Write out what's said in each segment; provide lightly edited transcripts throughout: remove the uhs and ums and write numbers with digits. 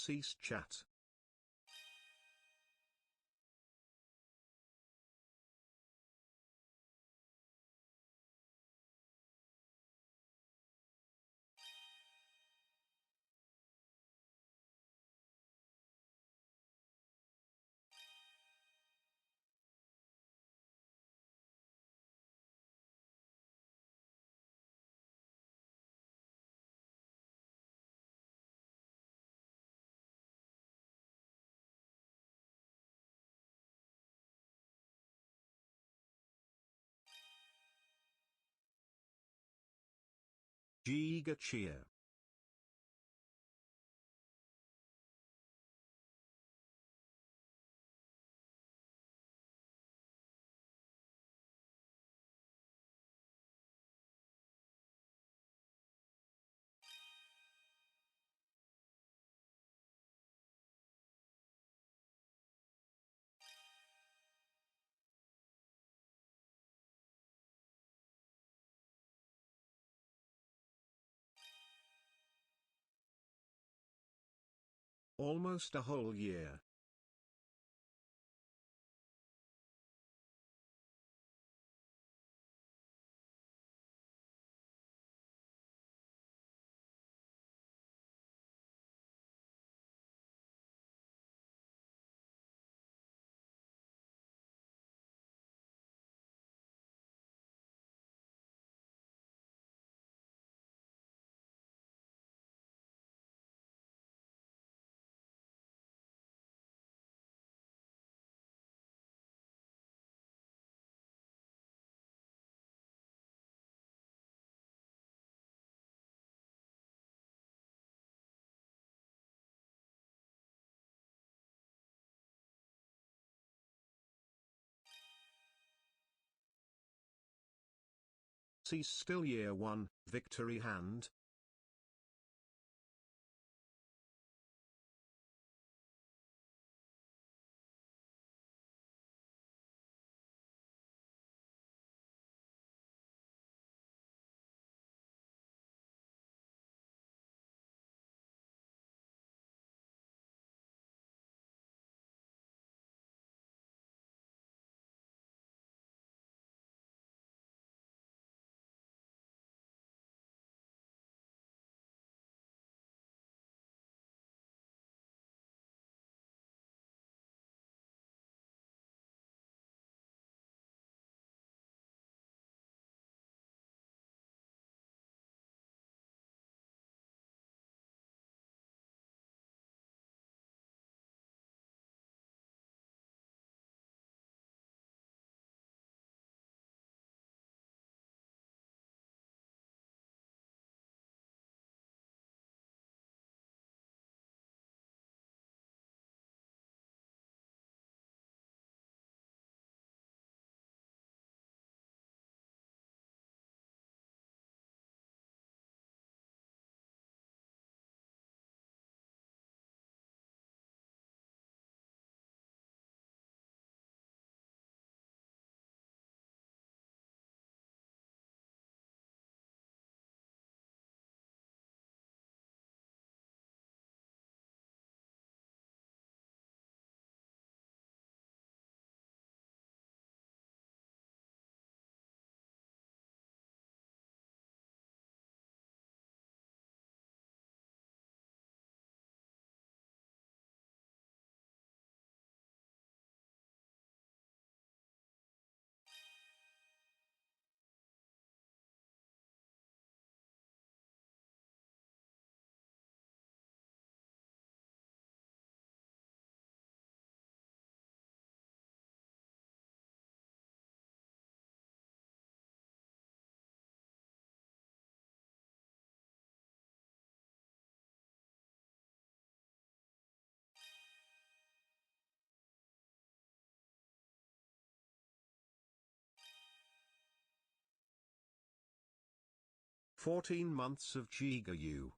Cease chat. GEEGA cheer. Almost a whole year. Cease still year 1, victory hand. $14 of GEEGA U.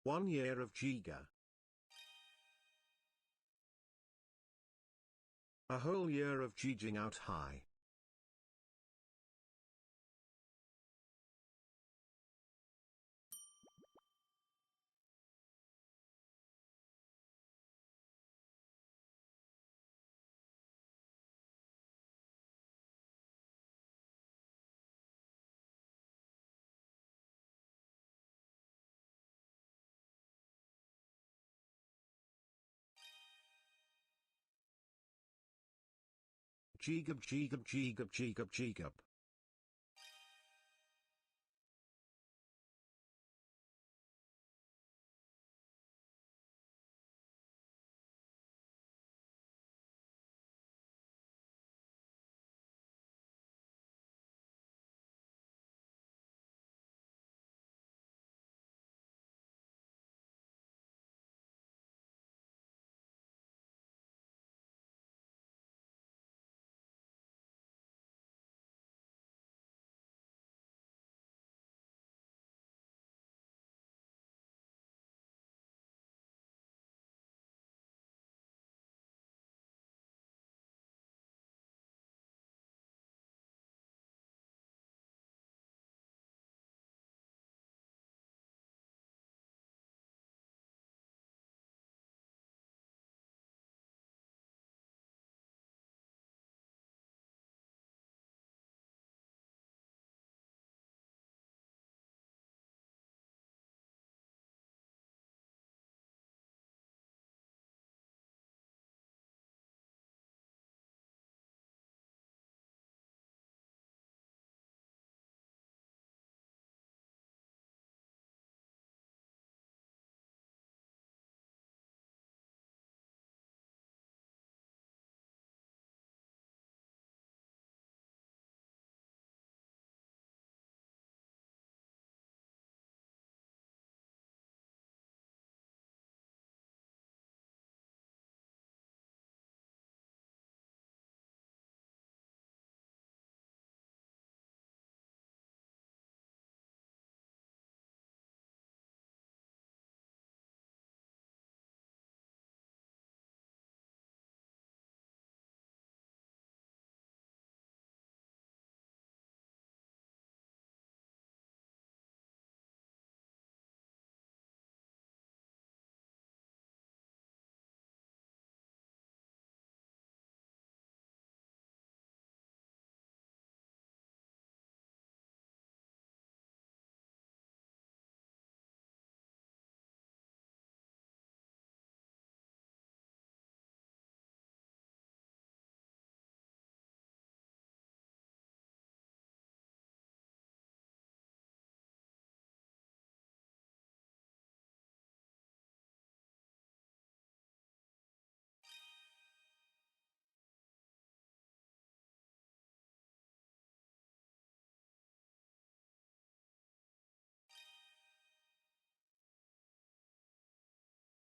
1 year of GEEGA. A whole year of GEEGING out high. GEEGA GEEGA GEEGA GEEGA GEEGA.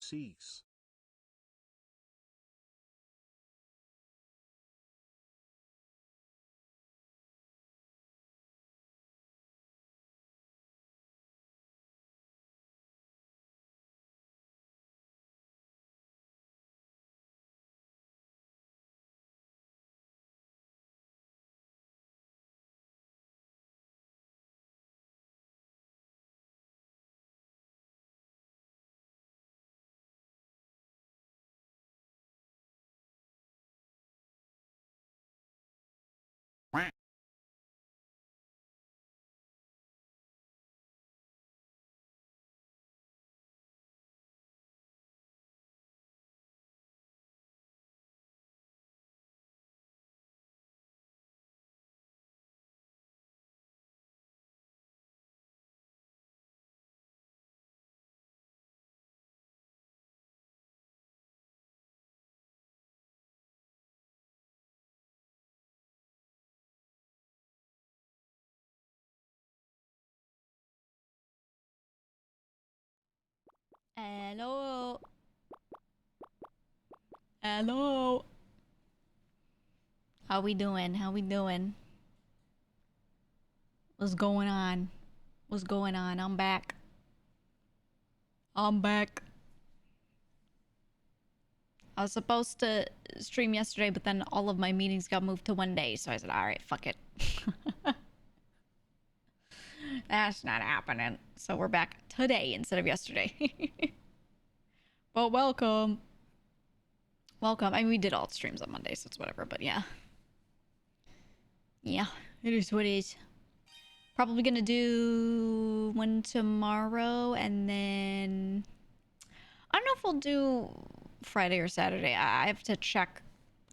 Cease. Hello. Hello. How we doing? How we doing? What's going on? What's going on? I'm back. I'm back. I was supposed to stream yesterday, but then all of my meetings got moved to one day, so I said, alright, fuck it. That's not happening. So we're back today instead of yesterday. But welcome. Welcome. I mean, we did all streams on Monday, so it's whatever, but yeah. Yeah, it is what it is. Probably gonna do one tomorrow, and then... I don't know if we'll do Friday or Saturday. I have to check.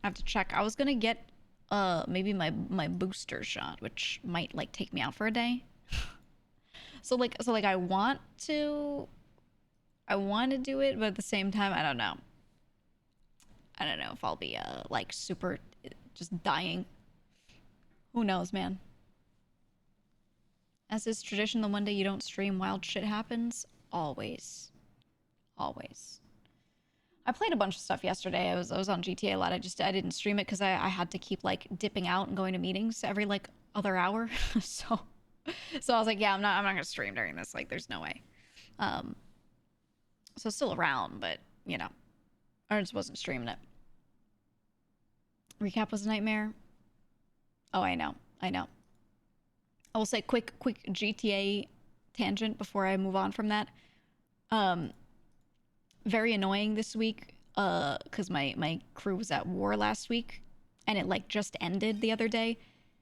I was gonna get maybe my booster shot, which might like take me out for a day. so like I want to do it, but at the same time I don't know. I don't know if I'll be like super just dying. Who knows, man. As is tradition, the one day you don't stream, wild shit happens. Always. Always. I played a bunch of stuff yesterday. I was on GTA a lot. I didn't stream it because I had to keep like dipping out and going to meetings every like other hour. so I was like, yeah, I'm not gonna stream during this. Like, there's no way. So still around, but you know, I just wasn't streaming it. Recap was a nightmare. Oh, I know. I will say quick GTA tangent before I move on from that. Very annoying this week, because my crew was at war last week, and it like just ended the other day,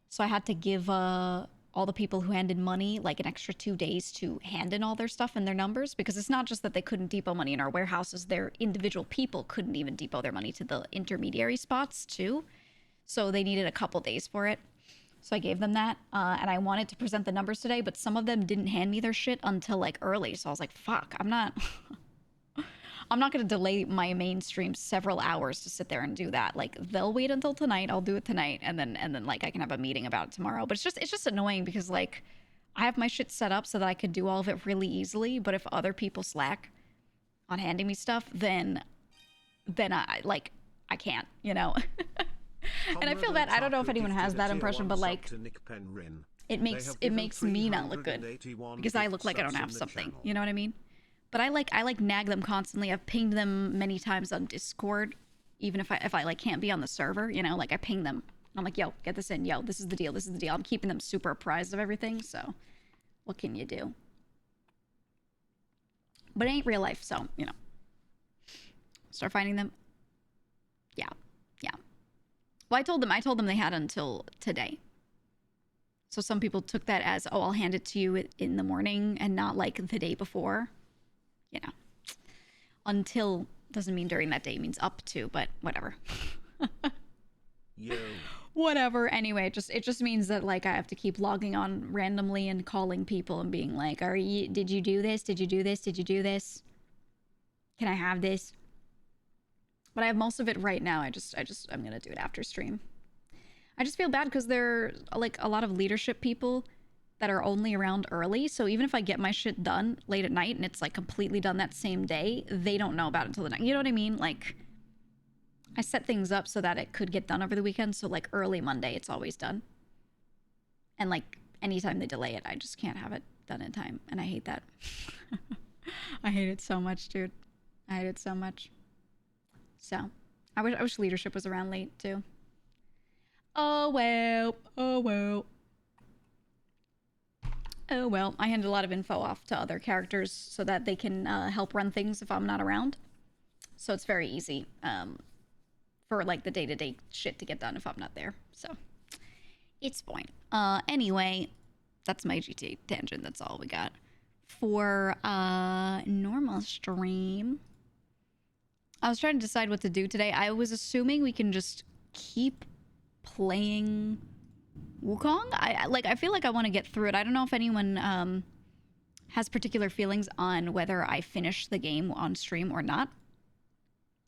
so I had to give all the people who handed money like an extra 2 days to hand in all their stuff and their numbers, because it's not just that they couldn't depot money in our warehouses, their individual people couldn't even depot their money to the intermediary spots too, so they needed a couple days for it. So I gave them that, and I wanted to present the numbers today, but some of them didn't hand me their shit until like early, so I was like, fuck, I'm not gonna delay my main stream several hours to sit there and do that. Like, they'll wait until tonight, I'll do it tonight, and then like I can have a meeting about it tomorrow. But it's just annoying because like I have my shit set up so that I could do all of it really easily, but if other people slack on handing me stuff, then I can't, you know. And I feel that, I don't know if anyone has that impression, but like it makes me not look good because I look like I don't have something, you know what I mean? But I like nag them constantly. I've pinged them many times on Discord, even if I like can't be on the server, you know, like I ping them. I'm like, yo, get this in, yo, this is the deal, I'm keeping them super apprised of everything, so what can you do? But it ain't real life, so, you know. Start finding them. Yeah. Well, I told them they had until today. So some people took that as, oh, I'll hand it to you in the morning and not like the day before. You know. Until doesn't mean during that day, it means up to, but whatever. Yo. Whatever. Anyway, it just means that like I have to keep logging on randomly and calling people and being like, did you do this? Did you do this? Did you do this? Can I have this? But I have most of it right now. I'm gonna do it after stream. I just feel bad because there are like a lot of leadership people that are only around early. So even if I get my shit done late at night and it's like completely done that same day, they don't know about it until the night. You know what I mean? Like I set things up so that it could get done over the weekend. So like early Monday, it's always done. And like anytime they delay it, I just can't have it done in time. And I hate that. I hate it so much, dude. I hate it so much. So, I wish leadership was around late, too. Oh, well. Oh, well. Oh, well. I hand a lot of info off to other characters so that they can help run things if I'm not around. So, it's very easy for, like, the day-to-day shit to get done if I'm not there. So, it's fine. Anyway, that's my GTA tangent. That's all we got. For normal stream... I was trying to decide what to do today. I was assuming we can just keep playing Wukong. I feel like I want to get through it. I don't know if anyone has particular feelings on whether I finish the game on stream or not.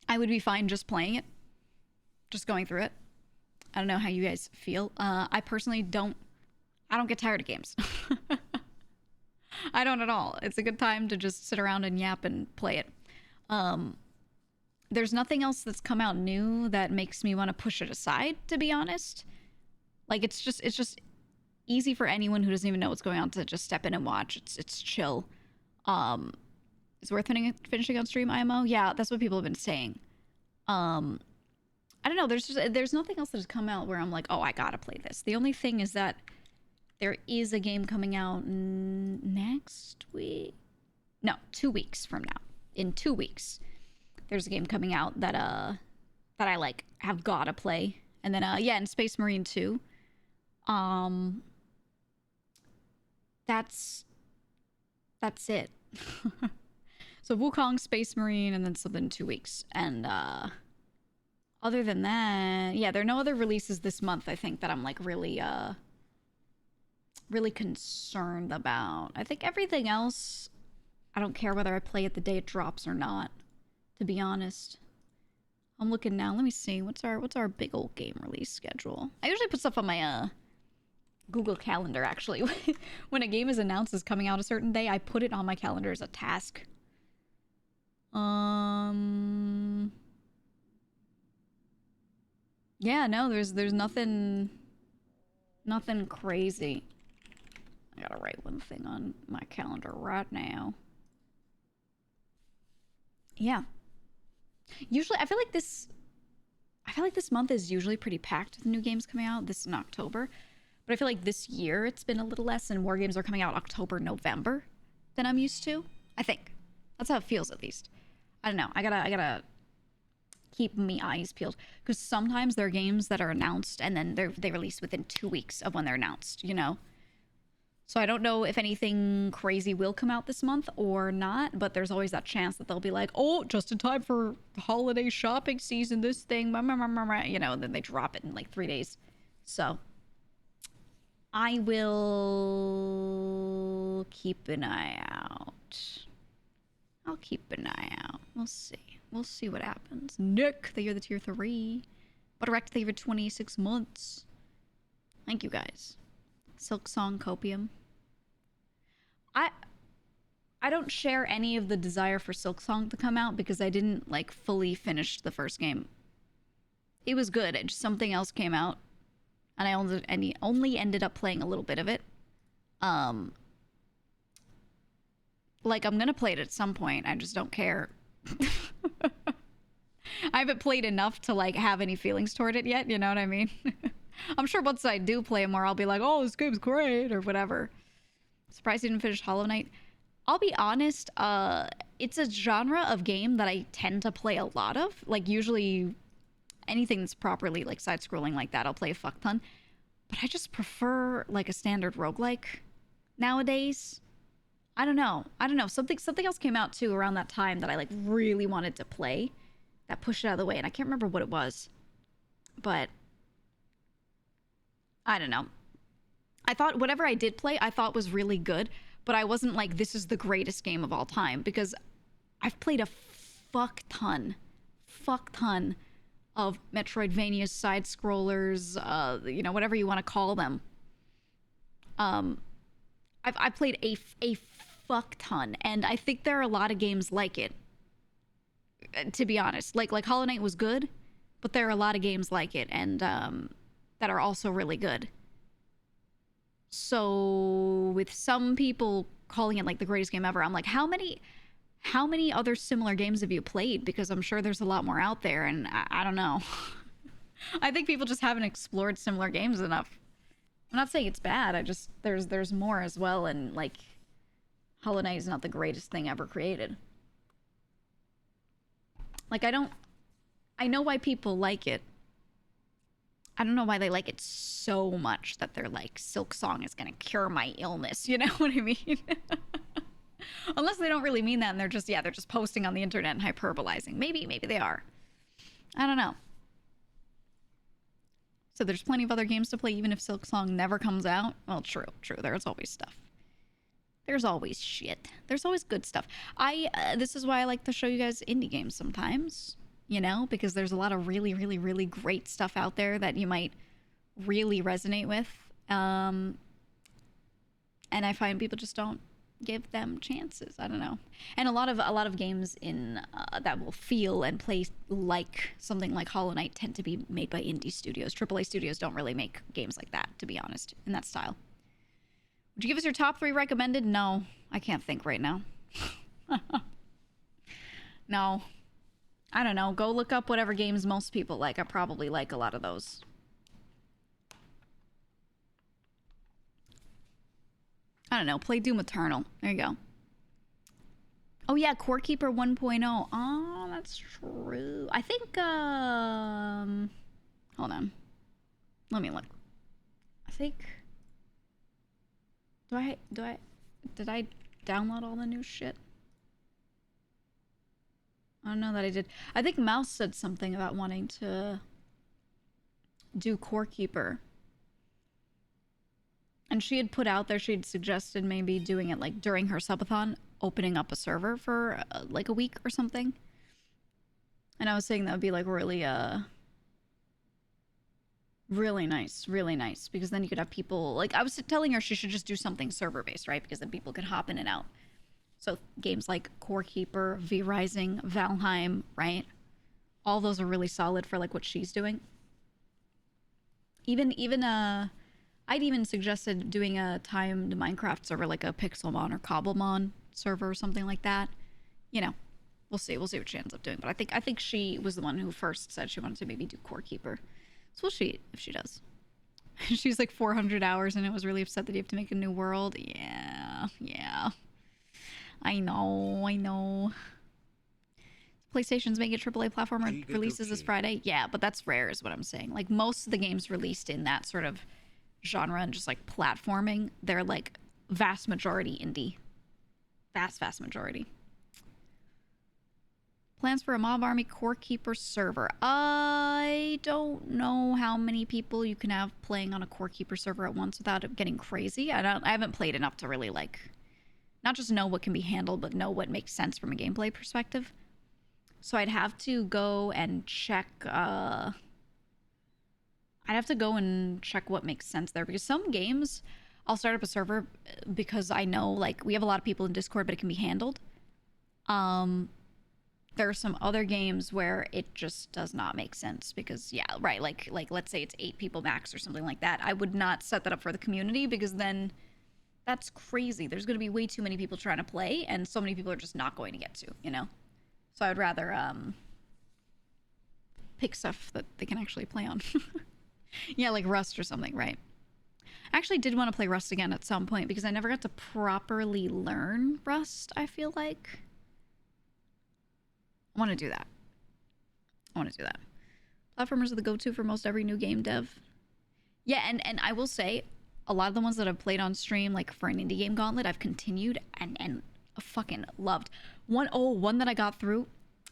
I would be fine just playing it. Just going through it. I don't know how you guys feel. I personally don't get tired of games. I don't at all. It's a good time to just sit around and yap and play it. There's nothing else that's come out new that makes me want to push it aside, to be honest. Like, it's just easy for anyone who doesn't even know what's going on to just step in and watch. It's chill. It's worth finishing on stream, IMO? Yeah, that's what people have been saying. I don't know, there's nothing else that has come out where I'm like, oh, I gotta play this. The only thing is that there is a game coming out next week. No, 2 weeks from now. In 2 weeks, there's a game coming out that that I like have gotta play. And then yeah, in Space Marine 2. That's it. So Wukong, Space Marine, and then something in 2 weeks. And other than that, yeah, there are no other releases this month, I think, that I'm like really really concerned about. I think everything else, I don't care whether I play it the day it drops or not, to be honest. I'm looking now. Let me see. What's our big old game release schedule? I usually put stuff on my Google Calendar, actually. When a game is announced as coming out a certain day, I put it on my calendar as a task. Yeah, no, there's nothing crazy. I gotta write one thing on my calendar right now. Yeah. Usually, I feel like this month is usually pretty packed with new games coming out. This in October. But I feel like this year it's been a little less, and more games are coming out October, November than I'm used to. I think. That's how it feels, at least. I don't know. I gotta keep me eyes peeled. Because sometimes there are games that are announced, and then they release within 2 weeks of when they're announced, you know? So I don't know if anything crazy will come out this month or not, but there's always that chance that they'll be like, oh, just in time for the holiday shopping season, this thing, you know, and then they drop it in like 3 days. So I will keep an eye out. I'll keep an eye out. We'll see. We'll see what happens. Nick, thank you for the tier 3. Butterect, thank you for 26 months. Thank you, guys. Silk Song Copium. I don't share any of the desire for Silk Song to come out because I didn't like fully finish the first game. It was good. Just something else came out, and I only ended up playing a little bit of it. Like, I'm gonna play it at some point. I just don't care. I haven't played enough to like have any feelings toward it yet. You know what I mean? I'm sure once I do play more, I'll be like, oh, this game's great, or whatever. Surprised you didn't finish Hollow Knight. I'll be honest, it's a genre of game that I tend to play a lot of. Like, usually anything that's properly, like, side-scrolling like that, I'll play a fuck ton. But I just prefer, like, a standard roguelike nowadays. I don't know. Something else came out, too, around that time that I, like, really wanted to play. That pushed it out of the way, and I can't remember what it was. But I don't know. I thought whatever I did play, I thought was really good, but I wasn't like, this is the greatest game of all time, because I've played a fuck ton of Metroidvania side-scrollers, you know, whatever you want to call them. I've played a fuck ton, and I think there are a lot of games like it, to be honest. Like Hollow Knight was good, but there are a lot of games like it, and that are also really good. So with some people calling it like the greatest game ever, I'm like, how many other similar games have you played? Because I'm sure there's a lot more out there, and I don't know. I think people just haven't explored similar games enough. I'm not saying it's bad. I just there's more as well, and like Hollow Knight is not the greatest thing ever created. Like, I know why people like it. I don't know why they like it so much that they're like, Silk Song is gonna cure my illness. You know what I mean? Unless they don't really mean that, and they're just posting on the internet and hyperbolizing. Maybe they are. I don't know. So there's plenty of other games to play, even if Silk Song never comes out. Well, true. There's always stuff. There's always shit. There's always good stuff. This is why I like to show you guys indie games sometimes. You know, because there's a lot of really, really, really great stuff out there that you might really resonate with. And I find people just don't give them chances. I don't know. And a lot of games in that will feel and play like something like Hollow Knight tend to be made by indie studios. AAA studios don't really make games like that, to be honest, in that style. Would you give us your top 3 recommended? No, I can't think right now. No. I don't know. Go look up whatever games most people like. I probably like a lot of those. I don't know. Play Doom Eternal. There you go. Oh yeah, Core Keeper 1.0. Oh, that's true. I think, hold on. Let me look. I think... Did I download all the new shit? I don't know that I did. I think Mouse said something about wanting to do Core Keeper. And she had put out there, she'd suggested maybe doing it like during her subathon, opening up a server for like a week or something. And I was saying that would be like really, really nice. Because then you could have people, like I was telling her she should just do something server based, right? Because then people could hop in and out. So games like Core Keeper, V Rising, Valheim, right? All those are really solid for like what she's doing. I'd even suggested doing a timed Minecraft server, like a Pixelmon or Cobblemon server or something like that. You know, we'll see what she ends up doing. But I think she was the one who first said she wanted to maybe do Core Keeper. So we'll see if she does. She's like 400 hours and it was really upset that you have to make a new world. Yeah. I know. PlayStation's making a AAA platformer releases this Friday. Yeah, but that's rare is what I'm saying. Like most of the games released in that sort of genre and just like platforming, they're like vast majority indie. Vast majority. Plans for a Mob Army Core Keeper server. I don't know how many people you can have playing on a Core Keeper server at once without it getting crazy. I haven't played enough to really like not just know what can be handled, but know what makes sense from a gameplay perspective. So I'd have to go and check, I'd have to go and check what makes sense there. Because some games, I'll start up a server because I know, like, we have a lot of people in Discord, but it can be handled. There are some other games where it just does not make sense because, yeah, right, like let's say it's 8 people max or something like that. I would not set that up for the community because then... That's crazy. There's going to be way too many people trying to play, and so many people are just not going to get to, you know? So I'd rather, pick stuff that they can actually play on. Yeah, like Rust or something, right? I actually did want to play Rust again at some point, because I never got to properly learn Rust, I feel like. I want to do that. Platformers are the go-to for most every new game dev. Yeah, and I will say... A lot of the ones that I've played on stream, like for an indie game gauntlet, I've continued and fucking loved. One that I got through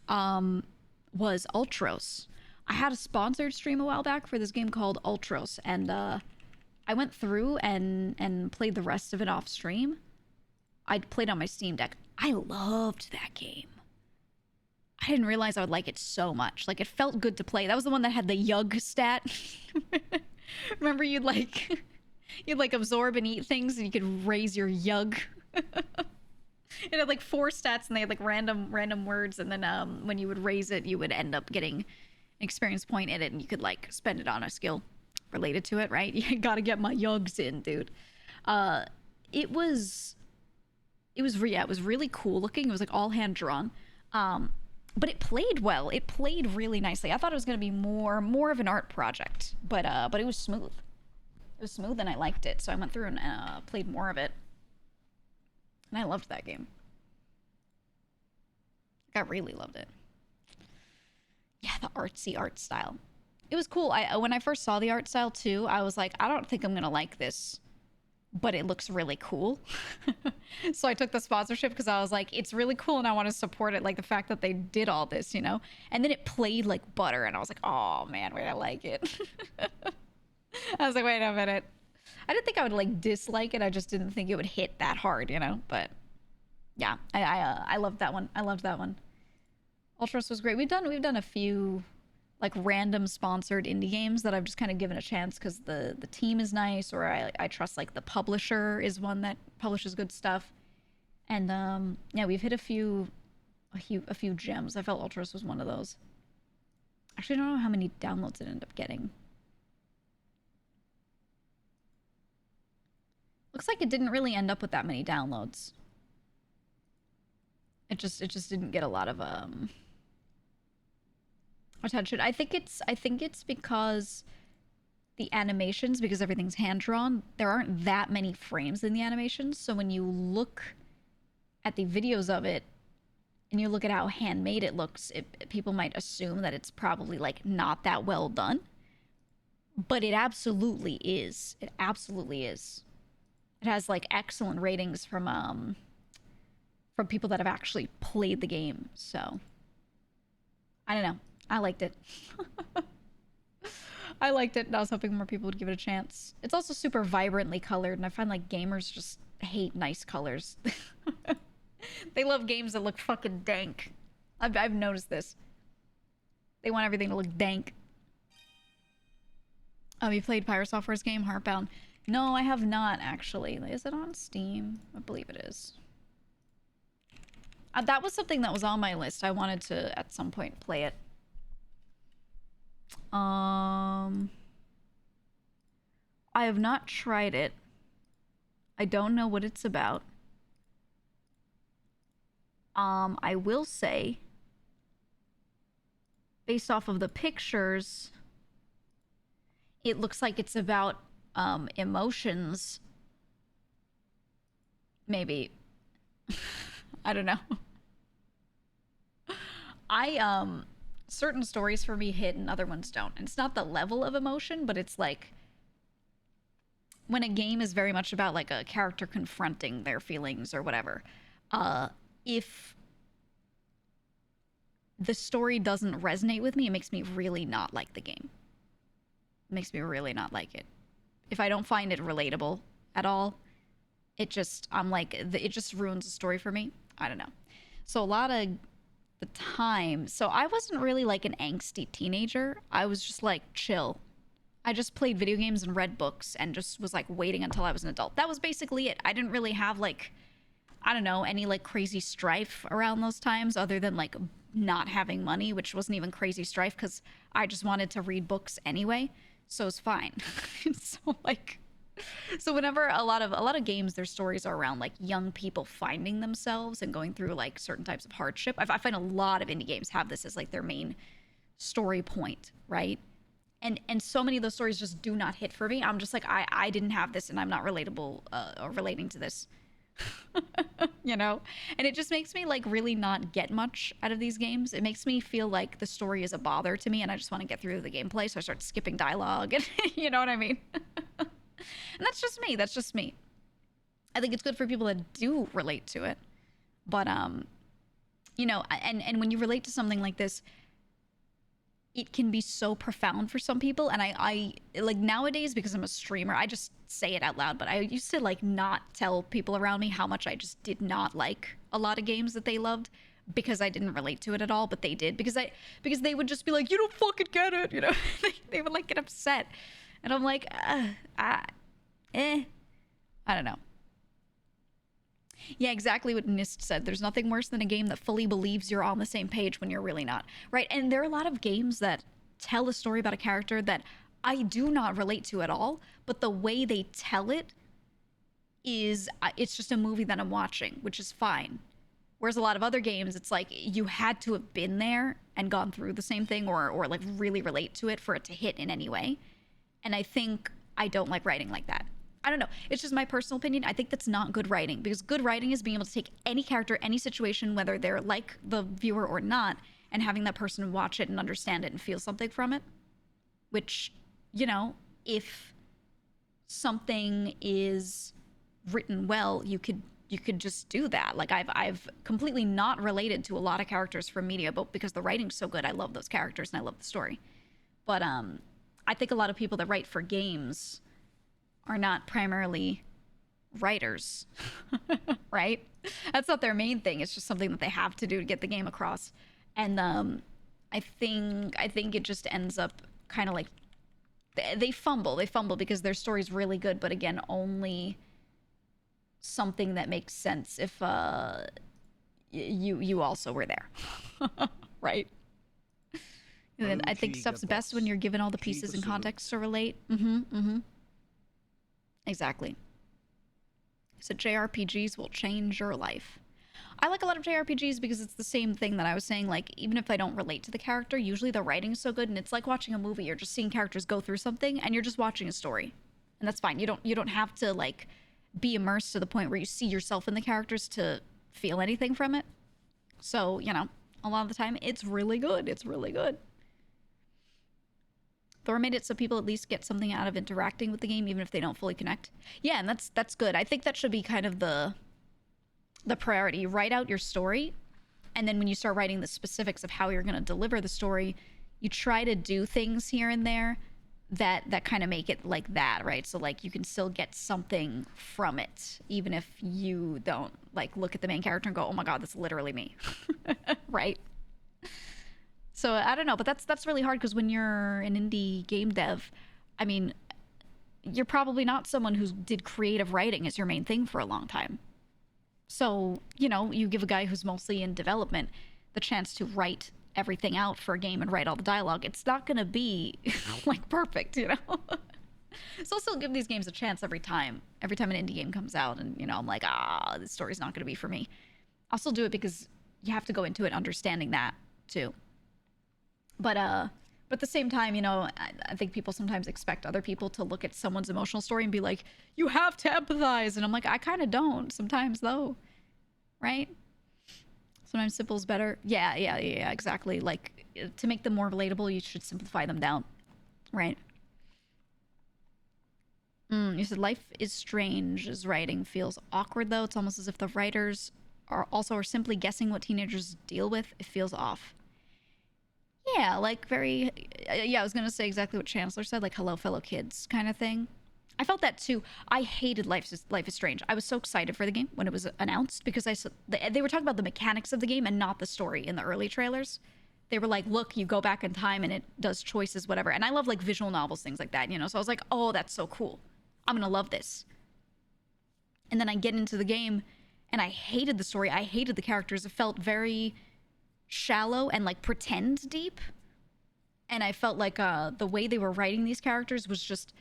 was Ultros. I had a sponsored stream a while back for this game called Ultros, and I went through and played the rest of it off stream. I played on my Steam Deck. I loved that game. I didn't realize I would like it so much. Like, it felt good to play. That was the one that had the Yug stat. Remember, you'd absorb and eat things and you could raise your Yug. It had like 4 stats and they had like random words, and then when you would raise it, you would end up getting an experience point in it, and you could like spend it on a skill related to it, right? You gotta get my Yugs in, dude. It was really cool looking. It was like all hand drawn. But it played well. It played really nicely. I thought it was gonna be more of an art project, but it was smooth. It was smooth and I liked it, so I went through and played more of it. And I loved that game. I really loved it. Yeah, the artsy art style. It was cool. When I first saw the art style too, I was like, I don't think I'm gonna like this, but it looks really cool. So I took the sponsorship because I was like, it's really cool and I want to support it, like the fact that they did all this, you know? And then it played like butter and I was like, oh man, wait, I like it. I was like, wait a minute. I didn't think I would like dislike it. I just didn't think it would hit that hard, you know? But yeah, I loved that one. I loved that one. Ultros was great. We've done a few like random sponsored indie games that I've just kind of given a chance because the team is nice, or I trust like the publisher is one that publishes good stuff. And yeah, we've hit a few gems. I felt Ultros was one of those. Actually, I don't know how many downloads it ended up getting. Looks like it didn't really end up with that many downloads. it just didn't get a lot of attention. I think it's because the animations, because everything's hand drawn, there aren't that many frames in the animations. So when you look at the videos of it and you look at how handmade it looks, people might assume that it's probably like not that well done. But it absolutely is. It absolutely is. It has like excellent ratings from people that have actually played the game. So I don't know. I liked it. I liked it, and I was hoping more people would give it a chance. It's also super vibrantly colored, and I find like gamers just hate nice colors. They love games that look fucking dank. I've noticed this. They want everything to look dank. You played Pyro Software's game, Heartbound? No, I have not, actually. Is it on Steam? I believe it is. That was something that was on my list. I wanted to, at some point, play it. I have not tried it. I don't know what it's about. I will say, based off of the pictures, it looks like it's about emotions. Maybe. I don't know. Certain stories for me hit and other ones don't. And it's not the level of emotion, but it's like when a game is very much about like a character confronting their feelings or whatever. If the story doesn't resonate with me, it makes me really not like the game. It makes me really not like it. If I don't find it relatable at all, it just, I'm like, it just ruins the story for me. I don't know. So a lot of the time, so I wasn't really like an angsty teenager. I was just like chill. I just played video games and read books and just was like waiting until I was an adult. That was basically it. I didn't really have like, I don't know, any like crazy strife around those times other than like not having money, which wasn't even crazy strife because I just wanted to read books anyway. So it's fine. So like, so whenever a lot of games, their stories are around like young people finding themselves and going through like certain types of hardship. I find a lot of indie games have this as like their main story point, right? And so many of those stories just do not hit for me. I'm just like, I didn't have this and I'm not relatable or relating to this. You know? And it just makes me like really not get much out of these games. It makes me feel like the story is a bother to me and I just want to get through the gameplay, so I start skipping dialogue and you know what I mean? And that's just me. That's just me. I think it's good for people that do relate to it. But you know, and when you relate to something like this, it can be so profound for some people. And I like nowadays, because I'm a streamer, I just say it out loud, but I used to like not tell people around me how much I just did not like a lot of games that they loved because I didn't relate to it at all, but they did because they would just be like, you don't fucking get it, you know. They would like get upset. And I'm like, I don't know. Yeah, exactly what Nist said. There's nothing worse than a game that fully believes you're on the same page when you're really not. Right? And there are a lot of games that tell a story about a character that I do not relate to at all, but the way they tell it is, it's just a movie that I'm watching, which is fine. Whereas a lot of other games, it's like you had to have been there and gone through the same thing or like really relate to it for it to hit in any way. And I think I don't like writing like that. I don't know. It's just my personal opinion. I think that's not good writing, because good writing is being able to take any character, any situation, whether they're like the viewer or not, and having that person watch it and understand it and feel something from it. Which, you know, if something is written well, you could just do that. Like I've completely not related to a lot of characters from media, but because the writing's so good, I love those characters and I love the story. But I think a lot of people that write for games are not primarily writers, right? That's not their main thing. It's just something that they have to do to get the game across. And I think it just ends up kind of like they fumble because their story's really good, but again, only something that makes sense if you also were there, right? And I think stuff's best when you're given all the pieces and context to relate. Exactly. So JRPGs will change your life. I like a lot of JRPGs because it's the same thing that I was saying. Like, even if I don't relate to the character, usually the writing's so good, and it's like watching a movie. You're just seeing characters go through something, and you're just watching a story, and that's fine. You don't have to like be immersed to the point where you see yourself in the characters to feel anything from it. So, you know, a lot of the time, it's really good. It's really good. Thor made it so people at least get something out of interacting with the game, even if they don't fully connect. Yeah, and that's good. I think that should be kind of the priority. You write out your story, and then when you start writing the specifics of how you're going to deliver the story, you try to do things here and there that kind of make it like that, right? So like you can still get something from it, even if you don't like look at the main character and go, oh my god, that's literally me. Right? So I don't know, but that's really hard, because when you're an indie game dev, I mean, you're probably not someone who did creative writing as your main thing for a long time. So, you know, you give a guy who's mostly in development the chance to write everything out for a game and write all the dialogue. It's not going to be like perfect, you know? So I'll still give these games a chance every time an indie game comes out, and, you know, I'm like, this story's not going to be for me. I'll still do it because you have to go into it understanding that too. But at the same time, you know, I think people sometimes expect other people to look at someone's emotional story and be like, you have to empathize. And I'm like, I kind of don't sometimes, though. Right? Sometimes simple's better. Yeah, exactly. Like, to make them more relatable, you should simplify them down. Right? You said life is strange as writing feels awkward, though. It's almost as if the writers are simply guessing what teenagers deal with. It feels off. Yeah, like very... Yeah, I was going to say exactly what Chancellor said, like, hello, fellow kids kind of thing. I felt that, too. I hated Life is Strange. I was so excited for the game when it was announced, because they were talking about the mechanics of the game and not the story in the early trailers. They were like, look, you go back in time and it does choices, whatever. And I love, like, visual novels, things like that, you know? So I was like, oh, that's so cool. I'm going to love this. And then I get into the game, and I hated the story. I hated the characters. It felt very shallow and like pretend deep, and I felt like the way they were writing these characters was just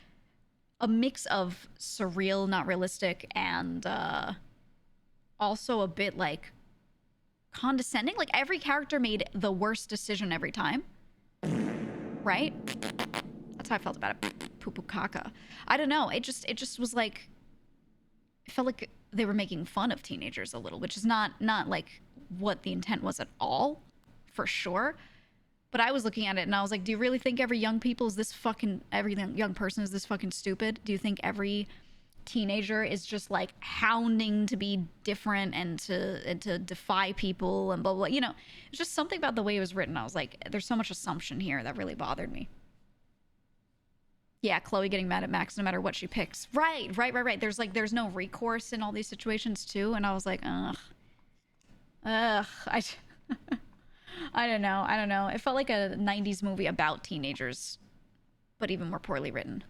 a mix of surreal, not realistic, and also a bit like condescending. Like every character made the worst decision every time, right? That's how I felt about it. Poo poo caca. I don't know, it just was like, it felt like they were making fun of teenagers a little, which is not like what the intent was at all, for sure. But I was looking at it and I was like, do you really think every young person is this fucking stupid? Do you think every teenager is just like hounding to be different and to defy people and blah, blah, blah? You know, it's just something about the way it was written. I was like, there's so much assumption here that really bothered me. Yeah, Chloe getting mad at Max no matter what she picks. Right. There's no recourse in all these situations too. And I was like, ugh. I don't know. It felt like a 90s movie about teenagers, but even more poorly written.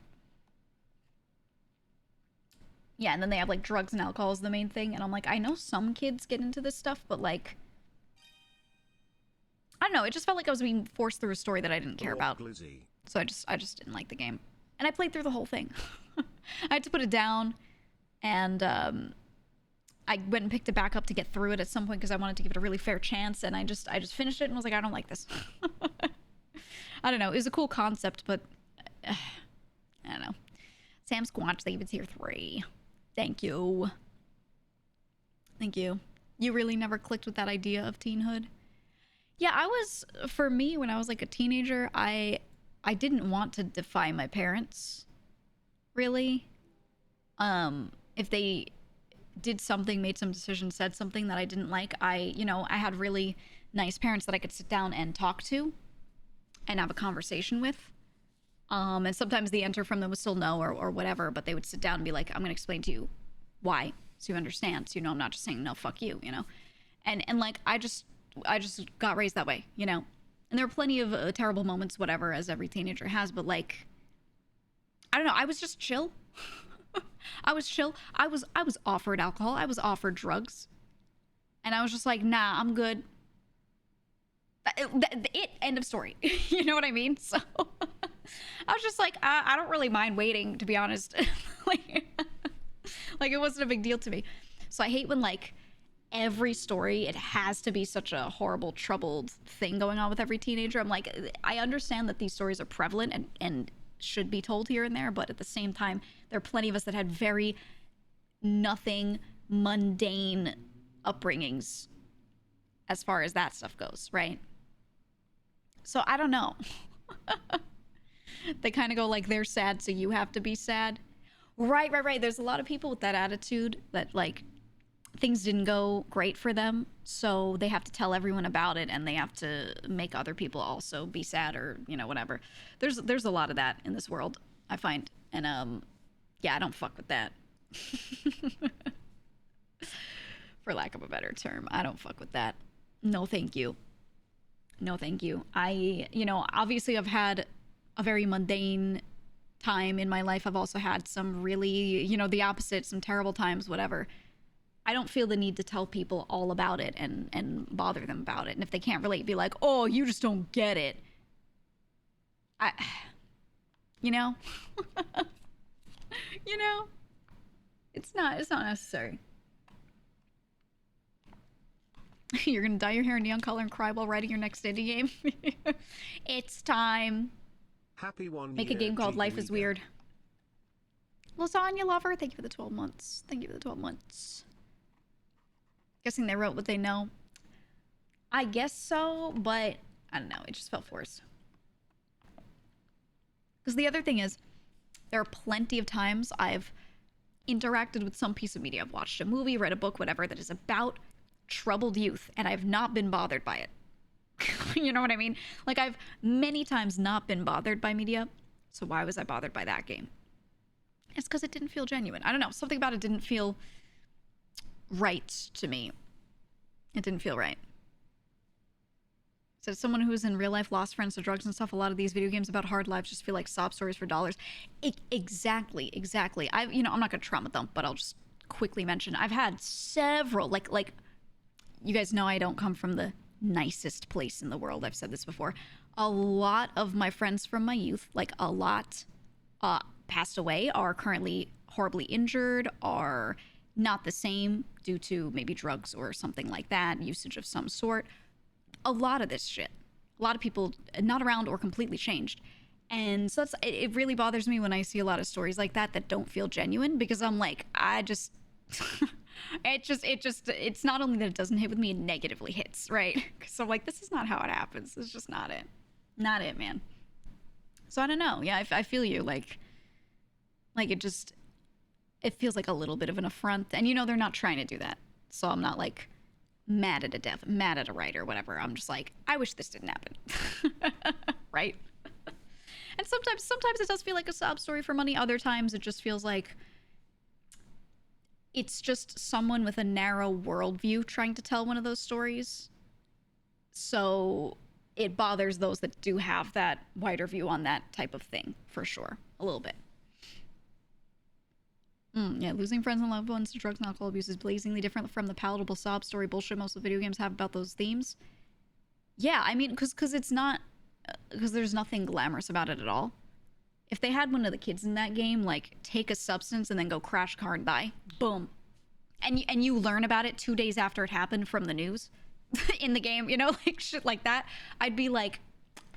Yeah, and then they have like drugs and alcohol is the main thing. And I'm like, I know some kids get into this stuff, but like, I don't know. It just felt like I was being forced through a story that I didn't care about. So I just didn't like the game. And I played through the whole thing. I had to put it down, and I went and picked it back up to get through it at some point because I wanted to give it a really fair chance, and I just finished it and was like, I don't like this. I don't know. It was a cool concept, but I don't know. Sam Squatch, thank you for tier 3. Thank you. Thank you. You really never clicked with that idea of teenhood? Yeah, for me, when I was like a teenager, I didn't want to defy my parents, really. If they did something, made some decision, said something that I didn't like, I had really nice parents that I could sit down and talk to and have a conversation with. And sometimes the answer from them was still no or whatever, but they would sit down and be like, I'm going to explain to you why, so you understand. So, I'm not just saying, no, fuck you, And like, I just got raised that way, And there were plenty of terrible moments, whatever, as every teenager has, but like, I don't know, I was just chill. I was chill. I was offered alcohol. I was offered drugs. And I was just like, nah, I'm good. End of story. You know what I mean? So I was just like, I don't really mind waiting, to be honest. like it wasn't a big deal to me. So I hate when like every story, it has to be such a horrible, troubled thing going on with every teenager. I'm like, I understand that these stories are prevalent and should be told here and there, but at the same time, there are plenty of us that had very nothing mundane upbringings as far as that stuff goes, right? So I don't know. They kind of go like, they're sad, so you have to be sad. Right. There's a lot of people with that attitude that, like, things didn't go great for them, so they have to tell everyone about it, and they have to make other people also be sad, or, you know, whatever. There's a lot of that in this world, I find. And yeah, I don't fuck with that. For lack of a better term, I don't fuck with that. No thank you. No thank you. You know, obviously I've had a very mundane time in my life. I've also had some really, you know, the opposite, some terrible times, whatever. I don't feel the need to tell people all about it and bother them about it. And if they can't relate, be like, oh, you just don't get it. You know? You know? It's not necessary. You're gonna dye your hair in neon color and cry while writing your next indie game? It's time. Happy 1 Make year, a game called Life is GEEGA. Weird. Lasagna lover, thank you for the 12 months. Thank you for the 12 months. Guessing they wrote what they know. I guess so, but I don't know. It just felt forced. Because the other thing is, there are plenty of times I've interacted with some piece of media. I've watched a movie, read a book, whatever, that is about troubled youth, and I've not been bothered by it. You know what I mean? Like, I've many times not been bothered by media, so why was I bothered by that game? It's because it didn't feel genuine. I don't know. Something about it didn't feel right to me. It didn't feel right. So as someone who's in real life lost friends to drugs and stuff, a lot of these video games about hard lives just feel like sob stories for dollars. Exactly. You know, I'm not gonna trauma dump, but I'll just quickly mention I've had several, like you guys know I don't come from the nicest place in the world. I've said this before. A lot of my friends from my youth, like a lot, passed away, are currently horribly injured, are not the same due to maybe drugs or something like that, usage of some sort. A lot of this shit. A lot of people not around or completely changed. And so it really bothers me when I see a lot of stories like that that don't feel genuine, because I'm like, it's not only that it doesn't hit with me, it negatively hits, right? So I'm like, this is not how it happens. It's just not it. Not it, man. So I don't know. Yeah, I feel you. Like it feels like a little bit of an affront. And you know, they're not trying to do that. So I'm not like mad at a death, mad at a writer, whatever. I'm just like, I wish this didn't happen. Right? And sometimes it does feel like a sob story for money. Other times it just feels like it's just someone with a narrow worldview trying to tell one of those stories. So it bothers those that do have that wider view on that type of thing, for sure. A little bit. Yeah, losing friends and loved ones to drugs and alcohol abuse is blazingly different from the palatable sob story bullshit most of the video games have about those themes. Yeah, I mean, because it's not... Because there's nothing glamorous about it at all. If they had one of the kids in that game, like, take a substance and then go crash a car and die, boom. And you learn about it 2 days after it happened from the news in the game, you know, like shit like that, I'd be like,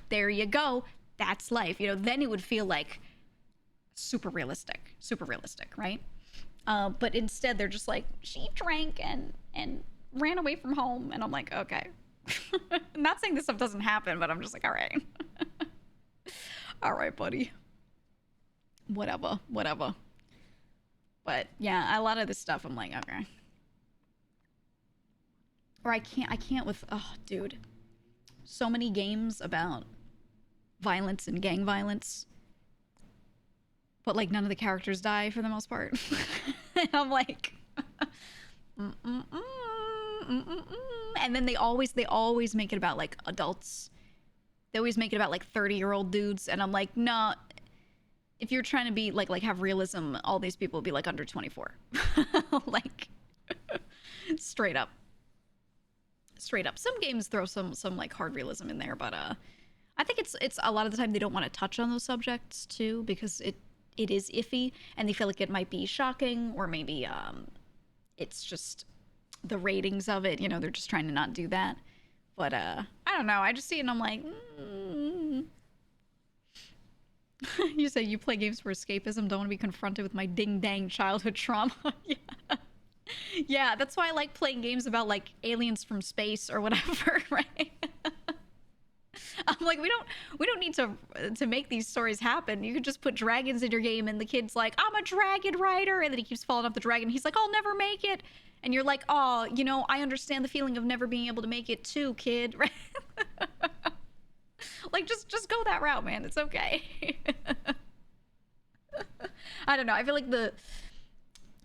there you go, that's life. You know, then it would feel like super realistic, right? But instead they're just like, she drank and ran away from home, and I'm like, okay. I'm not saying this stuff doesn't happen, but I'm just like, all right. All right, buddy. Whatever. But yeah, a lot of this stuff I'm like, okay. Or I can't with, oh, dude. So many games about violence and gang violence, but like none of the characters die for the most part. And I'm like, and then they always make it about like adults. They always make it about like 30-year-old dudes, and I'm like, no. If you're trying to be like have realism, all these people would be like under 24. Like straight up. Some games throw some like hard realism in there, but I think it's a lot of the time they don't want to touch on those subjects too, because it is iffy, and they feel like it might be shocking, or maybe it's just the ratings of it. You know, they're just trying to not do that. But I don't know. I just see it and I'm like, You say you play games for escapism, don't want to be confronted with my ding-dang childhood trauma. Yeah. Yeah, that's why I like playing games about, like, aliens from space or whatever, right? I'm like, we don't need to make these stories happen. You could just put dragons in your game and the kid's like, I'm a dragon rider, and then he keeps falling off the dragon. He's like, I'll never make it. And you're like, oh, you know, I understand the feeling of never being able to make it too, kid. Right? Like, just go that route, man. It's okay. I don't know. I feel like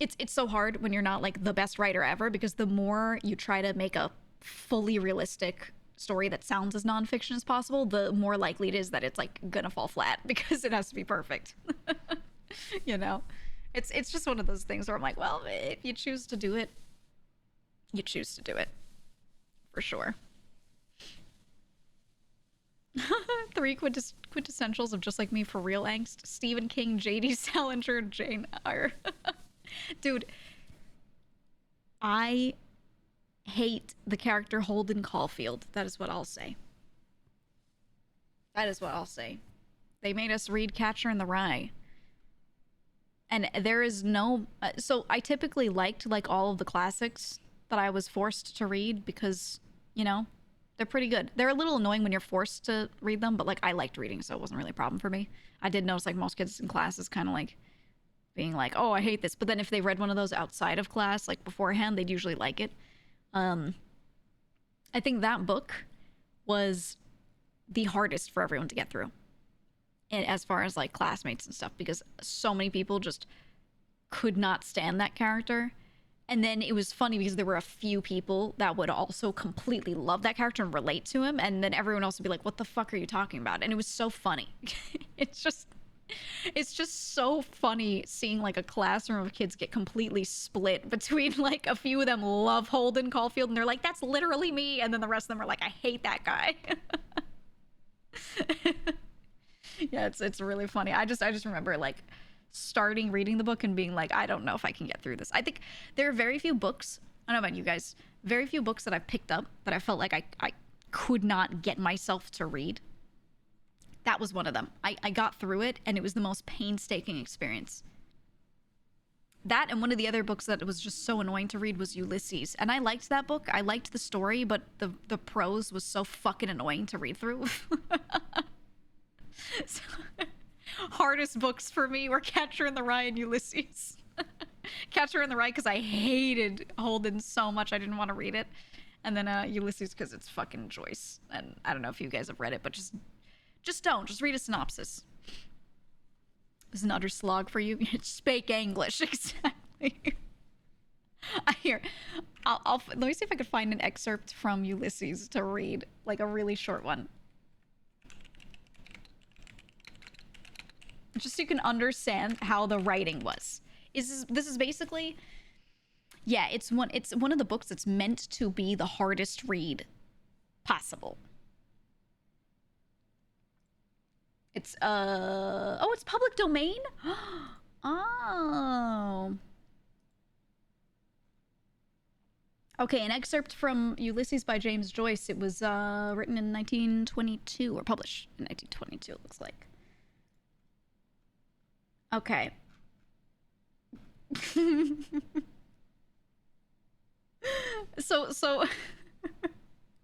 it's so hard when you're not like the best writer ever, because the more you try to make a fully realistic story that sounds as nonfiction as possible, the more likely it is that it's like gonna fall flat because it has to be perfect. You know, it's just one of those things where I'm like, well, if you choose to do it, you choose to do it, for sure. Three quintessentials of Just Like Me for real angst: Stephen King, J.D. Salinger, Jane Eyre. Dude, I hate the character Holden Caulfield. That is what I'll say. That is what I'll say. They made us read Catcher in the Rye. And there is no... so I typically liked, like, all of the classics that I was forced to read because, you know, they're pretty good. They're a little annoying when you're forced to read them, but, like, I liked reading, so it wasn't really a problem for me. I did notice, like, most kids in classes kind of, like, being like, oh, I hate this. But then if they read one of those outside of class, like, beforehand, they'd usually like it. I think that book was the hardest for everyone to get through, and as far as like classmates and stuff, because so many people just could not stand that character. And then it was funny because there were a few people that would also completely love that character and relate to him, and then everyone else would be like, what the fuck are you talking about? And it was so funny. It's just so funny seeing like a classroom of kids get completely split between like a few of them love Holden Caulfield and they're like, that's literally me, and then the rest of them are like, I hate that guy. Yeah, it's really funny. I just remember like starting reading the book and being like, I don't know if I can get through this. I think there are very few books, I don't know about you guys, very few books that I've picked up that I felt like I could not get myself to read. That was one of them. I got through it, and it was the most painstaking experience. That, and one of the other books that was just so annoying to read was Ulysses. And I liked that book. I liked the story, but the prose was so fucking annoying to read through. So, hardest books for me were Catcher in the Rye and Ulysses. Catcher in the Rye because I hated Holden so much I didn't want to read it. And then Ulysses because it's fucking Joyce. And I don't know if you guys have read it, but just don't. Just read a synopsis. This is an utter slog for you. Speak English. Exactly. Let me see if I could find an excerpt from Ulysses to read. Like a really short one. Just so you can understand how the writing was. This is basically... yeah, it's one of the books that's meant to be the hardest read possible. It's oh, it's public domain? Oh. Okay, an excerpt from Ulysses by James Joyce. It was written in 1922, or published in 1922, it looks like. Okay. So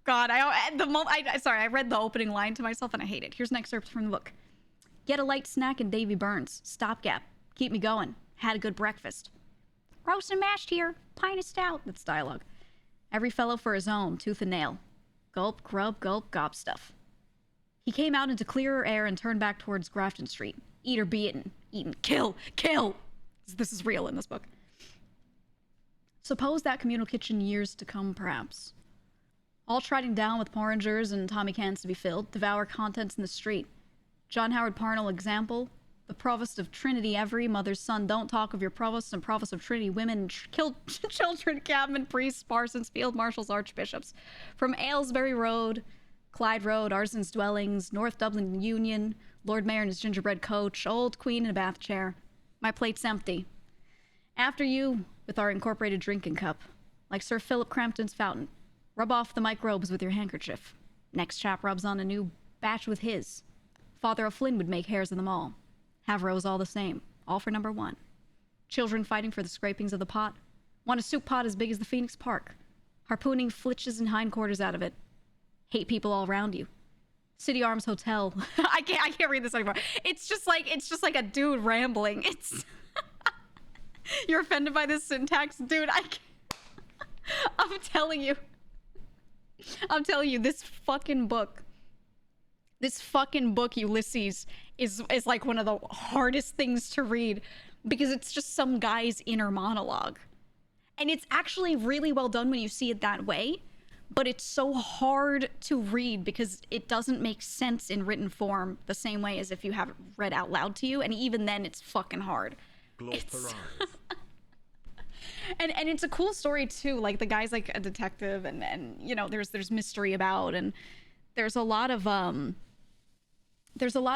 God, I read the opening line to myself and I hate it. Here's an excerpt from the book. Get a light snack and Davy Burns. Stopgap. Keep me going. Had a good breakfast. Roast and mashed here. Pint of stout. That's dialogue. Every fellow for his own, tooth and nail. Gulp, grub, gulp, gob stuff. He came out into clearer air and turned back towards Grafton Street. Eat or be eaten. Eaten. Kill. Kill. This is real in this book. Suppose that communal kitchen years to come, perhaps. All trotting down with porringers and tommy cans to be filled, devour contents in the street. John Howard Parnell example. The provost of Trinity Every, mother's son, don't talk of your provosts and provost of Trinity women, killed children, cabmen, priests, parsons, field marshals, archbishops. From Aylesbury Road, Clyde Road, Arson's dwellings, North Dublin Union, Lord Mayor in his gingerbread coach, old queen in a bath chair. My plate's empty. After you, with our incorporated drinking cup. like Sir Philip Crampton's fountain. Rub off the microbes with your handkerchief. Next chap rubs on a new batch with his. Father O'Flynn would make hares of them all. Have rows all the same. All for number one. Children fighting for the scrapings of the pot. Want a soup pot as big as the Phoenix Park. Harpooning flitches and hindquarters out of it. Hate people all around you. City Arms Hotel. I can't read this anymore. It's just like a dude rambling. It's You're offended by this syntax? Dude, I'm telling you, this fucking book, Ulysses, is like one of the hardest things to read because it's just some guy's inner monologue. And it's actually really well done when you see it that way, but it's so hard to read because it doesn't make sense in written form the same way as if you have it read out loud to you, and even then it's fucking hard. And it's a cool story too. Like the guy's like a detective, and you know there's mystery about, and there's a lot of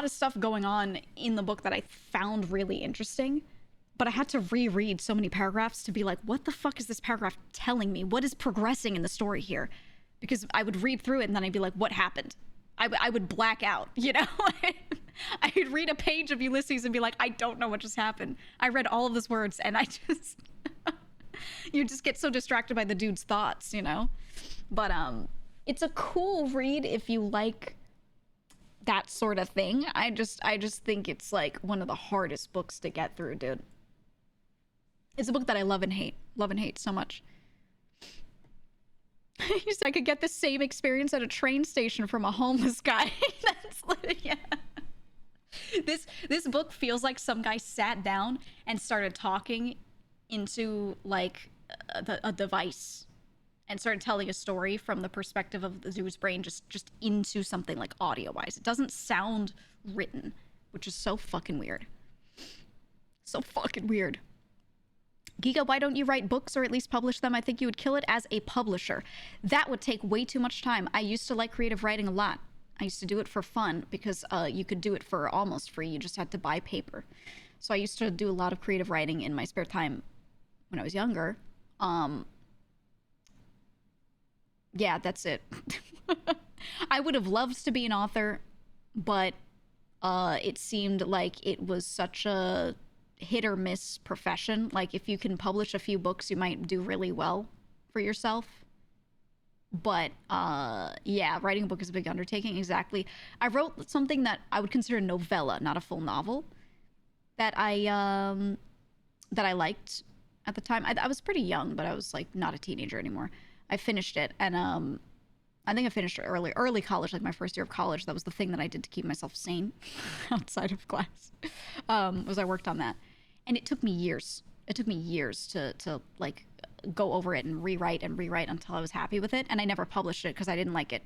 stuff going on in the book that I found really interesting. But I had to reread so many paragraphs to be like, what the fuck is this paragraph telling me? What is progressing in the story here? Because I would read through it and then I'd be like, what happened? I would black out, you know? I would read a page of Ulysses and be like, I don't know what just happened. I read all of those words and I just... you just get so distracted by the dude's thoughts, you know? But it's a cool read if you like that sort of thing. I just think it's like one of the hardest books to get through, dude. It's a book that I love and hate so much. He said I could get the same experience at a train station from a homeless guy. That's literally, yeah. This book feels like some guy sat down and started talking into like a device and started telling a story from the perspective of the dude's brain, just into something like audio wise. It doesn't sound written, which is so fucking weird. So fucking weird. Giga, why don't you write books or at least publish them? I think you would kill it as a publisher. That would take way too much time. I used to like creative writing a lot. I used to do it for fun because you could do it for almost free. You just had to buy paper. So I used to do a lot of creative writing in my spare time when I was younger. Yeah, that's it. I would have loved to be an author, but it seemed like it was such a hit or miss profession. Like if you can publish a few books, you might do really well for yourself. But yeah, writing a book is a big undertaking. Exactly. I wrote something that I would consider a novella, not a full novel, that I liked at the time. I was pretty young, but I was like not a teenager anymore. I finished it, and I think I finished it early college, like my first year of college. That was the thing that I did to keep myself sane outside of class. Was I worked on that. And it took me years. It took me years to like go over it and rewrite until I was happy with it. And I never published it because I didn't like it.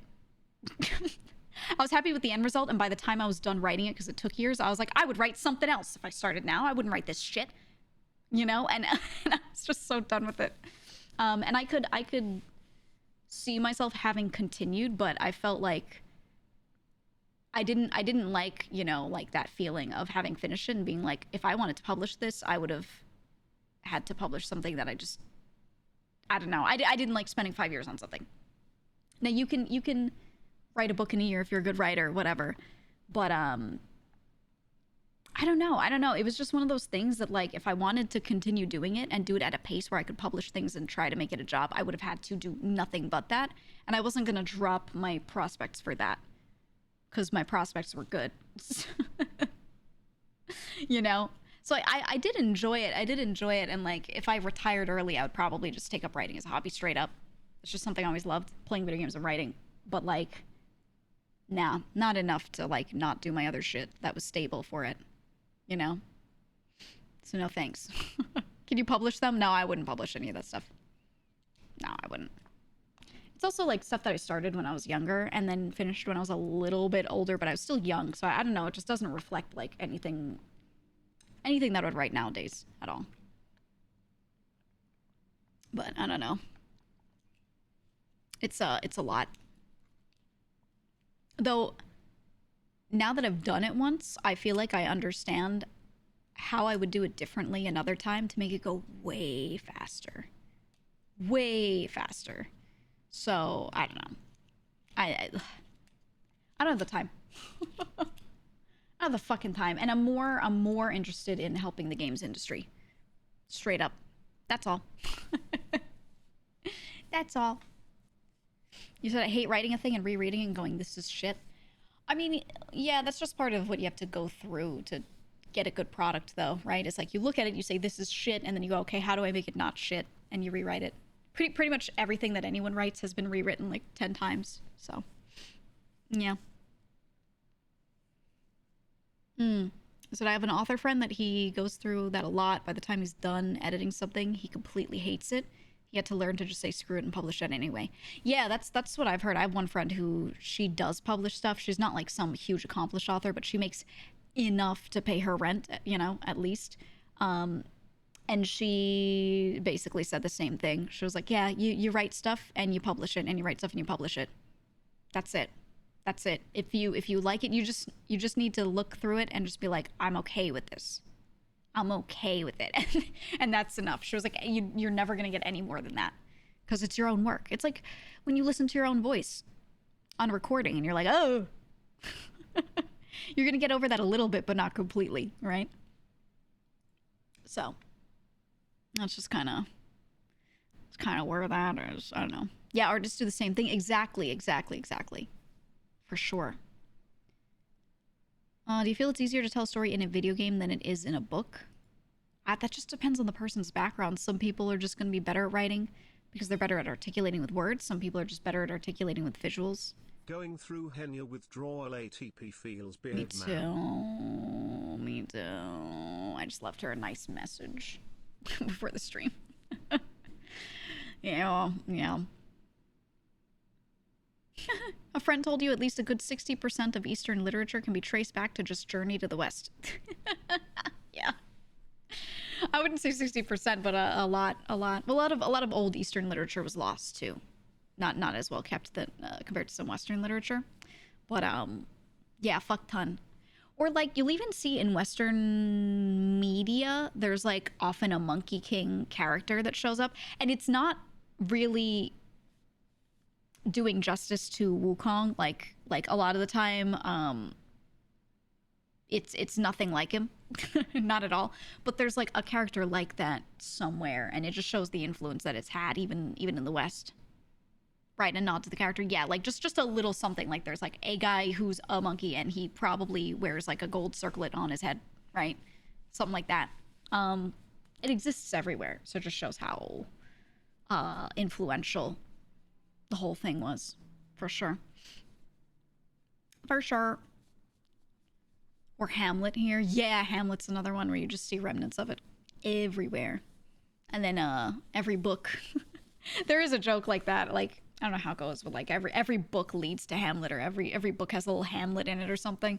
I was happy with the end result. And by the time I was done writing it, because it took years, I was like, I would write something else if I started now. I wouldn't write this shit, you know? And I was just so done with it. And I could see myself having continued, but I felt like I didn't like, you know, like that feeling of having finished it and being like, if I wanted to publish this, I would have had to publish something that I don't know. I didn't like spending 5 years on something. Now you can write a book in a year if you're a good writer, whatever. But I don't know. It was just one of those things that like, if I wanted to continue doing it and do it at a pace where I could publish things and try to make it a job, I would have had to do nothing but that. And I wasn't going to drop my prospects for that because my prospects were good, you know? So I did enjoy it. And like, if I retired early, I would probably just take up writing as a hobby straight up. It's just something I always loved, playing video games and writing. But like, nah, not enough to like not do my other shit that was stable for it. You know? So no thanks. Can you publish them? No, I wouldn't publish any of that stuff. No, I wouldn't. It's also like stuff that I started when I was younger and then finished when I was a little bit older, but I was still young. So I don't know. It just doesn't reflect like anything that I would write nowadays at all. But I don't know. It's a lot. Though, now that I've done it once, I feel like I understand how I would do it differently another time to make it go way faster. way faster. So I don't know. I don't have the time. I don't have the fucking time, and I'm more interested in helping the games industry. Straight up. That's all. That's all. You said I hate writing a thing and rereading and going, this is shit. I mean, yeah, that's just part of what you have to go through to get a good product, though, right? It's like you look at it, you say, this is shit, and then you go, okay, how do I make it not shit? And you rewrite it. Pretty much everything that anyone writes has been rewritten like 10 times, so yeah. So I have an author friend that he goes through that a lot. By the time he's done editing something, he completely hates it. He had to learn to just say screw it and publish it anyway. Yeah, that's what I've heard. I have one friend who she does publish stuff. She's not like some huge accomplished author, but she makes enough to pay her rent, you know, at least. And she basically said the same thing. She was like, yeah, you write stuff and you publish it, and you write stuff and you publish it. That's it. That's it. If you like it, you just need to look through it and just be like, I'm okay with this. I'm okay with it. And that's enough. She was like, you're never going to get any more than that because it's your own work. It's like when you listen to your own voice on recording and you're like, oh, you're going to get over that a little bit, but not completely, right? So that's just kind of where that is. I don't know. Yeah, artists do the same thing. Exactly. For sure. Do you feel it's easier to tell a story in a video game than it is in a book? That just depends on the person's background. Some people are just going to be better at writing because they're better at articulating with words. Some people are just better at articulating with visuals. Going through Henya withdrawal ATP feels beard Me too. Me too. I just left her a nice message before the stream. Yeah. A friend told you at least a good 60% of Eastern literature can be traced back to just Journey to the West. Yeah. I wouldn't say 60%, but a lot. A lot of old Eastern literature was lost too. Not as well kept that compared to some Western literature. But yeah, fuck ton. Or like you'll even see in Western media, there's like often a Monkey King character that shows up, and it's not really doing justice to Wukong. Like a lot of the time, it's nothing like him. Not at all. But there's like a character like that somewhere, and it just shows the influence that it's had even in the West. Right, a nod to the character. Yeah, like just a little something. Like there's like a guy who's a monkey and he probably wears like a gold circlet on his head, right? Something like that. It exists everywhere, so it just shows how influential the whole thing was, for sure. For sure. Or Hamlet here. Yeah, Hamlet's another one where you just see remnants of it everywhere. And then every book. There is a joke like that, like I don't know how it goes, but like every book leads to Hamlet, or every book has a little Hamlet in it or something.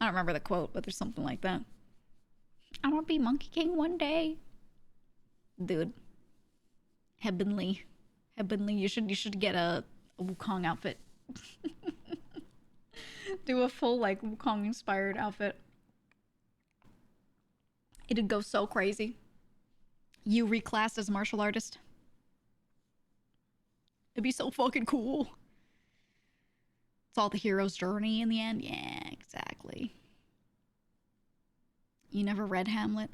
I don't remember the quote, but there's something like that. I want to be Monkey King one day. Dude. Heavenly. You should get a Wukong outfit. Do a full like Wukong inspired outfit. It'd go so crazy. You reclassed as a martial artist. It'd be so fucking cool. It's all the hero's journey in the end. Yeah, exactly. You never read Hamlet?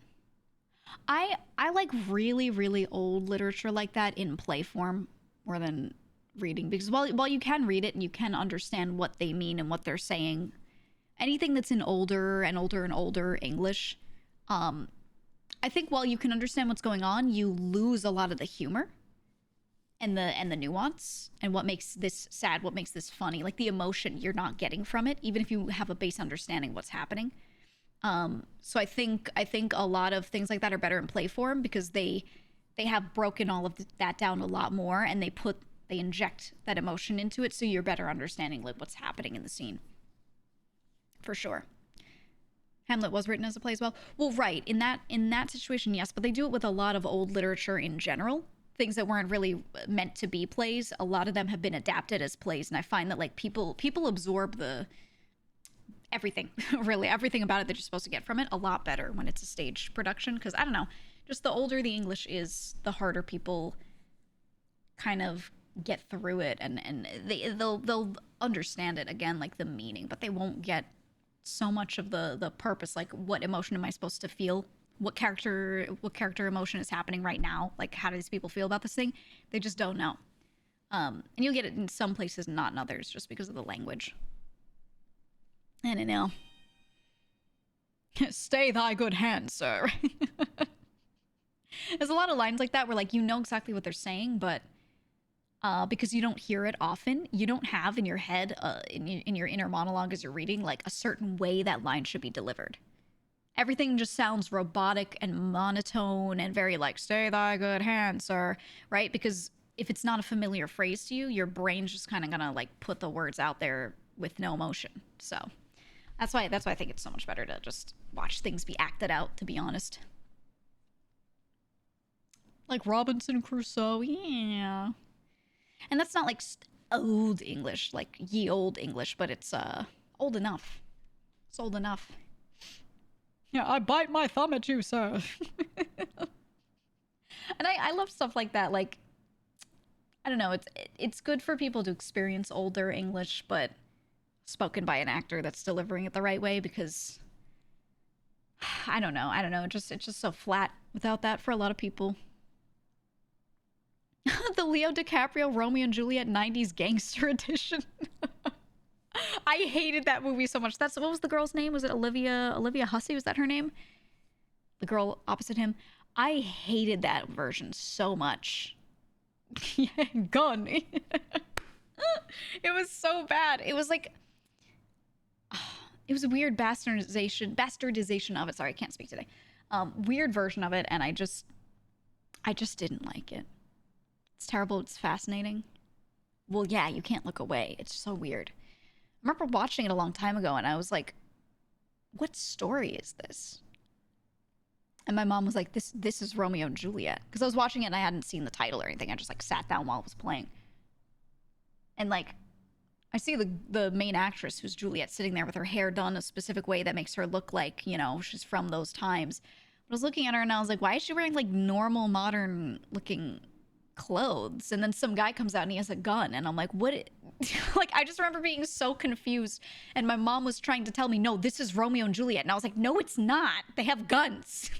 I like really old literature like that in play form more than reading, because while you can read it and you can understand what they mean and what they're saying, anything that's in older English, I think while you can understand what's going on, you lose a lot of the humor and the nuance and what makes this sad, what makes this funny, like the emotion you're not getting from it, even if you have a base understanding what's happening. So I think a lot of things like that are better in play form because they have broken all of that down a lot more, and they inject that emotion into it, so you're better understanding like what's happening in the scene. For sure. Hamlet was written as a play as well. Well, right, in that situation, yes, but they do it with a lot of old literature in general. Things that weren't really meant to be plays, a lot of them have been adapted as plays, and I find that like people absorb everything, really everything about it that you're supposed to get from it a lot better when it's a stage production, because I don't know, just the older the English is, the harder people kind of get through it, and they'll understand it again, like the meaning, but they won't get so much of the purpose, like what emotion am I supposed to feel, what character emotion is happening right now, like how do these people feel about this thing. They just don't know. And you'll get it in some places, not in others, just because of the language. I don't know. Stay thy good hand, sir. There's a lot of lines like that where, like, you know exactly what they're saying, but because you don't hear it often, you don't have in your head, in your inner monologue as you're reading, like, a certain way that line should be delivered. Everything just sounds robotic and monotone and very, like, stay thy good hand, sir, right? Because if it's not a familiar phrase to you, your brain's just kind of gonna, like, put the words out there with no emotion. So that's why I think it's so much better to just watch things be acted out, to be honest. Like Robinson Crusoe, yeah. And that's not like old English, like ye old English, but it's old enough. It's old enough. Yeah, I bite my thumb at you, sir. And I love stuff like that. Like, I don't know, it's good for people to experience older English, but spoken by an actor that's delivering it the right way, because I don't know. It's just so flat without that for a lot of people. The Leo DiCaprio Romeo and Juliet 90s gangster edition. I hated that movie so much. What was the girl's name? Was it Olivia Hussey? Was that her name? The girl opposite him. I hated that version so much. Yeah, gun. It was so bad. It was like, it was a weird bastardization of it. Sorry, I can't speak today. Weird version of it, and I just didn't like it. It's terrible. It's fascinating. Well, yeah, you can't look away. It's so weird. I remember watching it a long time ago, and I was like, what story is this? And my mom was like, this is Romeo and Juliet. Because I was watching it, and I hadn't seen the title or anything. I just, like, sat down while it was playing. And, like, I see the main actress, who's Juliet, sitting there with her hair done a specific way that makes her look like, you know, she's from those times. I was looking at her, and I was like, why is she wearing, like, normal, modern-looking clothes? And then some guy comes out and he has a gun, and I'm like, what? Like, I just remember being so confused, and my mom was trying to tell me, no, this is Romeo and Juliet, and I was like, no, it's not. They have guns.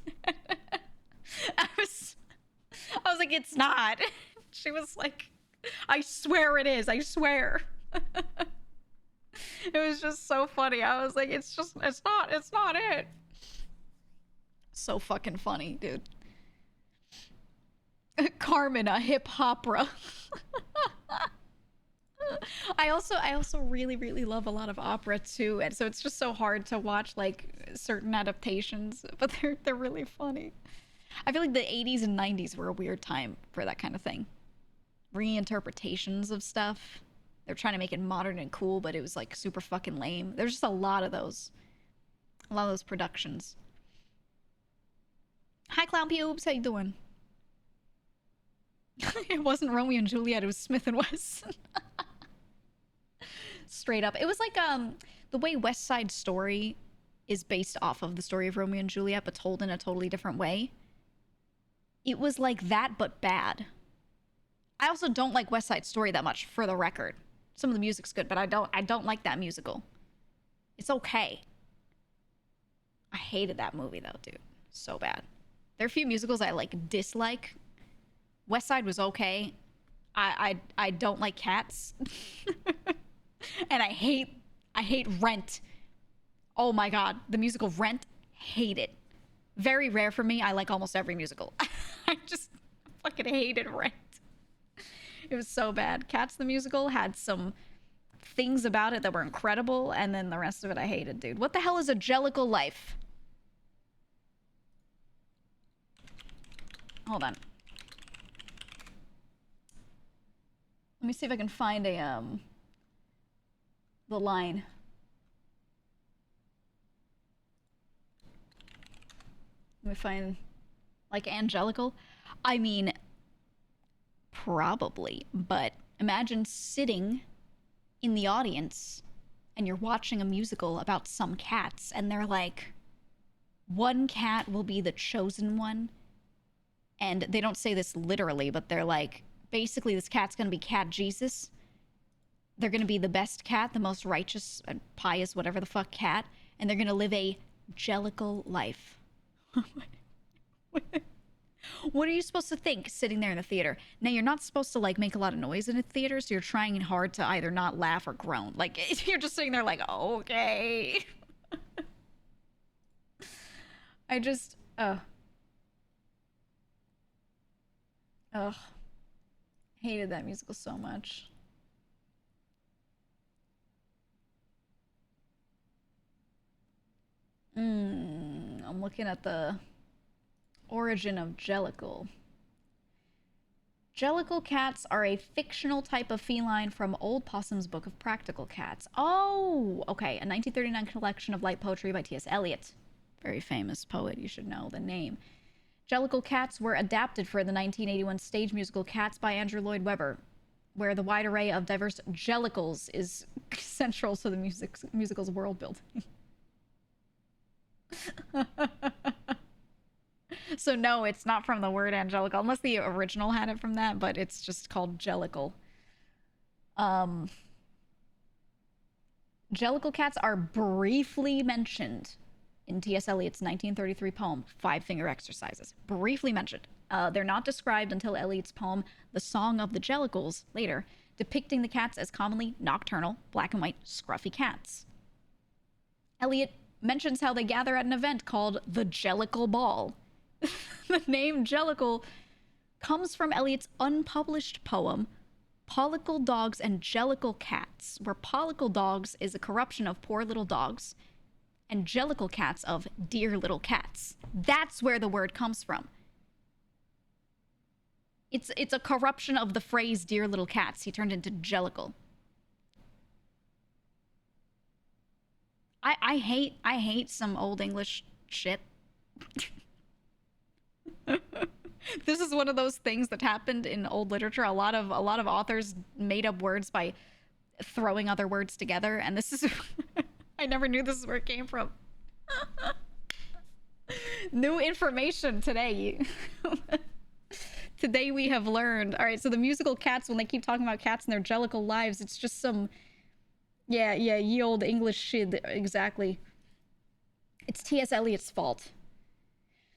I was like, it's not. She was like, I swear it is. I swear. It was just so funny. I was like, it's not it. So fucking funny, dude. Carmen, a hip opera. I also really love a lot of opera too, and so it's just so hard to watch like certain adaptations, but they're really funny. I feel like the 80s and 90s were a weird time for that kind of thing. Reinterpretations of stuff. They're trying to make it modern and cool, but it was like super fucking lame. There's just a lot of those productions. Hi, Clown Pubes, how you doing? It wasn't Romeo and Juliet, it was Smith and Wesson. Straight up. It was like the way West Side Story is based off of the story of Romeo and Juliet, but told in a totally different way. It was like that, but bad. I also don't like West Side Story that much, for the record. Some of the music's good, but I don't like that musical. It's okay. I hated that movie though, dude. So bad. There are a few musicals I like dislike. West Side was okay. I don't like Cats. And I hate Rent. Oh my god, the musical Rent, hate it. Very rare for me. I like almost every musical. I just fucking hated Rent. It was so bad. Cats the musical had some things about it that were incredible, and then the rest of it I hated, dude. What the hell is a Jellicle Life? Hold on. Let me see if I can find a the line. Let me find, like, Angelical. I mean, probably, but imagine sitting in the audience and you're watching a musical about some cats, and they're like, one cat will be the chosen one. And they don't say this literally, but they're like, basically this cat's gonna be Cat Jesus. They're gonna be the best cat, the most righteous, pious, whatever the fuck cat, and they're gonna live a jellical life. What are you supposed to think sitting there in the theater? Now, you're not supposed to, like, make a lot of noise in a theater, so you're trying hard to either not laugh or groan. Like, you're just sitting there like, okay. I just, hated that musical so much. I'm looking at the origin of Jellicle. Jellicle cats are a fictional type of feline from Old Possum's Book of Practical Cats. Oh, okay. A 1939 collection of light poetry by T.S. Eliot. Very famous poet, you should know the name. Jellicle cats were adapted for the 1981 stage musical Cats by Andrew Lloyd Webber, where the wide array of diverse jellicles is central to the musical's world building. So no, it's not from the word angelical, unless the original had it from that, but it's just called jellicle. Jellicle cats are briefly mentioned in T.S. Eliot's 1933 poem, Five Finger Exercises. Briefly mentioned. They're not described until Eliot's poem, The Song of the Jellicles, later, depicting the cats as commonly nocturnal, black and white, scruffy cats. Eliot mentions how they gather at an event called the Jellicle Ball. The name Jellicle comes from Eliot's unpublished poem, Pollicle Dogs and Jellicle Cats, where pollicle dogs is a corruption of poor little dogs, and jellicle cats of dear little cats. That's where the word comes from. It's a corruption of the phrase dear little cats. He turned into jellicle. I hate some old English shit. This is one of those things that happened in old literature. A lot of authors made up words by throwing other words together, and this is I never knew this is where it came from. New information today. Today we have learned. All right, so the musical Cats, when they keep talking about cats and their jellicle lives, it's just some yeah, ye old English shit. Exactly. It's T.S. Eliot's fault.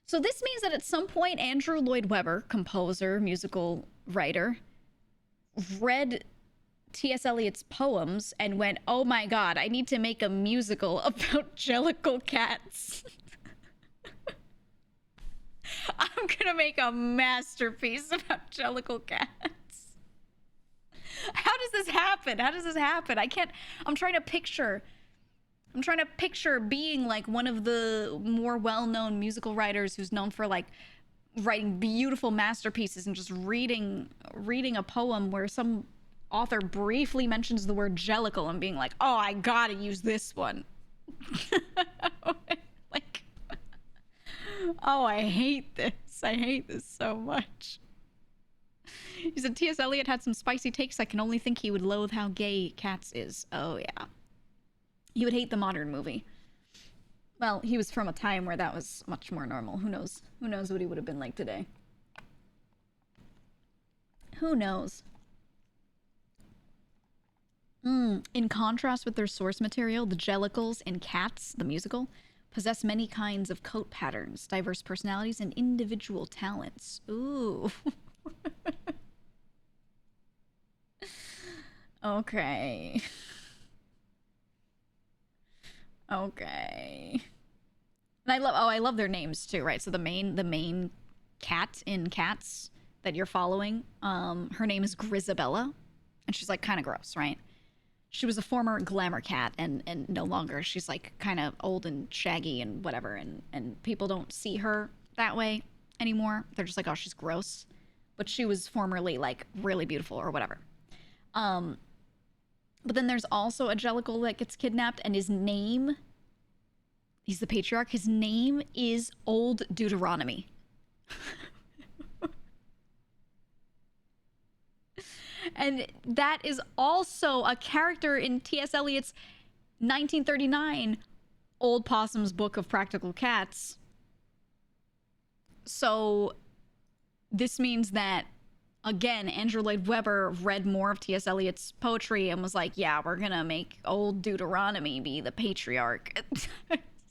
So this means that at some point, Andrew Lloyd Webber, composer, musical writer, read T.S. Eliot's poems and went, oh my god, I need to make a musical about jellicle cats. I'm gonna make a masterpiece about jellicle cats. How does this happen? How does this happen? I'm trying to picture being like one of the more well-known musical writers who's known for like writing beautiful masterpieces and just reading a poem where some author briefly mentions the word jellicle and being like, oh, I gotta use this one. Like, oh, I hate this. I hate this so much. He said T.S. Eliot had some spicy takes. I can only think he would loathe how gay Cats is. Oh, yeah. He would hate the modern movie. Well, he was from a time where that was much more normal. Who knows? Who knows what he would have been like today? Who knows? In contrast with their source material, the jellicles in Cats, the musical, possess many kinds of coat patterns, diverse personalities, and individual talents. Ooh. Okay. Okay. And I love their names too, right? So the main cat in Cats that you're following, her name is Grizabella, and she's like kind of gross, right? She was a former glamour cat, and no longer. She's like kind of old and shaggy and whatever, and people don't see her that way anymore. They're just like, oh, she's gross. But she was formerly like really beautiful or whatever. But then there's also a jellicle that gets kidnapped, and his name, he's the patriarch, his name is Old Deuteronomy. And that is also a character in T.S. Eliot's 1939 Old Possum's Book of Practical Cats. So this means that Again, Andrew Lloyd Webber read more of T.S. Eliot's poetry and was like, yeah, we're gonna make old Deuteronomy be the patriarch. It's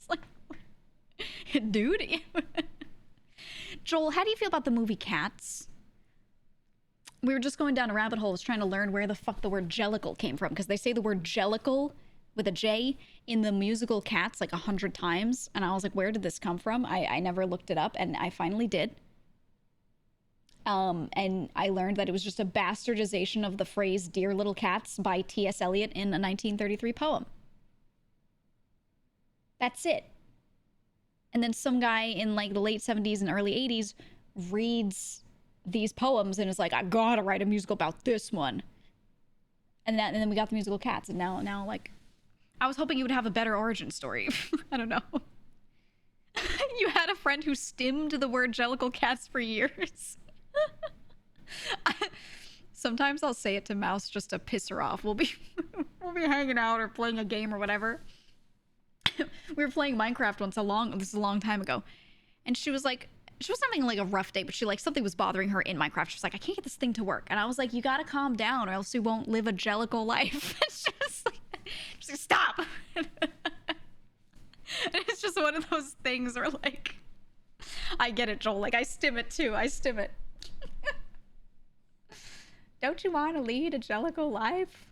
like, dude. Joel, how do you feel about the movie Cats? We were just going down a rabbit hole, was trying to learn where the fuck the word jellicle came from, because they say the word jellicle with a J in the musical Cats like 100 times, and I was like, where did this come from? I never looked it up, and I finally did. And I learned that it was just a bastardization of the phrase "Dear Little Cats" by T.S. Eliot in a 1933 poem. That's it. And then some guy in like the late 70s and early 80s reads these poems and is like, I gotta write a musical about this one. And then we got the musical Cats, and now like, I was hoping you would have a better origin story. I don't know. You had a friend who stimmed the word jellicle cats for years. Sometimes I'll say it to Mouse just to piss her off. We'll be hanging out or playing a game or whatever. We were playing Minecraft once this is a long time ago, and she was having like a rough day, but something was bothering her in Minecraft. She was like, I can't get this thing to work, and I was like, you gotta calm down or else you won't live a jellicle life. She's like, stop. And it's just one of those things where like, I get it, Joel. Like, I stim it too. I stim it. Don't you want to lead a jellicle life?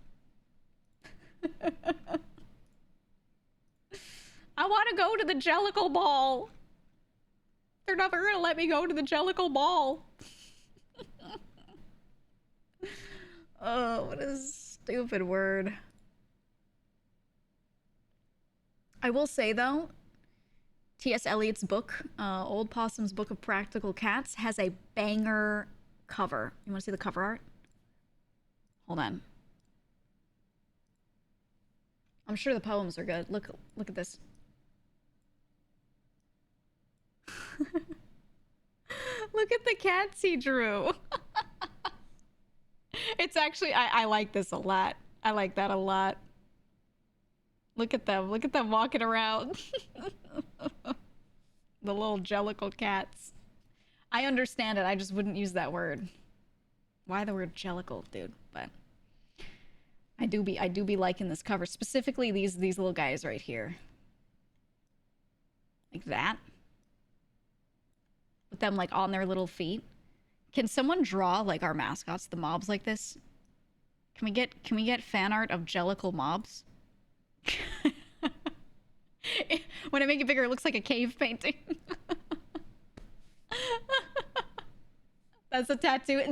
I want to go to the jellicle ball. They're never going to let me go to the jellicle ball. Oh, what a stupid word. I will say, though, T.S. Eliot's book, Old Possum's Book of Practical Cats, has a banger cover. You want to see the cover art? Hold on. I'm sure the poems are good. Look at this. Look at the cats he drew. It's actually, I like this a lot. I like that a lot. Look at them. Look at them walking around. The little jellicle cats. I understand it. I just wouldn't use that word. Why the word jellicle, dude? But I do be liking this cover. Specifically these little guys right here. Like that. With them like on their little feet. Can someone draw like our mascots, the mobs, like this? Can we get fan art of jellicle mobs? When I make it bigger, it looks like a cave painting. That's a tattoo.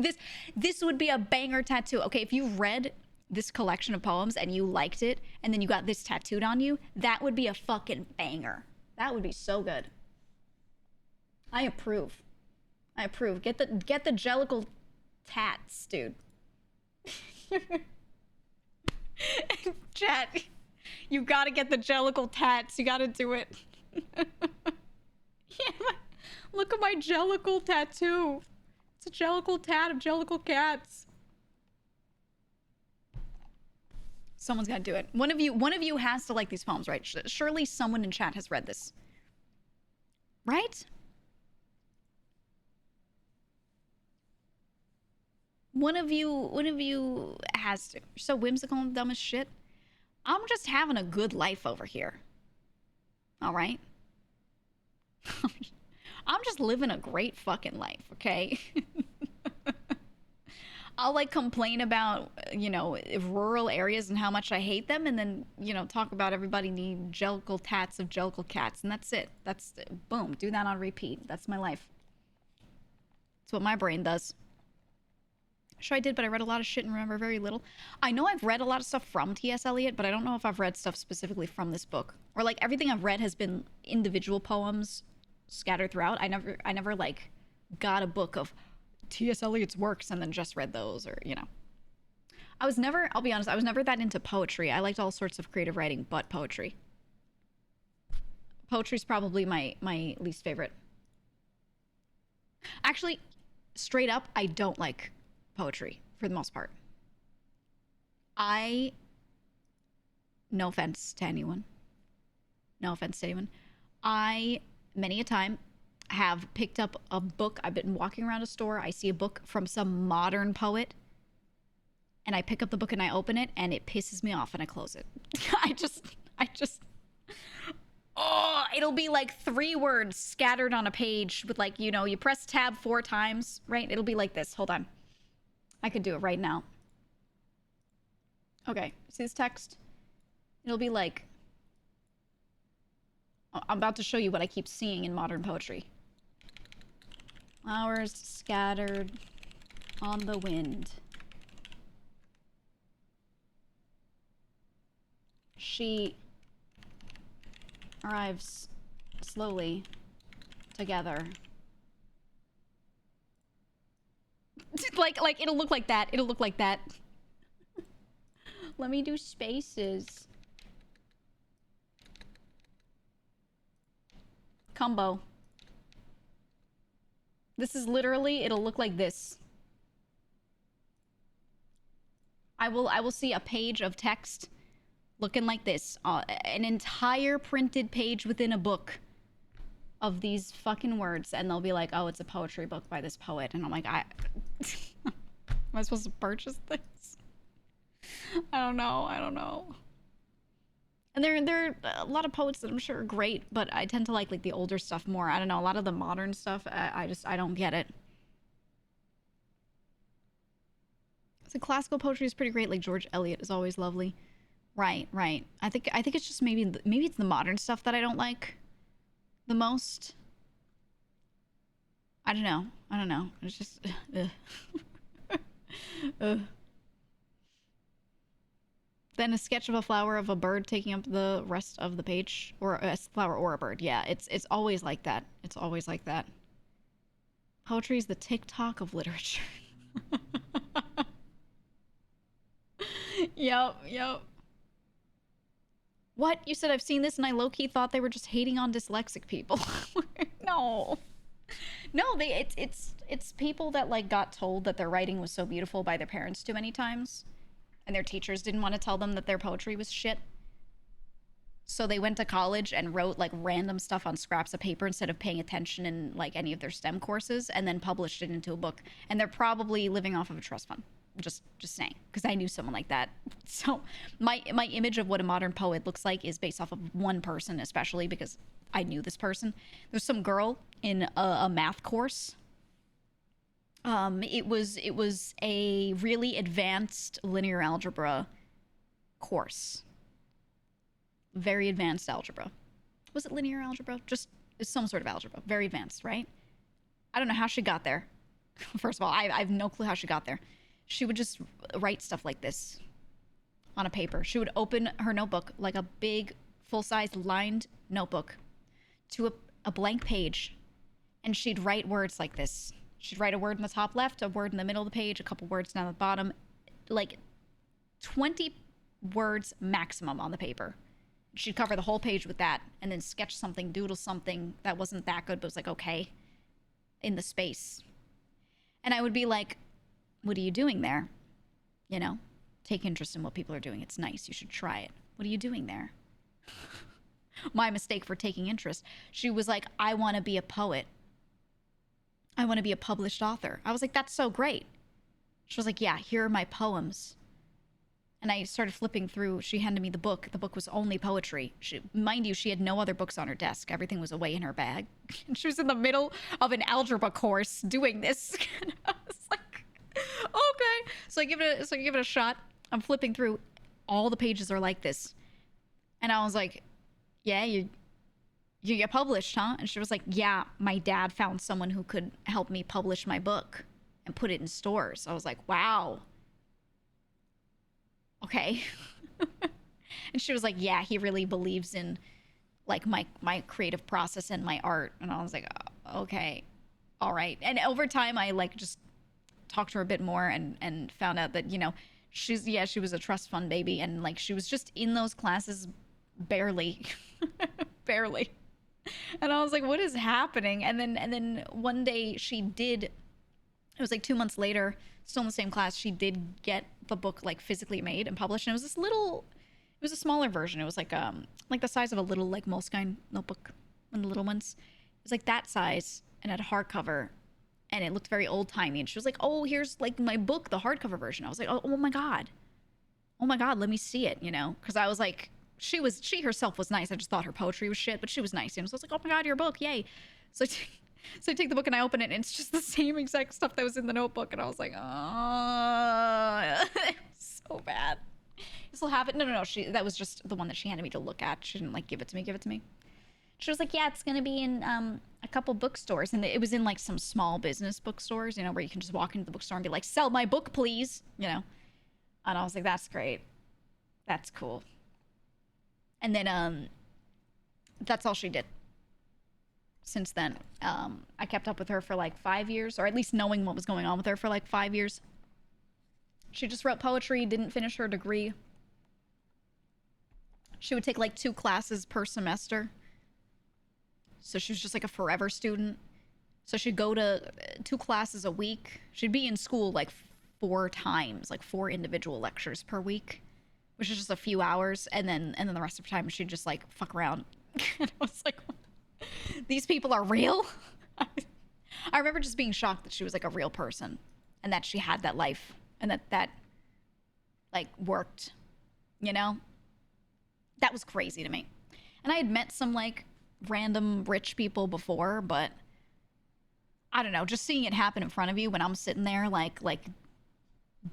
This would be a banger tattoo. Okay, if you read this collection of poems and you liked it, and then you got this tattooed on you, that would be a fucking banger. That would be so good. I approve. I approve. Get the jellicle tats, dude. Chat, you gotta get the jellicle tats. You gotta do it. Yeah, look at my jellicle tattoo. It's a jellicle tat of jellicle cats. Someone's gotta do it. One of you has to like these poems, right? Surely someone in chat has read this. Right? One of you has to. You're so whimsical and dumb as shit. I'm just having a good life over here. All right? I'm just living a great fucking life, okay? I'll like complain about, you know, rural areas and how much I hate them, and then, you know, talk about everybody need jellicle tats of jellicle cats, and that's it. That's boom. Do that on repeat. That's my life. That's what my brain does. Sure I did, but I read a lot of shit and remember very little. I know I've read a lot of stuff from T.S. Eliot, but I don't know if I've read stuff specifically from this book. Or like everything I've read has been individual poems scattered throughout. I never like got a book of T.S. Eliot's works and then just read those, or, you know. I'll be honest, I was never that into poetry. I liked all sorts of creative writing, but poetry. Poetry's probably my least favorite. Actually, straight up, I don't like poetry for the most part. No offense to anyone. No offense to anyone. Many a time, have picked up a book. I've been walking around a store. I see a book from some modern poet. And I pick up the book and I open it and it pisses me off and I close it. I just, oh, it'll be like 3 words scattered on a page with like, you know, you press tab 4 times, right? It'll be like this. Hold on. I could do it right now. Okay. See this text? It'll be like, I'm about to show you what I keep seeing in modern poetry. Flowers scattered on the wind. She arrives slowly together. like it'll look like that. It'll look like that. Let me do spaces. Combo. This is literally, it'll look like this. I will see a page of text looking like this. An entire printed page within a book of these fucking words. And they'll be like, oh, it's a poetry book by this poet. And I'm like, am I supposed to purchase this? I don't know. And there are a lot of poets that I'm sure are great, but I tend to like the older stuff more. I don't know, a lot of the modern stuff, I don't get it. So classical poetry is pretty great, like George Eliot is always lovely. Right. I think it's just maybe it's the modern stuff that I don't like the most. I don't know. It's just Then a sketch of a flower of a bird taking up the rest of the page, or a flower or a bird. Yeah, it's always like that. It's always like that. Poetry is the TikTok of literature. Yep. What? You said I've seen this and I low-key thought they were just hating on dyslexic people. No, it's people that like got told that their writing was so beautiful by their parents too many times. And their teachers didn't want to tell them that their poetry was shit. So they went to college and wrote like random stuff on scraps of paper instead of paying attention in like any of their STEM courses, and then published it into a book. And they're probably living off of a trust fund. Just saying, because I knew someone like that. So my image of what a modern poet looks like is based off of one person, especially because I knew this person. There's some girl in a math course. It was a really advanced linear algebra course. Very advanced algebra. Was it linear algebra? Just some sort of algebra. Very advanced, right? I don't know how she got there. First of all, I have no clue how she got there. She would just write stuff like this on a paper. She would open her notebook, like a big, full-size lined notebook, to a blank page, and she'd write words like this. She'd write a word in the top left, a word in the middle of the page, a couple words down the bottom, like 20 words maximum on the paper. She'd cover the whole page with that, and then sketch something, doodle something that wasn't that good, but was like, okay, in the space. And I would be like, what are you doing there? You know, take interest in what people are doing. It's nice. You should try it. What are you doing there? My mistake for taking interest. She was like, I want to be a poet. I want to be a published author. I was like, that's so great. She was like, yeah, here are my poems. And I started flipping through. She handed me the book. The book was only poetry. Mind you, she had no other books on her desk. Everything was away in her bag. And she was in the middle of an algebra course doing this. And I was like, okay. So I give it a shot. I'm flipping through. All the pages are like this. And I was like, yeah, you get published, huh? And she was like, yeah, my dad found someone who could help me publish my book and put it in stores. I was like, wow. Okay. And she was like, yeah, he really believes in like my creative process and my art. And I was like, oh, okay, all right. And over time, I like just talked to her a bit more and found out that, you know, she was a trust fund baby. And like, she was just in those classes barely, barely. And I was like, what is happening? And then one day she did, it was like 2 months later, still in the same class, she did get the book like physically made and published. And it was this little, it was a smaller version. It was like the size of a little like Moleskine notebook, one of the little ones. It was like that size and had a hardcover, and it looked very old-timey. And she was like, oh, here's like my book, the hardcover version. I was like, oh my God. Oh my God, let me see it, you know? Because I was like, she herself was nice. I just thought her poetry was shit, but she was nice. You know? So I was like, oh my God, your book, yay. So I take the book and I open it, and it's just the same exact stuff that was in the notebook. And I was like, oh, so bad. You still have it? No. That was just the one that she handed me to look at. She didn't like give it to me. She was like, yeah, it's going to be in a couple bookstores. And it was in like some small business bookstores, you know, where you can just walk into the bookstore and be like, sell my book, please, you know. And I was like, that's great. That's cool. And then that's all she did. Since then, I kept up with her for like 5 years, or at least knowing what was going on with her for like 5 years. She just wrote poetry, didn't finish her degree. She would take like 2 classes per semester. So she was just like a forever student. So she'd go to 2 classes a week. She'd be in school like 4 times, like 4 individual lectures per week, which is just a few hours. And then the rest of the time she'd just like fuck around. And I was like, these people are real? I remember just being shocked that she was like a real person and that she had that life and that like worked, you know? That was crazy to me. And I had met some like random rich people before, but I don't know, just seeing it happen in front of you when I'm sitting there like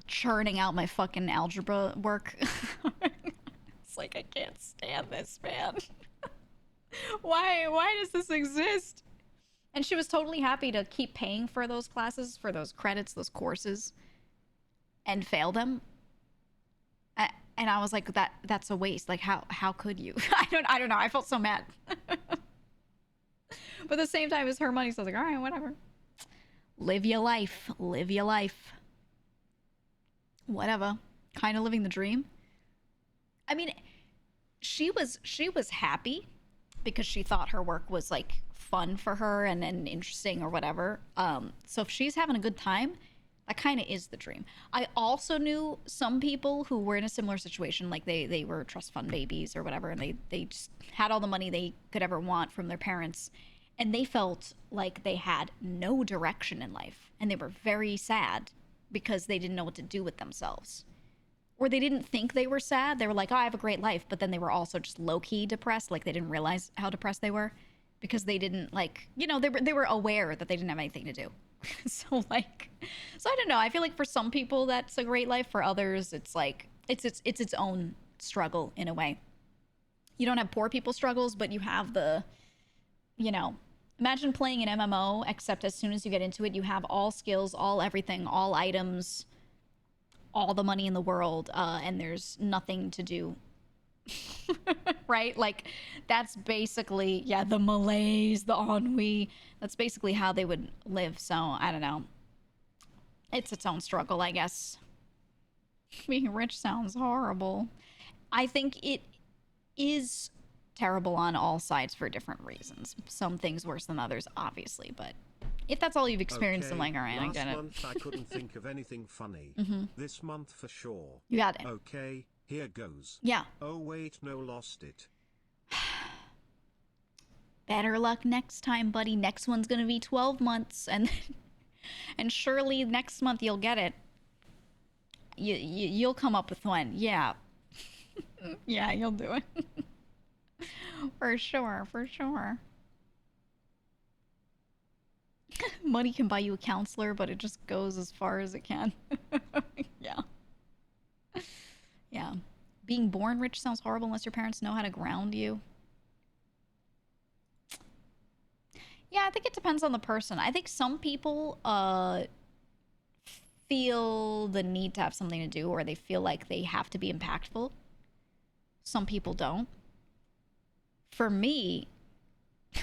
churning out my fucking algebra work. It's like, I can't stand this, man. Why does this exist? And she was totally happy to keep paying for those classes, for those credits, those courses, and fail them. And I was like, that's a waste. Like, how could you? I don't know. I felt so mad. But at the same time, it's her money, so I was like, all right, whatever. Live your life. Live your life. Whatever. Kind of living the dream. I mean, she was happy because she thought her work was like fun for her and interesting or whatever. So if she's having a good time, that kind of is the dream. I also knew some people who were in a similar situation, like they were trust fund babies or whatever, and they just had all the money they could ever want from their parents, and they felt like they had no direction in life, and they were very sad because they didn't know what to do with themselves. Or they didn't think they were sad. They were like, oh, I have a great life. But then they were also just low-key depressed. Like, they didn't realize how depressed they were because they didn't, like, you know, they were aware that they didn't have anything to do. So I don't know. I feel like for some people, that's a great life. For others, it's like, it's its own struggle in a way. You don't have poor people struggles, but you have the, you know, imagine playing an MMO, except as soon as you get into it, you have all skills, all everything, all items, all the money in the world, and there's nothing to do. Right? Like, that's basically, yeah, the malaise, the ennui. That's basically how they would live. So, I don't know. It's its own struggle, I guess. Being rich sounds horrible. I think it is terrible on all sides for different reasons. Some things worse than others, obviously, but if that's all you've experienced, I'm like, all right, I get it. Last month I couldn't think of anything funny. This month for sure. You got it. Okay, here goes. Yeah. Oh wait, no, lost it. Better luck next time, buddy. Next one's gonna be 12 months, and surely next month you'll get it. You'll come up with one. Yeah. Yeah, you'll do it. For sure, for sure. Money can buy you a counselor, but it just goes as far as it can. Yeah. Yeah. Being born rich sounds horrible unless your parents know how to ground you. Yeah, I think it depends on the person. I think some people feel the need to have something to do, or they feel like they have to be impactful. Some people don't. For me,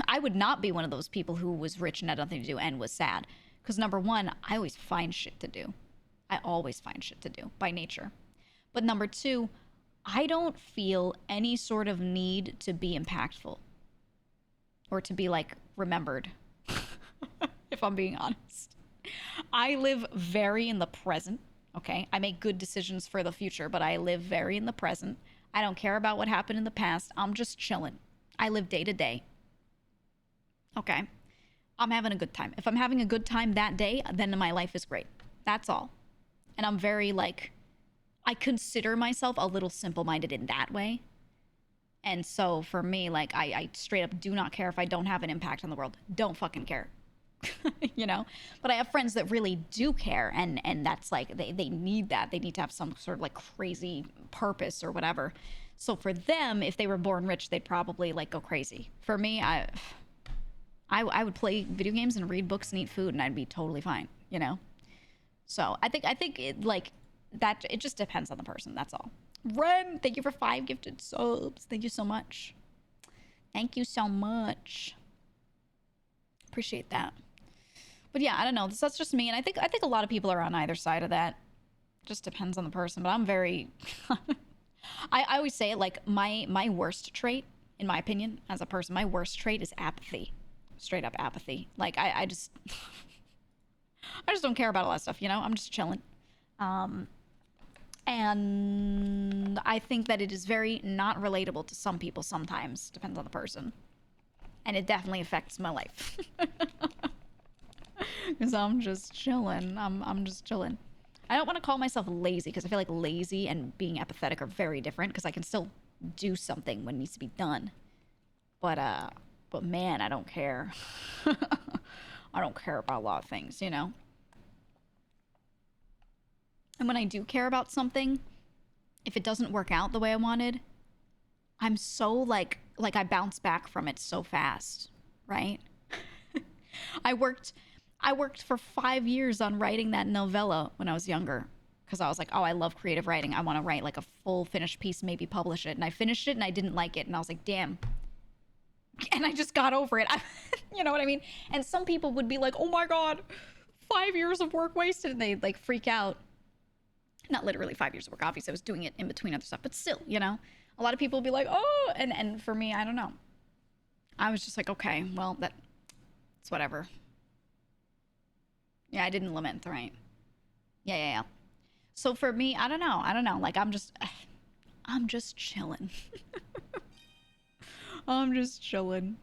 I would not be one of those people who was rich and had nothing to do and was sad. Because number one, I always find shit to do. I always find shit to do by nature. But number two, I don't feel any sort of need to be impactful. Or to be, like, remembered. If I'm being honest. I live very in the present, okay? I make good decisions for the future, but I live very in the present. I don't care about what happened in the past. I'm just chilling. I live day to day. Okay. I'm having a good time. If I'm having a good time that day, then my life is great. That's all. And I'm very like, I consider myself a little simple-minded in that way. And so for me, like, I straight up do not care if I don't have an impact on the world. Don't fucking care. You know? But I have friends that really do care, and that's like, they need that. They need to have some sort of like crazy purpose or whatever. So for them, if they were born rich, they'd probably like go crazy. For me, I would play video games and read books and eat food, and I'd be totally fine, you know? So I think it, like, that, it just depends on the person. That's all. Ren, thank you for 5 gifted subs. Thank you so much. Thank you so much. Appreciate that. But yeah, I don't know. That's just me, and I think a lot of people are on either side of that. Just depends on the person. But I'm very. I always say it, like, my worst trait, in my opinion, as a person, my worst trait is apathy. Straight up apathy. Like, I just I just don't care about all that stuff, you know? I'm just chilling. And I think that it is very not relatable to some people sometimes. Depends on the person. And it definitely affects my life. Because I'm just chilling. I'm just chilling. I don't want to call myself lazy, because I feel like lazy and being apathetic are very different, because I can still do something when it needs to be done. But man, I don't care. I don't care about a lot of things, you know? And when I do care about something, if it doesn't work out the way I wanted, I'm so like I bounce back from it so fast, right? I worked for 5 years on writing that novella when I was younger, because I was like, oh, I love creative writing. I want to write like a full finished piece, maybe publish it. And I finished it and I didn't like it. And I was like, damn. And I just got over it. You know what I mean? And some people would be like, oh my God, 5 years of work wasted. And they'd like freak out. Not literally 5 years of work. Obviously, I was doing it in between other stuff. But still, you know, a lot of people would be like, oh, and for me, I don't know. I was just like, okay, well, it's whatever. Yeah, I didn't lament, right? Yeah. So for me, I don't know. Like, I'm just chilling. I'm just chilling.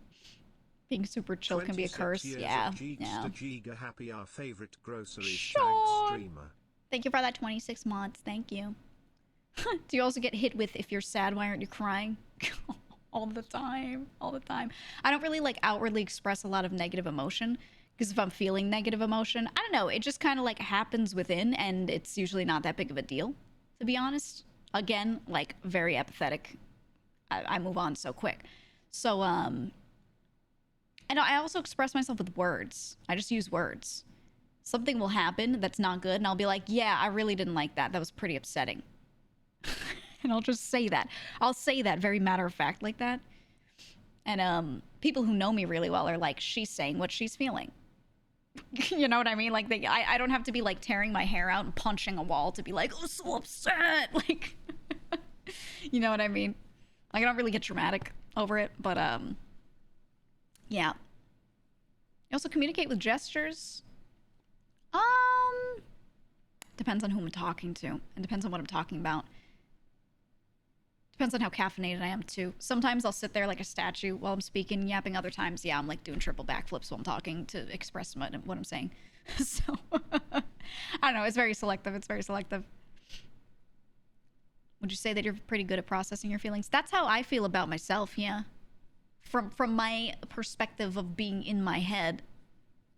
Being super chill can be a curse. Yeah. GEEGA happy, our favorite grocery Sean, streamer. thank you for that 26 months. Thank you. Do you also get hit with, if you're sad, why aren't you crying? All the time. I don't really like outwardly express a lot of negative emotion, because if I'm feeling negative emotion, I don't know, it just kind of like happens within, and it's usually not that big of a deal, to be honest. Again, like, very apathetic. I move on so quick. So, and I also express myself with words. I just use words. Something will happen that's not good, and I'll be like, yeah, I really didn't like that. That was pretty upsetting. And I'll just say that. I'll say that very matter of fact like that. And people who know me really well are like, she's saying what she's feeling. You know what I mean? Like, I don't have to be like tearing my hair out and punching a wall to be like, oh, so upset. Like, you know what I mean? Like, I don't really get dramatic over it, but yeah. You also communicate with gestures. Depends on who I'm talking to, and depends on what I'm talking about. Depends on how caffeinated I am too. Sometimes I'll sit there like a statue while I'm speaking, yapping. Other times, yeah, I'm like doing triple backflips while I'm talking to express what I'm saying. So I don't know. It's very selective. Would you say that you're pretty good at processing your feelings? That's how I feel about myself. Yeah, from my perspective of being in my head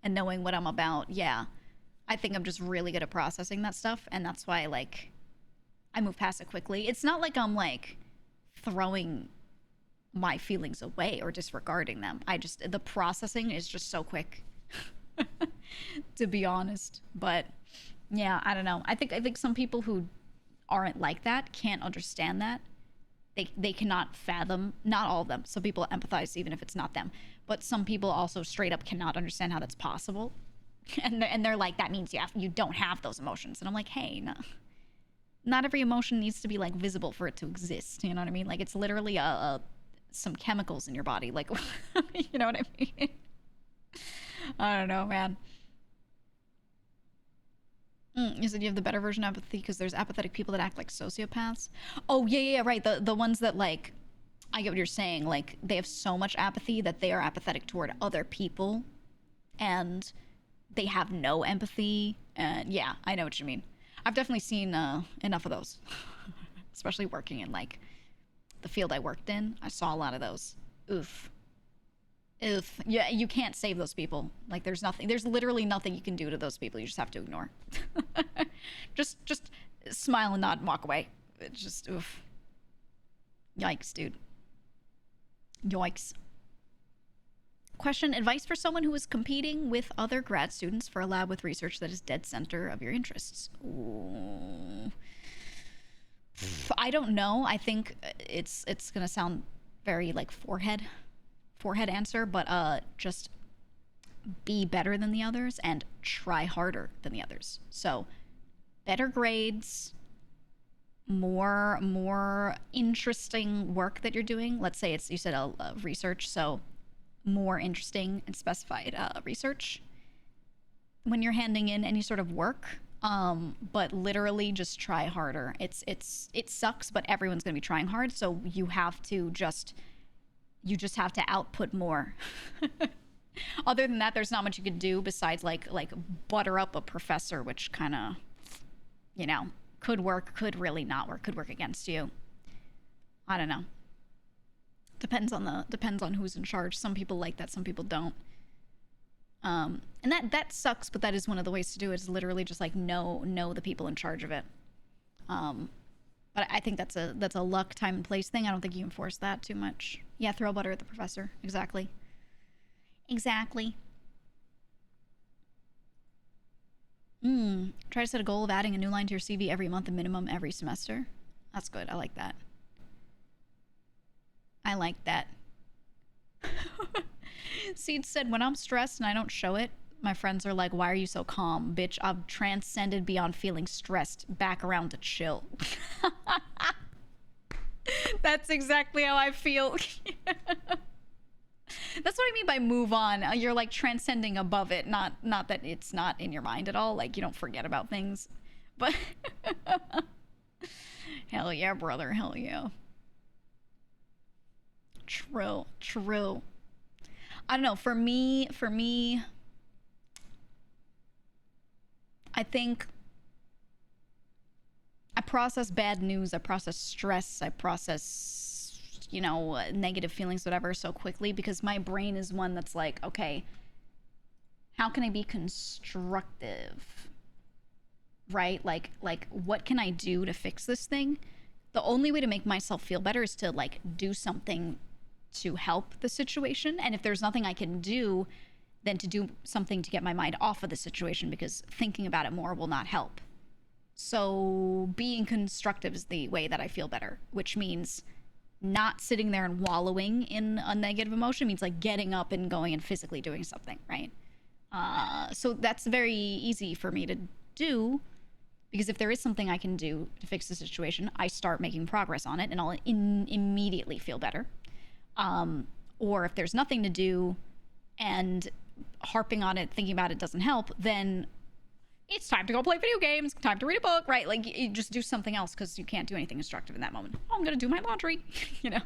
and knowing what I'm about. Yeah, I think I'm just really good at processing that stuff, and that's why, like, I move past it quickly. It's not like I'm like throwing my feelings away or disregarding them. The processing is just so quick. To be honest. But yeah, I don't know. I think some people who aren't like that can't understand that. They cannot fathom, not all of them. Some people empathize even if it's not them. But some people also straight up cannot understand how that's possible. And they're like, that means you don't have those emotions. And I'm like, hey, no. Not every emotion needs to be like visible for it to exist. You know what I mean? Like, it's literally some chemicals in your body. Like, you know what I mean? I don't know, man. You said you have the better version of empathy because there's apathetic people that act like sociopaths. Oh, yeah, right. The ones that, like, I get what you're saying. Like, they have so much apathy that they are apathetic toward other people. and they have no empathy. And yeah, I know what you mean. I've definitely seen enough of those, especially working in like the field I worked in. I saw a lot of those. Oof. Oof. Yeah, you can't save those people. Like there's literally nothing you can do to those people. You just have to ignore. just smile and nod and walk away. It's just oof. Yikes, dude. Yikes. Question: advice for someone who is competing with other grad students for a lab with research that is dead center of your interests. Ooh. I don't know. I think it's gonna sound very like forehead answer, but just be better than the others and try harder than the others. So better grades, more interesting work that you're doing. Let's say you said a research, so more interesting and specified research when you're handing in any sort of work. But literally just try harder. It sucks, but everyone's gonna be trying hard, so you just have to output more. Other than that, there's not much you could do besides like butter up a professor, which kind of, you know, could work, could really not work, could work against you. I don't know. Depends on who's in charge. Some people like that, some people don't. And that sucks, but that is one of the ways to do it, is literally just like know the people in charge of it. But I think that's a luck, time, and place thing. I don't think you can force that too much. Yeah, throw butter at the professor. Exactly. Exactly. Try to set a goal of adding a new line to your CV every month, a minimum every semester. That's good. I like that. I like that. Seed said, when I'm stressed and I don't show it, my friends are like, why are you so calm? Bitch, I've transcended beyond feeling stressed, back around to chill. That's exactly how I feel. That's what I mean by move on. You're like transcending above it, not that it's not in your mind at all. Like you don't forget about things. But hell yeah, brother, hell yeah. True. I don't know, for me, I think I process bad news, I process stress, I process, you know, negative feelings, whatever, so quickly, because my brain is one that's like, okay, how can I be constructive? Right? Like what can I do to fix this thing? The only way to make myself feel better is to like do something to help the situation. And if there's nothing I can do, then to do something to get my mind off of the situation, because thinking about it more will not help. So being constructive is the way that I feel better, which means not sitting there and wallowing in a negative emotion. It means like getting up and going and physically doing something, right? So that's very easy for me to do, because if there is something I can do to fix the situation, I start making progress on it and I'll immediately feel better. Or if there's nothing to do and harping on it, thinking about it doesn't help, then it's time to go play video games, time to read a book, right? Like you just do something else, because you can't do anything constructive in that moment. Oh, I'm gonna do my laundry, you know.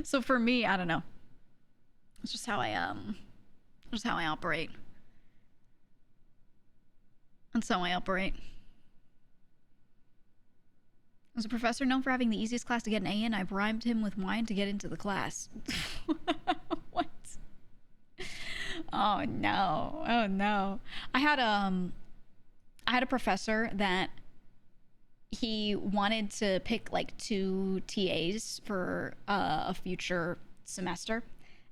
So for me, I don't know. It's just how I operate. That's how I operate. Was a professor known for having the easiest class to get an A in? I bribed him with wine to get into the class. What? Oh no. Oh no. I had a professor that he wanted to pick like 2 TAs for a future semester.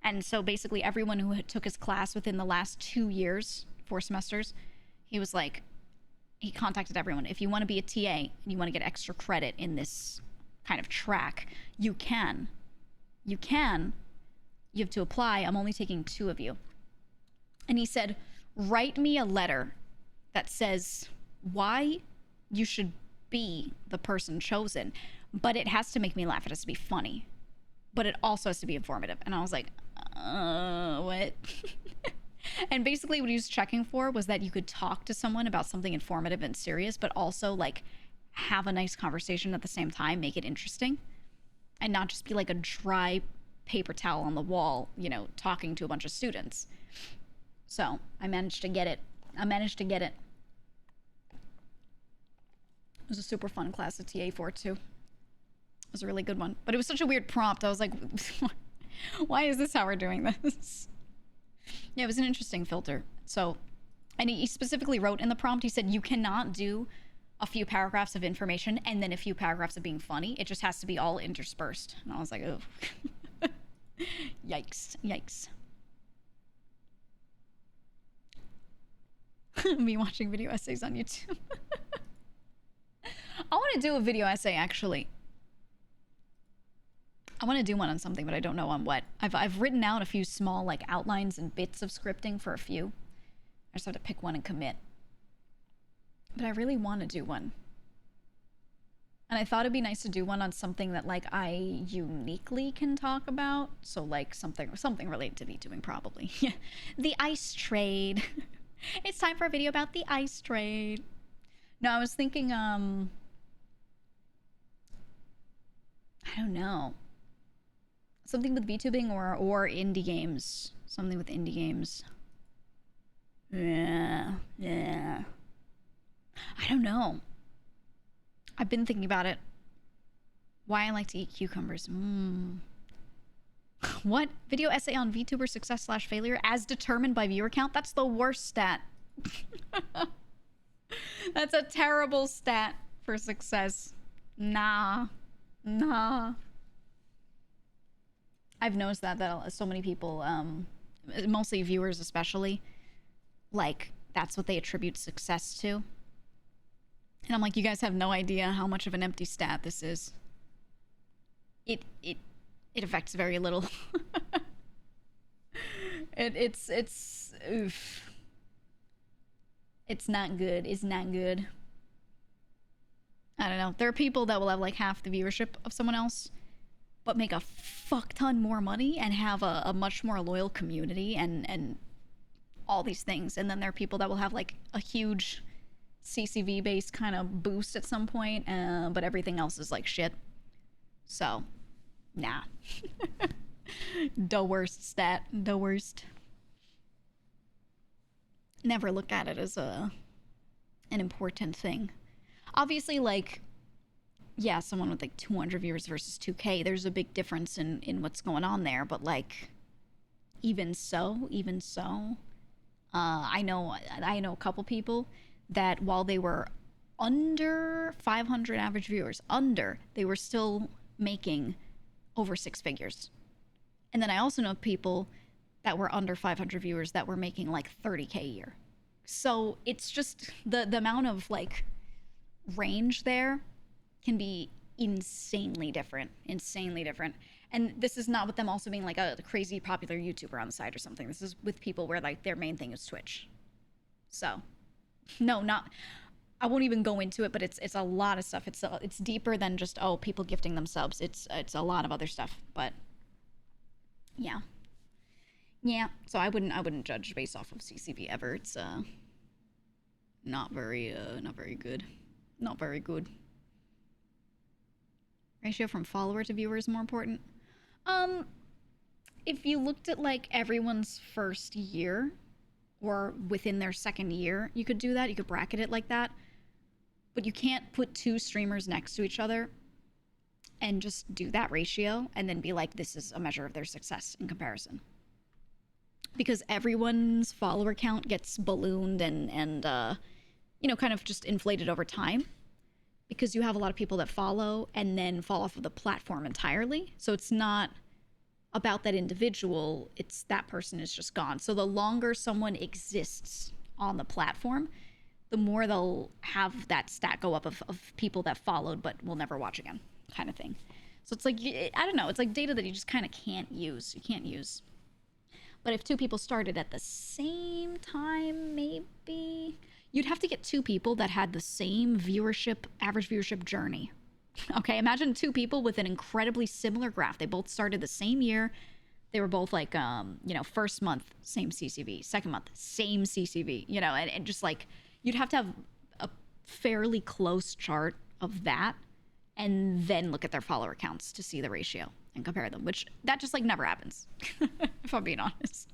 And so basically everyone who took his class within the last 2 years, 4 semesters, he was like, he contacted everyone. If you want to be a TA and you want to get extra credit in this kind of track, you can. You have to apply. I'm only taking 2 of you. And he said, write me a letter that says why you should be the person chosen. But it has to make me laugh. It has to be funny. But it also has to be informative. And I was like, what? And basically what he was checking for was that you could talk to someone about something informative and serious, but also like have a nice conversation at the same time, make it interesting, and not just be like a dry paper towel on the wall, you know, talking to a bunch of students. So I managed to get it. I managed to get it. It was a super fun class at TA4 too. It was a really good one. But it was such a weird prompt. I was like, why is this how we're doing this? Yeah, it was an interesting filter. So, and he specifically wrote in the prompt, he said, you cannot do a few paragraphs of information and then a few paragraphs of being funny. It just has to be all interspersed. And I was like, oh. Yikes. Yikes. Me watching video essays on YouTube. I want to do a video essay, actually. I want to do one on something, but I don't know on what. I've written out a few small, like, outlines and bits of scripting for a few. I just have to pick one and commit. But I really want to do one. And I thought it'd be nice to do one on something that, like, I uniquely can talk about. So, like, something related to VTubing, probably. Yeah. The ice trade. It's time for a video about the ice trade. No, I was thinking, I don't know. Something with VTubing or indie games. Something with indie games. Yeah. I don't know. I've been thinking about it. Why I like to eat cucumbers. What? Video essay on VTuber success/failure as determined by viewer count? That's the worst stat. That's a terrible stat for success. Nah. I've noticed that so many people, mostly viewers especially, like, that's what they attribute success to. And I'm like, you guys have no idea how much of an empty stat this is. It affects very little. It's oof. It's not good. It's not good. I don't know. There are people that will have like half the viewership of someone else, but make a fuck ton more money and have a much more loyal community and all these things. And then there are people that will have like a huge CCV based kind of boost at some point, but everything else is like shit. So, nah. The worst stat. The worst. Never look at it as an important thing. Obviously, like, yeah, someone with like 200 viewers versus 2K, there's a big difference in what's going on there. But like, even so, I know a couple people that while they were under 500 average viewers, they were still making over 6 figures. And then I also know people that were under 500 viewers that were making like 30K a year. So it's just the amount of like range there can be insanely different. And this is not with them also being like a crazy popular YouTuber on the side or something. This is with people where like their main thing is Twitch. So no, I won't even go into it, but it's a lot of stuff. It's deeper than just, oh, people gifting themselves. It's a lot of other stuff, but yeah. So I wouldn't judge based off of CCV ever. It's not very good. Not very good. Ratio from follower to viewer is more important. If you looked at like everyone's first year or within their second year, you could do that. You could bracket it like that. But you can't put 2 streamers next to each other and just do that ratio and then be like, this is a measure of their success in comparison. Because everyone's follower count gets ballooned and you know, kind of just inflated over time. Because you have a lot of people that follow and then fall off of the platform entirely. So it's not about that individual, it's that person is just gone. So the longer someone exists on the platform, the more they'll have that stat go up of people that followed but will never watch again, kind of thing. So it's like, I don't know, it's like data that you just kind of can't use. You can't use. But if 2 people started at the same time, maybe you'd have to get 2 people that had the same viewership, average viewership journey. Okay, imagine 2 people with an incredibly similar graph. They both started the same year. They were both like, you know, first month, same CCV. Second month, same CCV. You know, and just like, you'd have to have a fairly close chart of that and then look at their follower counts to see the ratio and compare them, which that just like never happens, if I'm being honest.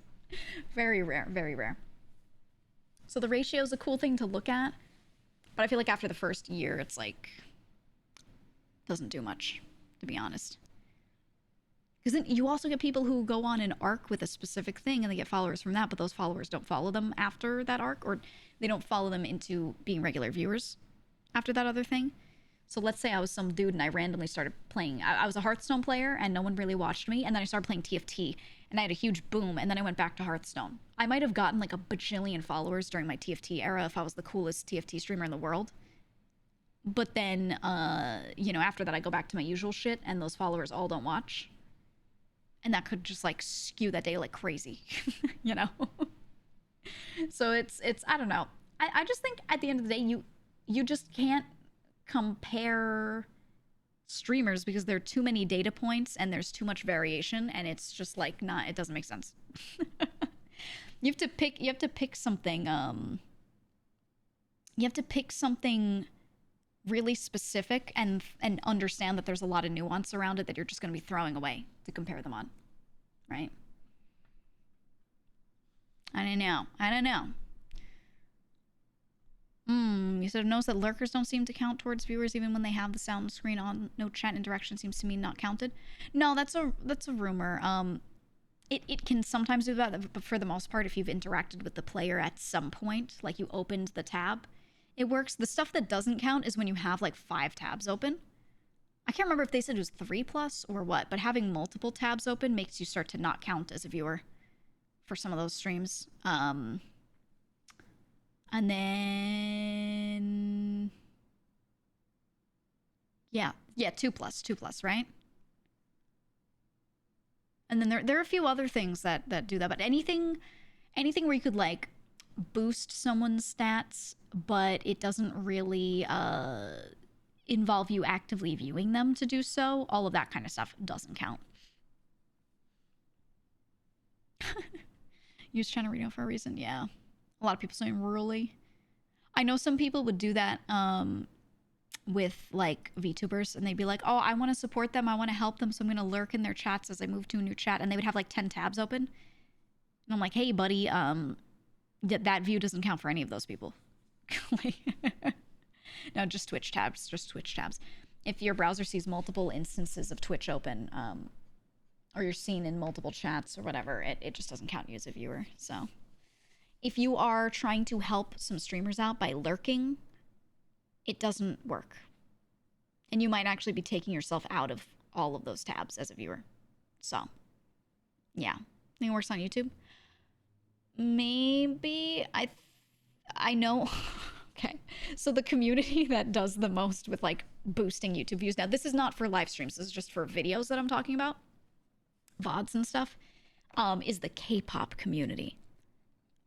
Very rare, very rare. So the ratio is a cool thing to look at, but I feel like after the first year, it's like, doesn't do much, to be honest. Because then you also get people who go on an arc with a specific thing and they get followers from that, but those followers don't follow them after that arc, or they don't follow them into being regular viewers after that other thing. So let's say I was some dude and I randomly started playing. I was a Hearthstone player and no one really watched me. And then I started playing TFT and I had a huge boom. And then I went back to Hearthstone. I might have gotten like a bajillion followers during my TFT era if I was the coolest TFT streamer in the world. But then, you know, after that, I go back to my usual shit and those followers all don't watch. And that could just like skew that day like crazy, you know? So it's, I don't know. I just think at the end of the day, you just can't compare streamers because there are too many data points and there's too much variation and it's just like not, it doesn't make sense. You have to pick something really specific and understand that there's a lot of nuance around it that you're just going to be throwing away to compare them on, right? I don't know. You sort of notice that lurkers don't seem to count towards viewers even when they have the sound screen on. No chat interaction seems to me not counted. No, that's a rumor. It can sometimes do that, but for the most part, if you've interacted with the player at some point, like you opened the tab, it works. The stuff that doesn't count is when you have like 5 tabs open. I can't remember if they said it was 3+ or what, but having multiple tabs open makes you start to not count as a viewer for some of those streams. And then, yeah, 2+, right? And then there are a few other things that do that, but anything where you could like boost someone's stats, but it doesn't really involve you actively viewing them to do so, all of that kind of stuff doesn't count. Use China Reno for a reason, yeah. A lot of people saying rurally. I know some people would do that with like VTubers and they'd be like, oh, I want to support them. I want to help them. So I'm going to lurk in their chats as I move to a new chat. And they would have like 10 tabs open. And I'm like, hey, buddy, that view doesn't count for any of those people. No, just Twitch tabs. If your browser sees multiple instances of Twitch open, or you're seen in multiple chats or whatever, it just doesn't count you as a viewer. So if you are trying to help some streamers out by lurking, it doesn't work. And you might actually be taking yourself out of all of those tabs as a viewer. So, yeah. Think it works on YouTube? Maybe. I know. Okay. So the community that does the most with like boosting YouTube views. Now, this is not for live streams. This is just for videos that I'm talking about. VODs and stuff. Is the K-pop community.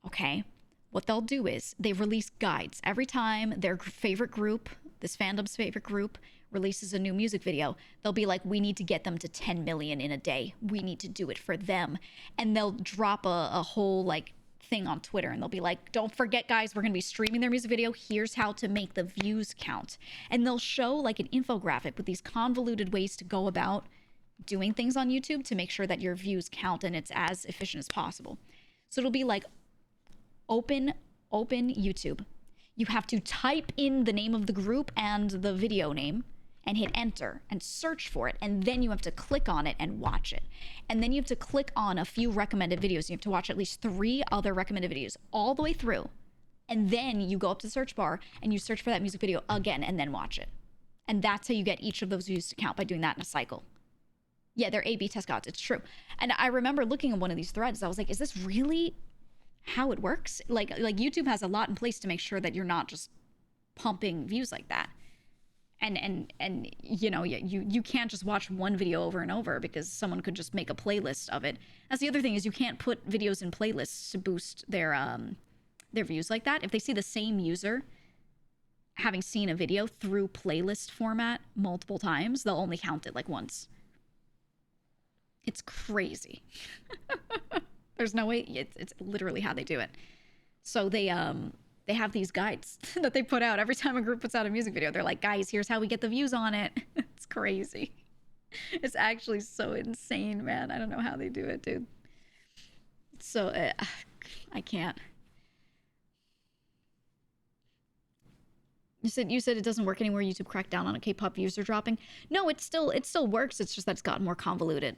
Okay, what they'll do is they release guides every time their favorite group, this fandom's favorite group, releases a new music video. They'll be like, we need to get them to 10 million in a day. We need to do it for them. And they'll drop a whole like thing on Twitter and they'll be like, don't forget guys, we're gonna be streaming their music video. Here's how to make the views count. And they'll show like an infographic with these convoluted ways to go about doing things on YouTube to make sure that your views count and it's as efficient as possible. So it'll be like, open YouTube. You have to type in the name of the group and the video name and hit enter and search for it. And then you have to click on it and watch it. And then you have to click on a few recommended videos. You have to watch at least 3 other recommended videos all the way through. And then you go up to the search bar and you search for that music video again and then watch it. And that's how you get each of those views to count, by doing that in a cycle. Yeah, they're A/B test gods. It's true. And I remember looking at one of these threads. I was like, is this really how it works? Like YouTube has a lot in place to make sure that you're not just pumping views like that. And you know, you can't just watch one video over and over because someone could just make a playlist of it. That's the other thing, is you can't put videos in playlists to boost their views like that. If they see the same user having seen a video through playlist format multiple times, they'll only count it like once. It's crazy. There's no way. It's literally how they do it. So they have these guides that they put out every time a group puts out a music video. They're like, guys, here's how we get the views on it. It's crazy. It's actually so insane, man. I don't know how they do it, dude. So I can't. You said it doesn't work anymore. YouTube cracked down on it. K-pop views are dropping. No, it still works. It's just that it's gotten more convoluted.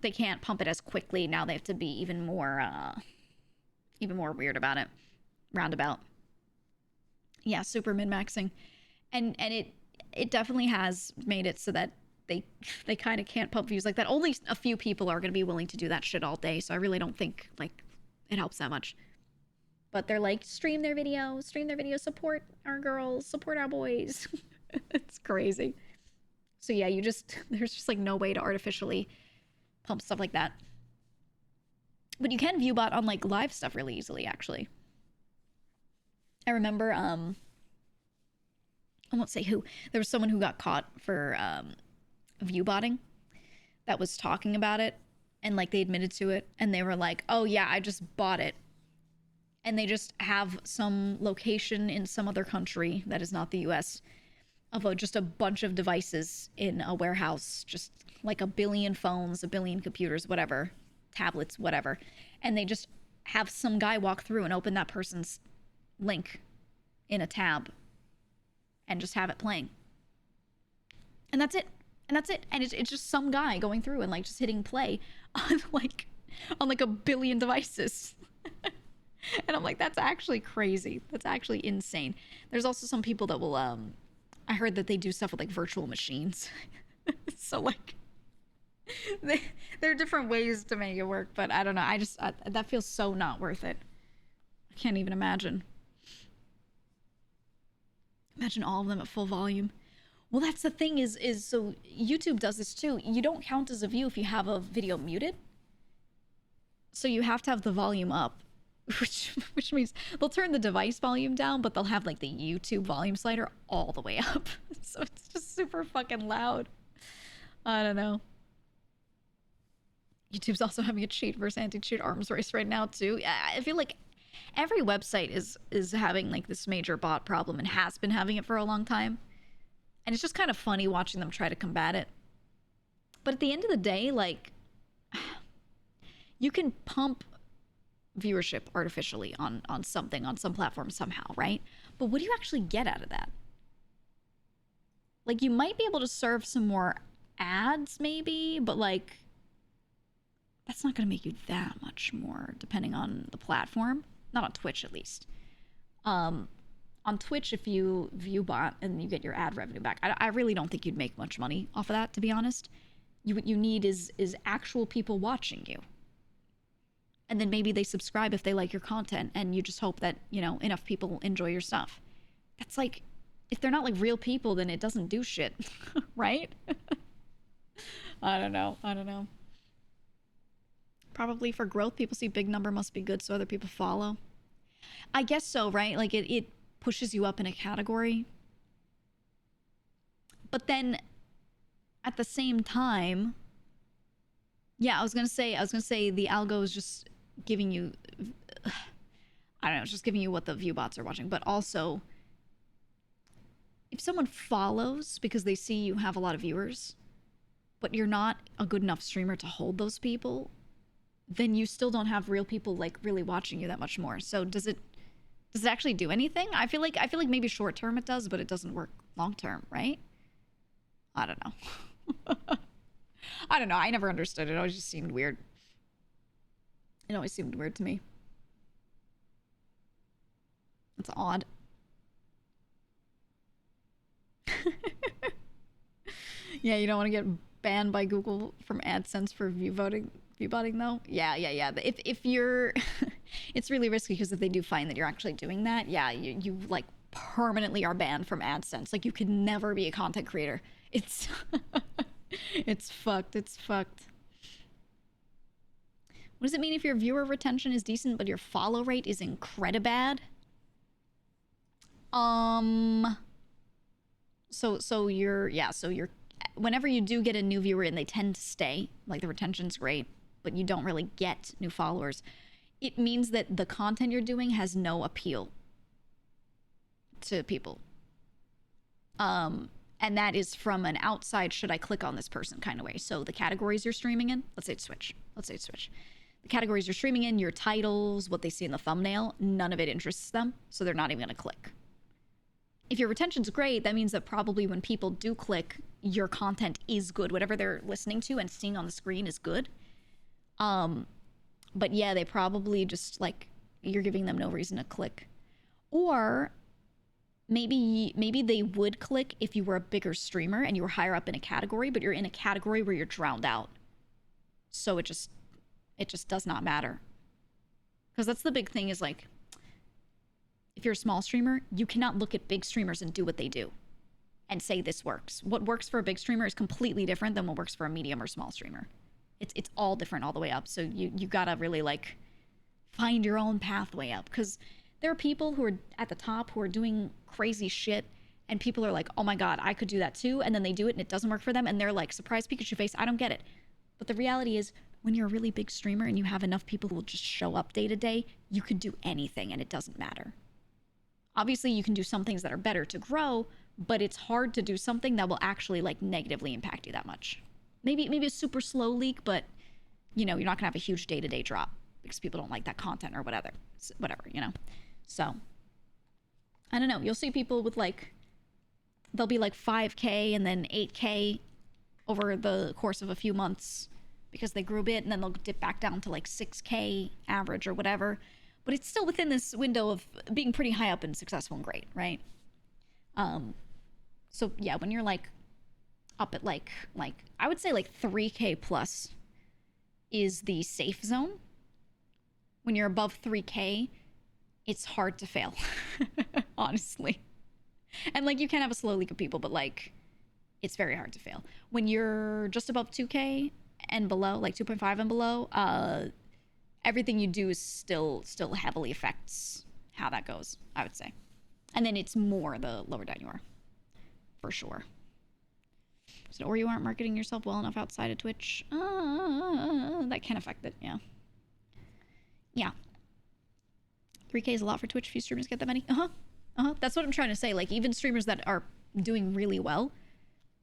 They can't pump it as quickly now. They have to be even more weird about it. Roundabout. Yeah, super min-maxing, and it definitely has made it so that they kind of can't pump views like that. Only a few people are going to be willing to do that shit all day. So I really don't think like it helps that much. But they're like, stream their videos, support our girls, support our boys. It's crazy. So yeah, there's just like no way to artificially pump stuff like that. But you can view bot on like live stuff really easily, actually. I remember, I won't say who. There was someone who got caught for view botting that was talking about it, and like they admitted to it, and they were like, oh yeah, I just bought it. And they just have some location in some other country that is not the US of just a bunch of devices in a warehouse, just like a billion phones, a billion computers, whatever, tablets, whatever. And they just have some guy walk through and open that person's link in a tab and just have it playing. And that's it. And it's just some guy going through and like just hitting play on like a billion devices. And I'm like, that's actually crazy. That's actually insane. There's also some people that will, I heard that they do stuff with like virtual machines. So like, there are different ways to make it work, but I don't know. That feels so not worth it. I can't even imagine. Imagine all of them at full volume. Well, that's the thing is so YouTube does this too. You don't count as a view if you have a video muted. So you have to have the volume up. Which means they'll turn the device volume down, but they'll have like the YouTube volume slider all the way up. So it's just super fucking loud. I don't know. YouTube's also having a cheat versus anti-cheat arms race right now too. Yeah, I feel like every website is having like this major bot problem and has been having it for a long time. And it's just kind of funny watching them try to combat it. But at the end of the day, like, you can pump viewership artificially on something, on some platform somehow, right? But what do you actually get out of that? Like, you might be able to serve some more ads maybe, but like, that's not going to make you that much more depending on the platform. Not on Twitch, at least. On Twitch, if you view bot and you get your ad revenue back, I really don't think you'd make much money off of that, to be honest. What you need is actual people watching you. And then maybe they subscribe if they like your content, and you just hope that, you know, enough people enjoy your stuff. That's like, if they're not like real people, then it doesn't do shit, right? I don't know. Probably for growth, people see big number must be good, so other people follow. I guess so, right? Like it pushes you up in a category. But then at the same time, yeah, I was gonna say the algo is just giving you, I don't know, it's just giving you what the view bots are watching. But also, if someone follows because they see you have a lot of viewers, but you're not a good enough streamer to hold those people, then you still don't have real people like really watching you that much more. So does it actually do anything? I feel like maybe short term it does, but it doesn't work long term, right? I don't know. I don't know. I never understood it. It always just seemed weird. It always seemed weird to me. It's odd. Yeah, you don't want to get banned by Google from AdSense for view botting though. Yeah. If you're, it's really risky because if they do find that you're actually doing that, yeah, you like permanently are banned from AdSense. Like you could never be a content creator. It's it's fucked. What does it mean if your viewer retention is decent but your follow rate is incredibly bad? So you're whenever you do get a new viewer and they tend to stay, like the retention's great, but you don't really get new followers, it means that the content you're doing has no appeal to people. And that is from an outside, should I click on this person kind of way. So the categories you're streaming in, let's say it's Twitch. The categories you're streaming in, your titles, what they see in the thumbnail, none of it interests them. So they're not even going to click. if your retention's great, that means that probably when people do click, your content is good. Whatever they're listening to and seeing on the screen is good. But yeah, they probably just like, you're giving them no reason to click. Or maybe they would click if you were a bigger streamer and you were higher up in a category, but you're in a category where you're drowned out. So it just does not matter. Because that's the big thing is like, if you're a small streamer, you cannot look at big streamers and do what they do and say this works. What works for a big streamer is completely different than what works for a medium or small streamer. It's all different all the way up. So you gotta really like find your own pathway up, because there are people who are at the top who are doing crazy shit and people are like, oh my God, I could do that too. And then they do it and it doesn't work for them. And they're like, surprise Pikachu face, I don't get it. But the reality is, when you're a really big streamer and you have enough people who will just show up day to day, you could do anything and it doesn't matter. Obviously, you can do some things that are better to grow, but it's hard to do something that will actually like negatively impact you that much. Maybe a super slow leak, but you know, you're not gonna have a huge day-to-day drop because people don't like that content or whatever, you know? So, I don't know. You'll see people with like, they'll be like 5K and then 8K over the course of a few months because they grew a bit, and then they'll dip back down to like 6K average or whatever. But it's still within this window of being pretty high up and successful and great, right? So yeah, when you're like up at like I would say like 3K plus is the safe zone. When you're above 3K, it's hard to fail, honestly. And like you can have a slow leak of people, but like it's very hard to fail. When you're just above 2K and below, like 2.5 and below, everything you do is still heavily affects how that goes, I would say. And then it's more the lower down you are, for sure. So, or you aren't marketing yourself well enough outside of Twitch. That can affect it, yeah. Yeah. 3K is a lot for Twitch. Few streamers get that many. That's what I'm trying to say. Like, even streamers that are doing really well,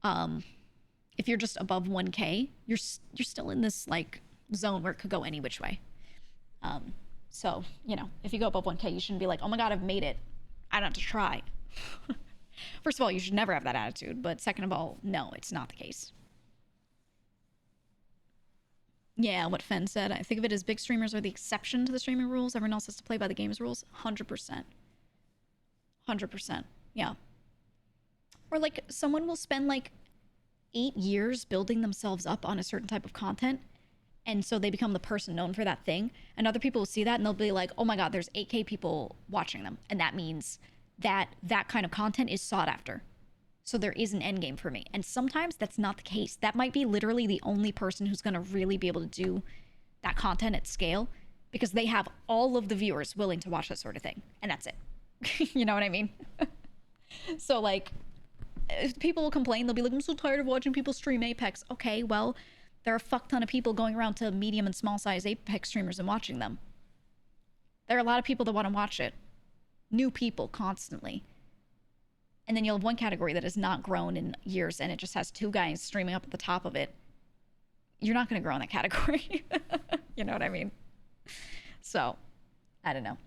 if you're just above 1K, you're still in this, like, zone where it could go any which way. So, you know, if you go above 1K, you shouldn't be like, oh my God, I've made it. I don't have to try. First of all, you should never have that attitude. But second of all, no, it's not the case. Yeah, what Fen said. I think of it as big streamers are the exception to the streaming rules. Everyone else has to play by the game's rules. 100%. 100%. Yeah. Or like someone will spend like 8 years building themselves up on a certain type of content. And so they become the person known for that thing. And other people will see that and they'll be like, oh my God, there's 8K people watching them. And that means that that kind of content is sought after. So there is an end game for me. And sometimes that's not the case. That might be literally the only person who's going to really be able to do that content at scale because they have all of the viewers willing to watch that sort of thing. And that's it. You know what I mean? So like, if people will complain, they'll be like, I'm so tired of watching people stream Apex. Okay, well, there are a fuck ton of people going around to medium and small size Apex streamers and watching them. There are a lot of people that want to watch it. New people constantly. And then you'll have one category that has not grown in years and it just has 2 guys streaming up at the top of it. You're not going to grow in that category. You know what I mean? So, I don't know.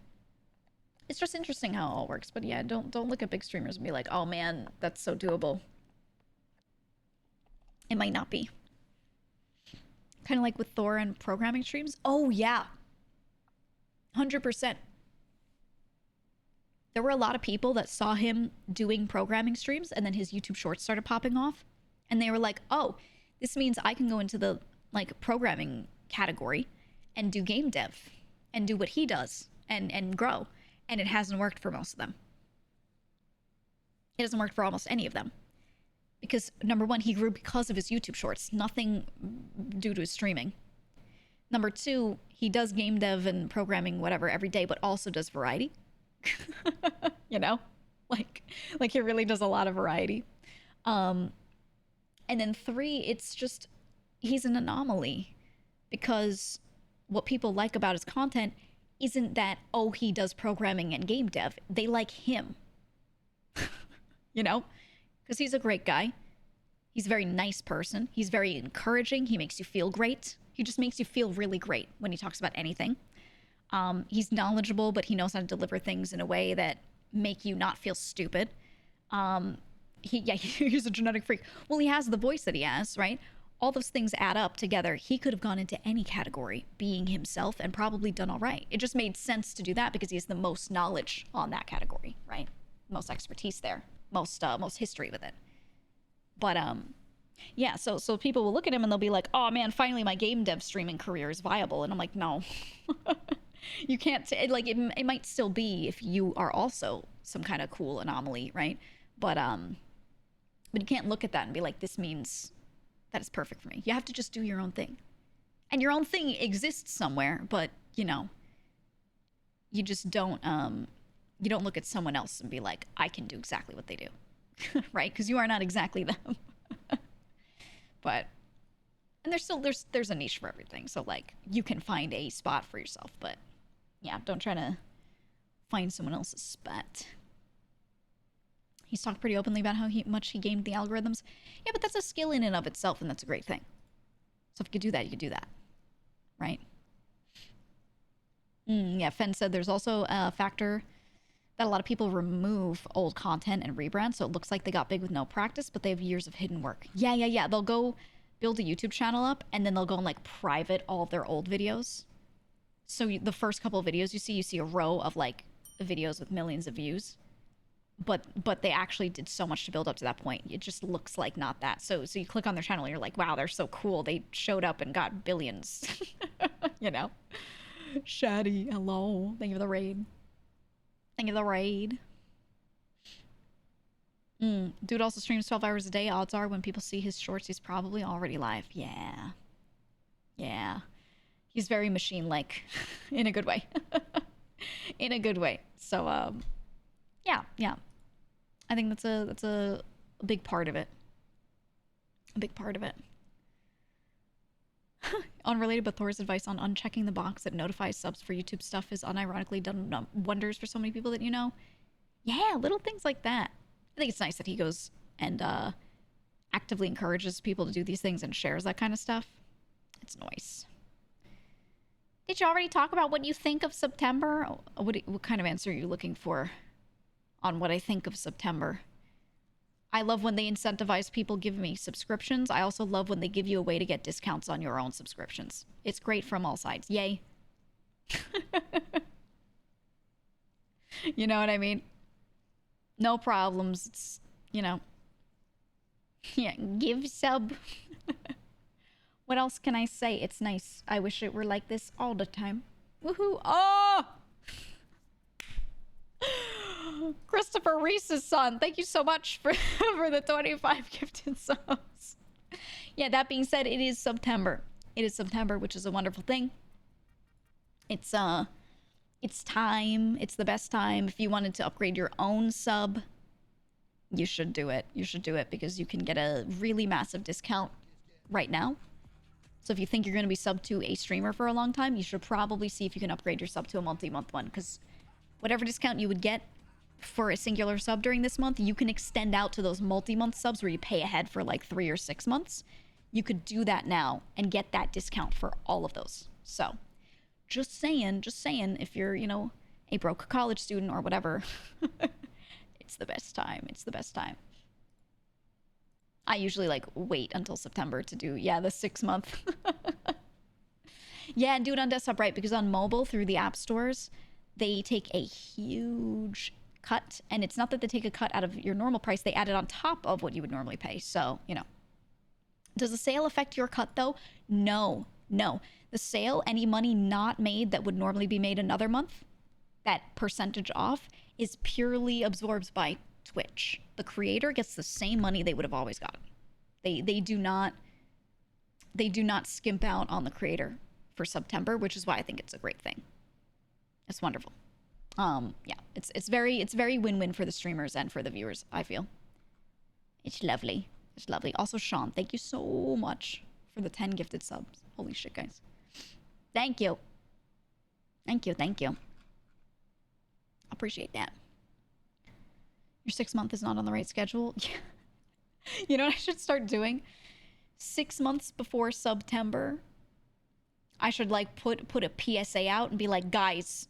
It's just interesting how it all works. But yeah, don't look at big streamers and be like, oh man, that's so doable. It might not be. Kind of like with Thor and programming streams. Oh yeah. 100%. There were a lot of people that saw him doing programming streams and then his YouTube shorts started popping off. And they were like, oh, this means I can go into the like programming category and do game dev and do what he does and grow. And it hasn't worked for most of them. It hasn't worked for almost any of them. Because number one, he grew because of his YouTube shorts, nothing due to his streaming. Number two, he does game dev and programming, whatever, every day, but also does variety. You know, like he really does a lot of variety. And then 3, it's just, he's an anomaly because what people like about his content isn't that, oh, he does programming and game dev. They like him, you know, because he's a great guy. He's a very nice person. He's very encouraging. He makes you feel great. He just makes you feel really great when he talks about anything. He's knowledgeable, but he knows how to deliver things in a way that make you not feel stupid. He's a genetic freak. Well, he has the voice that he has, right? All those things add up together. He could have gone into any category, being himself, and probably done all right. It just made sense to do that because he has the most knowledge on that category, right? Most expertise there, most history with it. But yeah. So people will look at him and they'll be like, "Oh man, finally my game dev streaming career is viable." And I'm like, "No, you can't. Like it might still be if you are also some kind of cool anomaly, right? But you can't look at that and be like, this means that is perfect for me. You have to just do your own thing. And your own thing exists somewhere, but, you know, you just don't look at someone else and be like, I can do exactly what they do. Right? Because you are not exactly them. But, and there's a niche for everything. So, like, you can find a spot for yourself. But, yeah, don't try to find someone else's spot. He's talked pretty openly about how much he gamed the algorithms. Yeah, but that's a skill in and of itself, and that's a great thing. So if you could do that, you could do that. Right? Yeah, Fen said there's also a factor that a lot of people remove old content and rebrand, so it looks like they got big with no practice, but they have years of hidden work. Yeah. They'll go build a YouTube channel up, and then they'll go and, like, private all of their old videos. So the first couple of videos you see a row of, like, videos with millions of views. But they actually did so much to build up to that point. It just looks like not that. So you click on their channel and you're like, wow, they're so cool. They showed up and got billions. You know? Shaddy, hello. Thank you for the raid. Thank you for the raid. Dude also streams 12 hours a day. Odds are when people see his shorts, he's probably already live. Yeah. He's very machine-like. In a good way. In a good way. So, yeah. I think that's a big part of it. A big part of it. Unrelated, but Thor's advice on unchecking the box that notifies subs for YouTube stuff has unironically done wonders for so many people that you know. Yeah, little things like that. I think it's nice that he goes and actively encourages people to do these things and shares that kind of stuff. It's nice. Did you already talk about what you think of September? What kind of answer are you looking for on what I think of September? I love when they incentivize people give me subscriptions. I also love when they give you a way to get discounts on your own subscriptions. It's great from all sides. Yay. You know what I mean? No problems. It's, you know. Yeah, give sub. What else can I say? It's nice. I wish it were like this all the time. Woohoo. Oh! Christopher Reese's son, thank you so much for the 25 gifted subs. Yeah, that being said, it is September. It is September, which is a wonderful thing. It's time. It's the best time. If you wanted to upgrade your own sub, you should do it. You should do it because you can get a really massive discount right now. So if you think you're going to be sub to a streamer for a long time, you should probably see if you can upgrade your sub to a multi-month one, because whatever discount you would get for a singular sub during this month, you can extend out to those multi-month subs where you pay ahead for like 3 or 6 months. You could do that now and get that discount for all of those. So just saying, if you're, you know, a broke college student or whatever, it's the best time. It's the best time. I usually like wait until September to do, the 6 month. Yeah, and do it on desktop, right? Because on mobile through the app stores, they take a huge cut, and it's not that they take a cut out of your normal price, they add it on top of what you would normally pay. So, you know. Does the sale affect your cut though? No. The sale, any money not made that would normally be made another month, that percentage off, is purely absorbed by Twitch. The creator gets the same money they would have always gotten. They do not skimp out on the creator for September, which is why I think it's a great thing. It's wonderful. Yeah, it's very win-win for the streamers and for the viewers, I feel. It's lovely. It's lovely. Also, Sean, thank you so much for the 10 gifted subs. Holy shit, guys. Thank you. Thank you. Appreciate that. Your 6 month is not on the right schedule. You know what I should start doing? 6 months before September, I should like put a PSA out and be like, guys,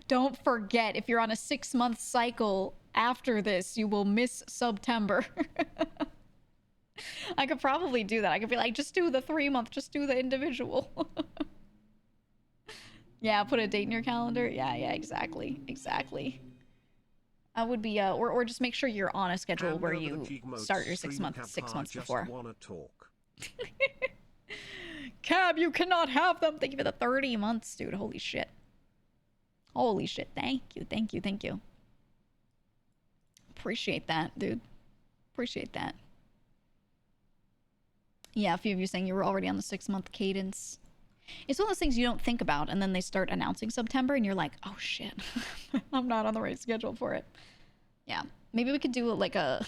Don't forget, if you're on a 6-month cycle after this, you will miss September. I could probably do that. I could be like, just do the 3-month, just do the individual. Yeah, put a date in your calendar. Yeah, exactly. Exactly. I would be, or just make sure you're on a schedule where you start your 6 months before. Cab, you cannot have them. Thank you for the 30 months, dude. Holy shit. Holy shit. Thank you. Appreciate that, dude. Appreciate that. Yeah, a few of you saying you were already on the 6-month cadence. It's one of those things you don't think about, and then they start announcing September, and you're like, oh shit, I'm not on the right schedule for it. Yeah, maybe we could do like a,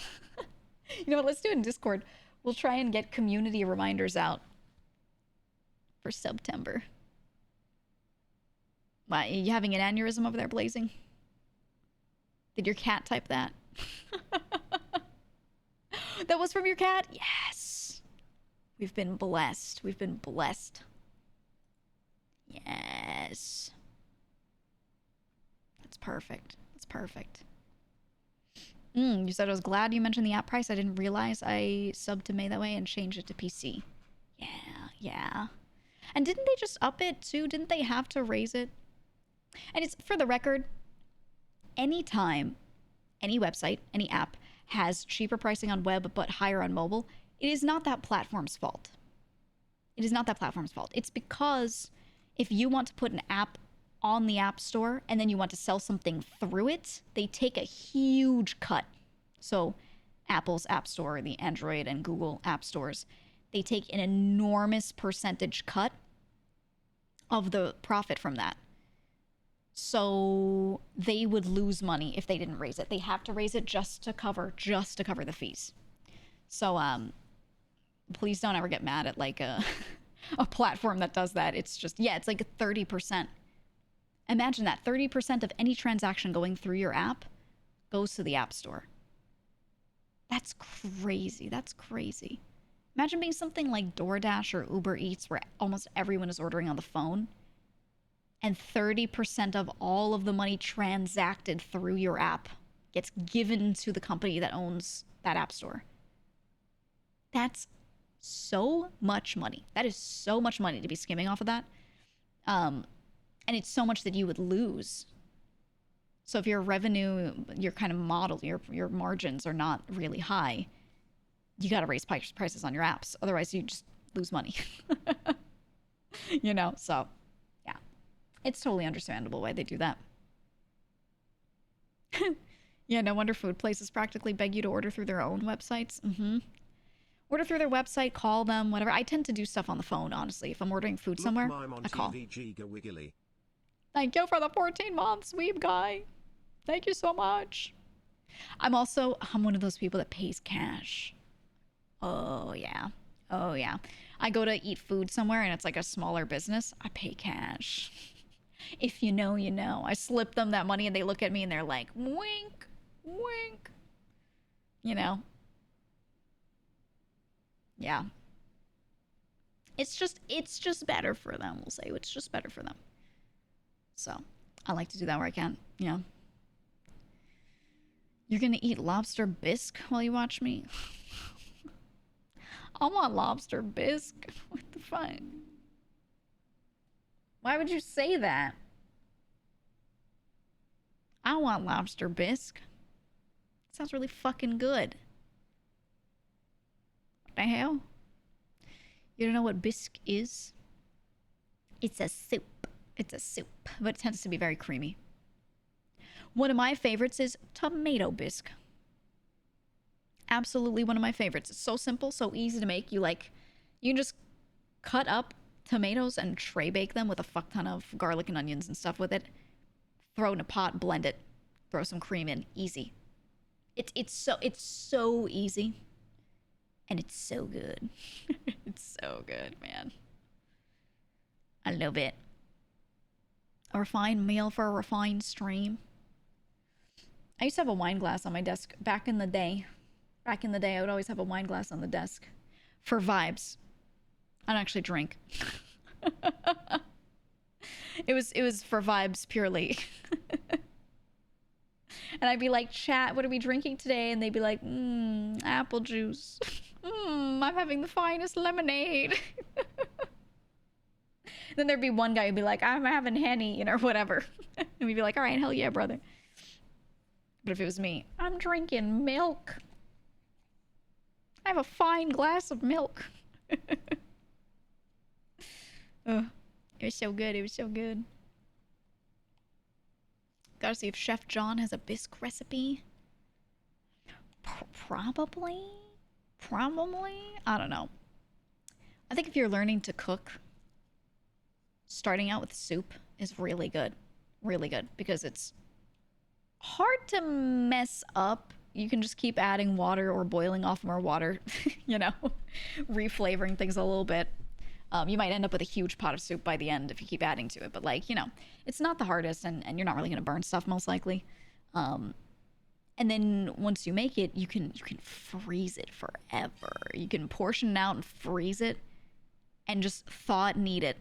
you know what, let's do it in Discord. We'll try and get community reminders out for September. Why, are you having an aneurysm over there, Blazing? Did your cat type that? That was from your cat? Yes. We've been blessed. We've been blessed. Yes. That's perfect. That's perfect. You said I was glad you mentioned the app price. I didn't realize I subbed to May that way and changed it to PC. Yeah. And didn't they just up it too? Didn't they have to raise it? And it's, for the record, anytime any website, any app has cheaper pricing on web but higher on mobile, it is not that platform's fault. It is not that platform's fault. It's because if you want to put an app on the App Store and then you want to sell something through it, they take a huge cut. So Apple's App Store, the Android and Google App Stores, they take an enormous percentage cut of the profit from that. So they would lose money if they didn't raise it. They have to raise it just to cover the fees. So please don't ever get mad at like a platform that does that. It's just, yeah, it's like 30%. Imagine that 30% of any transaction going through your app goes to the App Store. That's crazy. That's crazy. Imagine being something like DoorDash or Uber Eats where almost everyone is ordering on the phone and 30% of all of the money transacted through your app gets given to the company that owns that App Store. That's so much money. That is so much money to be skimming off of that. And it's so much that you would lose. So if your revenue, your kind of model, your margins are not really high, you got to raise prices on your apps. Otherwise, you just lose money. You know, so yeah, it's totally understandable why they do that. Yeah, no wonder food places practically beg you to order through their own websites. Order through their website, call them, whatever. I tend to do stuff on the phone, honestly. If I'm ordering food somewhere, I call. Thank you for the 14 months, weeb guy. Thank you so much. I'm one of those people that pays cash. Oh, yeah. Oh, yeah. I go to eat food somewhere and it's like a smaller business. I pay cash. If you know, you know. I slip them that money and they look at me and they're like, wink, wink. You know? Yeah. It's just better for them, we'll say. It's just better for them. So, I like to do that where I can, you know. You're gonna eat lobster bisque while you watch me? I want lobster bisque. What the fuck? Why would you say that? I want lobster bisque. Sounds really fucking good. What the hell? You don't know what bisque is? It's a soup. It's a soup, but it tends to be very creamy. One of my favorites is tomato bisque. Absolutely one of my favorites. It's so simple, so easy to make. You can just cut up tomatoes and tray bake them with a fuck ton of garlic and onions and stuff with it. Throw it in a pot, blend it, throw some cream in. Easy. It's so easy. And it's so good. It's so good, man. I love it. A refined meal for a refined stream. I used to have a wine glass on my desk back in the day. Back in the day, I would always have a wine glass on the desk. For vibes. I don't actually drink. It was for vibes purely. And I'd be like, chat, what are we drinking today? And they'd be like, apple juice. I'm having the finest lemonade. Then there'd be one guy who'd be like, I'm having Henny, you know, whatever. And we'd be like, all right, hell yeah, brother. But if it was me, I'm drinking milk. I have a fine glass of milk. Oh, it was so good. It was so good. Gotta see if Chef John has a bisque recipe. Probably. I don't know. I think if you're learning to cook, starting out with soup is really good. Really good. Because it's hard to mess up. You can just keep adding water or boiling off more water. You know? Reflavoring things a little bit. You might end up with a huge pot of soup by the end if you keep adding to it. But, like, you know, it's not the hardest, and you're not really going to burn stuff, most likely. And then once you make it, you can freeze it forever. You can portion it out and freeze it and just thaw it and eat it.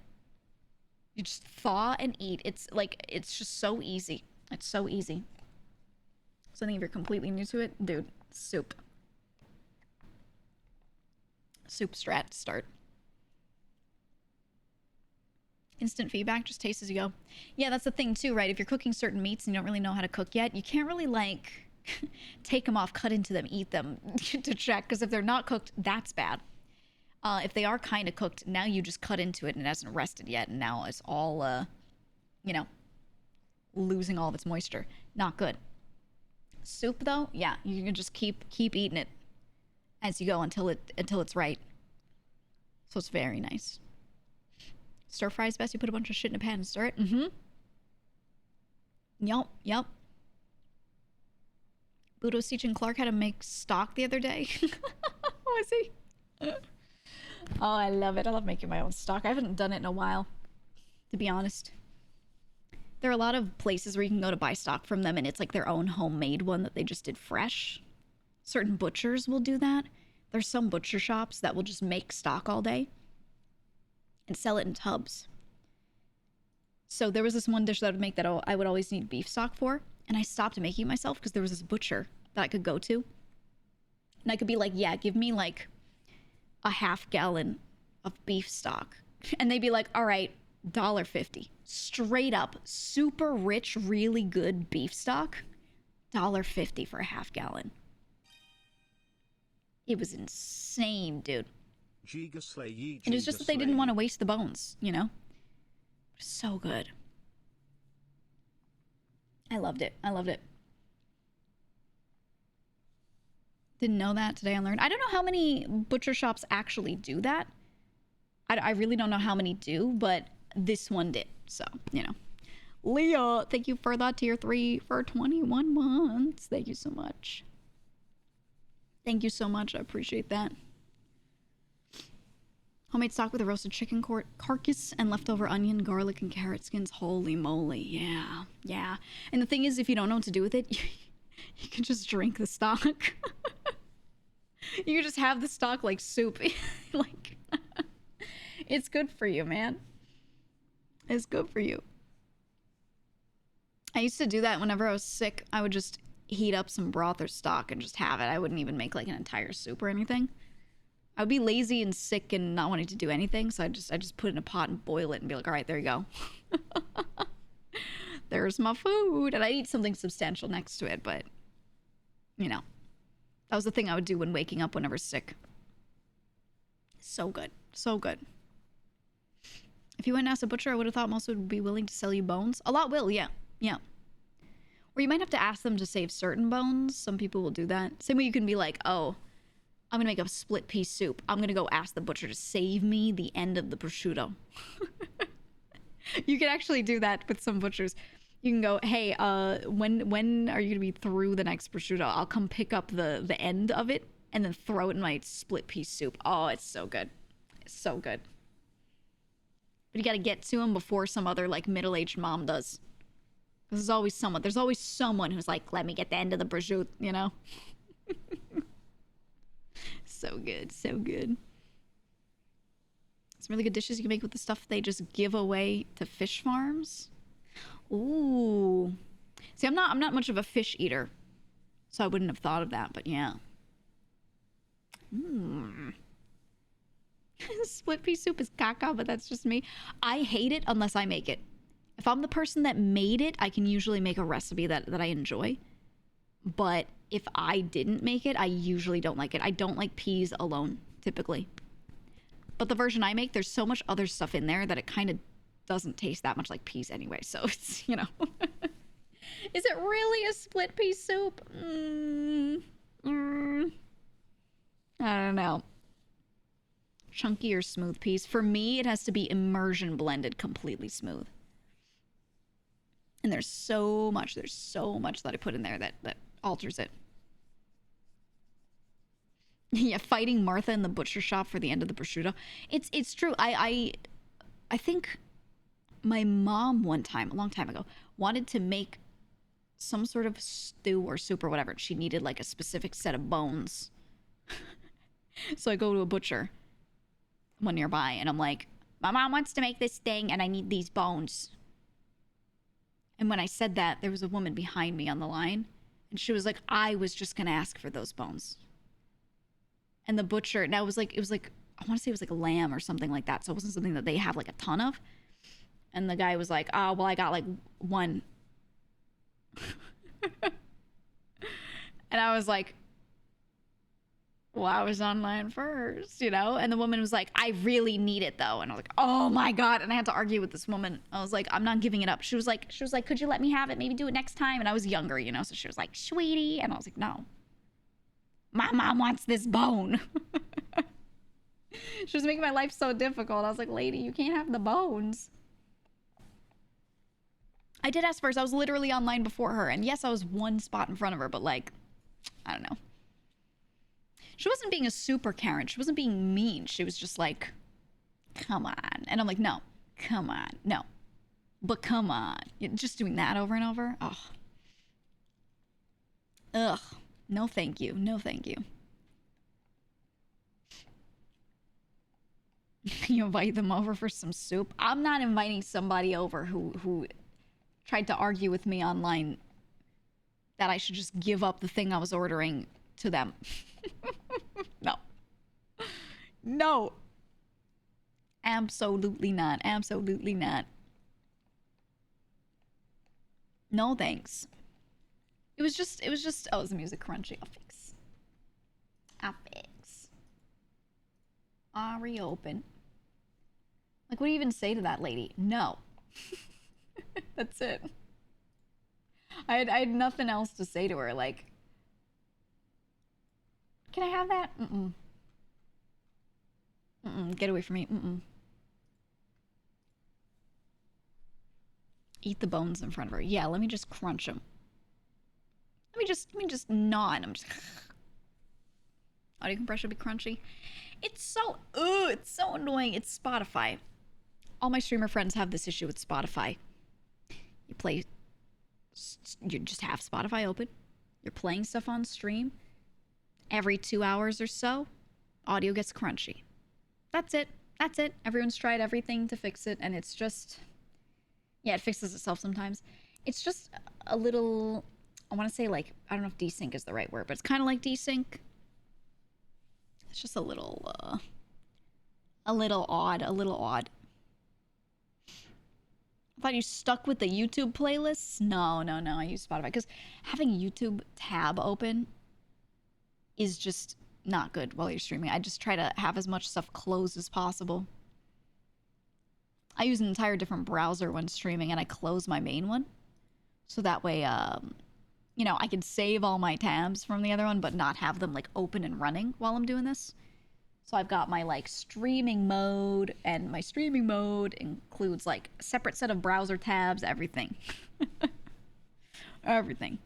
You just thaw and eat. It's, like, it's just so easy. It's so easy. So I think if you're completely new to it, dude, soup. Soup strat to start. Instant feedback, just taste as you go. Yeah, that's the thing too, right? If you're cooking certain meats and you don't really know how to cook yet, you can't really, like, take them off, cut into them, eat them to check. Because if they're not cooked, that's bad. If they are kind of cooked, now you just cut into it and it hasn't rested yet. And now it's all, you know, losing all of its moisture. Not good. Soup, though, yeah, you can just keep eating it as you go until it's right. So it's very nice. Stir fry is best. You put a bunch of shit in a pan and stir it. Yup. Budo Seachin Clark had to make stock the other day. Was he? Oh, I love it. I love making my own stock. I haven't done it in a while, to be honest. There are a lot of places where you can go to buy stock from them, and it's like their own homemade one that they just did fresh. Certain butchers will do that. There's some butcher shops that will just make stock all day and sell it in tubs. So there was this one dish that I would make that I would always need beef stock for, and I stopped making it myself because there was this butcher that I could go to. And I could be like, yeah, give me like a half gallon of beef stock. And they'd be like, all right, $1.50. Straight up, super rich, really good beef stock. $1.50 for a half gallon. It was insane, dude. And it was just that they didn't want to waste the bones, you know? So good. I loved it. Didn't know that. Today I learned. I don't know how many butcher shops actually do that. I really don't know how many do, but this one did. So, you know. Leah, thank you for that tier 3 for 21 months. Thank you so much. Thank you so much. I appreciate that. Homemade stock with a roasted chicken carcass and leftover onion, garlic, and carrot skins. Holy moly. Yeah. And the thing is, if you don't know what to do with it, you can just drink the stock. You can just have the stock like soup. Like, it's good for you, man. It's good for you. I used to do that whenever I was sick. I would just heat up some broth or stock and just have it. I wouldn't even make like an entire soup or anything. I would be lazy and sick and not wanting to do anything, so I just put it in a pot and boil it and be like, all right, there you go. There's my food. And I eat something substantial next to it, but, you know, that was the thing I would do when waking up whenever sick. So good. So good. If you went and asked a butcher, I would have thought most would be willing to sell you bones. A lot will, yeah. Yeah. Or you might have to ask them to save certain bones. Some people will do that. Same way you can be like, oh, I'm going to make a split pea soup. I'm going to go ask the butcher to save me the end of the prosciutto. You can actually do that with some butchers. You can go, hey, when are you going to be through the next prosciutto? I'll come pick up the end of it and then throw it in my split pea soup. Oh, it's so good. It's so good. But you got to get to them before some other like middle-aged mom does. There's always someone who's like, let me get the end of the prosciutto, you know? So good, so good. It's Some really good dishes you can make with the stuff they just give away to fish farms. Ooh. See, I'm not much of a fish eater, so I wouldn't have thought of that, but yeah. Split pea soup is caca, but that's just me. I hate it unless I make it. If I'm the person that made it, I can usually make a recipe that I enjoy. But if I didn't make it, I usually don't like it. I don't like peas alone, typically. But the version I make, there's so much other stuff in there that it kind of doesn't taste that much like peas anyway. So it's, you know. Is it really a split pea soup? I don't know. Chunky or smooth peas? For me, it has to be immersion blended completely smooth. And there's so much that I put in there that alters it. Yeah, fighting Martha in the butcher shop for the end of the prosciutto. It's true. I think my mom one time, a long time ago, wanted to make some sort of stew or soup or whatever. She needed like a specific set of bones. So I go to a butcher, one nearby, and I'm like, my mom wants to make this thing and I need these bones. And when I said that, there was a woman behind me on the line, and she was like, I was just gonna ask for those bones. And the butcher, now it was like, I want to say it was like a lamb or something like that, so it wasn't something that they have like a ton of. And the guy was like, oh, well, I got like one. And I was like, well, I was online first, you know? And the woman was like, I really need it though. And I was like, oh my God. And I had to argue with this woman. I was like, I'm not giving it up. She was like, could you let me have it? Maybe do it next time. And I was younger, you know? So she was like, sweetie. And I was like, no. My mom wants this bone. She was making my life so difficult. I was like, lady, you can't have the bones. I did ask first. I was literally online before her. And yes, I was one spot in front of her, but like, I don't know. She wasn't being a super Karen. She wasn't being mean. She was just like, come on. And I'm like, no, come on. No, but come on. You're just doing that over and over. Oh. Ugh. No, thank you. No, thank you. You invite them over for some soup? I'm not inviting somebody over who tried to argue with me online that I should just give up the thing I was ordering to them. No. No. Absolutely not. Absolutely not. No thanks. It was just, oh, is the music crunchy? I'll fix. Reopen. Like, what do you even say to that lady? No. That's it. I had nothing else to say to her. Like, can I have that? Get away from me. Eat the bones in front of her. Yeah, let me just crunch them. Let me just gnaw on them. Just... Audio compression will be crunchy. It's so annoying. It's Spotify. All my streamer friends have this issue with Spotify. You just have Spotify open. You're playing stuff on stream. Every 2 hours or so, audio gets crunchy. That's it. Everyone's tried everything to fix it, and it's just... Yeah, it fixes itself sometimes. It's just a little... I want to say, like, I don't know if desync is the right word, but it's kind of like desync. It's just a little odd. I thought you stuck with the YouTube playlists? No. I use Spotify. Because having YouTube tab open is just not good while you're streaming. I just try to have as much stuff closed as possible. I use an entire different browser when streaming, and I close my main one. So that way, you know, I can save all my tabs from the other one, but not have them, like, open and running while I'm doing this. So I've got my, like, streaming mode, and my streaming mode includes, like, a separate set of browser tabs, everything. Everything.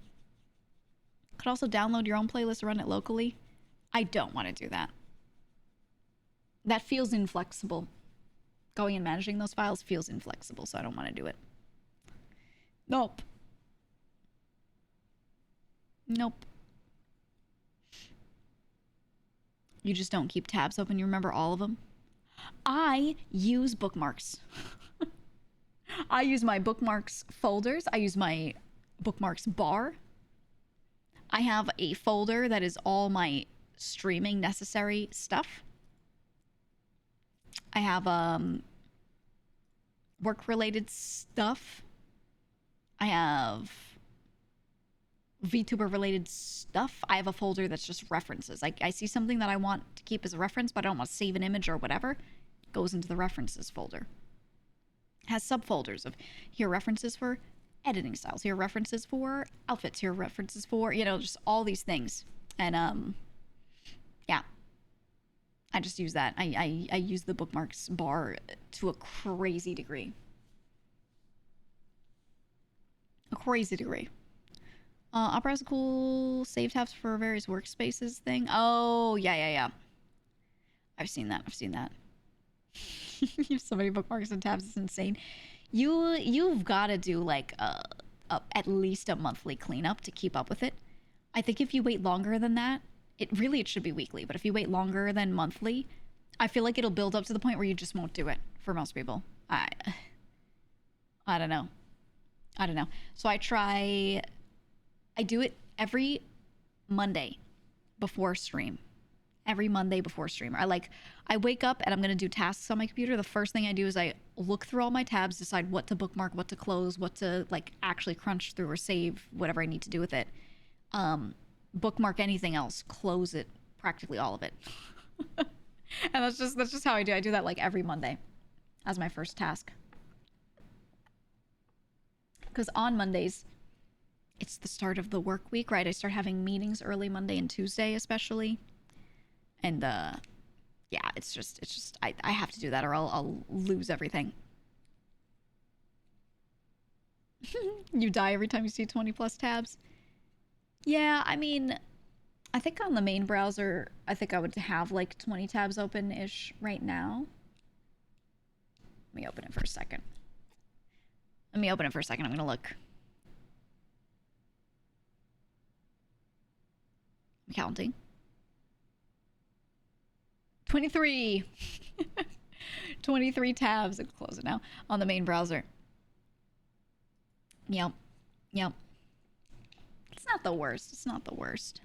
Could also download your own playlist and run it locally. I don't want to do that. That feels inflexible. Going and managing those files feels inflexible, so I don't want to do it. Nope. You just don't keep tabs open. You remember all of them? I use bookmarks. I use my bookmarks folders. I use my bookmarks bar. I have a folder that is all my streaming necessary stuff. I have work related stuff. I have VTuber related stuff. I have a folder that's just references. Like I see something that I want to keep as a reference, but I don't want to save an image or whatever. It goes into the references folder. It has subfolders of here are references for editing styles, here are references for outfits, here are references for, you know, just all these things. And yeah. I just use that. I use the bookmarks bar to a crazy degree. A crazy degree. Opera has a cool save tabs for various workspaces thing. Oh, yeah. I've seen that. You have so many bookmarks and tabs. It's insane. You've got to do like at least a monthly cleanup to keep up with it. I think if you wait longer than that, it should be weekly, but if you wait longer than monthly, I feel like it'll build up to the point where you just won't do it for most people. I don't know. So I do it every Monday before stream. Every Monday before stream. I wake up and I'm going to do tasks on my computer. The first thing I do is I look through all my tabs, decide what to bookmark, what to close, what to like actually crunch through or save, whatever I need to do with it. Bookmark anything else, close it, practically all of it. And that's just how I do. I do that like every Monday as my first task. Because on Mondays, it's the start of the work week, right? I start having meetings early Monday and Tuesday, especially. And yeah, it's just I have to do that or I'll lose everything. You die every time you see 20 plus tabs. Yeah, I mean, I think on the main browser, I think I would have like 20 tabs open-ish right now. Let me open it for a second. I'm going to look. I'm counting. 23. 23 tabs. I'll close it now on the main browser. Yep. It's not the worst.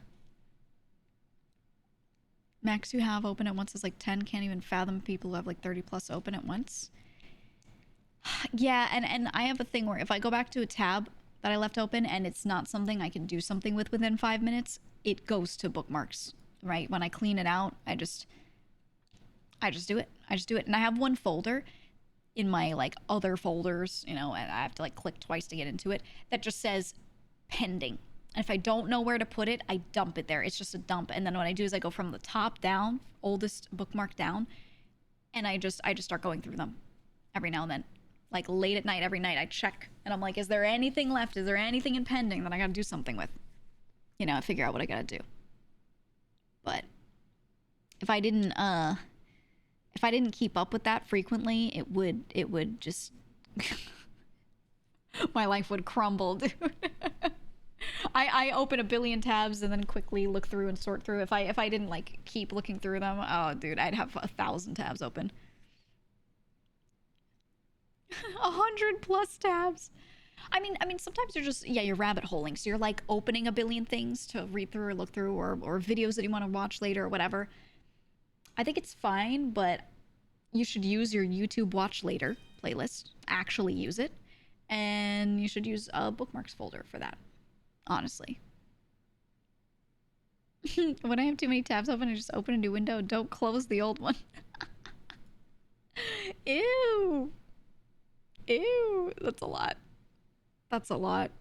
Max you have open at once is like 10. Can't even fathom people who have like 30 plus open at once. Yeah, and I have a thing where if I go back to a tab that I left open and it's not something I can do something with within 5 minutes, it goes to bookmarks, right? When I clean it out, I just do it. And I have one folder in my like other folders, you know, and I have to like click twice to get into it, that just says pending. And if I don't know where to put it, I dump it there. It's just a dump. And then what I do is I go from the top down, oldest bookmark down, and I just start going through them every now and then. Like late at night, every night I check and I'm like, is there anything left? Is there anything in pending that I gotta do something with? You know, I figure out what I gotta do. But if I didn't keep up with that frequently, it would just my life would crumble, dude. I open a billion tabs and then quickly look through and sort through. If I didn't like keep looking through them, oh dude, I'd have 1,000 tabs open. 100 plus tabs. I mean, sometimes you're rabbit holing. So you're like opening a billion things to read through or look through or videos that you want to watch later or whatever. I think it's fine, but you should use your YouTube watch later playlist. Actually use it. And you should use a bookmarks folder for that. Honestly. When I have too many tabs open, I just open a new window. Don't close the old one. Ew. That's a lot.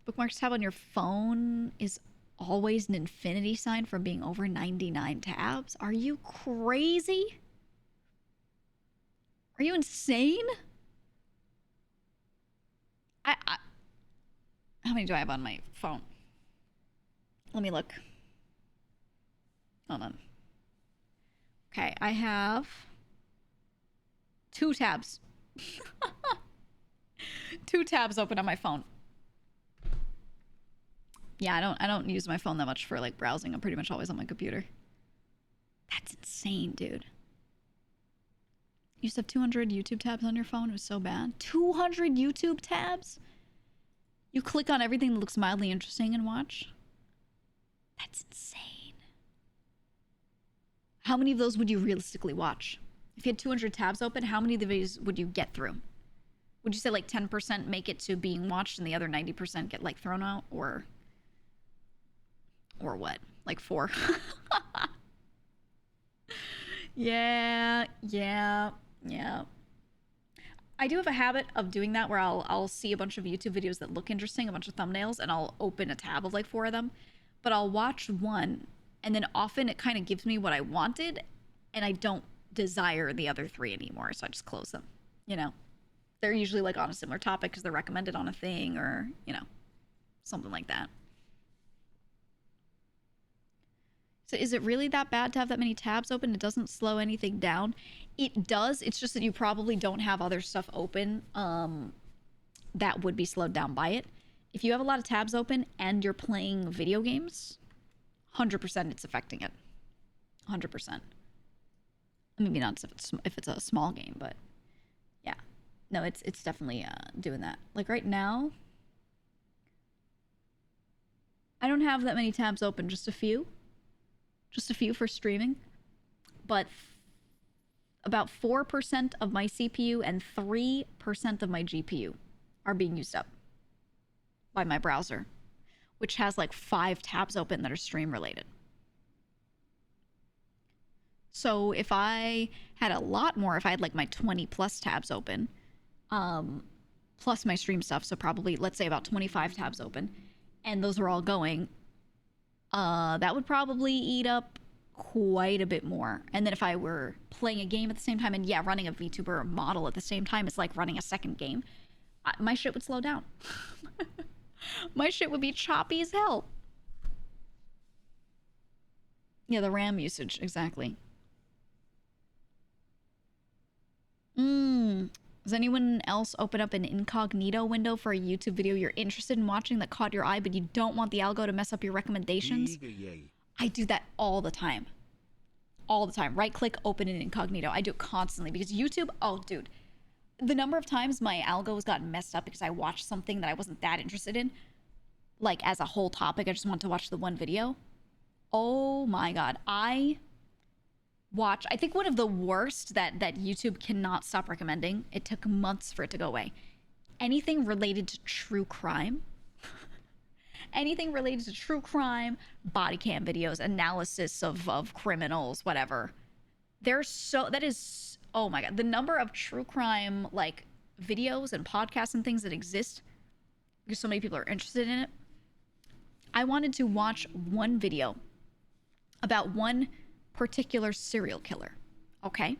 Bookmarks tab on your phone is always an infinity sign from being over 99 tabs. Are you crazy? Are you insane? How many do I have on my phone? Let me look. Hold on. Okay, I have 2 tabs. 2 tabs open on my phone. Yeah, I don't use my phone that much for like browsing. I'm pretty much always on my computer. That's insane, dude. You used to have 200 YouTube tabs on your phone? It was so bad. 200 YouTube tabs? You click on everything that looks mildly interesting and watch? That's insane. How many of those would you realistically watch? If you had 200 tabs open, how many of the videos would you get through? Would you say like 10% make it to being watched and the other 90% get like thrown out? Or what? Like 4? Yeah. I do have a habit of doing that where I'll see a bunch of YouTube videos that look interesting, a bunch of thumbnails, and I'll open a tab of like 4 of them. But I'll watch one, and then often it kind of gives me what I wanted, and I don't desire the other 3 anymore, so I just close them. You know, they're usually like on a similar topic because they're recommended on a thing or, you know, something like that. So is it really that bad to have that many tabs open? It doesn't slow anything down. It does. It's just that you probably don't have other stuff open that would be slowed down by it. If you have a lot of tabs open and you're playing video games, 100% it's affecting it. 100%. Maybe not if it's a small game, but yeah. No, it's definitely doing that. Like right now, I don't have that many tabs open, just a few. Just a few for streaming. But about 4% of my CPU and 3% of my GPU are being used up by my browser, which has like 5 tabs open that are stream related. So if I had a lot more, if I had like my 20 plus tabs open, plus my stream stuff, so probably let's say about 25 tabs open, and those are all going, that would probably eat up quite a bit more. And then if I were playing a game at the same time, and yeah, running a VTuber model at the same time, it's like running a second game, my shit would slow down. My shit would be choppy as hell. Yeah, the RAM usage, exactly. Does anyone else open up an incognito window for a YouTube video you're interested in watching that caught your eye, but you don't want the algo to mess up your recommendations? I do that all the time. All the time. Right click, open in incognito. I do it constantly because YouTube, oh dude. The number of times my algo has gotten messed up because I watched something that I wasn't that interested in, like as a whole topic, I just want to watch the one video. Oh my God. I think one of the worst that YouTube cannot stop recommending, it took months for it to go away. Anything related to true crime. Anything related to true crime, body cam videos, analysis of criminals, whatever. That is, oh my God. The number of true crime like videos and podcasts and things that exist because so many people are interested in it. I wanted to watch one video about one particular serial killer, okay?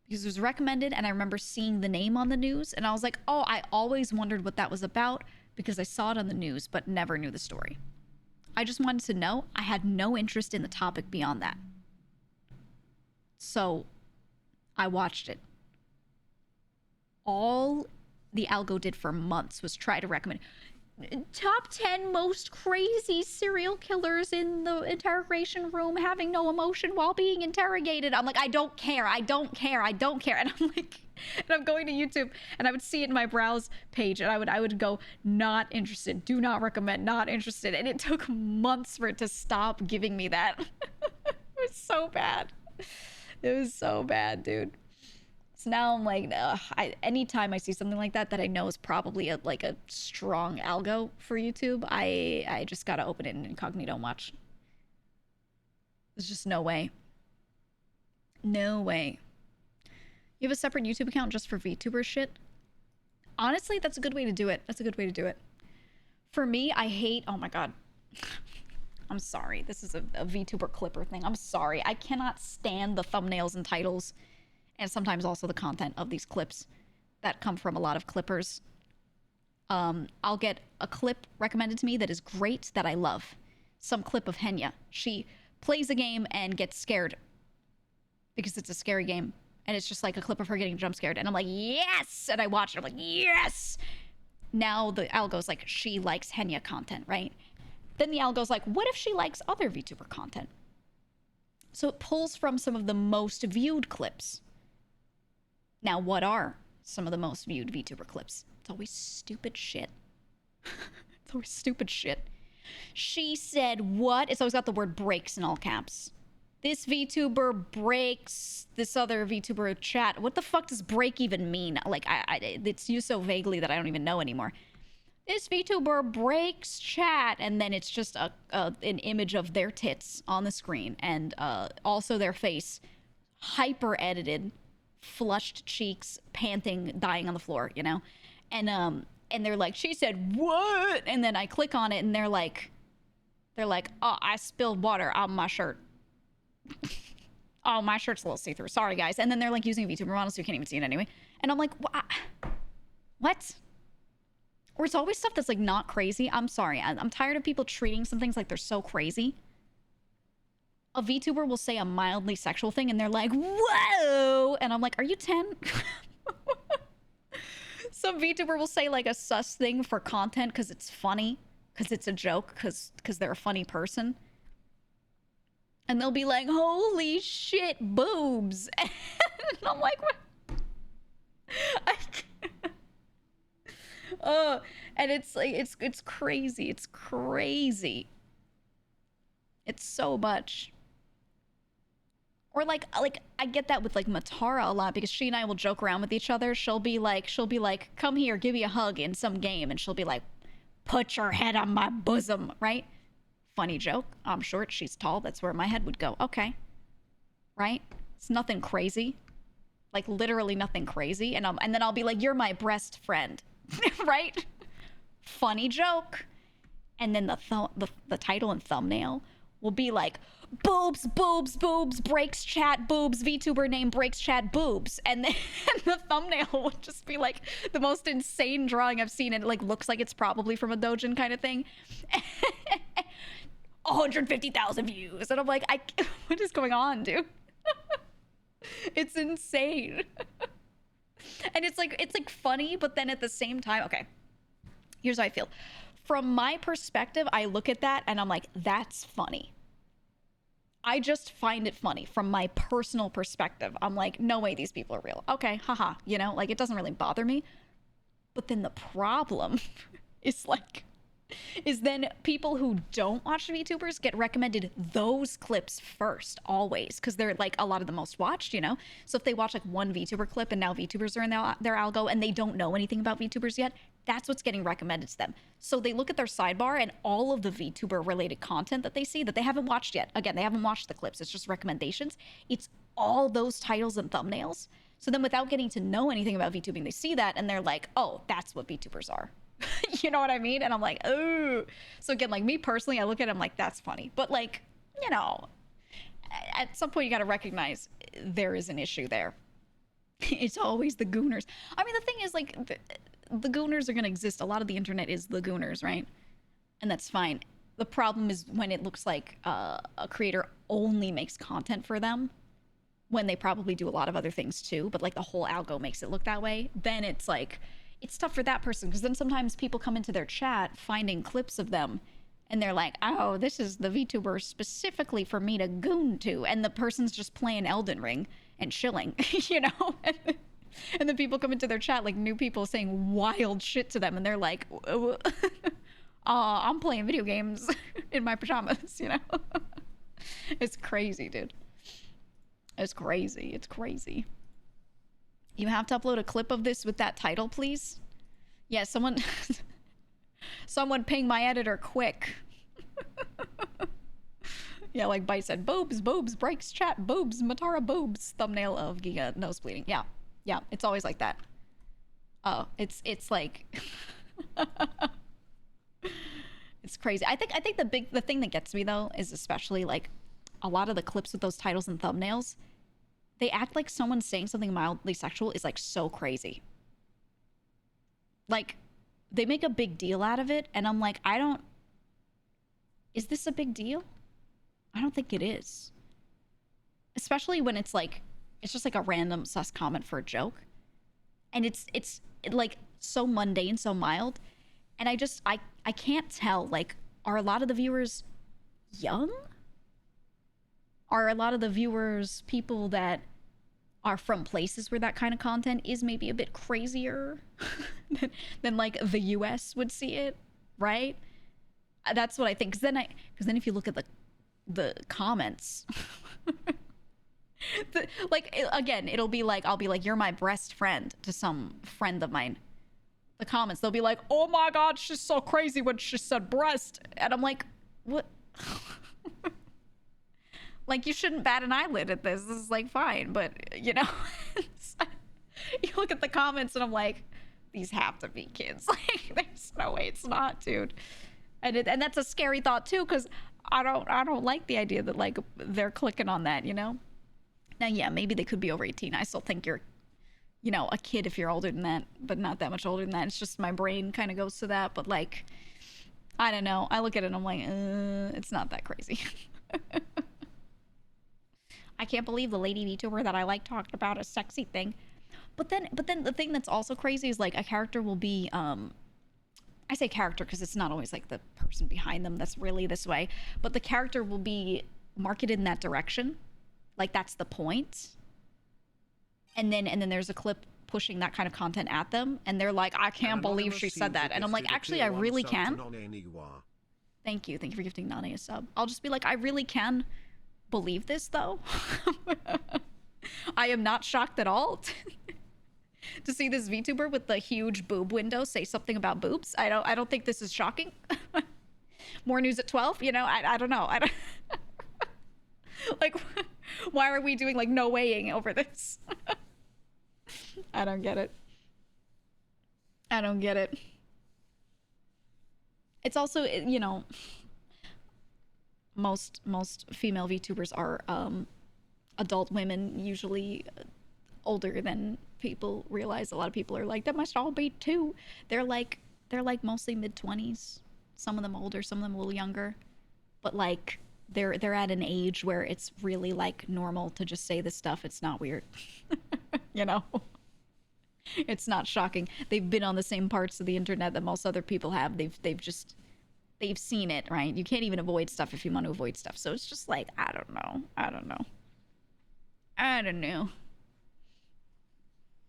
Because it was recommended and I remember seeing the name on the news and I was like, oh, I always wondered what that was about because I saw it on the news but never knew the story. I just wanted to know. I had no interest in the topic beyond that. So I watched it. All the algo did for months was try to recommend top 10 most crazy serial killers in the interrogation room having no emotion while being interrogated. I'm like, I don't care. And I'm like, and I'm going to YouTube and I would see it in my browse page and I would go, not interested, do not recommend, not interested. And it took months for it to stop giving me that. It was so bad. It was so bad, dude. So now I'm like, anytime I see something like that I know is probably a strong algo for YouTube, I just gotta open it in incognito and watch. There's just no way. No way. You have a separate YouTube account just for VTuber shit? Honestly, that's a good way to do it. For me, I hate, oh my God. I'm sorry. This is a VTuber clipper thing. I'm sorry. I cannot stand the thumbnails and titles and sometimes also the content of these clips that come from a lot of clippers. I'll get a clip recommended to me that is great, that I love. Some clip of Henya. She plays a game and gets scared because it's a scary game. And it's just like a clip of her getting jump scared. And I'm like, yes! And I watch it. I'm like, yes! Now the algo's like, she likes Henya content, right? Then the algo's like, what if she likes other VTuber content? So it pulls from some of the most viewed clips. Now, what are some of the most viewed VTuber clips? It's always stupid shit. It's always stupid shit. She said what? It's always got the word breaks in all caps. This VTuber breaks this other VTuber chat. What the fuck does break even mean? Like, it's used so vaguely that I don't even know anymore. This VTuber breaks chat, and then it's just an image of their tits on the screen, and also their face, hyper edited, flushed cheeks, panting, dying on the floor, you know? And they're like, she said, what? And then I click on it, and they're like, oh, I spilled water on my shirt. Oh, my shirt's a little see-through. Sorry, guys. And then they're like using a VTuber model, so you can't even see it anyway. And I'm like, what? Or it's always stuff that's like not crazy. I'm sorry. I'm tired of people treating some things like they're so crazy. A VTuber will say a mildly sexual thing, and they're like, whoa! And I'm like, are you 10? Some VTuber will say like a sus thing for content because it's funny, because it's a joke, because they're a funny person. And they'll be like, holy shit, boobs. And I'm like, what? I can't. And it's like, it's crazy. It's crazy. It's so much. Or like I get that with like Matara a lot, because she and I will joke around with each other. She'll be like, come here, give me a hug in some game. And she'll be like, put your head on my bosom, right? Funny joke. I'm short, she's tall. That's where my head would go. Okay. Right? It's nothing crazy. Like literally nothing crazy. And then I'll be like, you're my breast friend. Right? Funny joke. And then the title and thumbnail will be like, boobs, boobs, boobs, breaks chat, boobs, VTuber name breaks chat, boobs. And then the thumbnail would just be like the most insane drawing I've seen. And it like looks like it's probably from a doujin kind of thing. 150,000 views. And I'm like, what is going on, dude? It's insane. And it's like funny, but then at the same time, okay, here's how I feel. From my perspective, I look at that and I'm like, that's funny. I just find it funny from my personal perspective. I'm like, no way these people are real. Okay, haha, you know, like it doesn't really bother me. But then the problem is then people who don't watch VTubers get recommended those clips first, always, because they're like a lot of the most watched, you know? So if they watch like one VTuber clip and now VTubers are in their algo and they don't know anything about VTubers yet, that's what's getting recommended to them. So they look at their sidebar and all of the VTuber related content that they see that they haven't watched yet. Again, they haven't watched the clips. It's just recommendations. It's all those titles and thumbnails. So then without getting to know anything about VTubing, they see that and they're like, oh, that's what VTubers are. You know what I mean? And I'm like, oh. So again, like me personally, I look at it, I'm like, that's funny. But like, you know, at some point you got to recognize there is an issue there. It's always the gooners. I mean, the thing is like, the gooners are going to exist. A lot of the internet is the gooners, right? And that's fine. The problem is when it looks like a creator only makes content for them, when they probably do a lot of other things too, but like the whole algo makes it look that way, then it's like, it's tough for that person, because then sometimes people come into their chat finding clips of them and they're like, oh, this is the VTuber specifically for me to goon to, and the person's just playing Elden Ring and chilling, you know? And then people come into their chat, like new people saying wild shit to them, and they're like, I'm playing video games in my pajamas, you know? It's crazy, dude. It's crazy. It's crazy. You have to upload a clip of this with that title, please. Yeah, someone ping my editor quick. Yeah, like Bite said, boobs, boobs, breaks chat, boobs, Matara boobs. Thumbnail of Giga nose bleeding. Yeah, yeah, it's always like that. Oh, it's like, it's crazy. I think the thing that gets me though is especially like a lot of the clips with those titles and thumbnails. They act like someone saying something mildly sexual is like so crazy. Like, they make a big deal out of it, and I'm like, is this a big deal? I don't think it is. Especially when it's like, it's just like a random sus comment for a joke. And it's like so mundane, so mild. And I can't tell, like, are a lot of the viewers young? are a lot of the viewers people that are from places where that kind of content is maybe a bit crazier than like the US would see it, right? That's what I think. Because then if you look at the comments, again, it'll be like, I'll be like, you're my best friend to some friend of mine. The comments, they'll be like, oh my God, she's so crazy when she said breast. And I'm like, what? Like, you shouldn't bat an eyelid at this. This is like fine, but you know, you look at the comments and I'm like, these have to be kids. Like, there's no way it's not, dude. And that's a scary thought too, because I don't like the idea that like they're clicking on that, you know. Now, yeah, maybe they could be over 18. I still think you're, you know, a kid if you're older than that, but not that much older than that. It's just my brain kind of goes to that. But like, I don't know. I look at it and I'm like, it's not that crazy. I can't believe the lady VTuber that I like talked about a sexy thing. But then the thing that's also crazy is like a character will be, I say character because it's not always like the person behind them that's really this way, but the character will be marketed in that direction. Like that's the point. And then there's a clip pushing that kind of content at them and they're like, I can't believe she said that. And I'm like, actually, I really can. Thank you for gifting Nane a sub. I'll just be like, I really can believe this though. I am not shocked at all to see this VTuber with the huge boob window say something about boobs. I don't think this is shocking. More news at 12, you know. I don't know. I don't like, why are we doing like no weighing over this? I don't get it. I don't get it. It's also, you know, most female VTubers are adult women, usually older than people realize. A lot of people are like, that must all be too. They're like mostly mid-20s. Some of them older, some of them a little younger. But like they're at an age where it's really like normal to just say this stuff. It's not weird. You know? It's not shocking. They've been on the same parts of the internet that most other people have. They've seen it, right? You can't even avoid stuff if you want to avoid stuff. So it's just like, I don't know.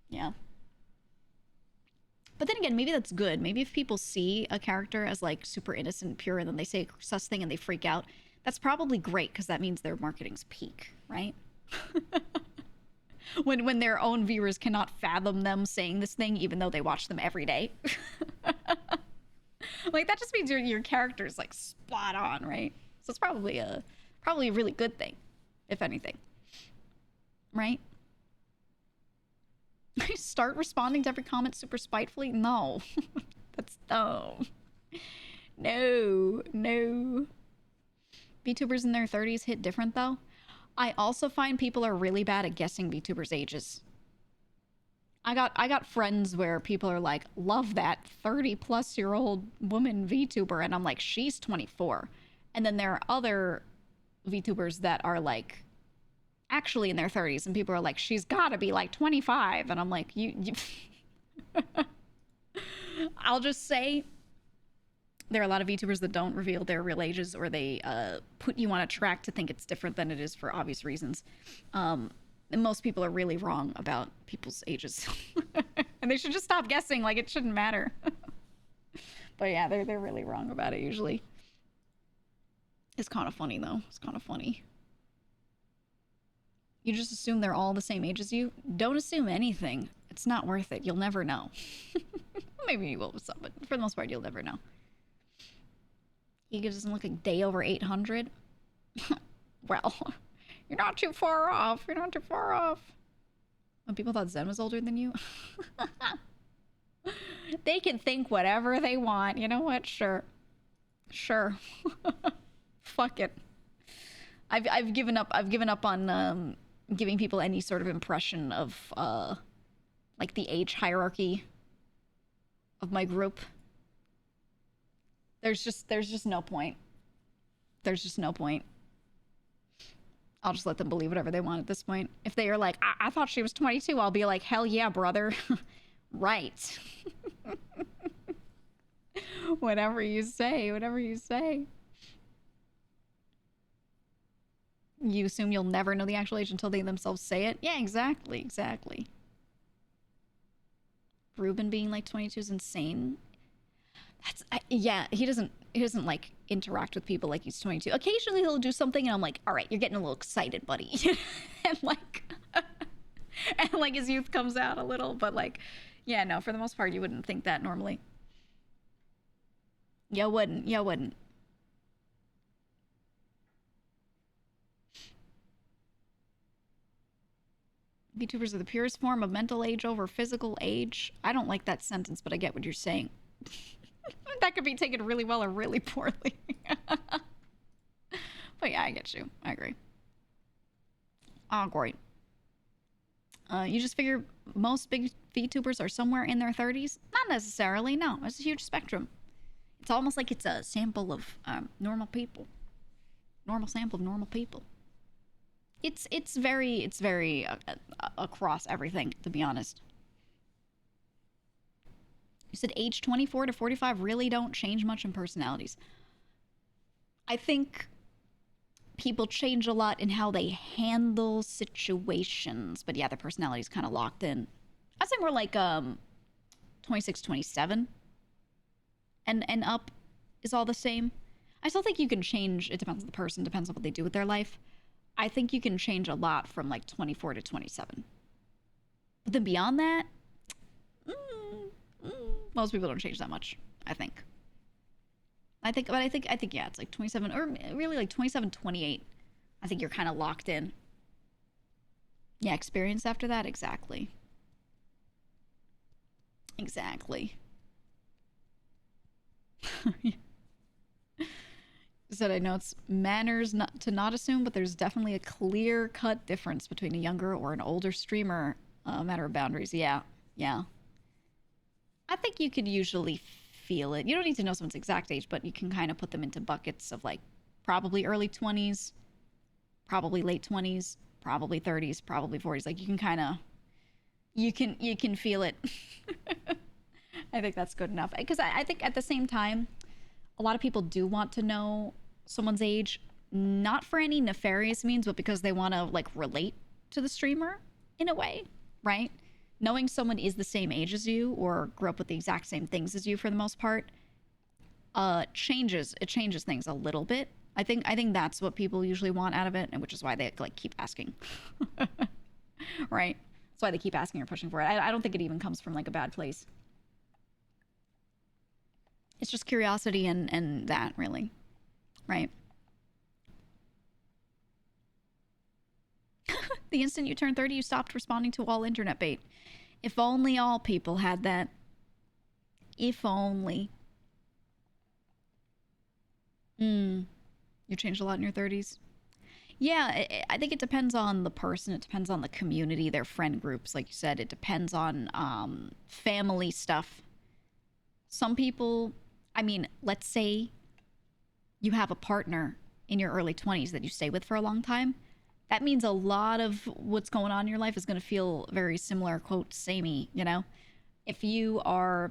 Yeah. But then again, maybe that's good. Maybe if people see a character as like super innocent and pure and then they say a sus thing and they freak out, that's probably great because that means their marketing's peak, right? when their own viewers cannot fathom them saying this thing even though they watch them every day. Like that just means your character's like spot on, right? So it's probably a really good thing, if anything. Right? I start responding to every comment super spitefully? No. That's dumb. No. VTubers in their 30s hit different though. I also find people are really bad at guessing VTubers' ages. I got friends where people are like, love that 30-plus-year-old woman VTuber, and I'm like, she's 24. And then there are other VTubers that are like actually in their 30s, and people are like, she's gotta be like 25. And I'm like, you... I'll just say there are a lot of VTubers that don't reveal their real ages, or they put you on a track to think it's different than it is for obvious reasons. And most people are really wrong about people's ages. And they should just stop guessing, like it shouldn't matter. But yeah, they're really wrong about it usually. It's kind of funny though. It's kind of funny. You just assume they're all the same age as you? Don't assume anything. It's not worth it. You'll never know. Maybe you will with some, but for the most part, you'll never know. He doesn't look a day over 800. Well, you're not too far off. You're not too far off. When people thought Zen was older than you. They can think whatever they want. You know what? Sure. Fuck it. I've given up on giving people any sort of impression of like the age hierarchy of my group. There's just no point. There's just no point. I'll just let them believe whatever they want at this point. If they are like, I thought she was 22, I'll be like, hell yeah, brother. Right. Whatever you say. You assume you'll never know the actual age until they themselves say it. Yeah, exactly, exactly. Ruben being like 22 is insane. Yeah, he doesn't like interact with people like he's 22. Occasionally he'll do something and I'm like, all right, you're getting a little excited, buddy. and like and like his youth comes out a little, but like, yeah, no, for the most part you wouldn't think that normally. You wouldn't. VTubers are the purest form of mental age over physical age. I don't like that sentence, but I get what you're saying. That could be taken really well or really poorly. But yeah, I get you. I agree. Oh, great. You just figure most big VTubers are somewhere in their 30s? Not necessarily, no. It's a huge spectrum. It's almost like it's a sample of normal people. Normal sample of normal people. It's very across everything, to be honest. You said age 24 to 45 really don't change much in personalities. I think people change a lot in how they handle situations, but yeah, their personality's kind of locked in. I'd say more like 26, 27 and up is all the same. I still think you can change. It depends on the person, depends on what they do with their life. I think you can change a lot from like 24 to 27. But then beyond that, most people don't change that much, I think. I think, yeah, it's like 27, or really like 27, 28. I think you're kind of locked in. Yeah, experience after that, exactly. Exactly. Said I know it's manners not to not assume, but there's definitely a clear-cut difference between a younger or an older streamer. A matter of boundaries. Yeah, yeah. I think you could usually feel it. You don't need to know someone's exact age, but you can kind of put them into buckets of like probably early 20s, probably late 20s, probably 30s, probably 40s. Like you can kind of, you can feel it. I think that's good enough. Because I think at the same time, a lot of people do want to know someone's age, not for any nefarious means, but because they want to like relate to the streamer in a way, right? Knowing someone is the same age as you or grew up with the exact same things as you for the most part, changes things a little bit. I think that's what people usually want out of it, and which is why they like keep asking. Right? That's why they keep asking or pushing for it. I don't think it even comes from like a bad place. It's just curiosity and that, really. Right? The instant you turn 30, you stopped responding to all internet bait. If only all people had that. If only. You changed a lot in your 30s? Yeah, I think it depends on the person. It depends on the community, their friend groups. Like you said, it depends on family stuff. Some people, I mean, let's say you have a partner in your early 20s that you stay with for a long time. That means a lot of what's going on in your life is going to feel very similar, quote, samey, you know? If you are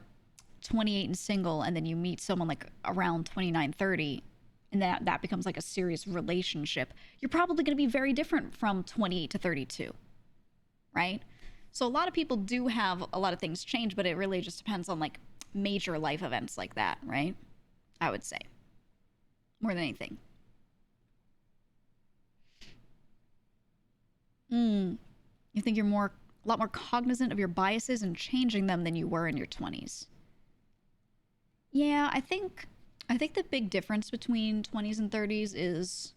28 and single and then you meet someone like around 29, 30, and that becomes like a serious relationship, you're probably going to be very different from 28 to 32, right? So a lot of people do have a lot of things change, but it really just depends on like major life events like that, right? I would say. More than anything. You think you're a lot more cognizant of your biases and changing them than you were in your 20s. Yeah, I think the big difference between 20s and 30s is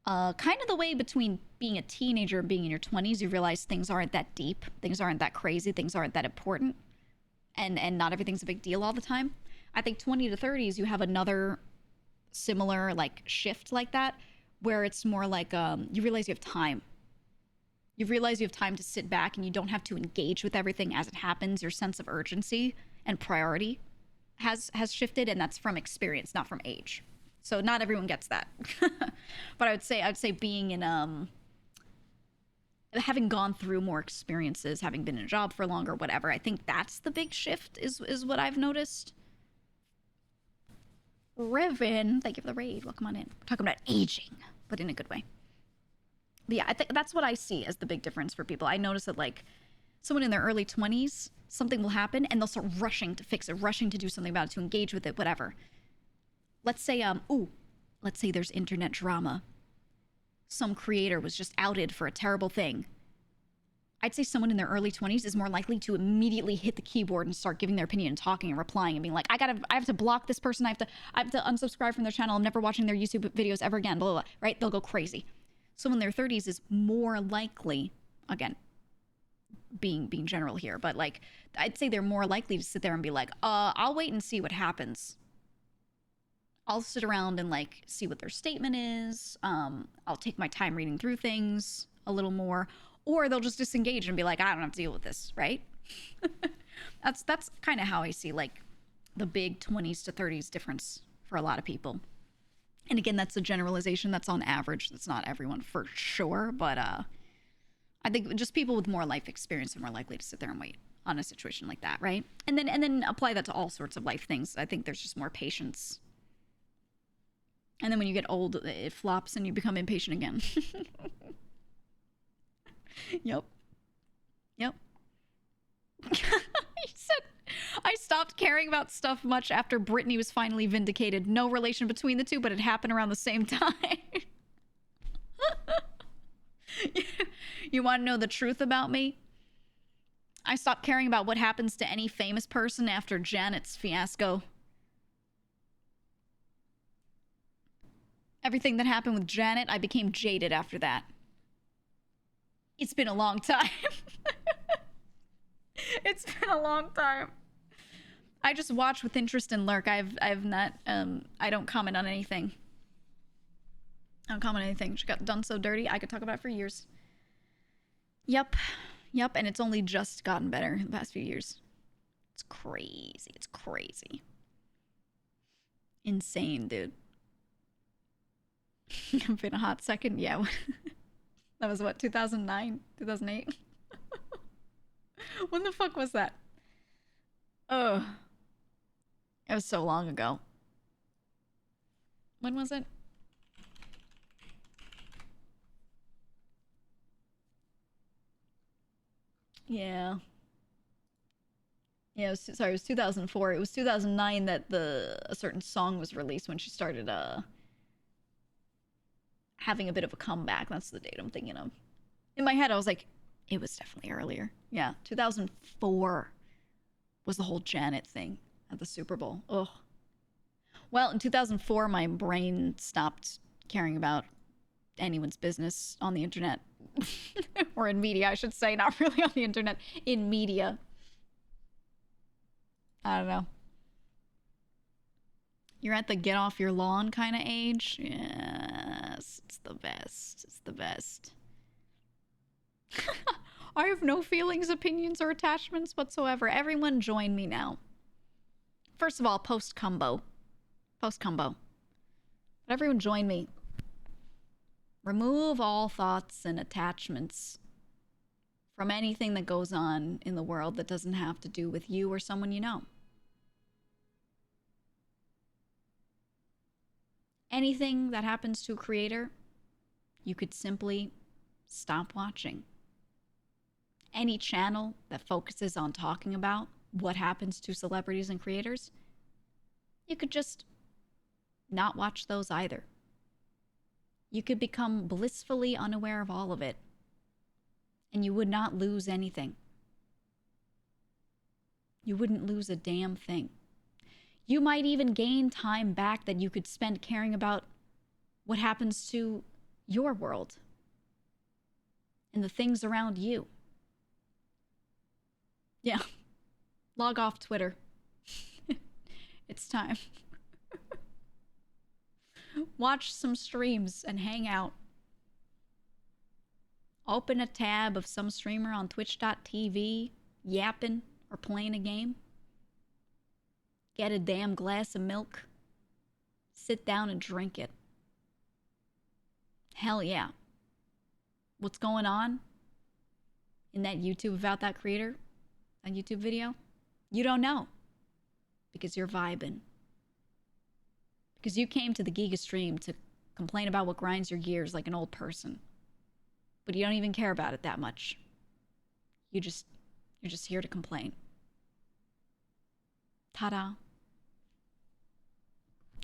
kind of the way between being a teenager and being in your 20s. You realize things aren't that deep, things aren't that crazy, things aren't that important, and not everything's a big deal all the time. I think 20 to 30s, you have another similar like shift like that, where it's more like you realize you have time. You realize you have time to sit back and you don't have to engage with everything as it happens. Your sense of urgency and priority has shifted, and that's from experience, not from age. So not everyone gets that. But I'd say being in having gone through more experiences, having been in a job for longer, whatever, I think that's the big shift is what I've noticed. Riven, thank you for the raid. Welcome on in. We're talking about aging. but in a good way. But yeah, I think that's what I see as the big difference for people. I notice that like someone in their early 20s, something will happen and they'll start rushing to fix it, rushing to do something about it, to engage with it, whatever. Let's say, let's say there's internet drama. Some creator was just outed for a terrible thing. I'd say someone in their early 20s is more likely to immediately hit the keyboard and start giving their opinion and talking and replying and being like, I have to block this person. I have to unsubscribe from their channel. I'm never watching their YouTube videos ever again, blah, blah, blah, right? They'll go crazy. Someone in their 30s is more likely, again, being general here, but like, I'd say they're more likely to sit there and be like, I'll wait and see what happens. I'll sit around and like see what their statement is. I'll take my time reading through things a little more. Or they'll just disengage and be like, I don't have to deal with this, right? That's kind of how I see like the big 20s to 30s difference for a lot of people. And again, that's a generalization. That's on average. That's not everyone for sure. But I think just people with more life experience are more likely to sit there and wait on a situation like that, right? And then apply that to all sorts of life things. I think there's just more patience. And then when you get old, it flops and you become impatient again. Yep. He said, I stopped caring about stuff much after Britney was finally vindicated. No relation between the two, but it happened around the same time. You want to know the truth about me? I stopped caring about what happens to any famous person after Janet's fiasco. Everything that happened with Janet, I became jaded after that. It's been a long time. It's been a long time. I just watch with interest and lurk. I've not, I don't comment on anything. I don't comment on anything. She got done so dirty, I could talk about it for years. Yep. And it's only just gotten better in the past few years. It's crazy. It's crazy. Insane, dude. I've been a hot second. Yeah. That was what, 2009? 2008? When the fuck was that? Oh. It was so long ago. When was it? Yeah. Yeah, it was 2004. It was 2009 that a certain song was released when she started having a bit of a comeback. That's the date I'm thinking of. In my head, I was like, it was definitely earlier. Yeah, 2004 was the whole Janet thing at the Super Bowl. Ugh. Well, in 2004, my brain stopped caring about anyone's business on the internet. Or in media, I should say. Not really on the internet. In media. I don't know. You're at the get off your lawn kind of age? Yes, it's the best. It's the best. I have no feelings, opinions, or attachments whatsoever. Everyone join me now. First of all, post-combo. Post-combo. But everyone join me. Remove all thoughts and attachments from anything that goes on in the world that doesn't have to do with you or someone you know. Anything that happens to a creator, you could simply stop watching. Any channel that focuses on talking about what happens to celebrities and creators, you could just not watch those either. You could become blissfully unaware of all of it, and you would not lose anything. You wouldn't lose a damn thing. You might even gain time back that you could spend caring about what happens to your world and the things around you. Yeah. Log off Twitter. It's time. Watch some streams and hang out. Open a tab of some streamer on twitch.tv yapping or playing a game. Get a damn glass of milk. Sit down and drink it. Hell yeah. What's going on in that YouTube about that creator? That YouTube video? You don't know. Because you're vibing. Because you came to the GEEGA stream to Complain about what grinds your gears like an old person. But you don't even care about it that much. You're just here to complain. Ta-da.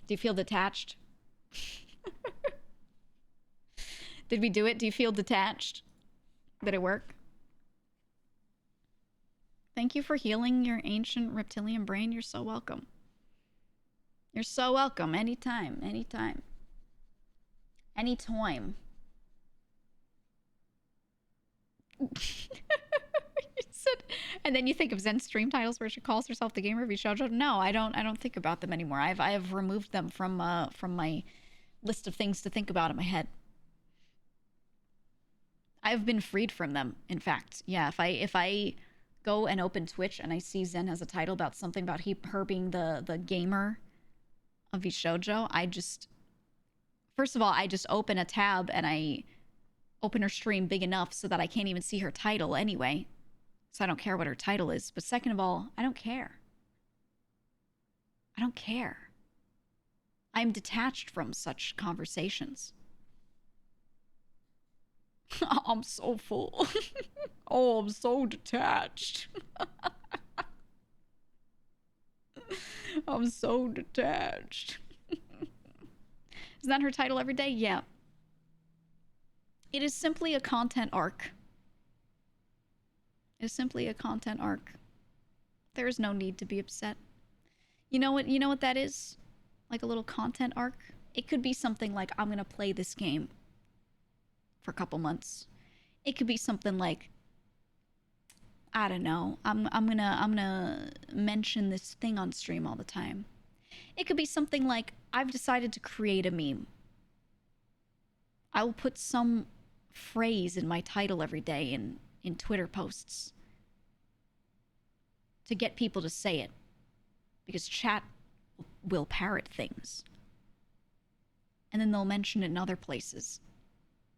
Do you feel detached? Did we do it? Do you feel detached? Did it work? Thank you for healing your ancient reptilian brain. You're so welcome. You're so welcome. Anytime. Anytime. Anytime. And then you think of Zen's stream titles where she calls herself the gamer vtuber. No, I don't think about them anymore. I have removed them from my list of things to think about in my head. I've been freed from them, in fact. Yeah, if I go and open Twitch and I see Zen has a title about something about her being the gamer of vtuber, first of all, I just open a tab and I open her stream big enough so that I can't even see her title anyway. So I don't care what her title is. But second of all, I don't care. I don't care. I'm detached from such conversations. I'm so full. Oh, I'm so detached. I'm so detached. Is that her title every day? Yeah. It is simply a content arc. It is simply a content arc. There is no need to be upset. You know what that is? Like a little content arc? It could be something like, I'm gonna play this game for a couple months. It could be something like, I don't know, I'm gonna mention this thing on stream all the time. It could be something like, I've decided to create a meme. I will put some phrase in my title every day in Twitter posts to get people to say it, because chat will parrot things, and then they'll mention it in other places,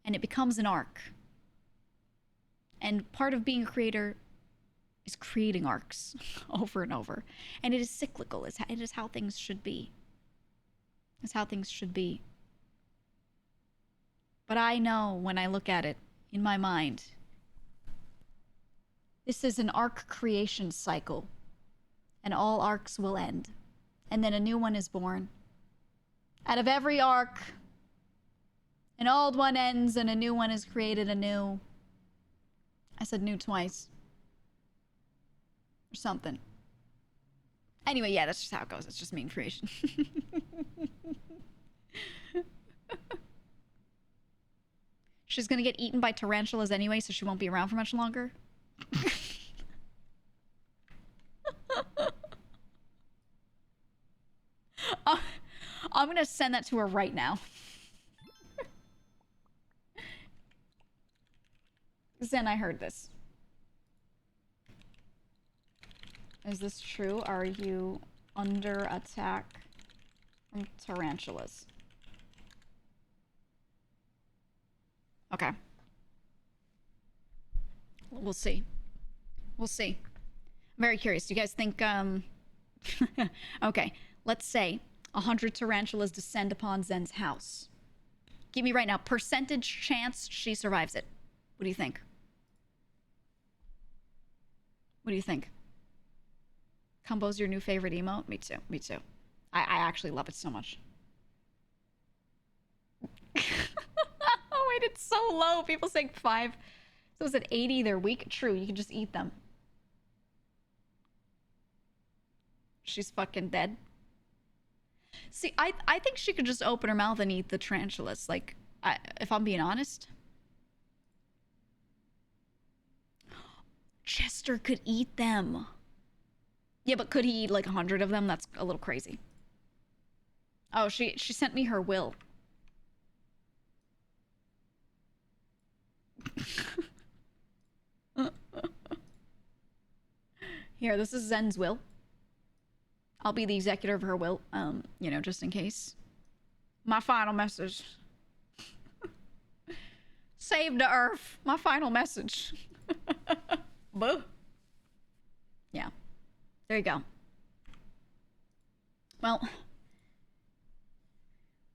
and it becomes an arc. And part of being a creator is creating arcs over and over, and it is cyclical. It is how things should be. It's how things should be. But I know when I look at it in my mind, this is an arc creation cycle, and all arcs will end, and then a new one is born. Out of every arc, an old one ends and a new one is created anew. I said new twice. Or something. Anyway, yeah, that's just how it goes. It's just meme creation. She's gonna get eaten by tarantulas anyway, so she won't be around for much longer. I'm gonna send that to her right now. Zen, I heard this. Is this true? Are you under attack from tarantulas? Okay. We'll see. We'll see. I'm very curious. Do you guys think, okay, let's say 100 tarantulas descend upon Zen's house. Give me right now, percentage chance she survives it. What do you think? What do you think? Combo's your new favorite emote? Me too. Me too. I actually love it so much. Oh, wait, it's so low. People saying 5. So is it 80? They're weak? True, you can just eat them. She's fucking dead. See, I think she could just open her mouth and eat the tarantulas. Like, if I'm being honest. Chester could eat them. Yeah, but could he eat like 100 of them? That's a little crazy. Oh, she sent me her will. Here, this is Zen's will. I'll be the executor of her will, you know, just in case. My final message. Save the earth. My final message. Boo. Yeah. There you go. Well,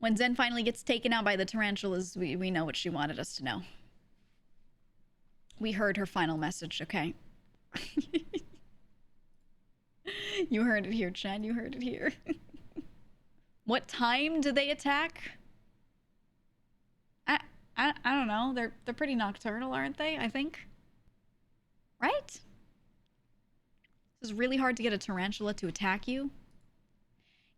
When Zen finally gets taken out by the tarantulas, we know what she wanted us to know. We heard her final message, okay? You heard it here, Chad. You heard it here. What time do they attack? I don't know. They're pretty nocturnal, aren't they? I think. Right? This is really hard to get a tarantula to attack you.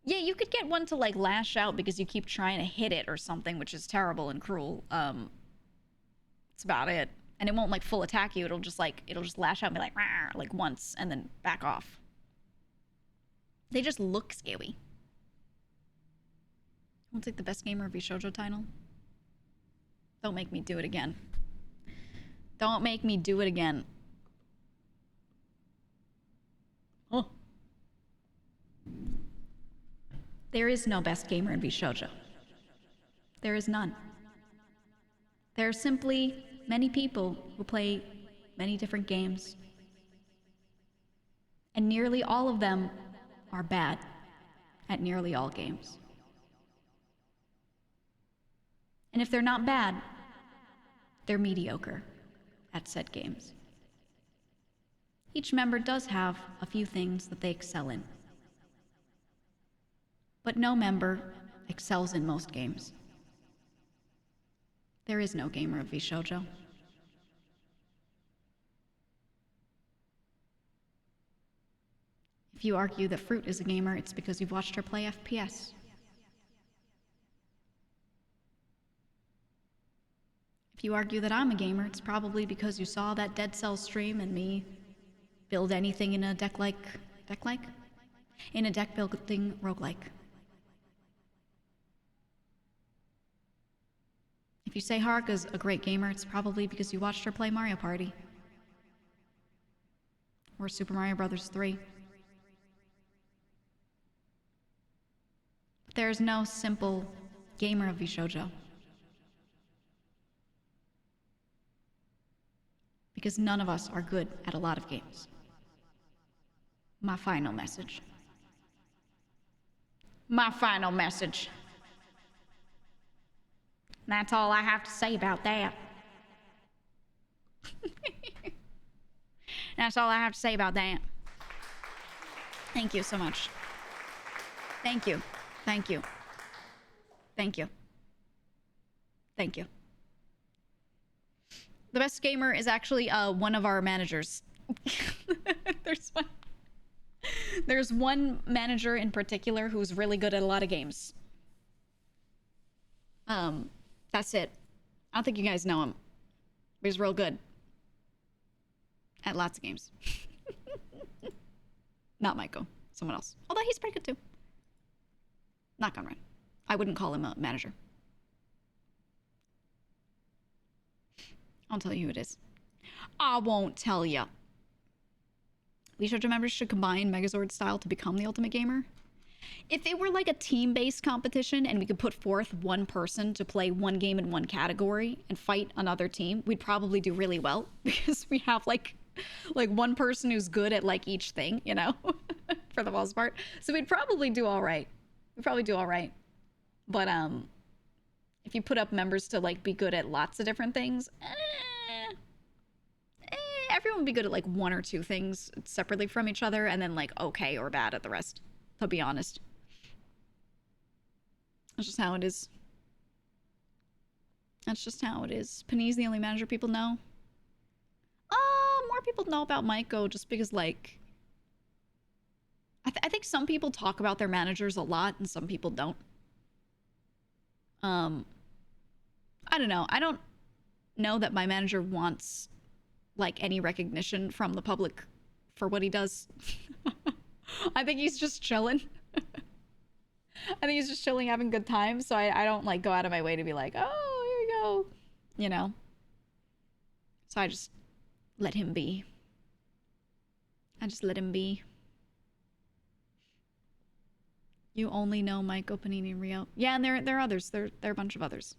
Yeah, you could get one to like lash out because you keep trying to hit it or something, which is terrible and cruel. That's about it. And it won't like full attack you. It'll just lash out and be like, "Rawr," like once and then back off. They just look scary. I'll take the best gamer of Shoujo title. Don't make me do it again. Don't make me do it again. Oh. There is no best gamer in Shoujo. There is none. There are simply many people who play many different games. And nearly all of them are bad at nearly all games. And if they're not bad, they're mediocre at said games. Each member does have a few things that they excel in. But no member excels in most games. There is no gamer of Shoujo. If you argue that Fruit is a gamer, it's because you've watched her play FPS. If you argue that I'm a gamer, it's probably because you saw that Dead Cells stream and me build anything in a deck building roguelike. If you say Haruka's a great gamer, it's probably because you watched her play Mario Party. Or Super Mario Bros. 3. But there is no simple gamer of Shoujo. Because none of us are good at a lot of games. My final message. My final message. That's all I have to say about that. That's all I have to say about that. Thank you so much. Thank you. Thank you. Thank you. Thank you. The best gamer is actually one of our managers. There's one manager in particular who's really good at a lot of games. That's it. I don't think you guys know him. But he's real good at lots of games. Not Maiko. Someone else. Although he's pretty good too. Not Conrad. I wouldn't call him a manager. I'll tell you who it is. I won't tell ya. Shoujo members should combine Megazord style to become the ultimate gamer. If it were like a team-based competition and we could put forth one person to play one game in one category and fight another team, we'd probably do really well because we have like one person who's good at like each thing, you know, for the most part. So we'd probably do all right. We'd probably do all right. But if you put up members to like be good at lots of different things, everyone would be good at like one or two things separately from each other and then like okay or bad at the rest, to be honest. That's just how it is. That's just how it is. Panini's the only manager people know. More people know about Maiko just because like I think some people talk about their managers a lot and some people don't. I don't know. I don't know that my manager wants like any recognition from the public for what he does. I think he's just chilling. I think he's just chilling, having good times. So I don't like go out of my way to be like, oh, here we go, you know. So I just let him be. I just let him be. You only know Maiko, Panini, and Rio. Yeah, and there are others. There are a bunch of others.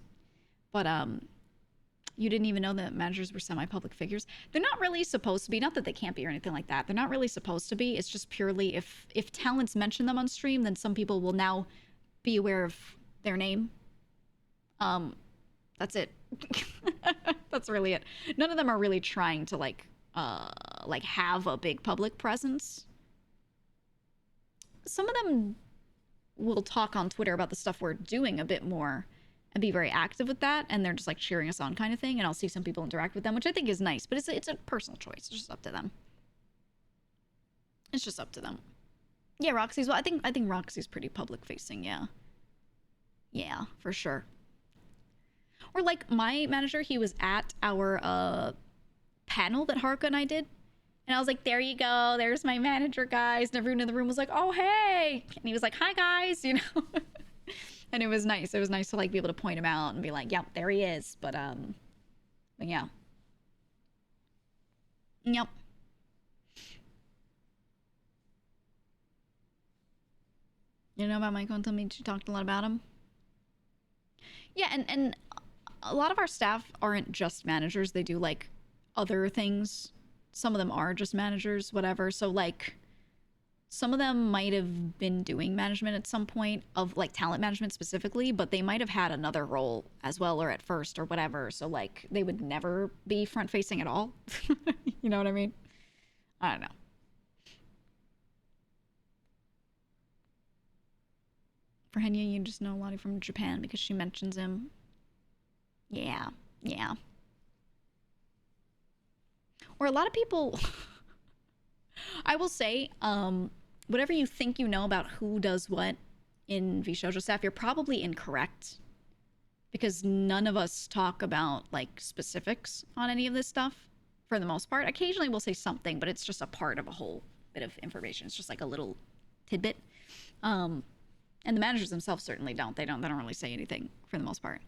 But you didn't even know that managers were semi-public figures. They're not really supposed to be. Not that they can't be or anything like that. They're not really supposed to be. It's just purely if talents mention them on stream, then some people will now be aware of their name. That's it. That's really it. None of them are really trying to like have a big public presence. Some of them will talk on Twitter about the stuff we're doing a bit more and be very active with that, and they're just like cheering us on kind of thing, and I'll see some people interact with them, which I think is nice, but it's a personal choice. It's just up to them. It's just up to them. Yeah, Roxy's, well, I think Roxy's pretty public facing, yeah. Yeah, for sure. Or like my manager, he was at our panel that Haruka and I did. And I was like, there you go. There's my manager, guys. And everyone in the room was like, oh, hey. And he was like, hi, guys, you know. And it was nice. It was nice to like be able to point him out and be like, yep, there he is. But yeah. Yep. You know about Michael and tell me she talked a lot about him? Yeah, and a lot of our staff aren't just managers. They do like other things. Some of them are just managers, whatever. So like some of them might have been doing management at some point of like talent management specifically, but they might have had another role as well or at first or whatever. So like they would never be front facing at all. You know what I mean? I don't know. For Henya, you just know a lot from Japan because she mentions him. Yeah, yeah. Or a lot of people, I will say, whatever you think you know about who does what in VShojo staff, you're probably incorrect. Because none of us talk about, like, specifics on any of this stuff, for the most part. Occasionally we'll say something, but it's just a part of a whole bit of information. It's just like a little tidbit. And the managers themselves certainly don't. They don't really say anything, for the most part.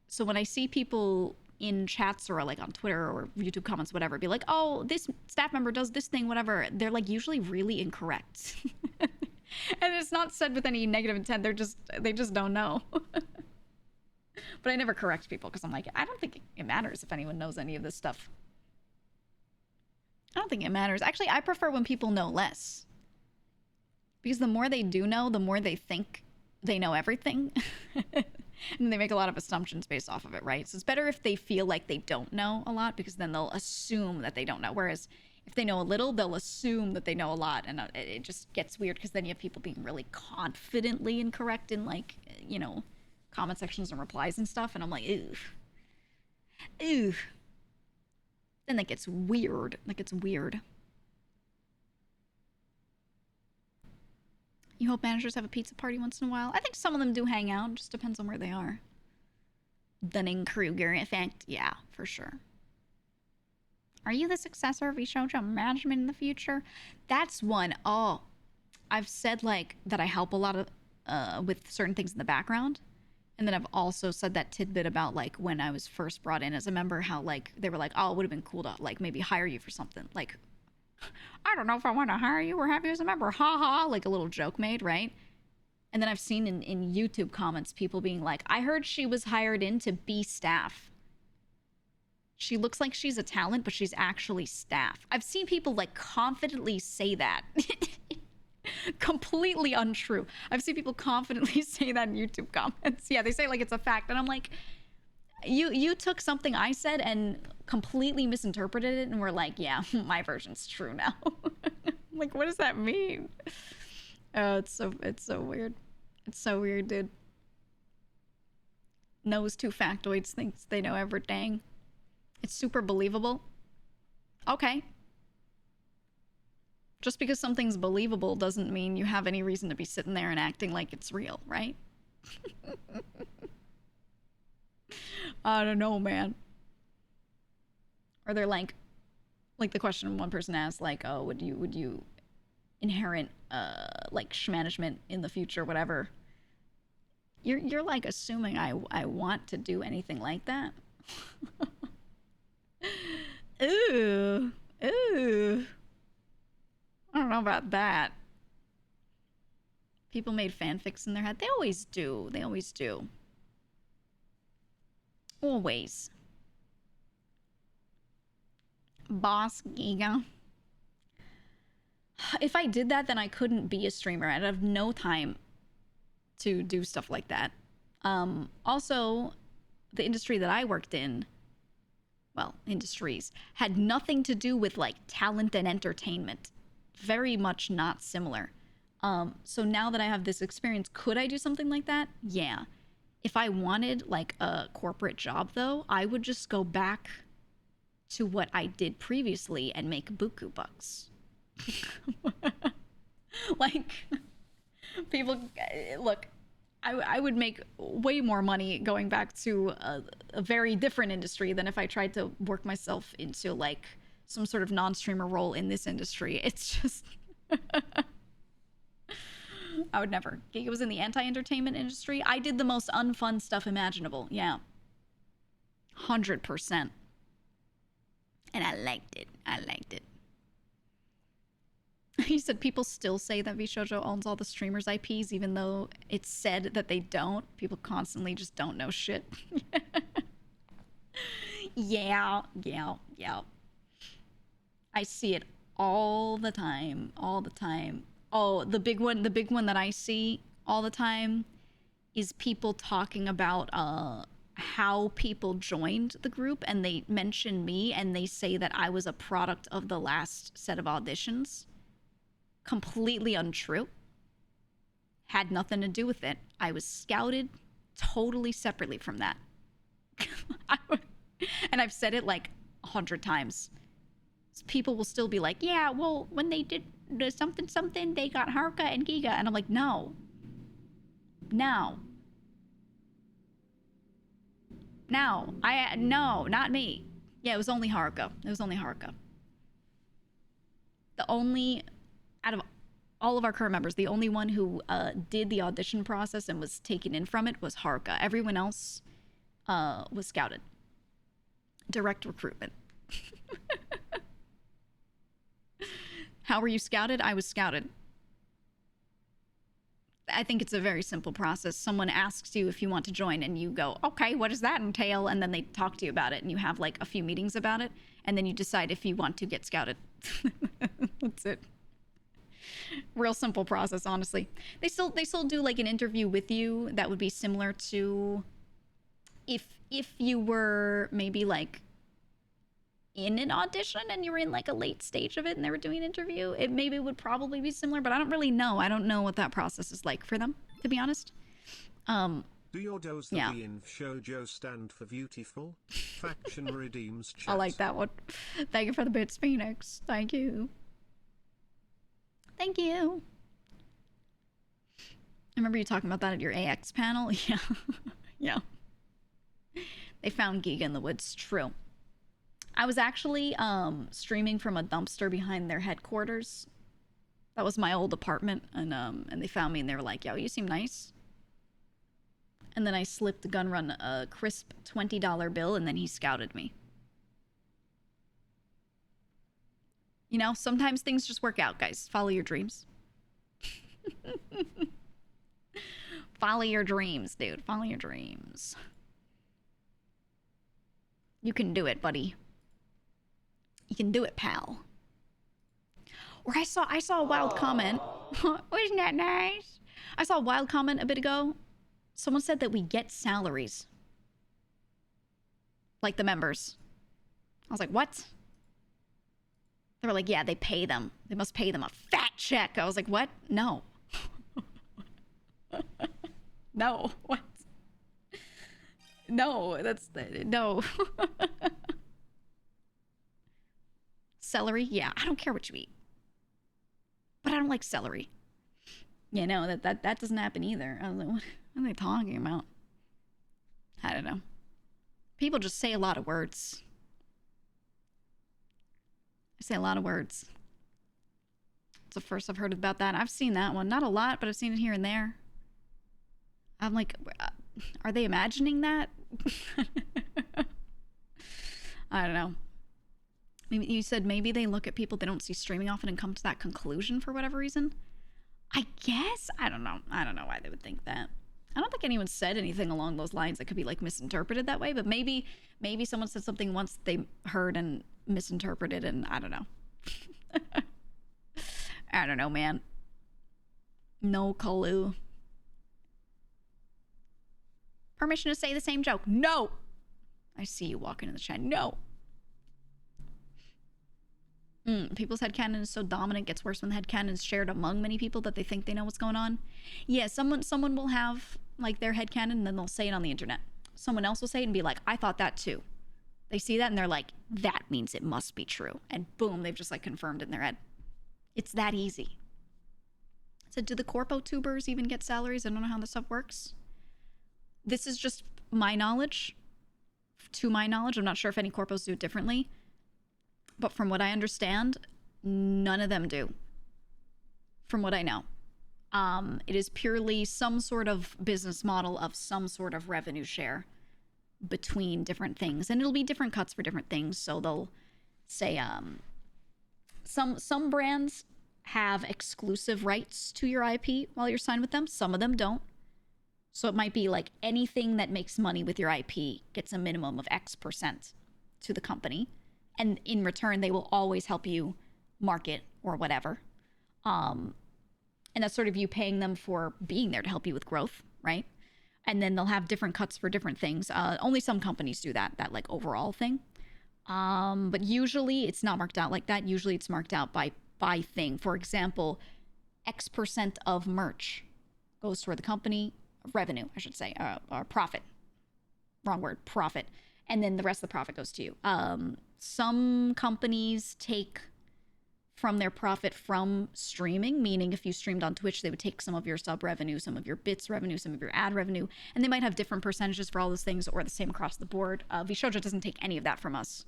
So when I see people in chats or like on Twitter or YouTube comments, whatever, be like, oh, this staff member does this thing, whatever, they're like usually really incorrect. And it's not said with any negative intent. They just don't know. But I never correct people because I'm like, I don't think it matters if anyone knows any of this stuff. I don't think it matters. Actually, I prefer when people know less. Because the more they do know, the more they think they know everything. And they make a lot of assumptions based off of it, right? So it's better if they feel like they don't know a lot, because then they'll assume that they don't know. Whereas if they know a little, they'll assume that they know a lot. And it just gets weird because then you have people being really confidently incorrect in, like, you know, comment sections and replies and stuff. And I'm like, ew. Ew. Then that gets weird. That gets weird. You hope managers have a pizza party once in a while? I think some of them do hang out. It just depends on where they are. Dunning-Kruger effect. Yeah, for sure. Are you the successor of VShojo management in the future? That's one. Oh, I've said, like, that I help a lot of with certain things in the background. And then I've also said that tidbit about, like, when I was first brought in as a member, how, like, they were like, oh, it would have been cool to, like, maybe hire you for something. Like, I don't know if I want to hire you or have you as a member. Ha ha. Like a little joke made, right? And then I've seen in YouTube comments people being like, I heard she was hired in to be staff. She looks like she's a talent, but she's actually staff. I've seen people like confidently say that. Completely untrue. I've seen people confidently say that in YouTube comments. Yeah, they say like it's a fact. And I'm like, you took something I said and completely misinterpreted it and were like, yeah, my version's true now. Like, what does that mean? Oh, it's so weird. It's so weird, dude. Knows two factoids, thinks they know everything. It's super believable. Okay. Just because something's believable doesn't mean you have any reason to be sitting there and acting like it's real, right? I don't know, man. Or they're like the question one person asked, like, oh, would you inherit like management in the future, whatever. You're like assuming I want to do anything like that. Ooh. Ooh. I don't know about that. People made fanfics in their head. They always do. They always do. Always. Boss GEEGA. If I did that, then I couldn't be a streamer. I'd have no time to do stuff like that. Also, the industry that I worked in, well, industries, had nothing to do with like talent and entertainment. Very much not similar. So now that I have this experience, could I do something like that? Yeah. If I wanted like a corporate job though, I would just go back to what I did previously and make buku bucks. Like, people, look, I would make way more money going back to a very different industry than if I tried to work myself into like some sort of non-streamer role in this industry. It's just I would never. Giga was in the anti-entertainment industry. I did the most unfun stuff imaginable. Yeah. 100%. And I liked it. I liked it. He said people still say that VShojo owns all the streamers' IPs, even though it's said that they don't. People constantly just don't know shit. Yeah. I see it all the time. All the time. Oh, the big one that I see all the time is people talking about how people joined the group, and they mention me and they say that I was a product of the last set of auditions. Completely untrue. Had nothing to do with it. I was scouted totally separately from that. And I've said it like 100 times. People will still be like, yeah, well, when they did the something, they got Haruka and Giga. And I'm like, no. No, not me. Yeah, it was only Haruka. Out of all of our current members, the only one who did the audition process and was taken in from it was Haruka. Everyone else was scouted. Direct recruitment. How were you scouted? I was scouted. I think it's a very simple process. Someone asks you if you want to join and you go, okay, what does that entail? And then they talk to you about it and you have like a few meetings about it. And then you decide if you want to get scouted. That's it. Real simple process, honestly. They still do like an interview with you that would be similar to if you were maybe like in an audition and you were in like a late stage of it and they were doing an interview. It maybe would probably be similar, but I don't really know. I don't know what that process is like for them, to be honest. Do your does the yeah. V in Shoujo stand for beautiful? Faction redeems chat. I like that one. Thank you for the bits, Phoenix. Thank you. Thank you. I remember you talking about that at your AX panel. Yeah. Yeah. They found Giga in the woods. True. I was actually streaming from a dumpster behind their headquarters. That was my old apartment, and they found me and they were like, yo, you seem nice. And then I slipped Gunrun a crisp $20 bill, and then he scouted me. You know, sometimes things just work out, guys. Follow your dreams. Follow your dreams, dude. Follow your dreams. You can do it, buddy. You can do it, pal. Or I saw a wild comment. Wasn't that nice? I saw a wild comment a bit ago. Someone said that we get salaries. Like the members. I was like, what? They were like, yeah, they pay them. They must pay them a fat check. I was like, what? No. No. What? No, no. Celery? Yeah, I don't care what you eat. But I don't like celery. Yeah, no, that doesn't happen either. I was like, what are they talking about? I don't know. People just say a lot of words. I say a lot of words. It's the first I've heard about that. I've seen that one. Not a lot, but I've seen it here and there. I'm like, are they imagining that? I don't know. Maybe you said maybe they look at people they don't see streaming often and come to that conclusion for whatever reason. I guess. I don't know. I don't know why they would think that. I don't think anyone said anything along those lines that could be like misinterpreted that way, but maybe someone said something once they heard and misinterpreted, and I don't know. I don't know, man. No clue. Permission to say the same joke. No. I see you walking in the chat. No. People's headcanon is so dominant, gets worse when the headcanon is shared among many people that they think they know what's going on. Yeah, someone will have like their headcanon and then they'll say it on the internet. Someone else will say it and be like, I thought that too. They see that and they're like, that means it must be true. And boom, they've just like confirmed it in their head. It's that easy. So do the corpo tubers even get salaries? I don't know how this stuff works. This is just my knowledge. To my knowledge, I'm not sure if any corpos do it differently. But from what I understand, none of them do. From what I know. It is purely some sort of business model of some sort of revenue share between different things. And it'll be different cuts for different things. So they'll say some brands have exclusive rights to your IP while you're signed with them. Some of them don't. So it might be like anything that makes money with your IP gets a minimum of X% to the company. And in return, they will always help you market or whatever. And that's sort of you paying them for being there to help you with growth, right? And then they'll have different cuts for different things. Only some companies do that like overall thing. But usually it's not marked out like that. Usually it's marked out by thing. For example, X% of merch goes toward the company. Revenue, I should say, or profit. Wrong word, profit. And then the rest of the profit goes to you. Some companies take from their profit from streaming, meaning if you streamed on Twitch, they would take some of your sub revenue, some of your bits revenue, some of your ad revenue, and they might have different percentages for all those things or the same across the board. vtuber doesn't take any of that from us.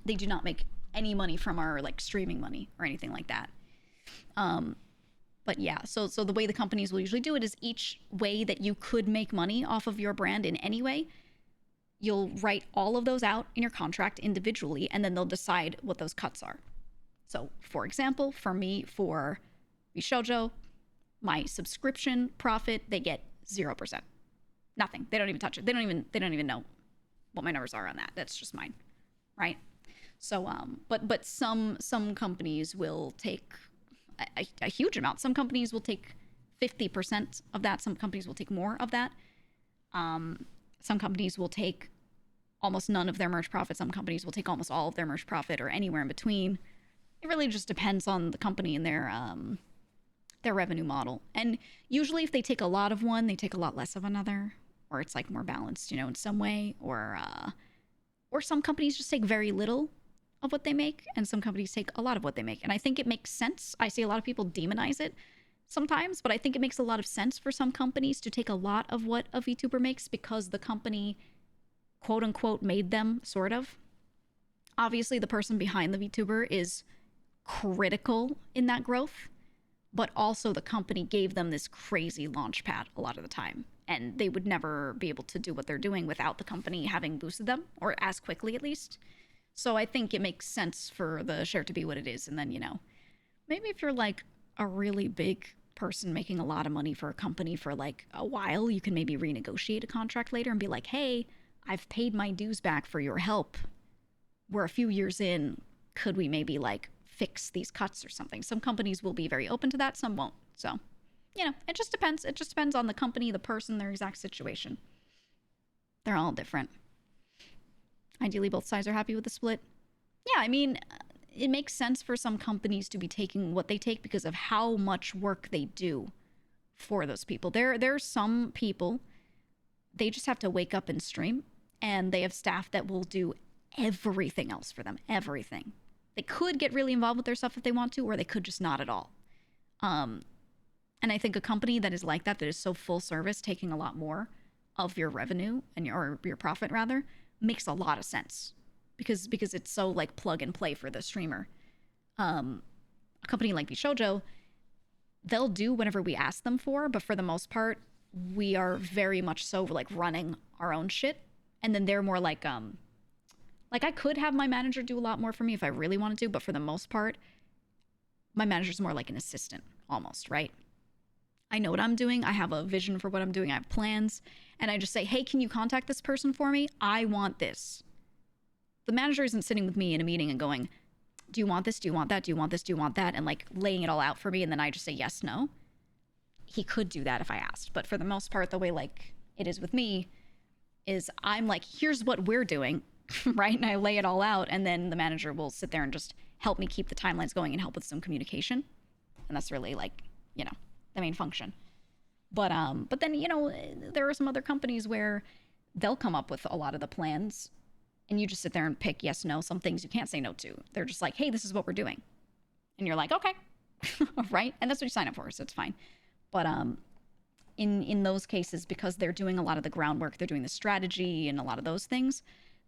They do not make any money from our like streaming money or anything like that. But yeah, so the way the companies will usually do it is each way that you could make money off of your brand in any way, you'll write all of those out in your contract individually, and then they'll decide what those cuts are. So, for example, for me, for vtuber, my subscription profit, they get 0%. Nothing. They don't even touch it. They don't even know what my numbers are on that. That's just mine, right? So, but some companies will take a huge amount. Some companies will take 50% of that. Some companies will take more of that. Some companies will take almost none of their merch profit. Some companies will take almost all of their merch profit, or anywhere in between. It really just depends on the company and their revenue model. And usually if they take a lot of one, they take a lot less of another, or it's like more balanced, you know, in some way, or some companies just take very little of what they make, and some companies take a lot of what they make. And I think it makes sense. I see a lot of people demonize it sometimes, but I think it makes a lot of sense for some companies to take a lot of what a VTuber makes because the company, quote unquote, made them, sort of. Obviously, the person behind the VTuber is critical in that growth, but also the company gave them this crazy launch pad a lot of the time, and they would never be able to do what they're doing without the company having boosted them, or as quickly at least. So I think it makes sense for the share to be what it is. And then, you know, maybe if you're like a really big person making a lot of money for a company for like a while, you can maybe renegotiate a contract later and be like, hey, I've paid my dues back for your help. We're a few years in. Could we maybe like fix these cuts or something? Some companies will be very open to that. Some won't. So, you know, it just depends. It just depends on the company, the person, their exact situation. They're all different. Ideally, both sides are happy with the split. Yeah, I mean, it makes sense for some companies to be taking what they take because of how much work they do for those people. There are some people, they just have to wake up and stream, and they have staff that will do everything else for them. Everything. They could get really involved with their stuff if they want to, or they could just not at all. And I think a company that is like that is so full service, taking a lot more of your revenue and your profit rather, makes a lot of sense because it's so like plug and play for the streamer. A company like vtuber, they'll do whatever we ask them for, but for the most part, we are very much so like running our own shit. And then they're more like I could have my manager do a lot more for me if I really wanted to, but for the most part, my manager's more like an assistant almost, right? I know what I'm doing. I have a vision for what I'm doing. I have plans. And I just say, hey, can you contact this person for me? I want this. The manager isn't sitting with me in a meeting and going, do you want this? Do you want that? Do you want this? Do you want that? And like laying it all out for me. And then I just say yes, no. He could do that if I asked. But for the most part, the way like it is with me is I'm like, here's what we're doing, right? And I lay it all out, and then the manager will sit there and just help me keep the timelines going and help with some communication. And that's really like, you know, the main function. But then, you know, there are some other companies where they'll come up with a lot of the plans and you just sit there and pick yes, no. Some things you can't say no to. They're just like, hey, this is what we're doing. And you're like, okay, right? And that's what you sign up for, so it's fine. But in those cases, because they're doing a lot of the groundwork, they're doing the strategy and a lot of those things,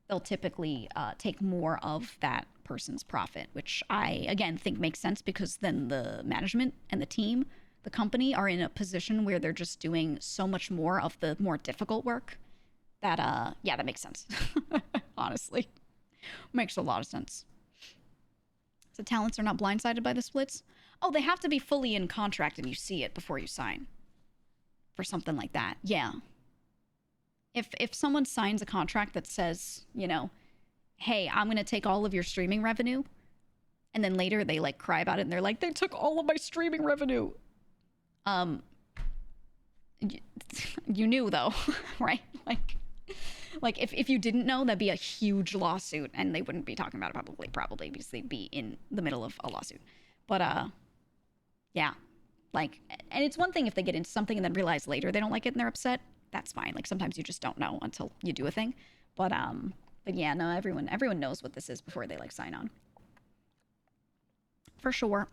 they'll typically take more of that person's profit, which I, again, think makes sense because then the management and the team, the company, are in a position where they're just doing so much more of the more difficult work that, yeah, that makes sense. Honestly. Makes a lot of sense. So talents are not blindsided by the splits? Oh, they have to be fully in contract and you see it before you sign. For something like that, yeah. If someone signs a contract that says, you know, hey, I'm going to take all of your streaming revenue, and then later they like cry about it and they're like, they took all of my streaming revenue. You knew though, right? Like if you didn't know, that'd be a huge lawsuit and they wouldn't be talking about it probably because they'd be in the middle of a lawsuit. But yeah, like, and it's one thing if they get into something and then realize later they don't like it and they're upset. That's fine. Like sometimes you just don't know until you do a thing. But yeah, no, everyone knows what this is before they like sign on. For sure.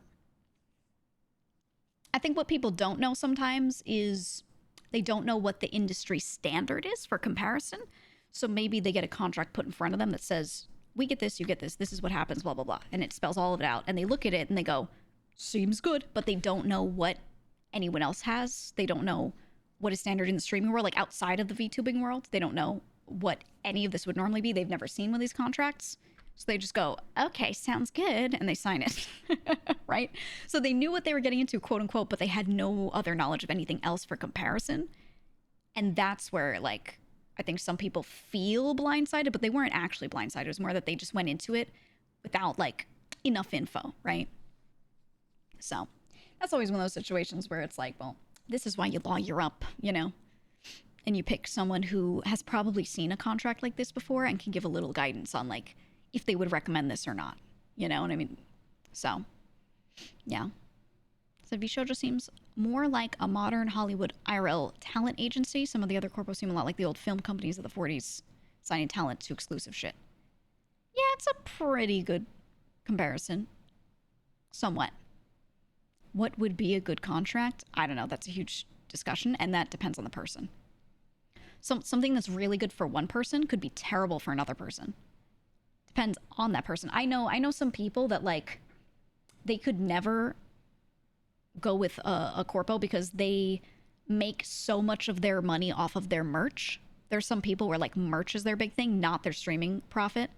I think what people don't know sometimes is they don't know what the industry standard is for comparison. So maybe they get a contract put in front of them that says, we get this, you get this is what happens, blah, blah, blah. And it spells all of it out. And they look at it and they go, seems good. But they don't know what anyone else has. They don't know what is standard in the streaming world, like outside of the VTubing world. They don't know what any of this would normally be. They've never seen one of these contracts. So they just go, okay, sounds good. And they sign it, right? So they knew what they were getting into, quote unquote, but they had no other knowledge of anything else for comparison. And that's where, like, I think some people feel blindsided, but they weren't actually blindsided. It was more that they just went into it without, like, enough info, right? So that's always one of those situations where it's like, well, this is why you lawyer up, you know? And you pick someone who has probably seen a contract like this before and can give a little guidance on, like, if they would recommend this or not. You know what I mean? So, yeah. So VShojo seems more like a modern Hollywood IRL talent agency. Some of the other corpos seem a lot like the old film companies of the 40s, signing talent to exclusive shit. Yeah, it's a pretty good comparison. Somewhat. What would be a good contract? I don't know. That's a huge discussion, and that depends on the person. Something that's really good for one person could be terrible for another person. Depends on that person. I know some people that, like, they could never go with a corpo because they make so much of their money off of their merch. There's some people where, like, merch is their big thing, not their streaming profit.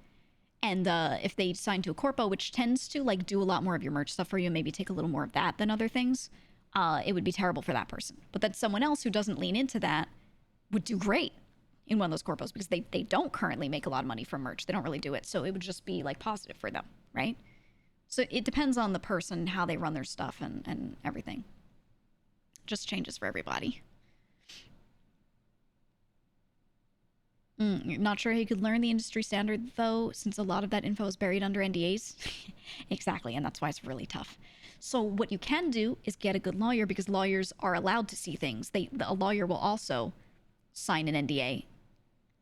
And if they sign to a corpo, which tends to, like, do a lot more of your merch stuff for you, maybe take a little more of that than other things, it would be terrible for that person. But then someone else who doesn't lean into that would do great in one of those corpos because they don't currently make a lot of money from merch. They don't really do it. So it would just be, like, positive for them, right? So it depends on the person, how they run their stuff and everything. Just changes for everybody. Not sure he could learn the industry standard, though, since a lot of that info is buried under NDAs. Exactly, and that's why it's really tough. So what you can do is get a good lawyer, because lawyers are allowed to see things. A lawyer will also sign an NDA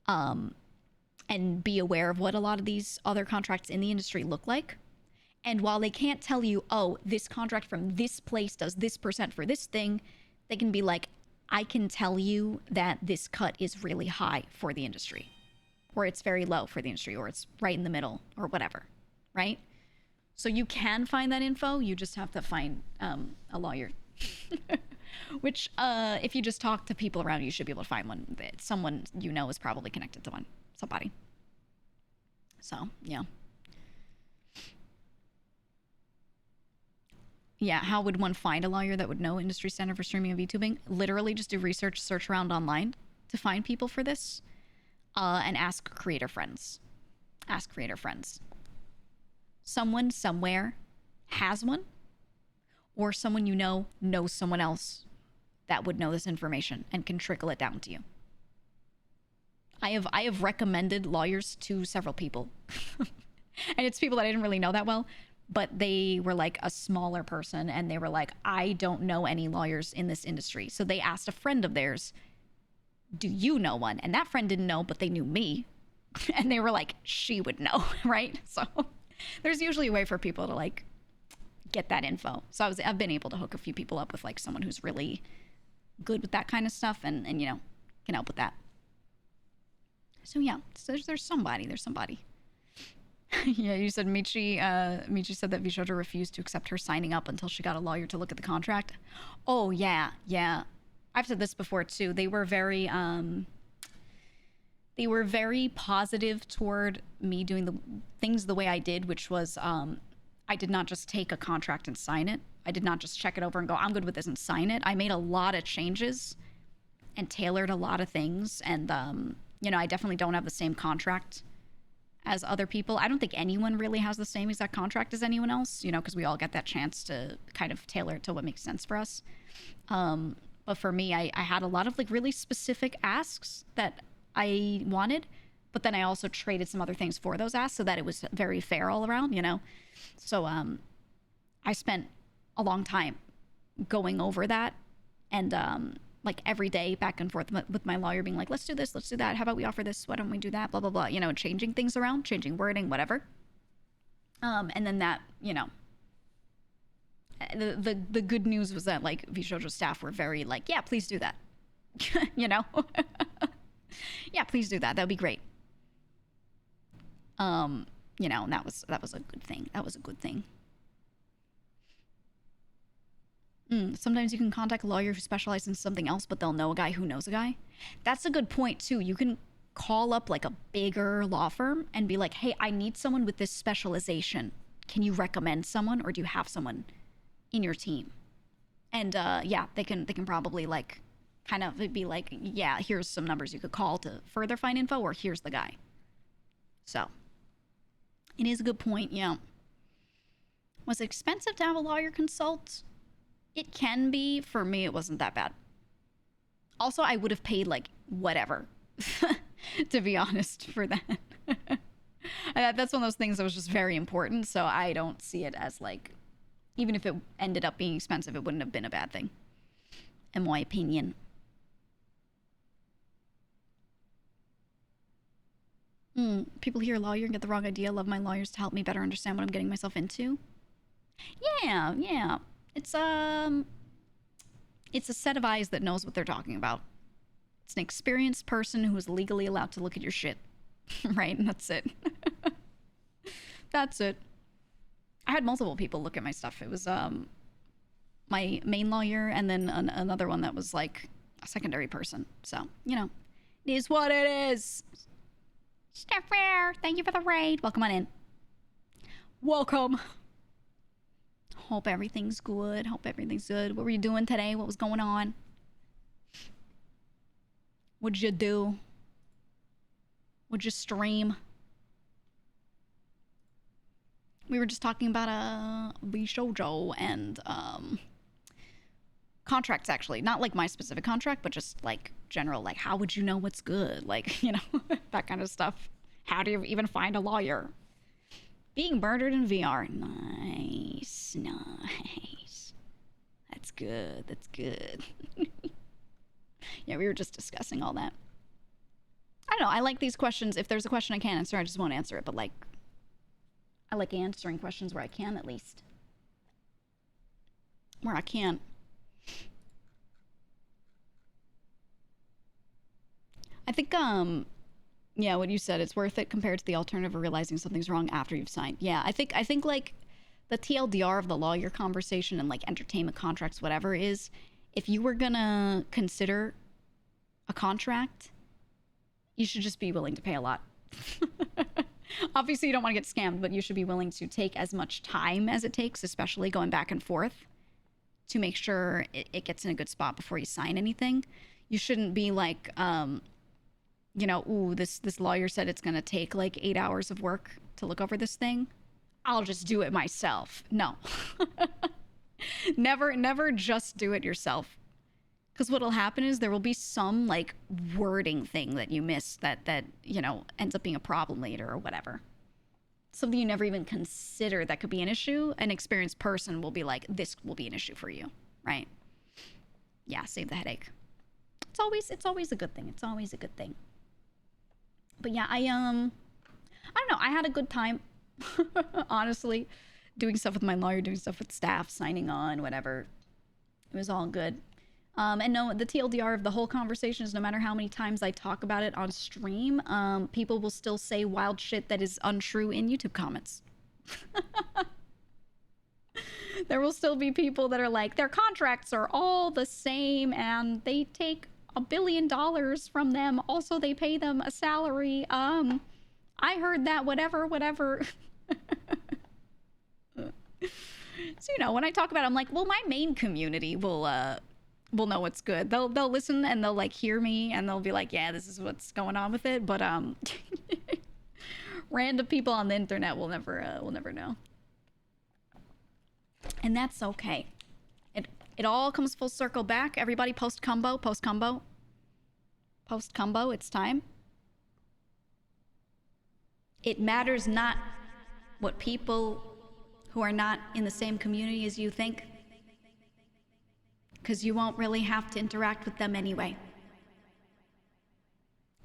and be aware of what a lot of these other contracts in the industry look like. And while they can't tell you, oh, this contract from this place does this % for this thing, they can be like, I can tell you that this cut is really high for the industry, or it's very low for the industry, or it's right in the middle, or whatever, right? So you can find that info. You just have to find a lawyer, which if you just talk to people around you, should be able to find one. Someone you know is probably connected to somebody. So, yeah. Yeah, how would one find a lawyer that would know industry standard for streaming and VTubing? Literally just do research, search around online to find people for this, and ask creator friends. Ask creator friends. Someone somewhere has one, or someone you know knows someone else that would know this information and can trickle it down to you. I have recommended lawyers to several people. And it's people that I didn't really know that well, but they were like a smaller person and they were like, I don't know any lawyers in this industry. So they asked a friend of theirs, do you know one? And that friend didn't know, but they knew me. And they were like, she would know, right? So there's usually a way for people to like get that info. So I've been able to hook a few people up with like someone who's really good with that kind of stuff and you know, can help with that. So yeah, so there's somebody. Yeah, you said Michi said that Vishoja refused to accept her signing up until she got a lawyer to look at the contract. Oh yeah. I've said this before too. They were very positive toward me doing the things the way I did, which was I did not just take a contract and sign it. I did not just check it over and go, I'm good with this and sign it. I made a lot of changes and tailored a lot of things. And, you know, I definitely don't have the same contract as other people. I don't think anyone really has the same exact contract as anyone else, you know, because we all get that chance to kind of tailor it to what makes sense for us. But for me, I had a lot of like really specific asks that I wanted, but then I also traded some other things for those asks so that it was very fair all around, you know? So I spent a long time going over that and like every day back and forth with my lawyer being like, let's do this, let's do that. How about we offer this? Why don't we do that? Blah, blah, blah. You know, changing things around, changing wording, whatever. And then that, you know, the good news was that like Vishojo's staff were very like, yeah, please do that. You know? Yeah, please do that. That would be great. You know, and that was a good thing. That was a good thing. Sometimes you can contact a lawyer who specializes in something else, but they'll know a guy who knows a guy. That's a good point too. You can call up like a bigger law firm and be like, hey, I need someone with this specialization. Can you recommend someone, or do you have someone in your team? And yeah, they can probably like kind of be like, yeah, here's some numbers you could call to further find info, or here's the guy. So it is a good point. Yeah. Was it expensive to have a lawyer consult? It can be. For me, it wasn't that bad. Also, I would have paid like whatever, to be honest, for that. That's one of those things that was just very important. So I don't see it as like, even if it ended up being expensive, it wouldn't have been a bad thing, in my opinion. People hear lawyer and get the wrong idea. Love my lawyers to help me better understand what I'm getting myself into. Yeah. It's a set of eyes that knows what they're talking about. It's an experienced person who is legally allowed to look at your shit. Right? And that's it. That's it. I had multiple people look at my stuff. It was my main lawyer and then another one that was like a secondary person. So, you know, it is what it is. Steph Rare, thank you for the raid. Welcome on in. Welcome. Hope everything's good. Hope everything's good. What were you doing today? What was going on? What'd you do? What'd you stream? We were just talking about Bishoujo and contracts, actually. Not like my specific contract, but just like general, like how would you know what's good? Like, you know, that kind of stuff. How do you even find a lawyer? Being murdered in VR. Nice. That's good. Yeah, we were just discussing all that. I don't know. I like these questions. If there's a question I can't answer, I just won't answer it. But like, I like answering questions where I can, at least. Where I can. I think, yeah, what you said, it's worth it compared to the alternative of realizing something's wrong after you've signed. Yeah, I think like the TLDR of the lawyer conversation and like entertainment contracts, whatever, is if you were gonna consider a contract, you should just be willing to pay a lot. Obviously, you don't want to get scammed, but you should be willing to take as much time as it takes, especially going back and forth, to make sure it gets in a good spot before you sign anything. You shouldn't be like, you know, ooh, this lawyer said it's going to take like 8 hours of work to look over this thing. I'll just do it myself. No. Never just do it yourself. Because what'll happen is there will be some like wording thing that you miss that you know ends up being a problem later or whatever. Something you never even considered that could be an issue. An experienced person will be like, this will be an issue for you, right? Yeah, save the headache. It's always a good thing. It's always a good thing. But yeah, I don't know. I had a good time, honestly, doing stuff with my lawyer, doing stuff with staff, signing on, whatever. It was all good. And no, the TLDR of the whole conversation is no matter how many times I talk about it on stream, people will still say wild shit that is untrue in YouTube comments. There will still be people that are like, their contracts are all the same and they take $1 billion from them. Also, they pay them a salary. I heard that, whatever. So, you know, when I talk about it, I'm like, well, my main community will know what's good. They'll listen and they'll like hear me and they'll be like, yeah, this is what's going on with it. But random people on the internet will never know. And that's okay. It all comes full circle back. Everybody post combo. It's time. It matters not what people who are not in the same community as you think, because you won't really have to interact with them anyway.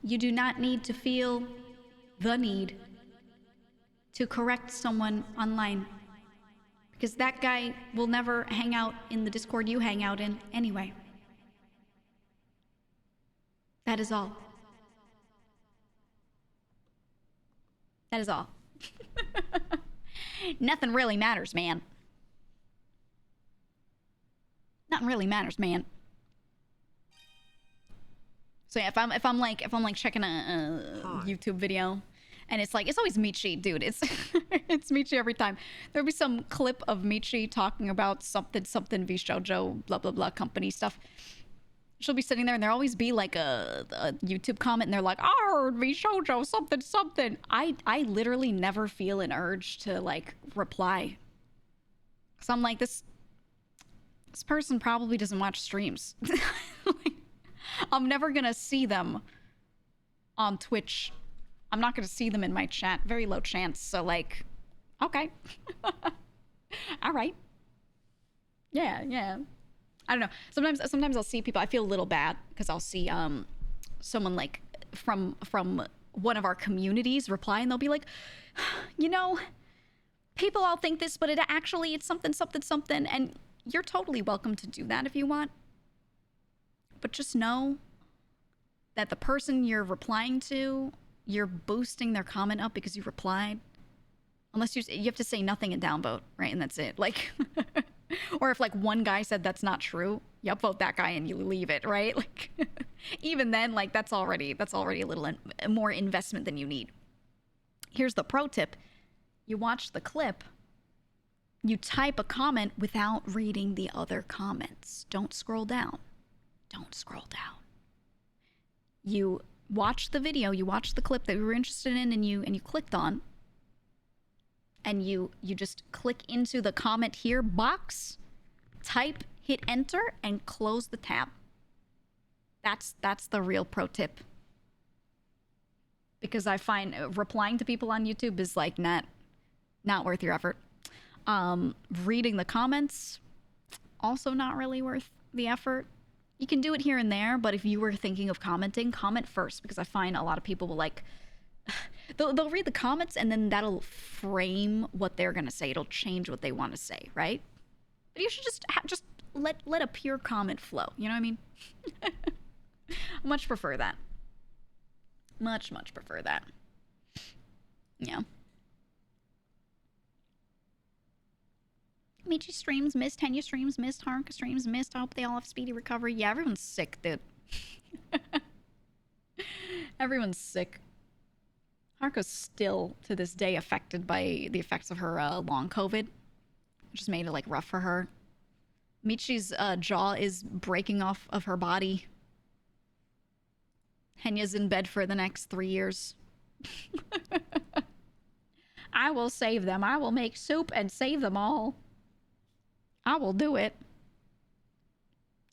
You do not need to feel the need to correct someone online, because that guy will never hang out in the Discord you hang out in anyway. That is all. That is all. Nothing really matters, man. Nothing really matters, man. So yeah, if I'm like checking a YouTube video, and it's like, it's always Michi, dude. It's it's Michi every time. There'll be some clip of Michi talking about something v shoujo blah blah blah company stuff. She'll be sitting there and there'll always be like a YouTube comment and they're like, "Oh, v shoujo something." I literally never feel an urge to like reply. So I'm like, this person probably doesn't watch streams. Like, I'm never gonna see them on Twitch. I'm not gonna see them in my chat. Very low chance. So like, okay. All right. Yeah. I don't know. Sometimes I'll see people. I feel a little bad because I'll see someone like from one of our communities reply, and they'll be like, you know, people all think this, but it's something. And you're totally welcome to do that if you want. But just know that the person you're replying to, you're boosting their comment up because you replied. Unless you have to say nothing and downvote, right? And that's it. Like, or if like one guy said that's not true, you upvote that guy and you leave it, right? Like, even then, like that's already a little more investment than you need. Here's the pro tip: you watch the clip, you type a comment without reading the other comments. Don't scroll down. You watch the video, you watch the clip that you were interested in, and you clicked on. And you just click into the comment here box, type, hit enter, and close the tab. That's the real pro tip. Because I find replying to people on YouTube is like not worth your effort. Reading the comments, also not really worth the effort. You can do it here and there, but if you were thinking of commenting, comment first, because I find a lot of people will like, they'll read the comments and then that'll frame what they're gonna say. It'll change what they want to say, right? But you should just let a pure comment flow. You know what I mean? Much prefer that. Much prefer that. Yeah. Michi streams missed, Tenya streams missed, Haruka streams missed. I hope they all have speedy recovery. Yeah, everyone's sick, dude. Everyone's sick. Haruka's still, to this day, affected by the effects of her long COVID, which has made it, like, rough for her. Michi's jaw is breaking off of her body. Henya's in bed for the next 3 years. I will save them. I will make soup and save them all. I will do it.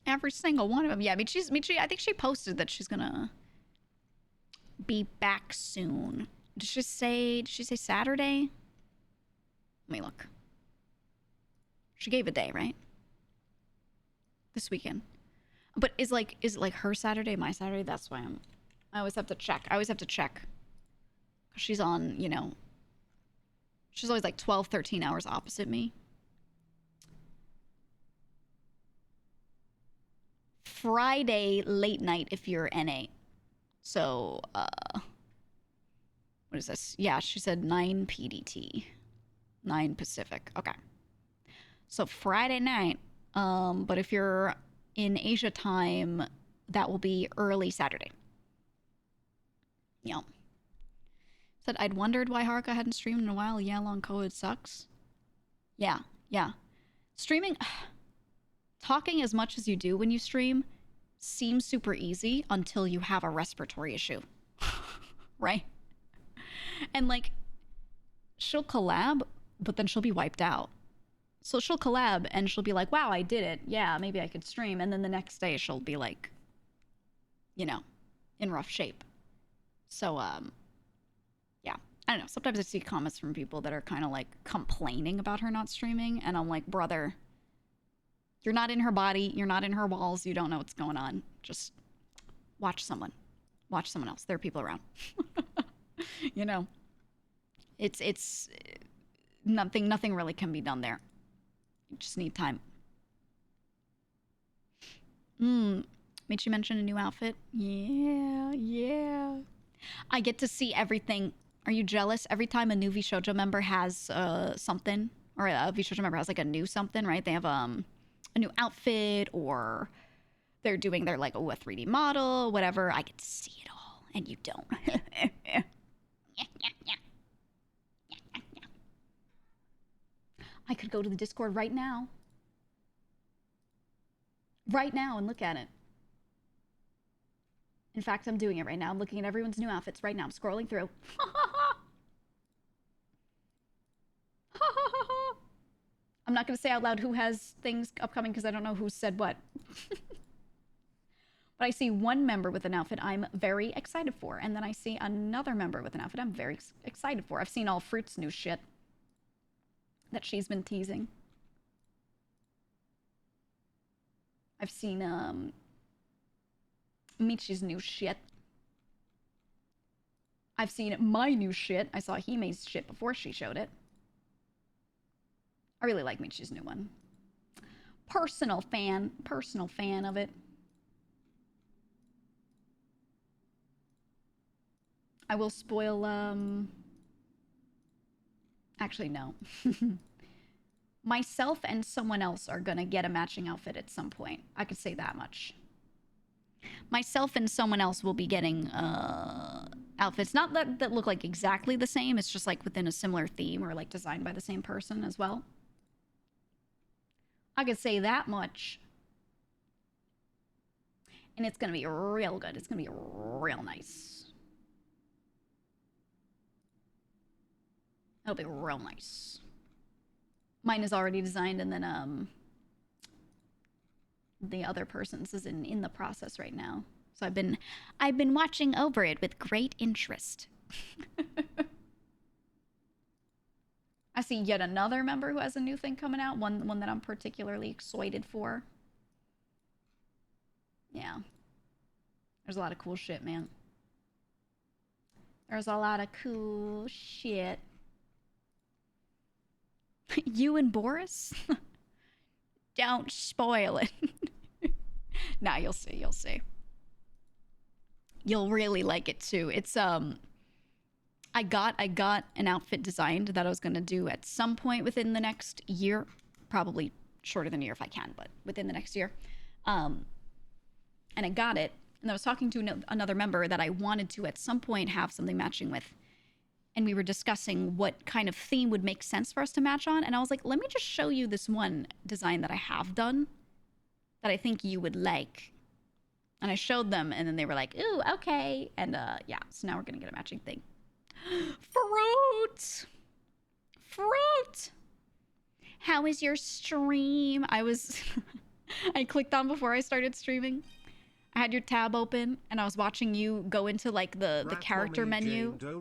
Every single one of them. Yeah, Michi, I think she posted that she's gonna be back soon. Did she say Saturday? Let me look. She gave a day, right? This weekend. But is it like her Saturday, my Saturday? That's why I always have to check. She's on, you know, she's always like 12, 13 hours opposite me. Friday late night if you're NA. So, what is this? Yeah, she said 9 PDT. 9 Pacific. Okay. So Friday night. But if you're in Asia time, that will be early Saturday. Yeah. Said, I'd wondered why Haruka hadn't streamed in a while. Yeah, long COVID sucks. Yeah. Streaming, talking as much as you do when you stream seems super easy until you have a respiratory issue. Right? And like, she'll collab, but then she'll be wiped out. So she'll collab and she'll be like, wow, I did it. Yeah, maybe I could stream. And then the next day she'll be like, you know, in rough shape. So, yeah. I don't know. Sometimes I see comments from people that are kind of like complaining about her not streaming. And I'm like, brother, you're not in her body. You're not in her walls. You don't know what's going on. Just watch someone. Watch someone else. There are people around. You know, it's nothing really can be done there. You just need time. Michi mentioned a new outfit. Yeah. I get to see everything. Are you jealous? Every time a new VShojo member has something, or a VShojo member has like a new something, right? They have a new outfit, or they're doing their like a 3D model, whatever. I get to see it all, and you don't. I could go to the Discord right now. Right now and look at it. In fact, I'm doing it right now. I'm looking at everyone's new outfits right now. I'm scrolling through. I'm not going to say out loud who has things upcoming because I don't know who said what. But I see one member with an outfit I'm very excited for. And then I see another member with an outfit I'm very excited for. I've seen all Fruit's new shit that she's been teasing. I've seen Michi's new shit. I've seen my new shit. I saw Hime's shit before she showed it. I really like Michi's new one. Personal fan of it. I will spoil, actually, no. Myself and someone else are gonna get a matching outfit at some point. I could say that much. Myself and someone else will be getting outfits, not that look like exactly the same, it's just like within a similar theme or like designed by the same person as well. I could say that much. And it's gonna be real good. It's gonna be real nice. It'll be real nice. Mine is already designed, and then the other person's is in the process right now. So I've been watching over it with great interest. I see yet another member who has a new thing coming out, one that I'm particularly excited for. Yeah. There's a lot of cool shit, man. There's a lot of cool shit. You and Boris? Don't spoil it. Nah, you'll see. You'll really like it too. It's I got an outfit designed that I was gonna do at some point within the next year, probably shorter than a year if I can, but within the next year. And I got it, and I was talking to another member that I wanted to at some point have something matching with. And we were discussing what kind of theme would make sense for us to match on. And I was like, let me just show you this one design that I have done that I think you would like. And I showed them, and then they were like, ooh, okay. And yeah, so now we're gonna get a matching thing. Fruit! How is your stream? I was I clicked on before I started streaming. I had your tab open and I was watching you go into like the character menu. Oh,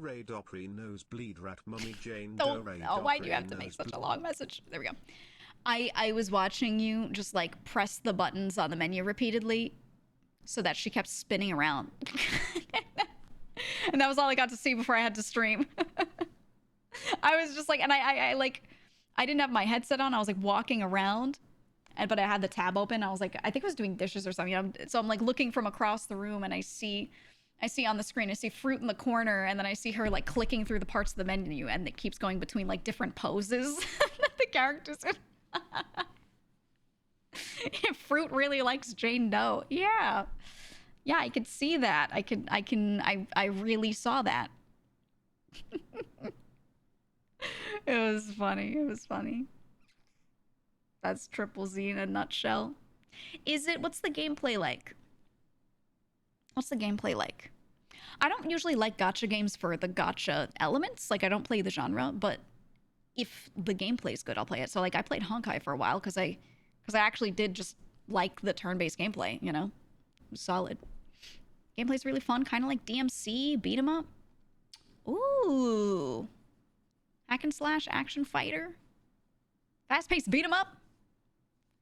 why do you have to make such a long message? There we go. I was watching you just like press the buttons on the menu repeatedly so that she kept spinning around. And that was all I got to see before I had to stream. I was just like, and I didn't have my headset on. I was like walking around, but I had the tab open. I was like, I think I was doing dishes or something. So I'm like looking from across the room and I see on the screen, I see fruit in the corner, and then I see her like clicking through the parts of the menu, and it keeps going between like different poses that the characters are. Fruit really likes Jane Doe. Yeah, I could see that. I really saw that. It was funny. That's Triple Z in a nutshell. What's the gameplay like? I don't usually like gacha games for the gacha elements. Like, I don't play the genre, but if the gameplay is good, I'll play it. So, like, I played Honkai for a while because I actually did just like the turn-based gameplay, you know? It was solid. Gameplay's really fun, kind of like DMC, beat 'em up. Ooh. Hack and slash action fighter. Fast-paced beat 'em up.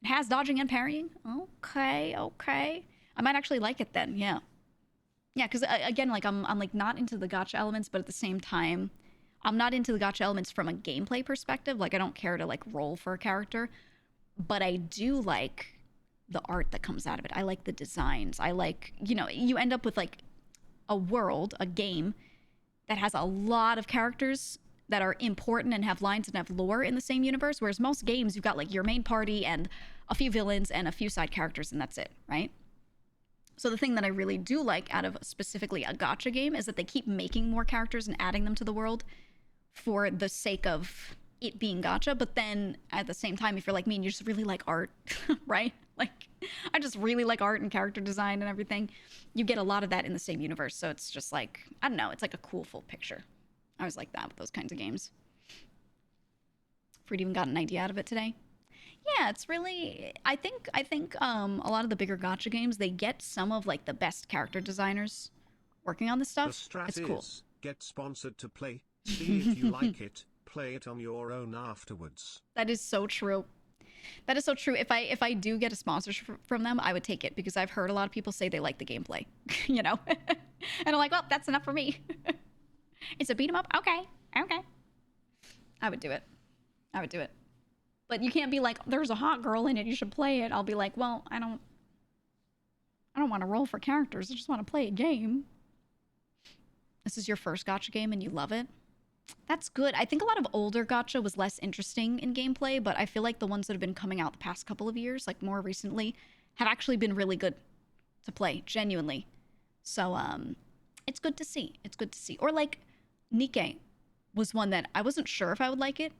It has dodging and parrying. Okay. I might actually like it then, yeah. Yeah, because again, like I'm like not into the gacha elements, but at the same time, I'm not into the gacha elements from a gameplay perspective. Like, I don't care to like roll for a character, but I do like the art that comes out of it. I like the designs. I like, you know, you end up with like a world, a game that has a lot of characters that are important and have lines and have lore in the same universe, whereas most games, you've got like your main party and a few villains and a few side characters, and that's it, right? So the thing that I really do like out of specifically a gacha game is that they keep making more characters and adding them to the world for the sake of it being gacha. But then at the same time, if you're like me and you just really like art, right? Like, I just really like art and character design and everything. You get a lot of that in the same universe. So it's just like, I don't know, it's like a cool full picture. I was like that with those kinds of games. Fruit even got an idea out of it today. Yeah, it's really, I think a lot of the bigger gacha games, they get some of like the best character designers working on this stuff. It's cool. Get sponsored to play. See if you like it. Play it on your own afterwards. That is so true. That is so true. If I do get a sponsorship from them, I would take it, because I've heard a lot of people say they like the gameplay, you know? And I'm like, well, that's enough for me. It's a beat 'em up. Okay. I would do it. But you can't be like, there's a hot girl in it, you should play it. I'll be like, well, I don't want to roll for characters. I just want to play a game. This is your first gacha game and you love it. That's good. I think a lot of older gacha was less interesting in gameplay, but I feel like the ones that have been coming out the past couple of years, like more recently, have actually been really good to play, genuinely. So, it's good to see. Or like, Nikke was one that I wasn't sure if I would like it,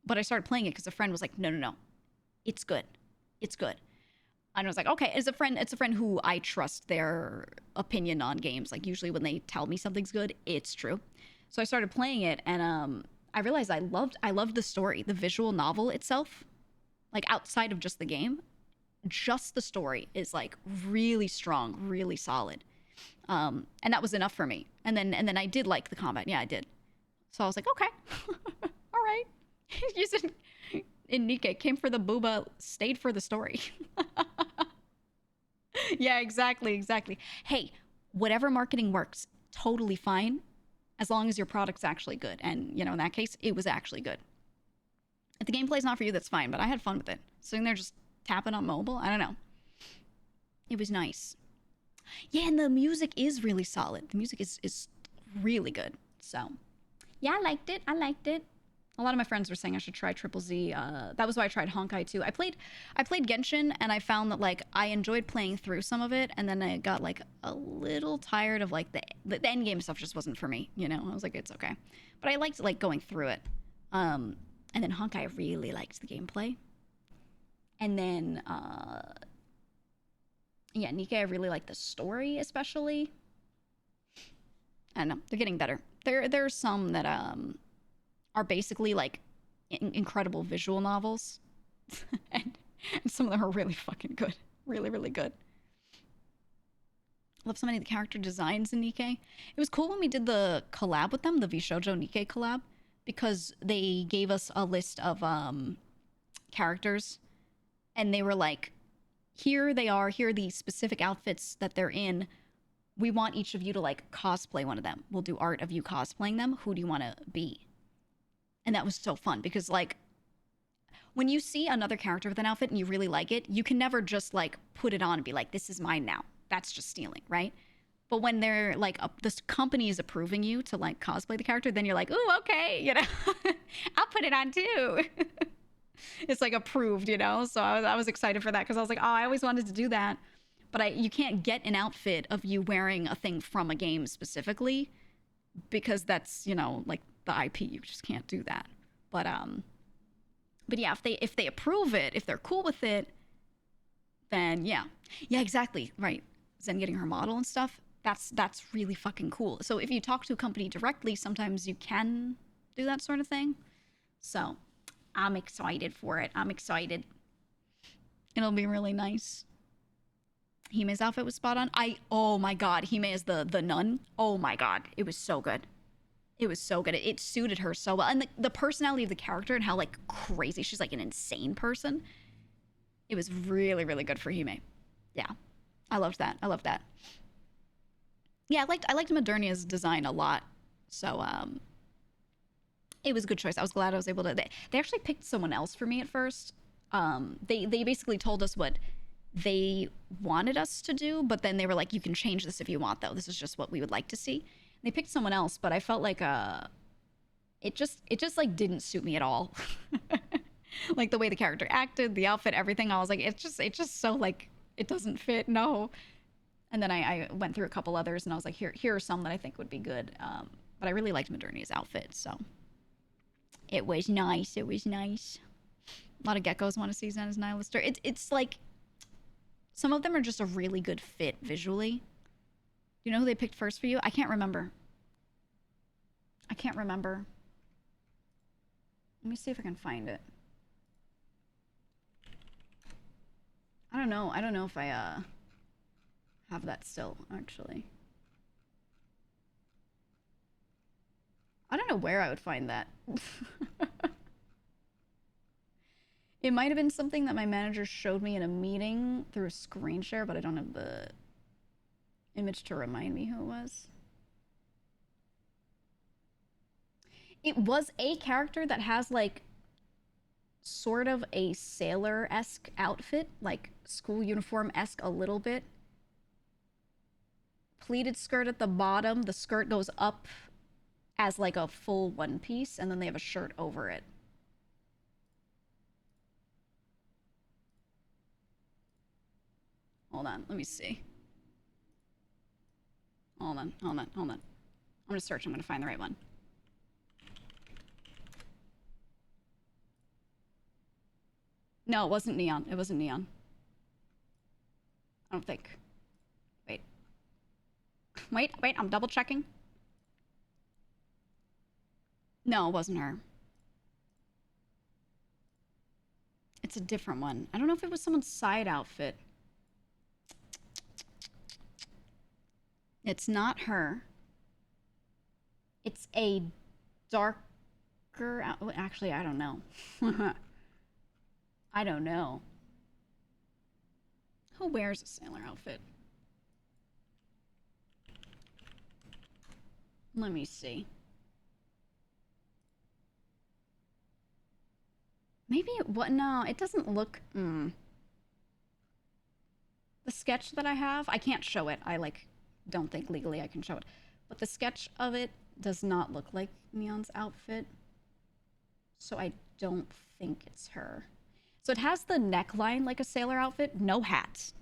but I started playing it because a friend was like, no, it's good. And I was like, okay, it's a friend who I trust their opinion on games. Like, usually when they tell me something's good, it's true. So I started playing it, and I realized I loved the story, the visual novel itself. Like, outside of just the game, just the story is like really strong, really solid. And that was enough for me. And then I did like the combat. Yeah, I did. So I was like, okay, all right. You said in Nikke, came for the booba, stayed for the story. Yeah, exactly. Hey, whatever marketing works, totally fine, as long as your product's actually good. And, you know, in that case, it was actually good. If the gameplay's not for you, that's fine, but I had fun with it. Sitting there just tapping on mobile, I don't know. It was nice. Yeah, and the music is really solid. The music is really good. So, yeah, I liked it. A lot of my friends were saying I should try Triple Z. That was why I tried Honkai too. I played Genshin, and I found that like I enjoyed playing through some of it, and then I got like a little tired of like the end game stuff. Just wasn't for me, you know. I was like, it's okay, but I liked like going through it. And then Honkai, I really liked the gameplay. And then yeah, Nikke, I really like the story, especially. I don't know, they're getting better. There are some that are basically like incredible visual novels, and And some of them are really fucking good. Really, really good. Love so many of the character designs in Nikkei. It was cool when we did the collab with them, the Vshoujo Nikkei collab, because they gave us a list of characters, and they were like, here they are, here are the specific outfits that they're in. We want each of you to like cosplay one of them. We'll do art of you cosplaying them. Who do you want to be? And that was so fun because like when you see another character with an outfit and you really like it, you can never just like put it on and be like, this is mine now. That's just stealing, right? But when they're like, this company is approving you to like cosplay the character, then you're like, ooh, okay, you know, I'll put it on too. It's like approved, you know? So I was excited for that because I was like, oh, I always wanted to do that. But you can't get an outfit of you wearing a thing from a game specifically because that's, you know, like the IP. You just can't do that. But yeah, if they approve it, if they're cool with it, then yeah, exactly, right. Zen getting her model and stuff. That's really fucking cool. So if you talk to a company directly, sometimes you can do that sort of thing. So I'm excited for it. I'm excited. It'll be really nice. Hime's outfit was spot on. Oh my god, Hime is the nun. Oh my god, it was so good. It was so good. It suited her so well. And the personality of the character and how like crazy, she's like an insane person. It was really, really good for Hime. Yeah. I loved that. I loved that. Yeah, I liked Modernia's design a lot. So it was a good choice. I was glad I was able to they actually picked someone else for me at first. They basically told us what they wanted us to do, but then they were like, you can change this if you want though. This is just what we would like to see. They picked someone else, but I felt like it just like didn't suit me at all. Like the way the character acted, the outfit, everything. I was like, it's just so like it doesn't fit. No. And then I went through a couple others and I was like, here are some that I think would be good. But I really liked Modernia's outfit, so it was nice. It was nice. A lot of geckos want to see Zen as Nihilister. It's like some of them are just a really good fit visually. You know who they picked first for you? I can't remember. Let me see if I can find it. I don't know if I have that still, actually. I don't know where I would find that. It might have been something that my manager showed me in a meeting through a screen share, but I don't have the image to remind me who it was. It was a character that has like sort of a sailor-esque outfit, like school uniform-esque a little bit. Pleated skirt at the bottom. The skirt goes up as like a full one piece, and then they have a shirt over it. Hold on, let me see. Hold on. I'm gonna search, I'm gonna find the right one. No, it wasn't neon. It wasn't neon. I don't think. Wait, I'm double checking. No, it wasn't her. It's a different one. I don't know if it was someone's side outfit. It's not her. It's a darker... Actually, I don't know. I don't know. Who wears a sailor outfit? Let me see. Maybe it... What? No, it doesn't look... The sketch that I have, I can't show it. I, like, don't think legally I can show it. But the sketch of it does not look like Neon's outfit. So I don't think it's her. So it has the neckline like a sailor outfit. No hat.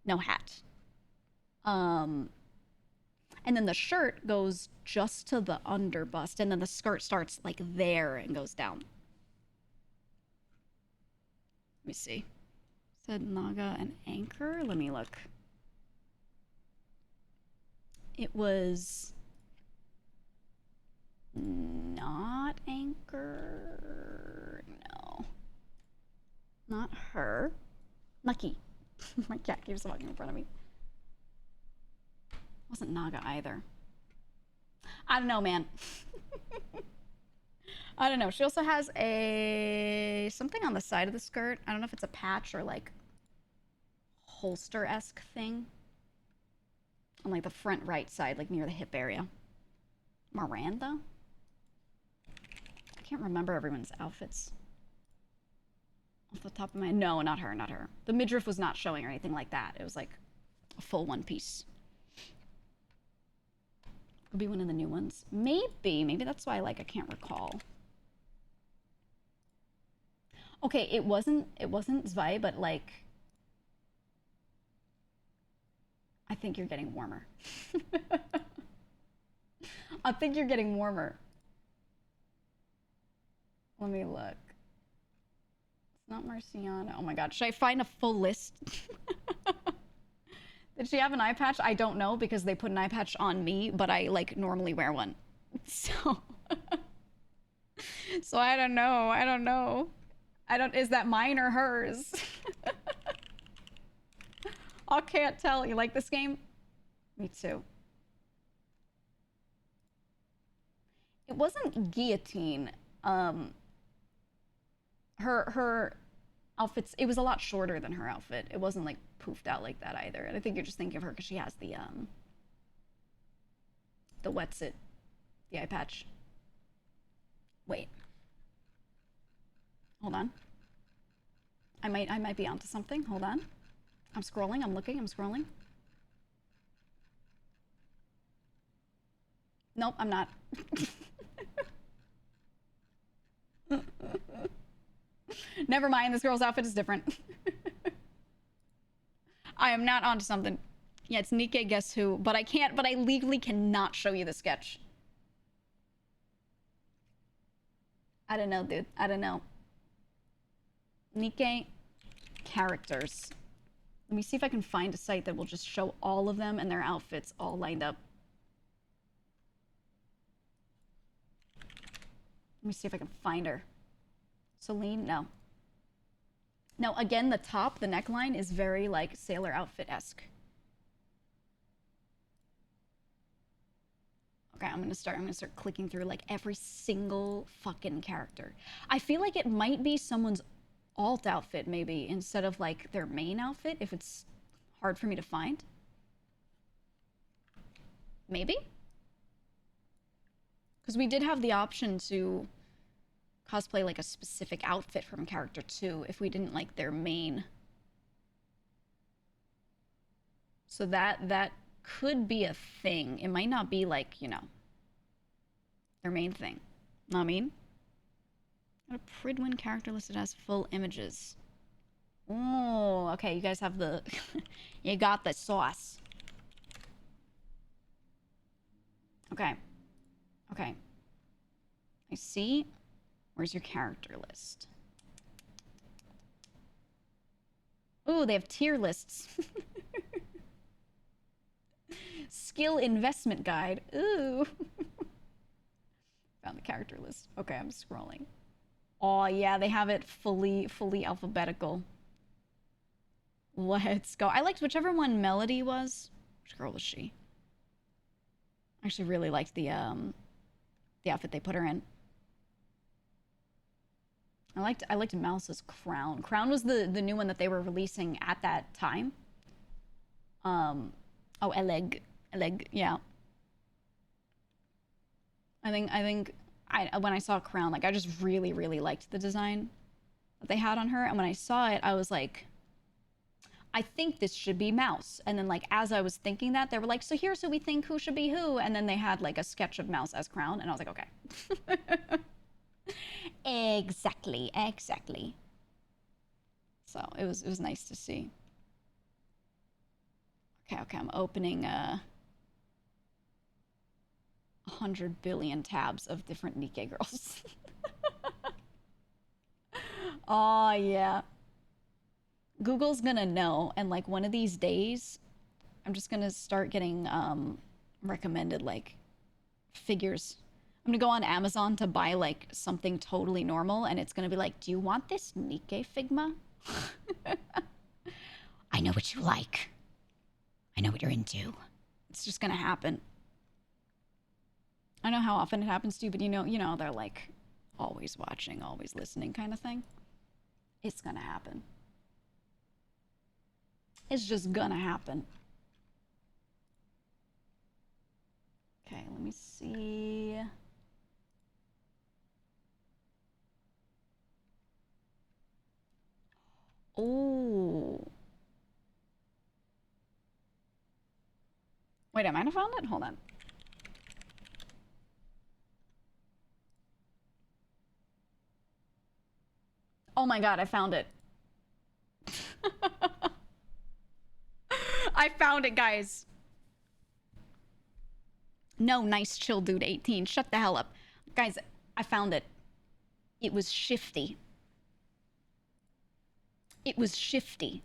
No hat. And then the shirt goes just to the underbust. And then the skirt starts like there and goes down. Let me see. Said Naga and Anchor? Let me look. It was not Anchor. No. Not her. Lucky. My cat keeps walking in front of me. Wasn't Naga either. I don't know, man. I don't know. She also has a something on the side of the skirt. I don't know if it's a patch or like holster-esque thing. On like the front right side, like near the hip area. Miranda? I can't remember everyone's outfits. Off the top of my head. No, not her, not her. The midriff was not showing or anything like that. It was like a full one piece. Could be one of the new ones. Maybe that's why like I can't recall. Okay, it wasn't Zwei, but like I think you're getting warmer. I think you're getting warmer. Let me look. It's not Marciana. Oh my god, should I find a full list? Did she have an eye patch? I don't know because they put an eye patch on me, but I like normally wear one. So So I don't know. Is that mine or hers? I can't tell. You like this game? Me too. It wasn't guillotine. Her outfits, it was a lot shorter than her outfit. It wasn't like poofed out like that either. And I think you're just thinking of her because she has the wetsuit, the eye patch. Wait. Hold on. I might be onto something. Hold on. I'm scrolling, I'm looking, I'm scrolling. Nope, I'm not. Never mind, this girl's outfit is different. I am not onto something. Yeah, it's Nikke Guess Who, but I legally cannot show you the sketch. I don't know, dude. I don't know. Nikke characters. Let me see if I can find a site that will just show all of them and their outfits all lined up. Let me see if I can find her. Celine? No. No, again, the top, the neckline is very, like, sailor outfit-esque. Okay, I'm gonna start clicking through, like, every single fucking character. I feel like it might be someone's alt outfit, maybe, instead of, like, their main outfit, if it's hard for me to find. Maybe? Because we did have the option to cosplay like a specific outfit from character 2 if we didn't like their main. So that could be a thing. It might not be like, you know, their main thing. Know what I mean? Got a Pridwin character listed as full images. Oh, okay, you guys have the you got the sauce. Okay. Okay. I see. Where's your character list? Ooh, they have tier lists. Skill investment guide. Ooh. Found the character list. Okay, I'm scrolling. Oh, yeah, they have it fully alphabetical. Let's go. I liked whichever one Melody was. Which girl was she? I actually really liked the outfit they put her in. I liked Mouse's crown. Crown was the new one that they were releasing at that time. Oh, Eleg, yeah. I think when I saw Crown, like I just really liked the design that they had on her, and when I saw it, I was like, I think this should be Mouse. And then like as I was thinking that, they were like, so here's who we think who should be who, and then they had like a sketch of Mouse as Crown, and I was like, okay. Exactly. So it was nice to see. Okay, I'm opening 100 billion tabs of different Nikke girls. Oh yeah. Google's gonna know, and like one of these days, I'm just gonna start getting recommended like figures. I'm gonna go on Amazon to buy like something totally normal, and it's gonna be like, do you want this Nikke Figma? I know what you like. I know what you're into. It's just gonna happen. I know how often it happens to you, but you know, they're like always watching, always listening kind of thing. It's gonna happen. It's just gonna happen. Okay, let me see. Oh. Wait, I might have found it? Hold on. Oh my god, I found it. I found it, guys. No, nice chill dude 18. Shut the hell up. Guys, I found it. It was Shifty. It was Shifty.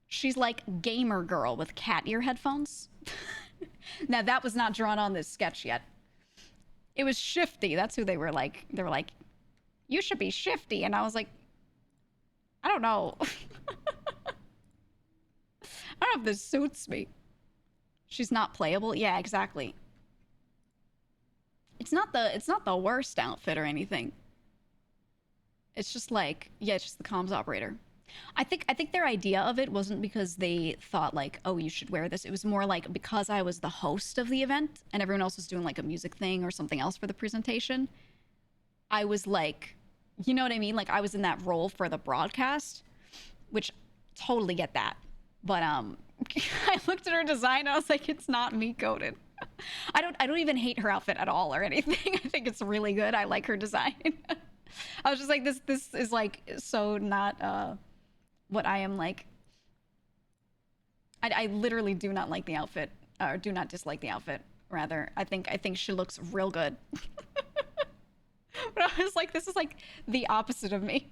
She's like gamer girl with cat ear headphones. Now that was not drawn on this sketch yet. It was Shifty. That's who they were like. They were like, you should be Shifty. And I was like, I don't know. I don't know if this suits me. She's not playable. Yeah, exactly. It's not the worst outfit or anything. It's just like, yeah, it's just the comms operator. I think their idea of it wasn't because they thought like, oh, you should wear this. It was more like because I was the host of the event and everyone else was doing like a music thing or something else for the presentation. I was like, you know what I mean? Like I was in that role for the broadcast, which totally get that. But I looked at her design and I was like, it's not me coded. I don't even hate her outfit at all or anything. I think it's really good. I like her design. I was just like, this is like so not what I am like. I literally do not like the outfit, or do not dislike the outfit. Rather, I think she looks real good. But I was like, this is like the opposite of me.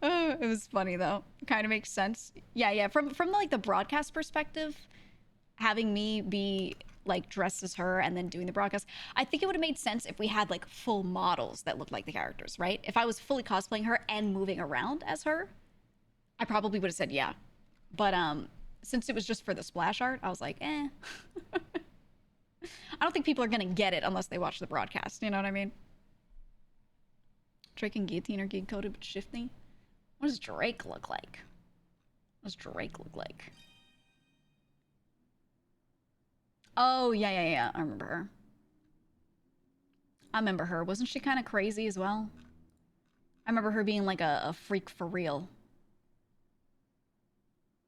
It was funny though. Kind of makes sense. Yeah. From like the broadcast perspective, having me be like dressed as her and then doing the broadcast, I think it would have made sense if we had like full models that looked like the characters, right? If I was fully cosplaying her and moving around as her, I probably would have said yeah. But since it was just for the splash art, I was like, eh. I don't think people are gonna get it unless they watch the broadcast. You know what I mean? Drake and Guillotine are geek coded but shifty. What does Drake look like? What does Drake look like? Oh, yeah. I remember her. I remember her. Wasn't she kind of crazy as well? I remember her being like a freak for real.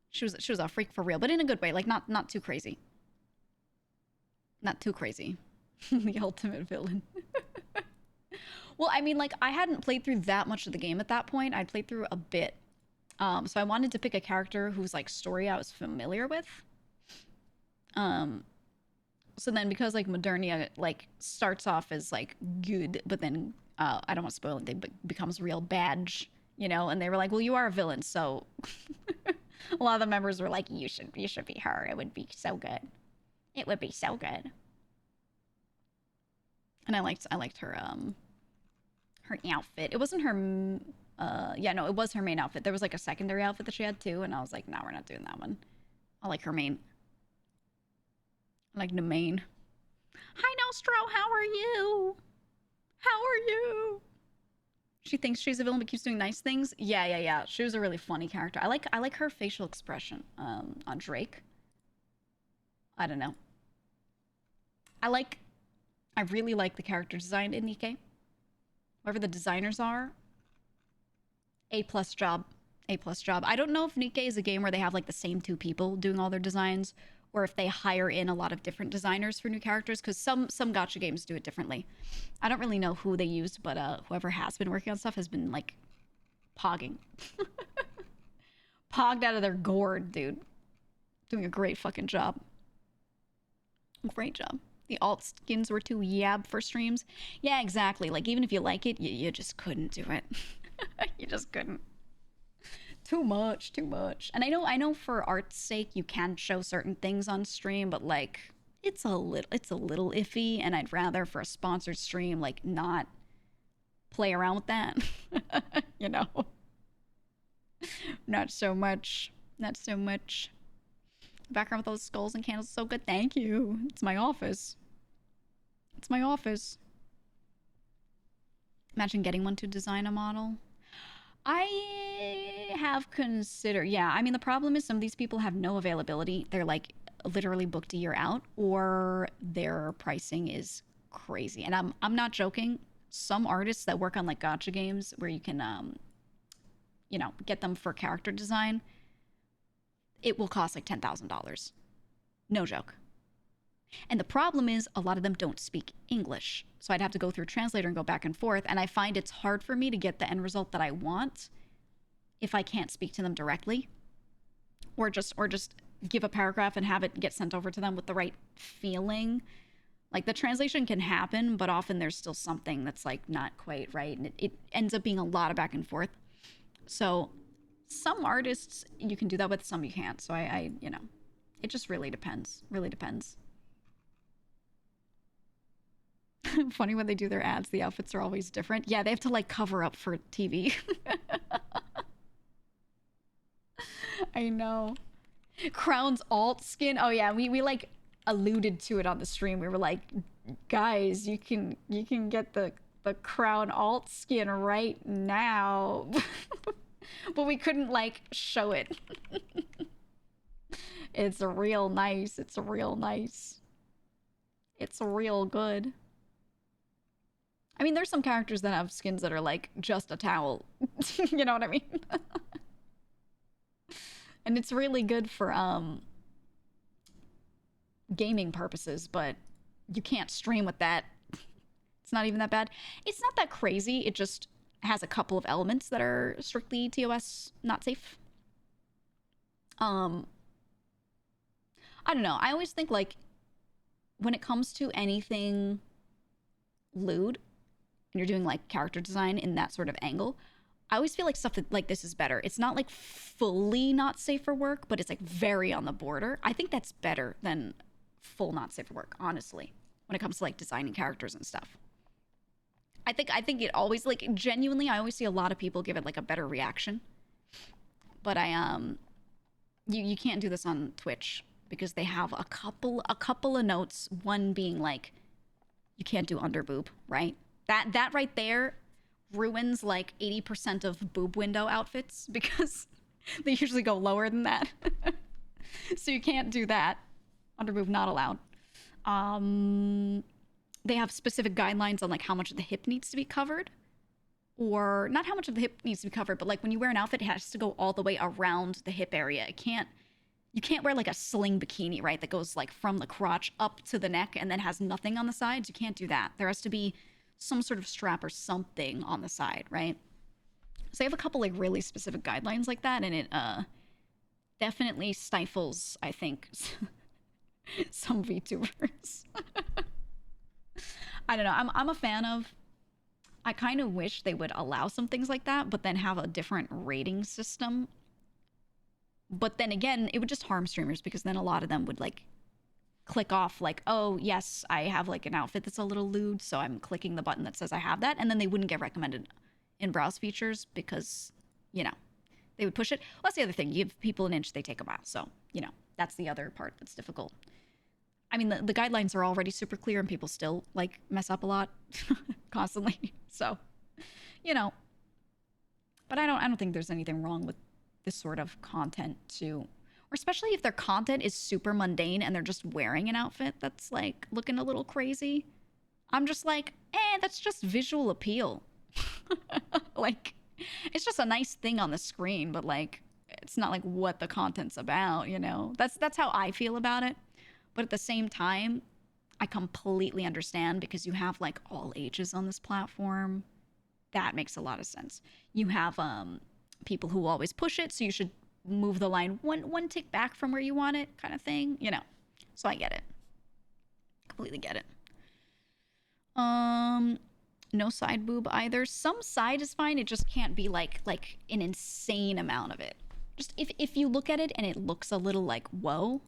She was a freak for real, but in a good way. Like not too crazy. Not too crazy. The ultimate villain. Well, I mean, like, I hadn't played through that much of the game at that point. I'd played through a bit. So I wanted to pick a character whose, like, story I was familiar with. So then because, like, Modernia, like, starts off as, like, good, but then, I don't want to spoil it, becomes real badge, you know? And they were like, well, you are a villain, so... A lot of the members were like, you should be her. It would be so good. It would be so good. And I liked her, her outfit. It wasn't her, no, it was her main outfit. There was like a secondary outfit that she had too, and I was like, no, we're not doing that one. I like her main. I like the main. Hi, Nostro, how are you? How are you? She thinks she's a villain but keeps doing nice things. Yeah. She was a really funny character. I like her facial expression on Drake. I don't know. I really like the character design in Nikke. Whoever the designers are, A+ job. A+ job. I don't know if Nikke is a game where they have like the same two people doing all their designs, or if they hire in a lot of different designers for new characters, because some gacha games do it differently. I don't really know who they used, but whoever has been working on stuff has been like pogging. Pogged out of their gourd, dude. Doing a great fucking job. Great job. The alt skins were too yab for streams. Yeah, exactly. Like, even if you like it, you just couldn't do it. You just couldn't. Too much. And I know for art's sake, you can show certain things on stream, but like, it's a little iffy, and I'd rather for a sponsored stream, like, not play around with that. You know? Not so much. Not so much. Background with those skulls and candles is so good. Thank you. It's my office. It's my office. Imagine getting one to design a model. I have considered, yeah, I mean, the problem is some of these people have no availability. They're like literally booked a year out, or their pricing is crazy. And I'm not joking. Some artists that work on like gacha games where you can, you know, get them for character design, it will cost like $10,000. No joke. And the problem is a lot of them don't speak English. So I'd have to go through a translator and go back and forth. And I find it's hard for me to get the end result that I want if I can't speak to them directly. Or just give a paragraph and have it get sent over to them with the right feeling. Like the translation can happen, but often there's still something that's like not quite right. And it ends up being a lot of back and forth. So some artists you can do that with, some you can't. So I you know, it just really depends. Really depends. Funny when they do their ads, the outfits are always different. Yeah, they have to like cover up for TV. I know. Crown's alt skin. Oh yeah, we like alluded to it on the stream. We were like, guys, you can get the Crown alt skin right now. But we couldn't like show it. It's a real nice. It's a real nice. It's real good. I mean, there's some characters that have skins that are like just a towel. You know what I mean? And it's really good for gaming purposes, but you can't stream with that. It's not even that bad. It's not that crazy. It just has a couple of elements that are strictly TOS not safe. I don't know. I always think like when it comes to anything lewd and you're doing like character design in that sort of angle, I always feel like stuff that like this is better. It's not like fully not safe for work, but it's like very on the border. I think that's better than full not safe for work, honestly, when it comes to like designing characters and stuff. I think it always like genuinely, I always see a lot of people give it like a better reaction. But you can't do this on Twitch because they have a couple of notes, one being like you can't do under boob, right? That right there ruins like 80% of boob window outfits because they usually go lower than that. So you can't do that. Under boob not allowed. They have specific guidelines on like how much of the hip needs to be covered, or not how much of the hip needs to be covered, but like when you wear an outfit, it has to go all the way around the hip area. You can't wear like a sling bikini, right? That goes like from the crotch up to the neck and then has nothing on the sides. You can't do that. There has to be some sort of strap or something on the side, right? So they have a couple like really specific guidelines like that, and it definitely stifles, I think, some VTubers. I don't know. I'm a fan of. I kind of wish they would allow some things like that, but then have a different rating system. But then again, it would just harm streamers because then a lot of them would like click off like, oh yes, I have like an outfit that's a little lewd, so I'm clicking the button that says I have that, and then they wouldn't get recommended in browse features because, you know, they would push it. Well, that's the other thing. You give people an inch, they take a mile. So, you know, that's the other part that's difficult. I mean, the guidelines are already super clear and people still like mess up a lot constantly. So, you know, but I don't think there's anything wrong with this sort of content too. Or especially if their content is super mundane and they're just wearing an outfit that's like looking a little crazy. I'm just like, that's just visual appeal. Like, it's just a nice thing on the screen, but like, it's not like what the content's about, you know? That's how I feel about it. But at the same time, I completely understand because you have like all ages on this platform. That makes a lot of sense. You have people who always push it, so you should move the line one tick back from where you want it, kind of thing, you know. So I get it. Completely get it. No side boob either. Some side is fine. It just can't be like an insane amount of it. Just if you look at it and it looks a little like, whoa,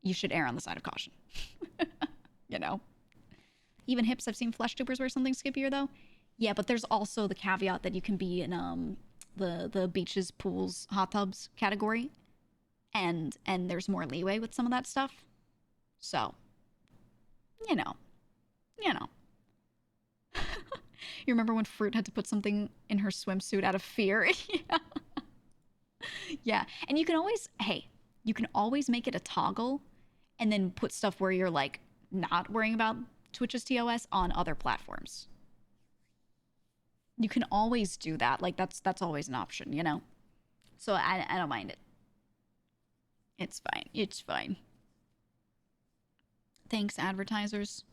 you should err on the side of caution. You know? Even hips, I've seen flesh tubers wear something skippier though. Yeah, but there's also the caveat that you can be in the beaches, pools, hot tubs category, and there's more leeway with some of that stuff. So, you know, you know. You remember when Fruit had to put something in her swimsuit out of fear? Yeah. Yeah. And you can always, hey, you can always make it a toggle and then put stuff where you're like not worrying about Twitch's TOS on other platforms. You can always do that. Like that's always an option, you know? So I don't mind it. It's fine. It's fine. Thanks, advertisers.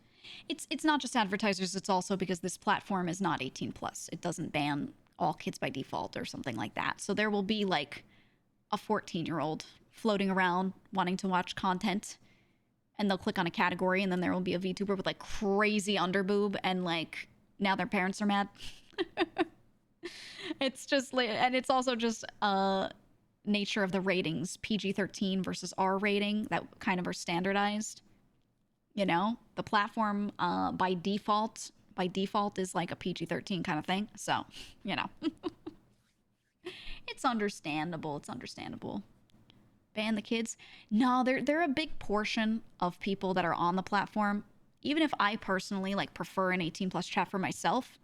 It's not just advertisers, it's also because this platform is not 18 plus. It doesn't ban all kids by default or something like that. So there will be like a 14-year-old floating around wanting to watch content, and they'll click on a category, and then there will be a VTuber with like crazy underboob, and like now their parents are mad. It's just like, and it's also just nature of the ratings, PG-13 versus R rating that kind of are standardized. You know, the platform by default is like a PG-13 kind of thing. So, you know, it's understandable. It's understandable. Ban the kids? No, they're a big portion of people that are on the platform. Even if I personally like prefer an 18 plus chat for myself,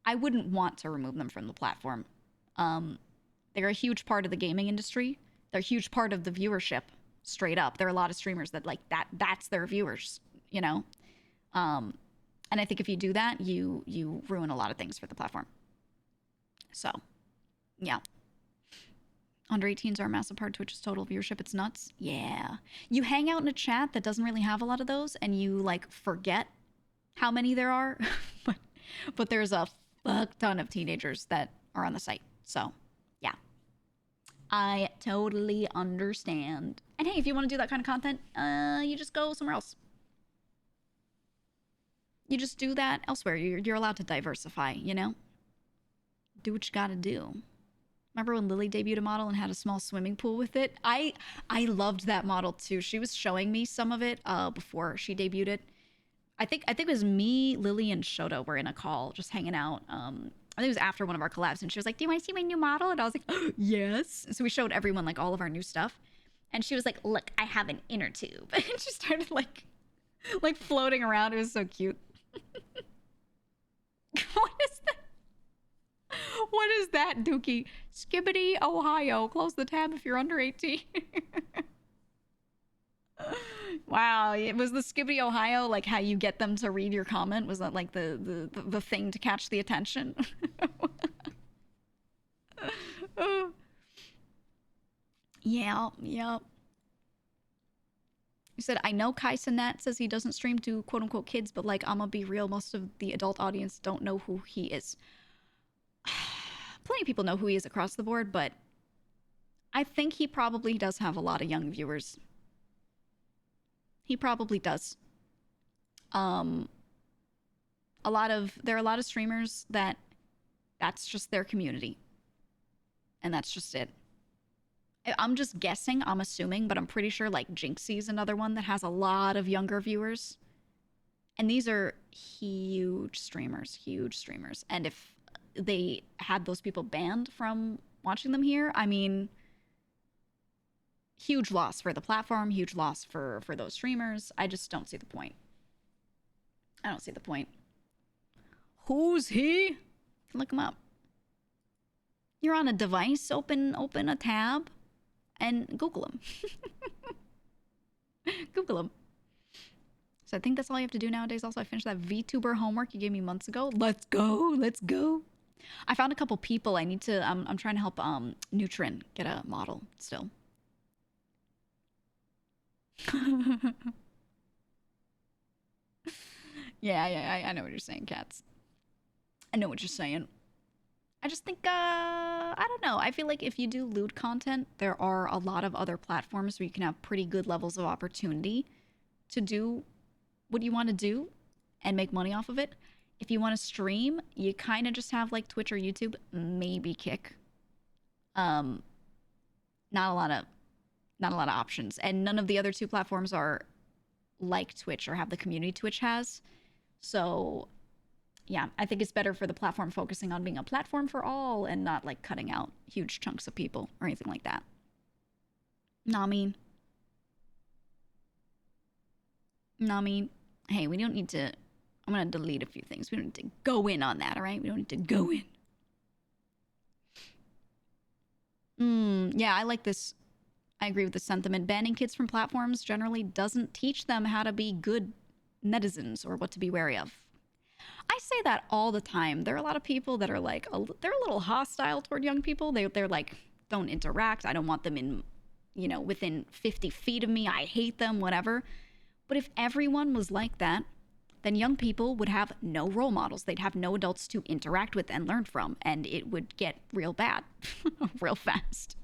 I wouldn't want to remove them from the platform. They're a huge part of the gaming industry. They're a huge part of the viewership. Straight up, there are a lot of streamers that like that's their viewers, you know. And I think if you do that, you ruin a lot of things for the platform. So, yeah. Under 18s are a massive part of Twitch's total viewership. It's nuts. Yeah. You hang out in a chat that doesn't really have a lot of those, and you like forget how many there are. but there's a fuck ton of teenagers that are on the site. So, yeah. I totally understand. And hey, if you want to do that kind of content, you just go somewhere else. You just do that elsewhere. You're allowed to diversify, you know? Do what you gotta do. Remember when Lily debuted a model and had a small swimming pool with it? I loved that model too. She was showing me some of it before she debuted it. I think it was me, Lily, and Shoto were in a call just hanging out. I think it was after one of our collabs, and she was like, "Do you want to see my new model?" And I was like, oh, "Yes." So we showed everyone like all of our new stuff, and she was like, "Look, I have an inner tube," and she started like floating around. It was so cute. What is that? What is that, Dookie? Skibbity, Ohio. Close the tab if you're under 18. Wow, it was the Skibbity, Ohio, like how you get them to read your comment? Was that like the thing to catch the attention? Yeah, yeah. You said, I know Kaisenat says he doesn't stream to quote-unquote kids, but like, I'm gonna be real, most of the adult audience don't know who he is. Plenty of people know who he is across the board, but I think he probably does have a lot of young viewers. He probably does. There are a lot of streamers that's just their community. And that's just it. I'm just guessing, I'm assuming, but I'm pretty sure like Jinxie's another one that has a lot of younger viewers. And these are huge streamers. And if they had those people banned from watching them here, I mean, huge loss for the platform, huge loss for those streamers. I just don't see the point. I don't see the point. Who's he? Look him up. You're on a device, open a tab and Google him. Google him. So I think that's all you have to do nowadays. Also, I finished that VTuber homework you gave me months ago. Let's go. I found a couple people I need to, I'm trying to help Neutrin get a model still. Yeah, I know what you're saying, Cats. I know what you're saying. I just think, I don't know. I feel like if you do lewd content, there are a lot of other platforms where you can have pretty good levels of opportunity to do what you want to do and make money off of it. If you want to stream, you kind of just have like Twitch or YouTube, maybe Kick. Not a lot of options, and none of the other two platforms are like Twitch or have the community Twitch has. So yeah, I think it's better for the platform focusing on being a platform for all and not like cutting out huge chunks of people or anything like that. Nah, I mean, hey, we don't need to. I'm gonna delete a few things. We don't need to go in on that, all right? We don't need to go in. Yeah, I like this. I agree with the sentiment. Banning kids from platforms generally doesn't teach them how to be good netizens or what to be wary of. I say that all the time. There are a lot of people that are like, they're a little hostile toward young people. They're like, don't interact. I don't want them in, you know, within 50 feet of me. I hate them, whatever. But if everyone was like that, then young people would have no role models. They'd have no adults to interact with and learn from, and it would get real bad real fast.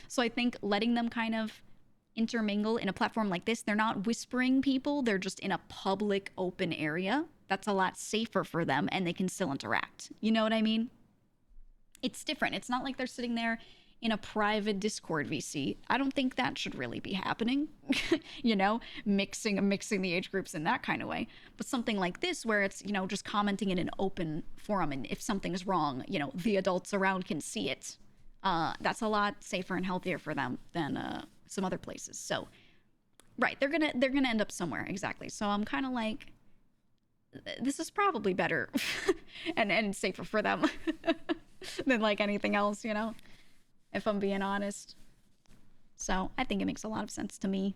So I think letting them kind of intermingle in a platform like this, they're not whispering people, they're just in a public open area. That's a lot safer for them, and they can still interact. You know what I mean? It's different. It's not like they're sitting there in a private Discord VC. I don't think that should really be happening. You know, mixing the age groups in that kind of way. But something like this where it's, you know, just commenting in an open forum, and if something's wrong, you know, the adults around can see it. That's a lot safer and healthier for them than some other places. So, right, they're gonna end up somewhere, exactly. So I'm kind of like, this is probably better and safer for them than like anything else, you know, if I'm being honest. So I think it makes a lot of sense to me.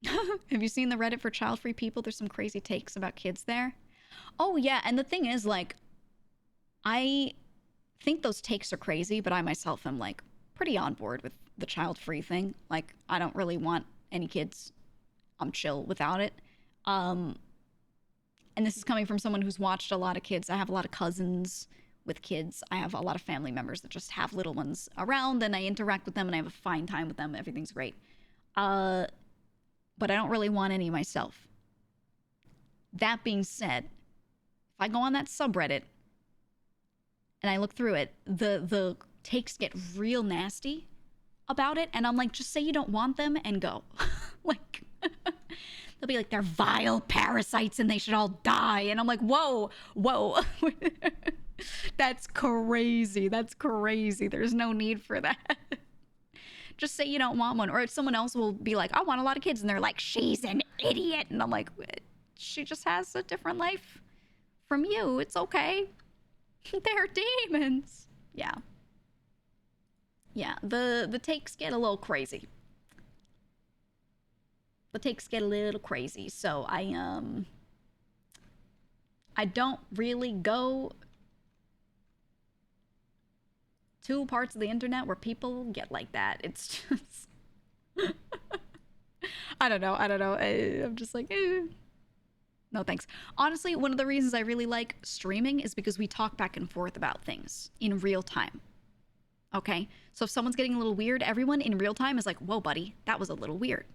Have you seen the Reddit for child-free people? There's some crazy takes about kids there. Oh yeah, and the thing is, like, I think those takes are crazy, but I myself am like pretty on board with the child-free thing. Like, I don't really want any kids. I'm chill without it. And this is coming from someone who's watched a lot of kids. I have a lot of cousins with kids. I have a lot of family members that just have little ones around, and I interact with them and I have a fine time with them. Everything's great. But I don't really want any myself. That being said, if I go on that subreddit and I look through it, the takes get real nasty about it, and I'm like, just say you don't want them and go. Like, they'll be like, they're vile parasites and they should all die, and I'm like, whoa that's crazy. There's no need for that. Just say you don't want one. Or if someone else will be like, I want a lot of kids, and they're like, she's an idiot, and I'm like, she just has a different life from you. It's okay. They're demons. Yeah, the takes get a little crazy. So I don't really go to parts of the internet where people get like that. It's just I don't know. I'm just like, no thanks. Honestly, one of the reasons I really like streaming is because we talk back and forth about things in real time. Okay? So if someone's getting a little weird, everyone in real time is like, whoa, buddy, that was a little weird.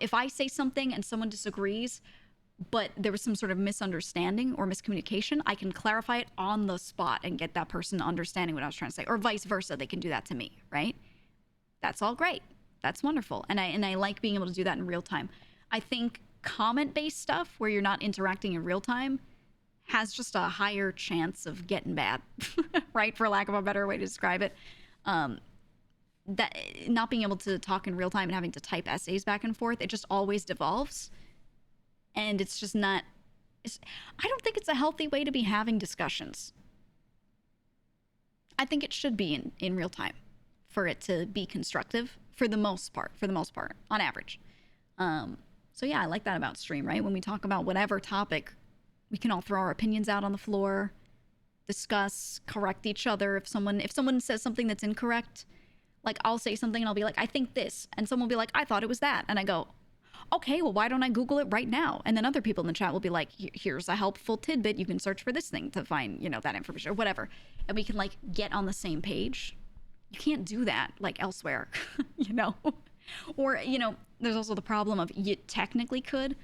If I say something and someone disagrees, but there was some sort of misunderstanding or miscommunication, I can clarify it on the spot and get that person understanding what I was trying to say, or vice versa. They can do that to me, right? That's all great. That's wonderful. And I like being able to do that in real time. I think comment-based stuff where you're not interacting in real time has just a higher chance of getting bad, right? For lack of a better way to describe it. That not being able to talk in real time and having to type essays back and forth, it just always devolves. And it's just not, I don't think it's a healthy way to be having discussions. I think it should be in real time for it to be constructive for the most part, on average. So yeah, I like that about stream, right? When we talk about whatever topic, we can all throw our opinions out on the floor, discuss, correct each other. If someone says something that's incorrect, like I'll say something and I'll be like, I think this, and someone will be like, I thought it was that, and I go, okay, well, why don't I Google it right now? And then other people in the chat will be like, here's a helpful tidbit. You can search for this thing to find, you know, that information or whatever. And we can like get on the same page. You can't do that like elsewhere, you know? Or, you know, there's also the problem of you technically could,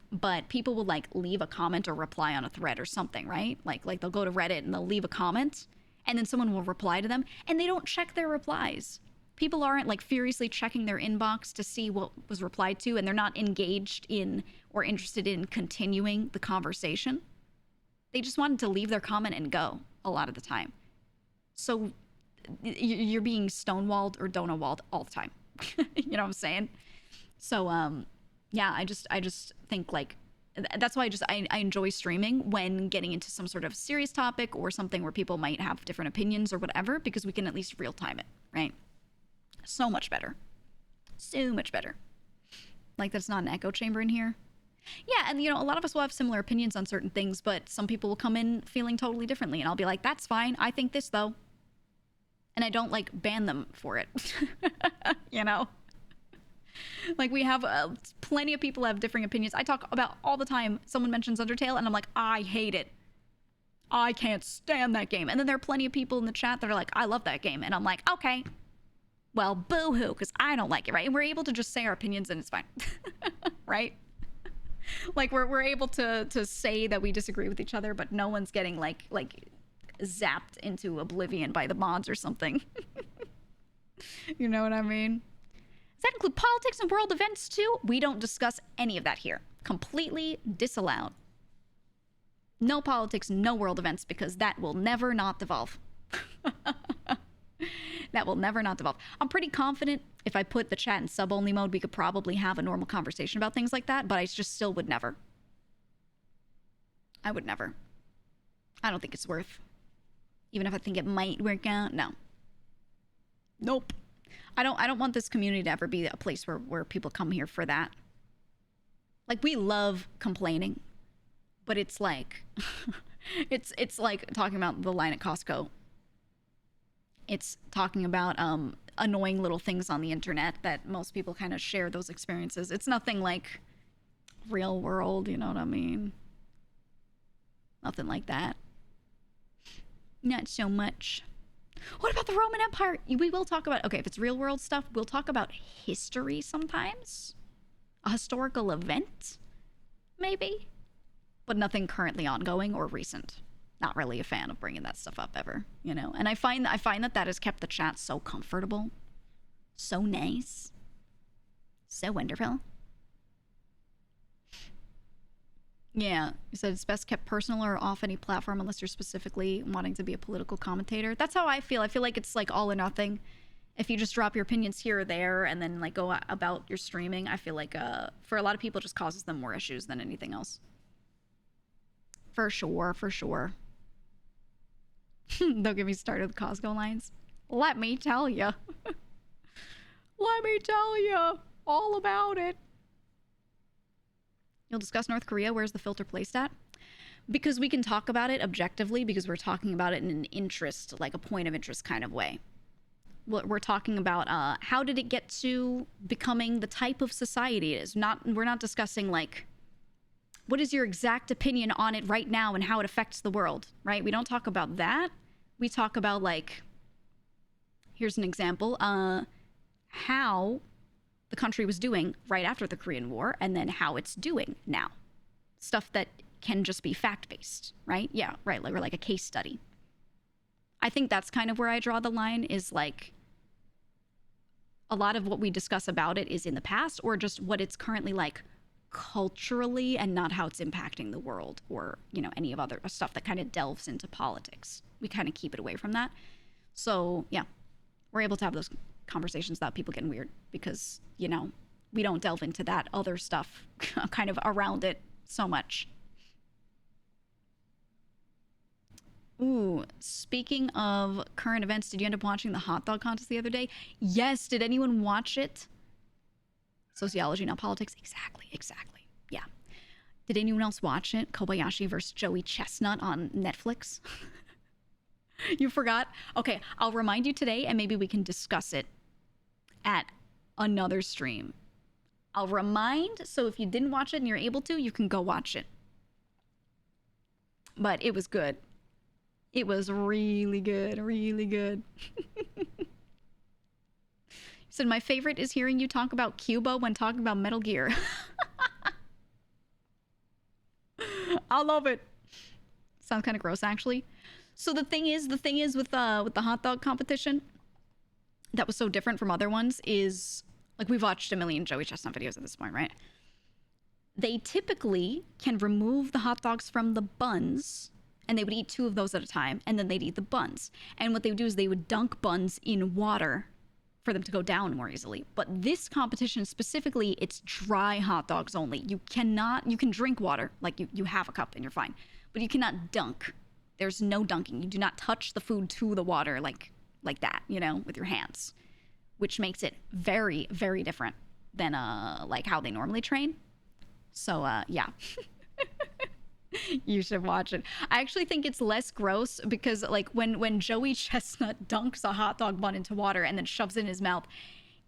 but people will like leave a comment or reply on a thread or something, right? Like they'll go to Reddit and they'll leave a comment and then someone will reply to them and they don't check their replies. people aren't like furiously checking their inbox to see what was replied to, and they're not engaged in or interested in continuing the conversation. They just wanted to leave their comment and go a lot of the time. So you're being stonewalled or donut-walled all the time. You know what I'm saying? So yeah, I just think like that's why I enjoy streaming when getting into some sort of serious topic or something where people might have different opinions or whatever, because we can at least real time it, right? So much better. So much better. Like that's not an echo chamber in here. Yeah, and you know, a lot of us will have similar opinions on certain things, but some people will come in feeling totally differently, and I'll be like, that's fine. I think this though. And I don't like ban them for it. You know? Like we have plenty of people have differing opinions. I talk about all the time. Someone mentions Undertale and I'm like, I hate it. I can't stand that game. And then there are plenty of people in the chat that are like, I love that game. And I'm like, okay, well, boo-hoo, because I don't like it, right? And we're able to just say our opinions and it's fine. Right? Like we're able to say that we disagree with each other, but no one's getting like zapped into oblivion by the mods or something. You know what I mean? Does that include politics and world events too? We don't discuss any of that here. Completely disallowed. No politics, no world events, because that will never not devolve. That will never not devolve. I'm pretty confident if I put the chat in sub-only mode, we could probably have a normal conversation about things like that, but I just still would never. I would never. I don't think it's worth. Even if I think it might work out, no. Nope. I don't want this community to ever be a place where people come here for that. Like, we love complaining, but it's like, it's like talking about the line at Costco. It's talking about annoying little things on the internet that most people kind of share those experiences. It's nothing like real world, you know what I mean? Nothing like that. Not so much. What about the Roman Empire? We will talk about, okay, if it's real world stuff, we'll talk about history sometimes. A historical event, maybe. But nothing currently ongoing or recent. Not really a fan of bringing that stuff up ever, you know? And I find that has kept the chat so comfortable. So nice. So wonderful. Yeah, you said it's best kept personal or off any platform unless you're specifically wanting to be a political commentator. That's how I feel. I feel like it's like all or nothing. If you just drop your opinions here or there and then like go about your streaming, I feel like for a lot of people it just causes them more issues than anything else. For sure, for sure. Don't get me started with Costco lines. Let me tell you. Let me tell you all about it. You'll discuss North Korea. Where's the filter placed at? Because we can talk about it objectively because we're talking about it in an interest, like a point of interest kind of way. We're talking about how did it get to becoming the type of society it is. We're not discussing like, what is your exact opinion on it right now and how it affects the world, right? We don't talk about that. We talk about like, here's an example, how the country was doing right after the Korean War and then how it's doing now. Stuff that can just be fact-based, right? Yeah, right, like a case study. I think that's kind of where I draw the line is like, a lot of what we discuss about it is in the past or just what it's currently like culturally and not how it's impacting the world or, you know, any of other stuff that kind of delves into politics. We kind of keep it away from that. So, yeah, we're able to have those conversations without people getting weird because, you know, we don't delve into that other stuff kind of around it so much. Ooh, speaking of current events, did you end up watching the hot dog contest the other day? Yes, did anyone watch it? Sociology, not politics. Exactly. Yeah. Did anyone else watch it? Kobayashi versus Joey Chestnut on Netflix? You forgot? Okay, I'll remind you today and maybe we can discuss it at another stream. I'll remind, so if you didn't watch it and you're able to, you can go watch it. But it was good. It was really good, really good. So my favorite is hearing you talk about Cuba when talking about Metal Gear. I love it. Sounds kind of gross, actually. So the thing is with the hot dog competition, that was so different from other ones is, like, we've watched a million Joey Chestnut videos at this point, right? They typically can remove the hot dogs from the buns, and they would eat 2 of those at a time, and then they'd eat the buns. And what they would do is they would dunk buns in water for them to go down more easily. But this competition specifically, it's dry hot dogs only. You can drink water, like you have a cup and you're fine, but you cannot dunk. There's no dunking. You do not touch the food to the water like that, you know, with your hands, which makes it very, very different than like how they normally train. So yeah. You should watch it. I actually think it's less gross because, like, when Joey Chestnut dunks a hot dog bun into water and then shoves it in his mouth,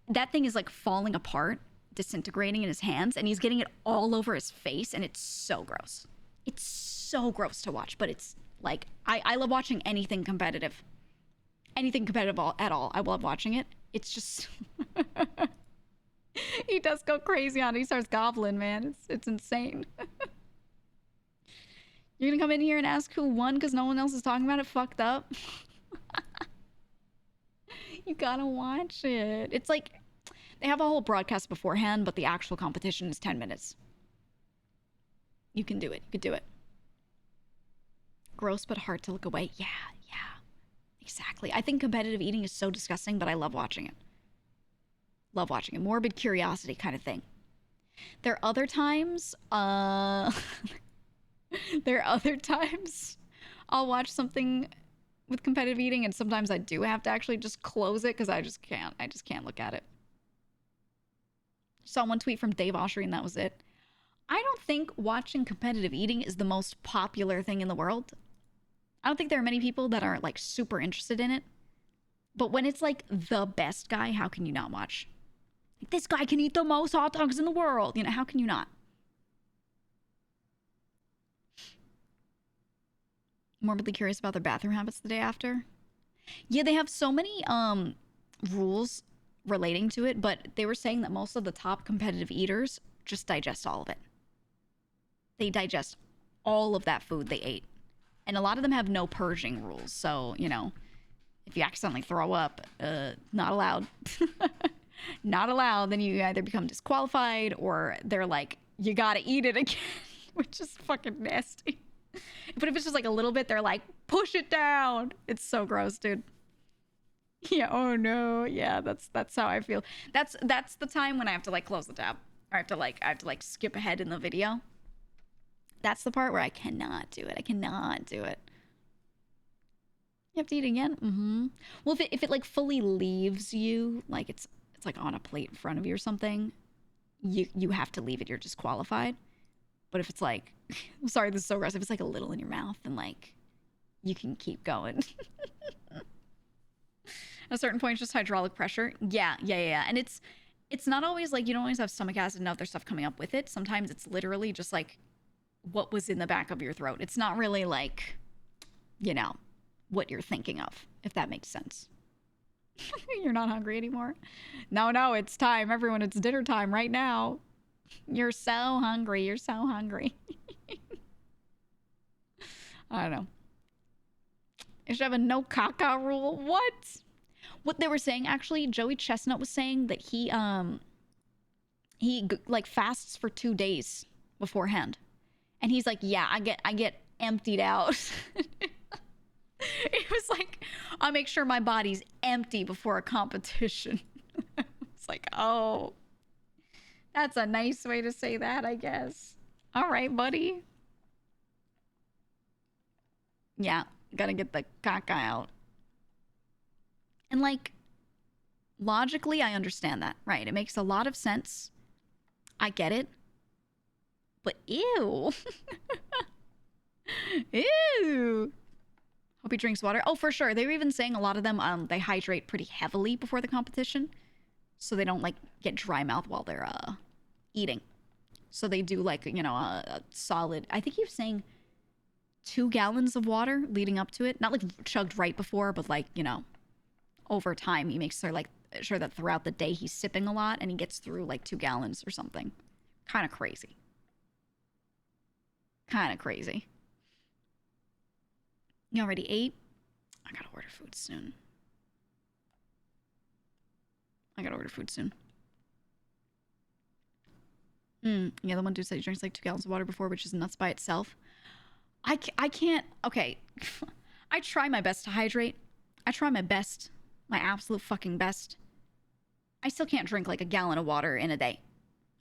that thing is like falling apart, disintegrating in his hands, and he's getting it all over his face, and it's so gross. It's so gross to watch, but it's like, I love watching anything competitive. Anything competitive at all. I love watching it. It's just... He does go crazy on it. He starts gobbling, man. It's insane. You're gonna come in here and ask who won because no one else is talking about it? Fucked up. You gotta watch it. It's like, they have a whole broadcast beforehand, but the actual competition is 10 minutes. You can do it. You could do it. Gross but hard to look away. Yeah. Exactly. I think competitive eating is so disgusting, but I love watching it. Love watching it. Morbid curiosity kind of thing. There are other times, I'll watch something with competitive eating, and sometimes I do have to actually just close it because I just can't look at it. Saw one tweet from Dave Oshry and that was it. I don't think watching competitive eating is the most popular thing in the world. I don't think there are many people that are like super interested in it. But when it's like the best guy, how can you not watch? Like, this guy can eat the most hot dogs in the world. You know, how can you not? Morbidly curious about their bathroom habits the day after. Yeah, they have so many rules relating to it, but they were saying that most of the top competitive eaters just digest all of it. They digest all of that food they ate. And a lot of them have no purging rules. So, you know, if you accidentally throw up, not allowed. Not allowed. Then you either become disqualified or they're like, you gotta eat it again, which is fucking nasty. But if it's just like a little bit, they're like, push it down. It's so gross, dude. Yeah, oh no. Yeah, that's how I feel. That's the time when I have to like close the tab. Or I have to like skip ahead in the video. That's the part where I cannot do it. I cannot do it. You have to eat again? Mm-hmm. Well, if it like fully leaves you, like it's like on a plate in front of you or something, you have to leave it. You're disqualified. But if it's like, I'm sorry, this is so gross. If it's like a little in your mouth, then like you can keep going. At a certain point, it's just hydraulic pressure. Yeah. And it's not always like, you don't always have stomach acid and other stuff coming up with it. Sometimes it's literally just like what was in the back of your throat. It's not really like, you know, what you're thinking of, if that makes sense. You're not hungry anymore? No, it's time. Everyone, it's dinner time right now. You're so hungry. You're so hungry. I don't know. You should have a no caca rule. What they were saying, actually, Joey Chestnut was saying that he like fasts for 2 days beforehand. And he's like, yeah, I get emptied out. It was like, I'll make sure my body's empty before a competition. It's like, oh, that's a nice way to say that, I guess. All right, buddy. Yeah, gotta get the caca out. And like, logically, I understand that, right? It makes a lot of sense. I get it. But ew. Ew. Hope he drinks water. Oh, for sure. They were even saying a lot of them, they hydrate pretty heavily before the competition. So they don't, like, get dry mouth while they're, eating. So they do, like, you know, a solid... I think he was saying 2 gallons of water leading up to it. Not, like, chugged right before, but, like, you know, over time, he makes sure, like, sure that throughout the day he's sipping a lot and he gets through, like, 2 gallons or something. Kind of crazy. Kind of crazy. You already ate? I gotta order food soon. I gotta order food soon. Yeah, the one dude said he drinks like 2 gallons of water before, which is nuts by itself. I can't. Okay. I try my best to hydrate. I try my best. My absolute fucking best. I still can't drink like a gallon of water in a day.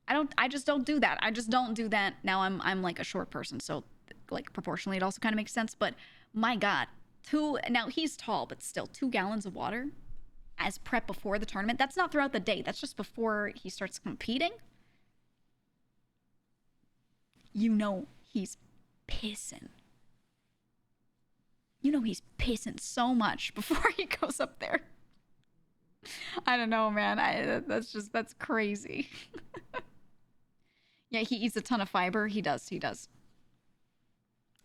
I just don't do that. I just don't do that. Now I'm like a short person, so like proportionally it also kind of makes sense, but my God, now he's tall, but still 2 gallons of water as prep before the tournament. That's not throughout the day. That's just before he starts competing. You know he's pissing. You know he's pissing so much before he goes up there. I don't know, man. That's crazy. Yeah, he eats a ton of fiber. He does.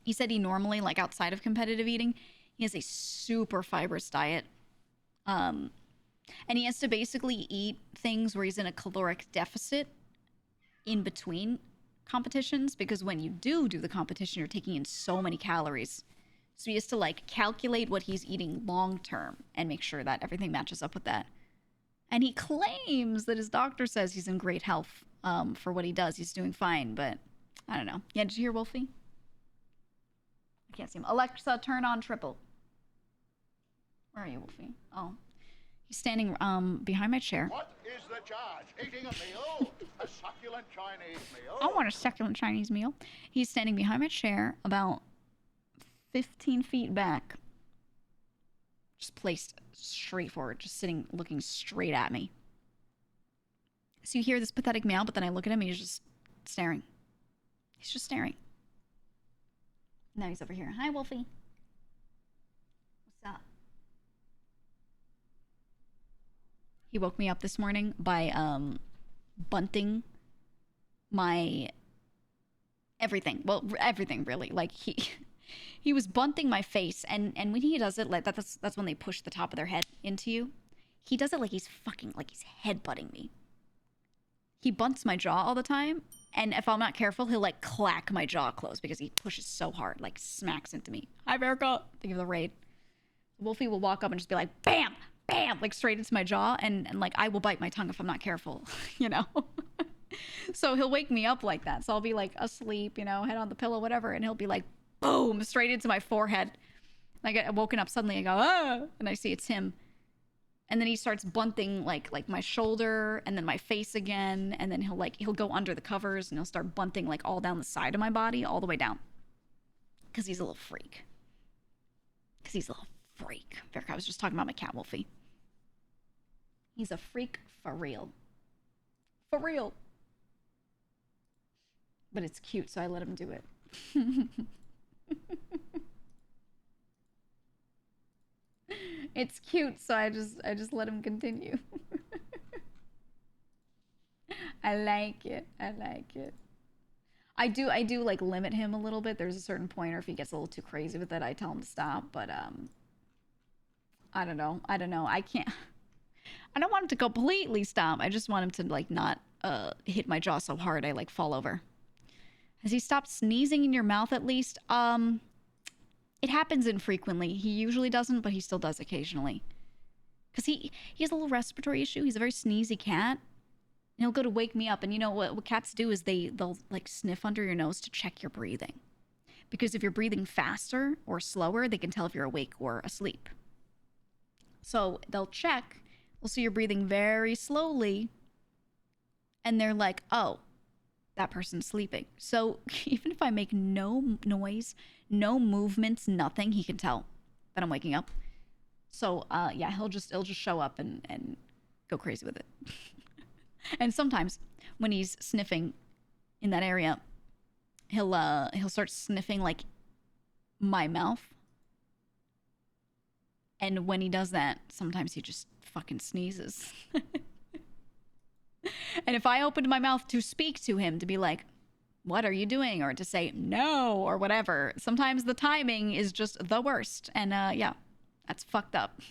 He said he normally, like outside of competitive eating, he has a super fibrous diet. And he has to basically eat things where he's in a caloric deficit in between competitions, because when you do the competition, you're taking in so many calories. So he has to like calculate what he's eating long term and make sure that everything matches up with that. And he claims that his doctor says he's in great health for what he does. He's doing fine, but I don't know. Yeah, did you hear Wolfie? I can't see him. Alexa, turn on triple. Where are you, Wolfie? Oh. He's standing behind my chair. What is the charge? Eating a meal? A succulent Chinese meal? I want a succulent Chinese meal. He's standing behind my chair about 15 feet back. Just placed straight forward, just sitting, looking straight at me. So you hear this pathetic meow, but then I look at him and he's just staring. He's just staring. Now he's over here. Hi, Wolfie. What's up? He woke me up this morning by bunting my everything. Well, everything really. Like he was bunting my face, and when he does it, like that's when they push the top of their head into you. He does it like he's headbutting me. He bunts my jaw all the time, and if I'm not careful, he'll like clack my jaw closed because he pushes so hard, like smacks into me. Hi, Verica. Think of the raid. Wolfie will walk up and just be like, bam, bam, like straight into my jaw, and like I will bite my tongue if I'm not careful, you know? So he'll wake me up like that. So I'll be like asleep, you know, head on the pillow, whatever, and he'll be like, boom, straight into my forehead. And I get woken up suddenly, I go, ah, and I see it's him. And then he starts bunting like my shoulder and then my face again, and then he'll go under the covers and he'll start bunting like all down the side of my body, all the way down. Cause he's a little freak. Verica, I was just talking about my cat Wolfie. He's a freak for real. For real. But it's cute, so I let him do it. It's cute, so I just let him continue. I like it. I do like limit him a little bit. There's a certain point, or if he gets a little too crazy with it, I tell him to stop. But I don't know. I don't want him to completely stop. I just want him to like not hit my jaw so hard I like fall over. Has he stopped sneezing in your mouth at least? It happens infrequently. He usually doesn't, but he still does occasionally. Because he has a little respiratory issue. He's a very sneezy cat. And he'll go to wake me up. And you know what cats do is they'll like sniff under your nose to check your breathing. Because if you're breathing faster or slower, they can tell if you're awake or asleep. So they'll check. They'll see you're breathing very slowly. And they're like, oh, that person's sleeping. So even if I make no noise, no movements, nothing, he can tell that I'm waking up. So yeah, he'll just show up and go crazy with it. And sometimes when he's sniffing in that area, he'll start sniffing like my mouth. And when he does that, sometimes he just fucking sneezes. And if I opened my mouth to speak to him, to be like, what are you doing? Or to say no or whatever, sometimes the timing is just the worst. And yeah, that's fucked up.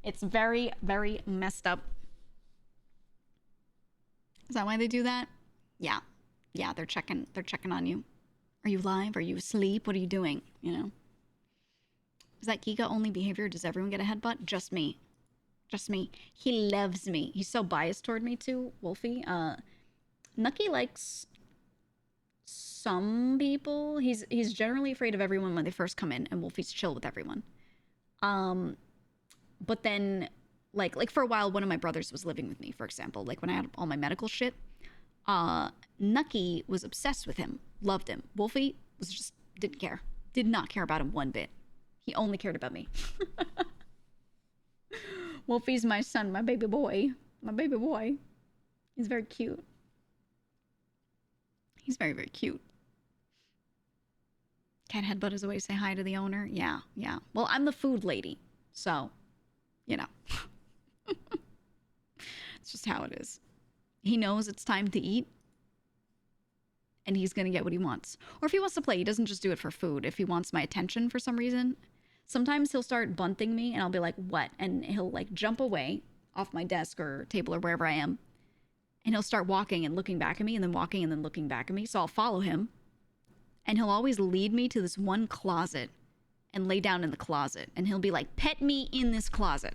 It's very, very messed up. Is that why they do that? Yeah. Yeah, they're checking on you. Are you live? Are you asleep? What are you doing? You know? Is that GEEGA only behavior? Does everyone get a headbutt? Just me. Just me. He loves me. He's so biased toward me too, Wolfie. Nucky likes some people. He's generally afraid of everyone when they first come in, and Wolfie's chill with everyone. But then like for a while, one of my brothers was living with me, for example. Like when I had all my medical shit, Nucky was obsessed with him, loved him. Wolfie was just didn't care. Did not care about him one bit. He only cared about me. Wolfie's my son, my baby boy. My baby boy. He's very cute. He's very, very cute. Cat Headbutt is a way to say hi to the owner. Yeah, yeah. Well, I'm the food lady, so, you know. It's just how it is. He knows it's time to eat, and he's going to get what he wants. Or if he wants to play, he doesn't just do it for food. If he wants my attention for some reason, sometimes he'll start bunting me, and I'll be like, what? And he'll, like, jump away off my desk or table or wherever I am, and he'll start walking and looking back at me, and then walking and then looking back at me. So I'll follow him, and he'll always lead me to this one closet and lay down in the closet. And he'll be like, pet me in this closet.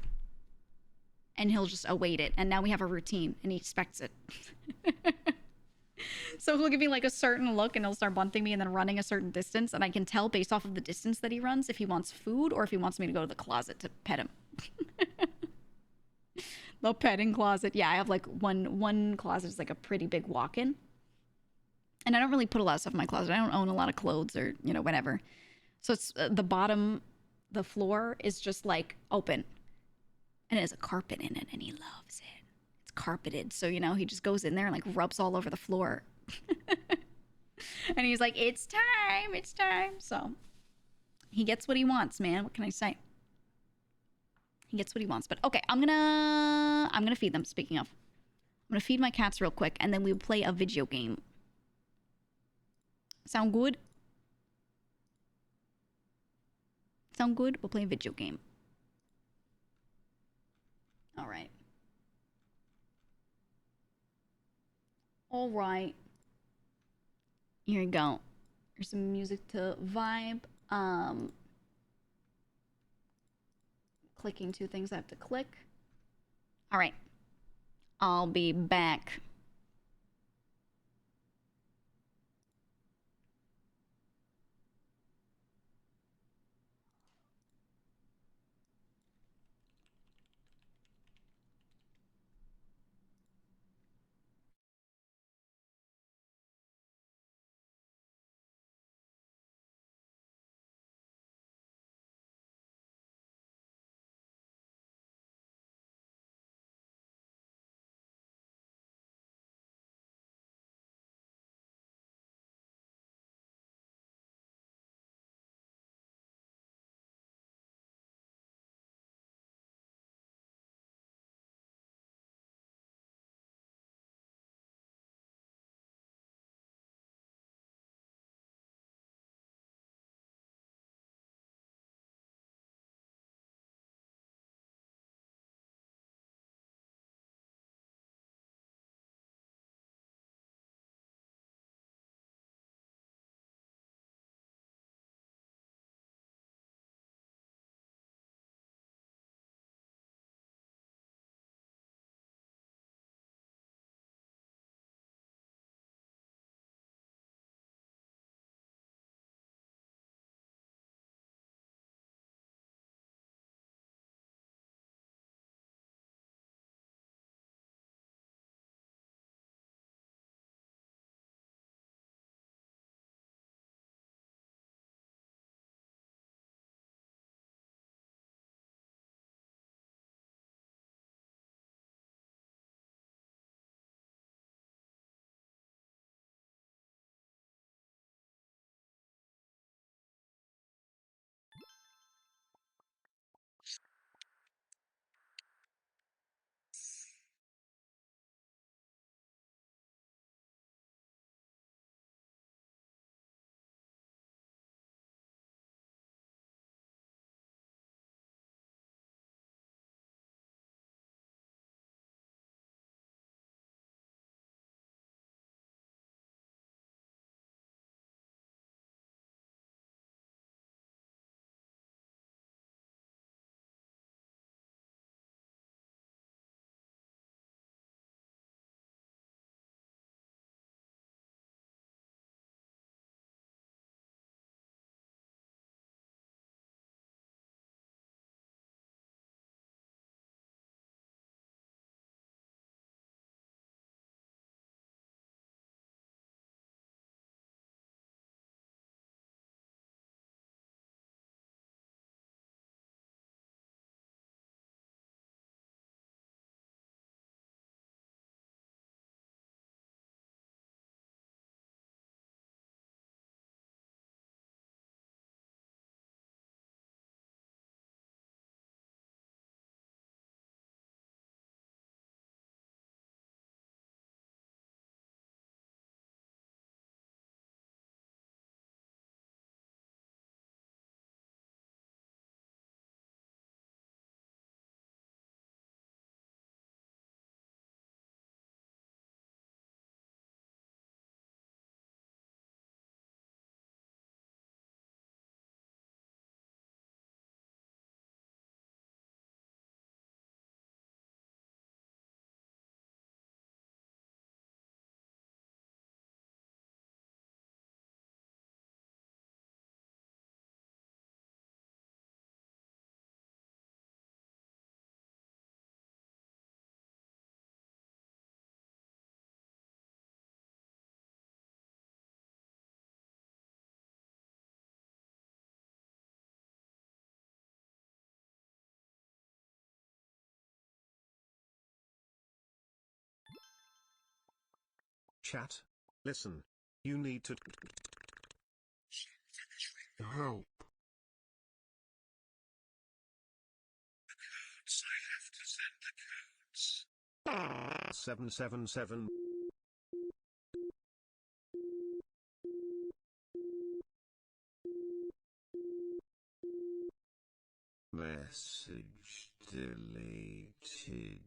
And he'll just await it. And now we have a routine, and he expects it. So he'll give me like a certain look, and he'll start bunting me and then running a certain distance. And I can tell based off of the distance that he runs if he wants food or if he wants me to go to the closet to pet him. The petting closet. Yeah, I have like one closet is like a pretty big walk-in. And I don't really put a lot of stuff in my closet. I don't own a lot of clothes or, you know, whatever. So it's the bottom, the floor is just like open. And it has a carpet in it, and he loves it. It's carpeted. So, you know, he just goes in there and like rubs all over the floor. And he's like, it's time, it's time. So he gets what he wants, man. What can I say? He gets what he wants. But okay, I'm gonna feed them, speaking of. I'm gonna feed my cats real quick, and then we'll play a video game. Sound good? Sound good? We'll play a video game. All right. All right. Here you go. Here's some music to vibe. Clicking two things I have to click. All right. I'll be back. Chat. Listen. You need to help. I have to send the codes. 777. Message deleted.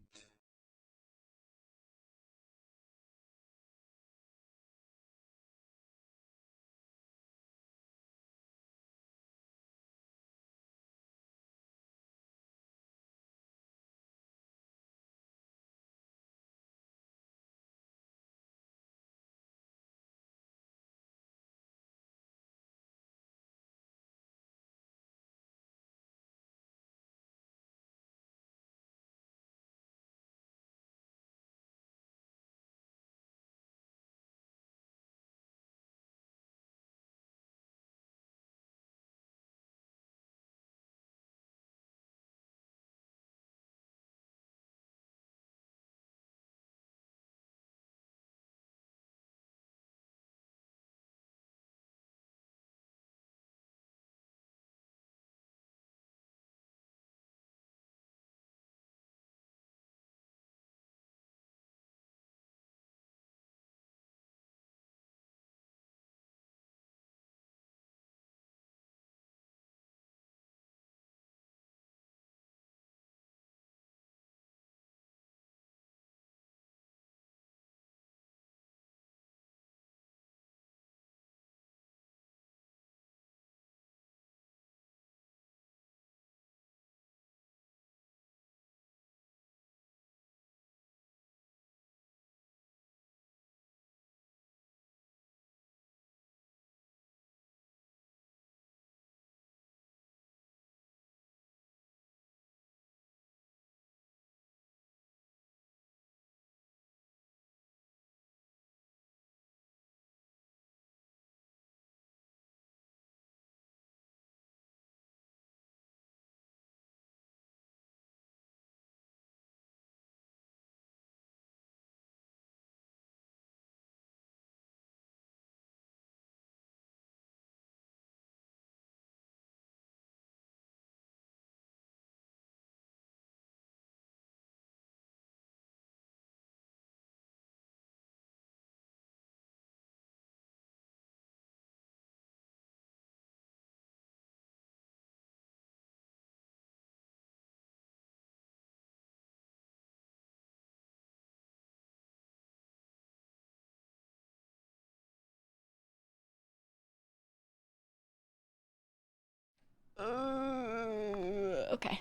Okay.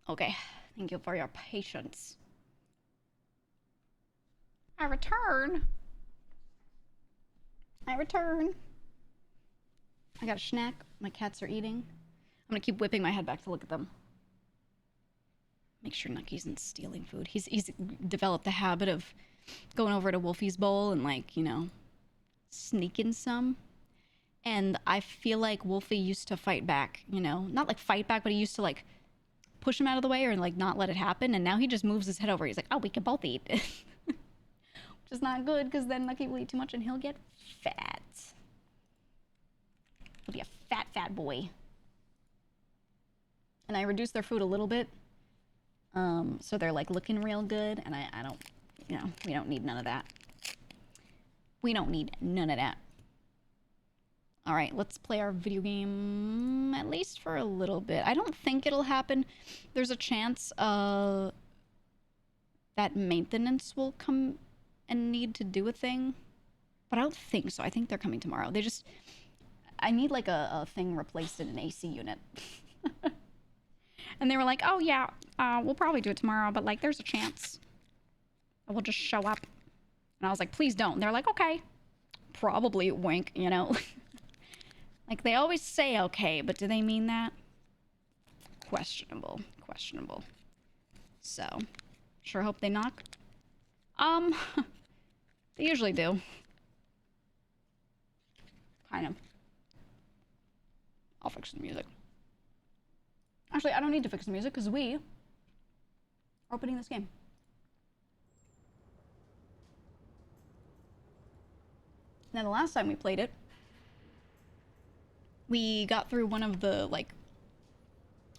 Okay. Thank you for your patience. I return. I return. I got a snack. My cats are eating. I'm gonna keep whipping my head back to look at them. Make sure Nucky isn't stealing food. He's developed the habit of going over to Wolfie's bowl and, like, you know, sneaking some. And I feel like Wolfie used to fight back, you know? Not like fight back, but he used to, like, push him out of the way or, like, not let it happen. And now he just moves his head over. He's like, oh, we can both eat. Which is not good, because then Nucky will eat too much and he'll get fat. He'll be a fat, fat boy. And I reduced their food a little bit. So they're, like, looking real good. And I don't, you know, we don't need none of that. We don't need none of that. All right, let's play our video game, at least for a little bit. I don't think it'll happen. There's a chance that maintenance will come and need to do a thing. But I don't think so. I think they're coming tomorrow. They just... I need, like, a thing replaced in an AC unit. And they were like, oh, yeah, we'll probably do it tomorrow, but, like, there's a chance that we'll just show up. And I was like, please don't. And they're like, okay. Probably, wink, you know? Like, they always say okay, but do they mean that? Questionable. Questionable. So, sure hope they knock. They usually do. Kind of. I'll fix the music. Actually, I don't need to fix the music, because we are opening this game. Now, the last time we played it, we got through one of the, like,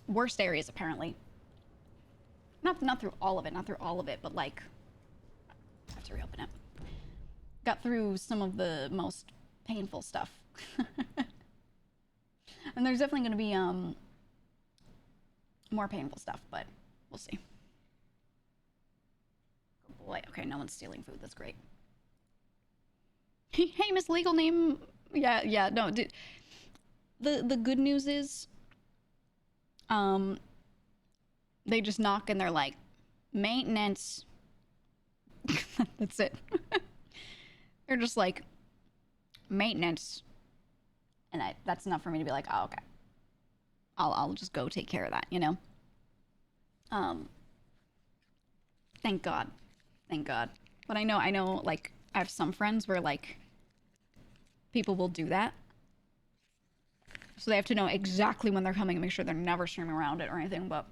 worst areas, apparently. Not through all of it, but, like... I have to reopen it. Got through some of the most painful stuff. And there's definitely going to be, more painful stuff, but we'll see. Oh boy, okay, no one's stealing food, that's great. Hey, Miss Legal Name... Yeah, no, dude. The good news is, they just knock and they're like, maintenance. That's it. They're just like, maintenance. And that's enough for me to be like, oh, okay. I'll just go take care of that, you know? Thank God. Thank God. But I know, like, I have some friends where, like, people will do that. So they have to know exactly when they're coming and make sure they're never streaming around it or anything, but...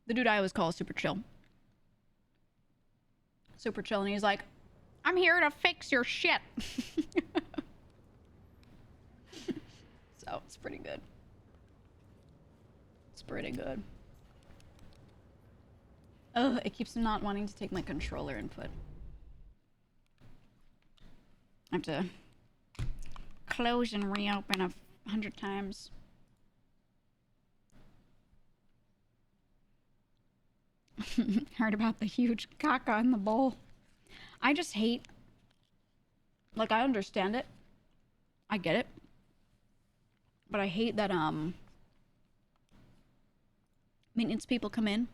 The dude I always call is super chill. Super chill, and he's like, I'm here to fix your shit. So, it's pretty good. It's pretty good. Ugh, it keeps not wanting to take my controller input. I have to close and reopen 100 times. Heard about the huge caca in the bowl. I just hate... Like, I understand it. I get it. But I hate that, maintenance people come in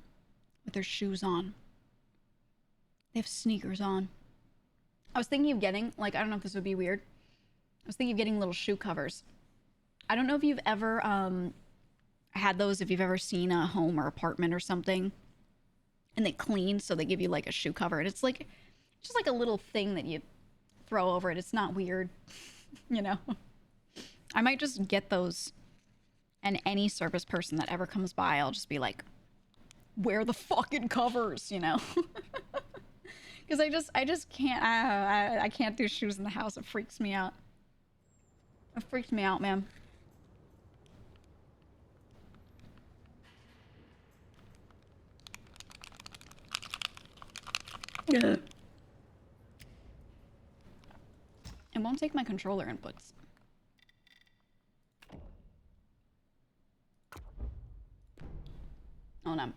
with their shoes on. They have sneakers on. I was thinking of getting, like, I don't know if this would be weird. I was thinking of getting little shoe covers. I don't know if you've ever, had those, if you've ever seen a home or apartment or something. And they clean, so they give you, like, a shoe cover. And it's, like, just like a little thing that you throw over it. It's not weird, you know? I might just get those, and any service person that ever comes by, I'll just be like, wear the fucking covers, you know? Because I just can't, I can't do shoes in the house. It freaks me out. It freaks me out, man. Ugh. It won't take my controller inputs. Oh no.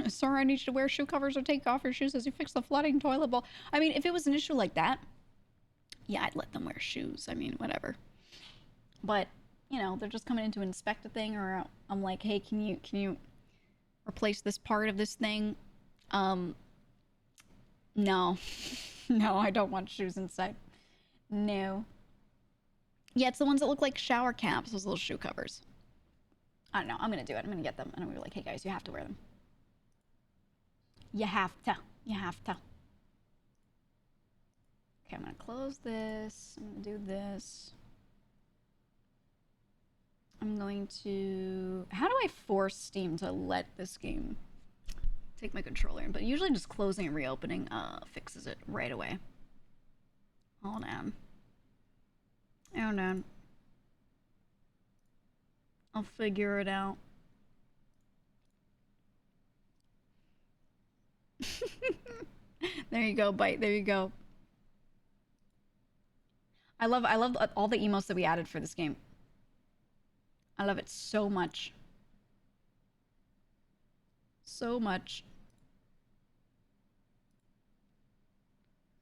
Sir, I need you to wear shoe covers or take off your shoes as you fix the flooding toilet bowl. I mean, if it was an issue like that, yeah, I'd let them wear shoes. I mean, whatever. But, you know, they're just coming in to inspect a thing, or I'm like, hey, can you replace this part of this thing? No. No, I don't want shoes inside. No. Yeah, it's the ones that look like shower caps, those little shoe covers. I don't know. I'm going to do it. I'm going to get them. And I'm going to be like, hey, guys, you have to wear them. You have to. You have to. Okay, I'm going to close this. I'm going to do this. I'm going to... How do I force Steam to let this game take my controller in? But usually just closing and reopening fixes it right away. Hold on. Hold on. I'll figure it out. There you go, Bite. There you go. I love all the emotes that we added for this game. I love it so much. So much.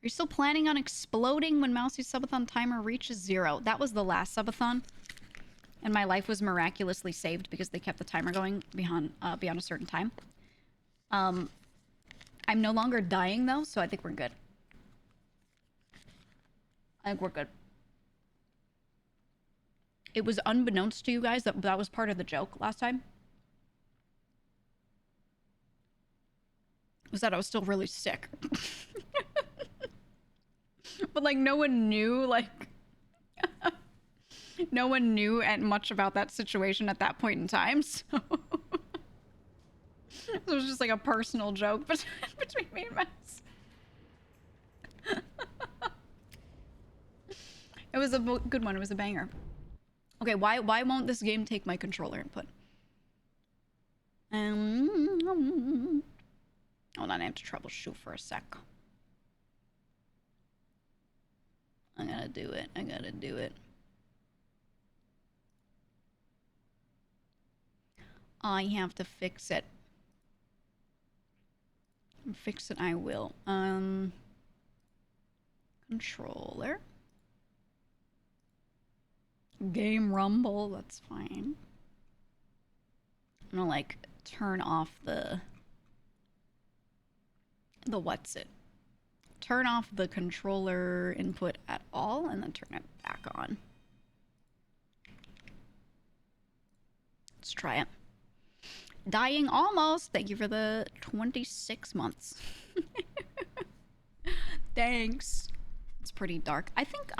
Are you still planning on exploding when Mousie's subathon timer reaches 0? That was the last subathon. And my life was miraculously saved because they kept the timer going beyond a certain time. I'm no longer dying, though, so I think we're good. I think we're good. It was unbeknownst to you guys that that was part of the joke last time. Was that I was still really sick. But, like, no one knew, like... no one knew much about that situation at that point in time, so... It was just, like, a personal joke between me and Max. It was a good one. It was a banger. Okay, why won't this game take my controller input? Hold on, I have to troubleshoot for a sec. I gotta do it. I gotta do it. I have to fix it. Fix it, I will. Controller. Game rumble, that's fine. I'm gonna like turn off the what's it? Turn off the controller input at all and then turn it back on. Let's try it. Dying almost. Thank you for the 26 months. Thanks. It's pretty dark. I think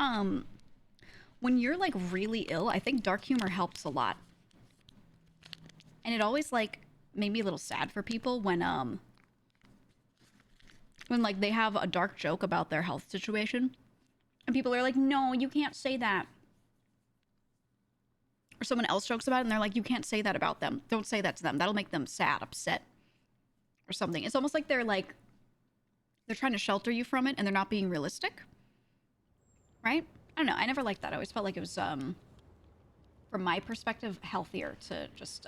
when you're like really ill, I think dark humor helps a lot. And it always like made me a little sad for people when like they have a dark joke about their health situation and people are like, no, you can't say that. Or someone else jokes about it and they're like, you can't say that about them. Don't say that to them. That'll make them sad, upset, or something. It's almost like they're trying to shelter you from it and they're not being realistic. Right? I don't know. I never liked that. I always felt like it was, from my perspective, healthier to just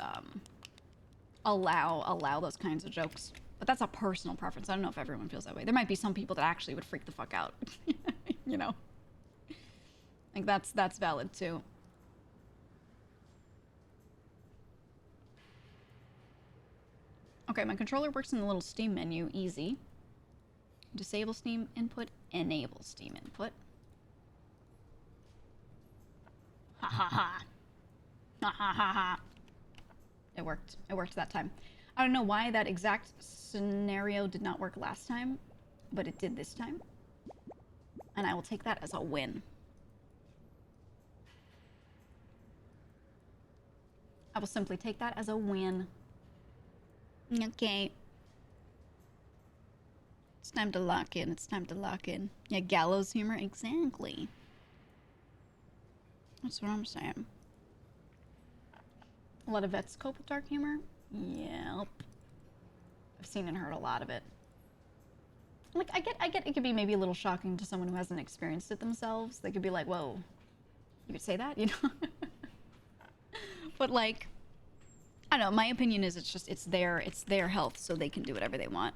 allow those kinds of jokes. But that's a personal preference. I don't know if everyone feels that way. There might be some people that actually would freak the fuck out. You know? Like, that's valid, too. Okay, my controller works in the little Steam menu. Easy. Disable Steam input. Enable Steam input. Ha ha ha. Ha ha ha ha. It worked. It worked that time. I don't know why that exact scenario did not work last time, but it did this time. And I will take that as a win. I will simply take that as a win. Okay. It's time to lock in. It's time to lock in. Yeah, gallows humor. Exactly. That's what I'm saying. A lot of vets cope with dark humor. Yep. I've seen and heard a lot of it. Like, I get it could be maybe a little shocking to someone who hasn't experienced it themselves. They could be like, whoa, you could say that, you know? But like, I don't know, my opinion is it's their health, so they can do whatever they want.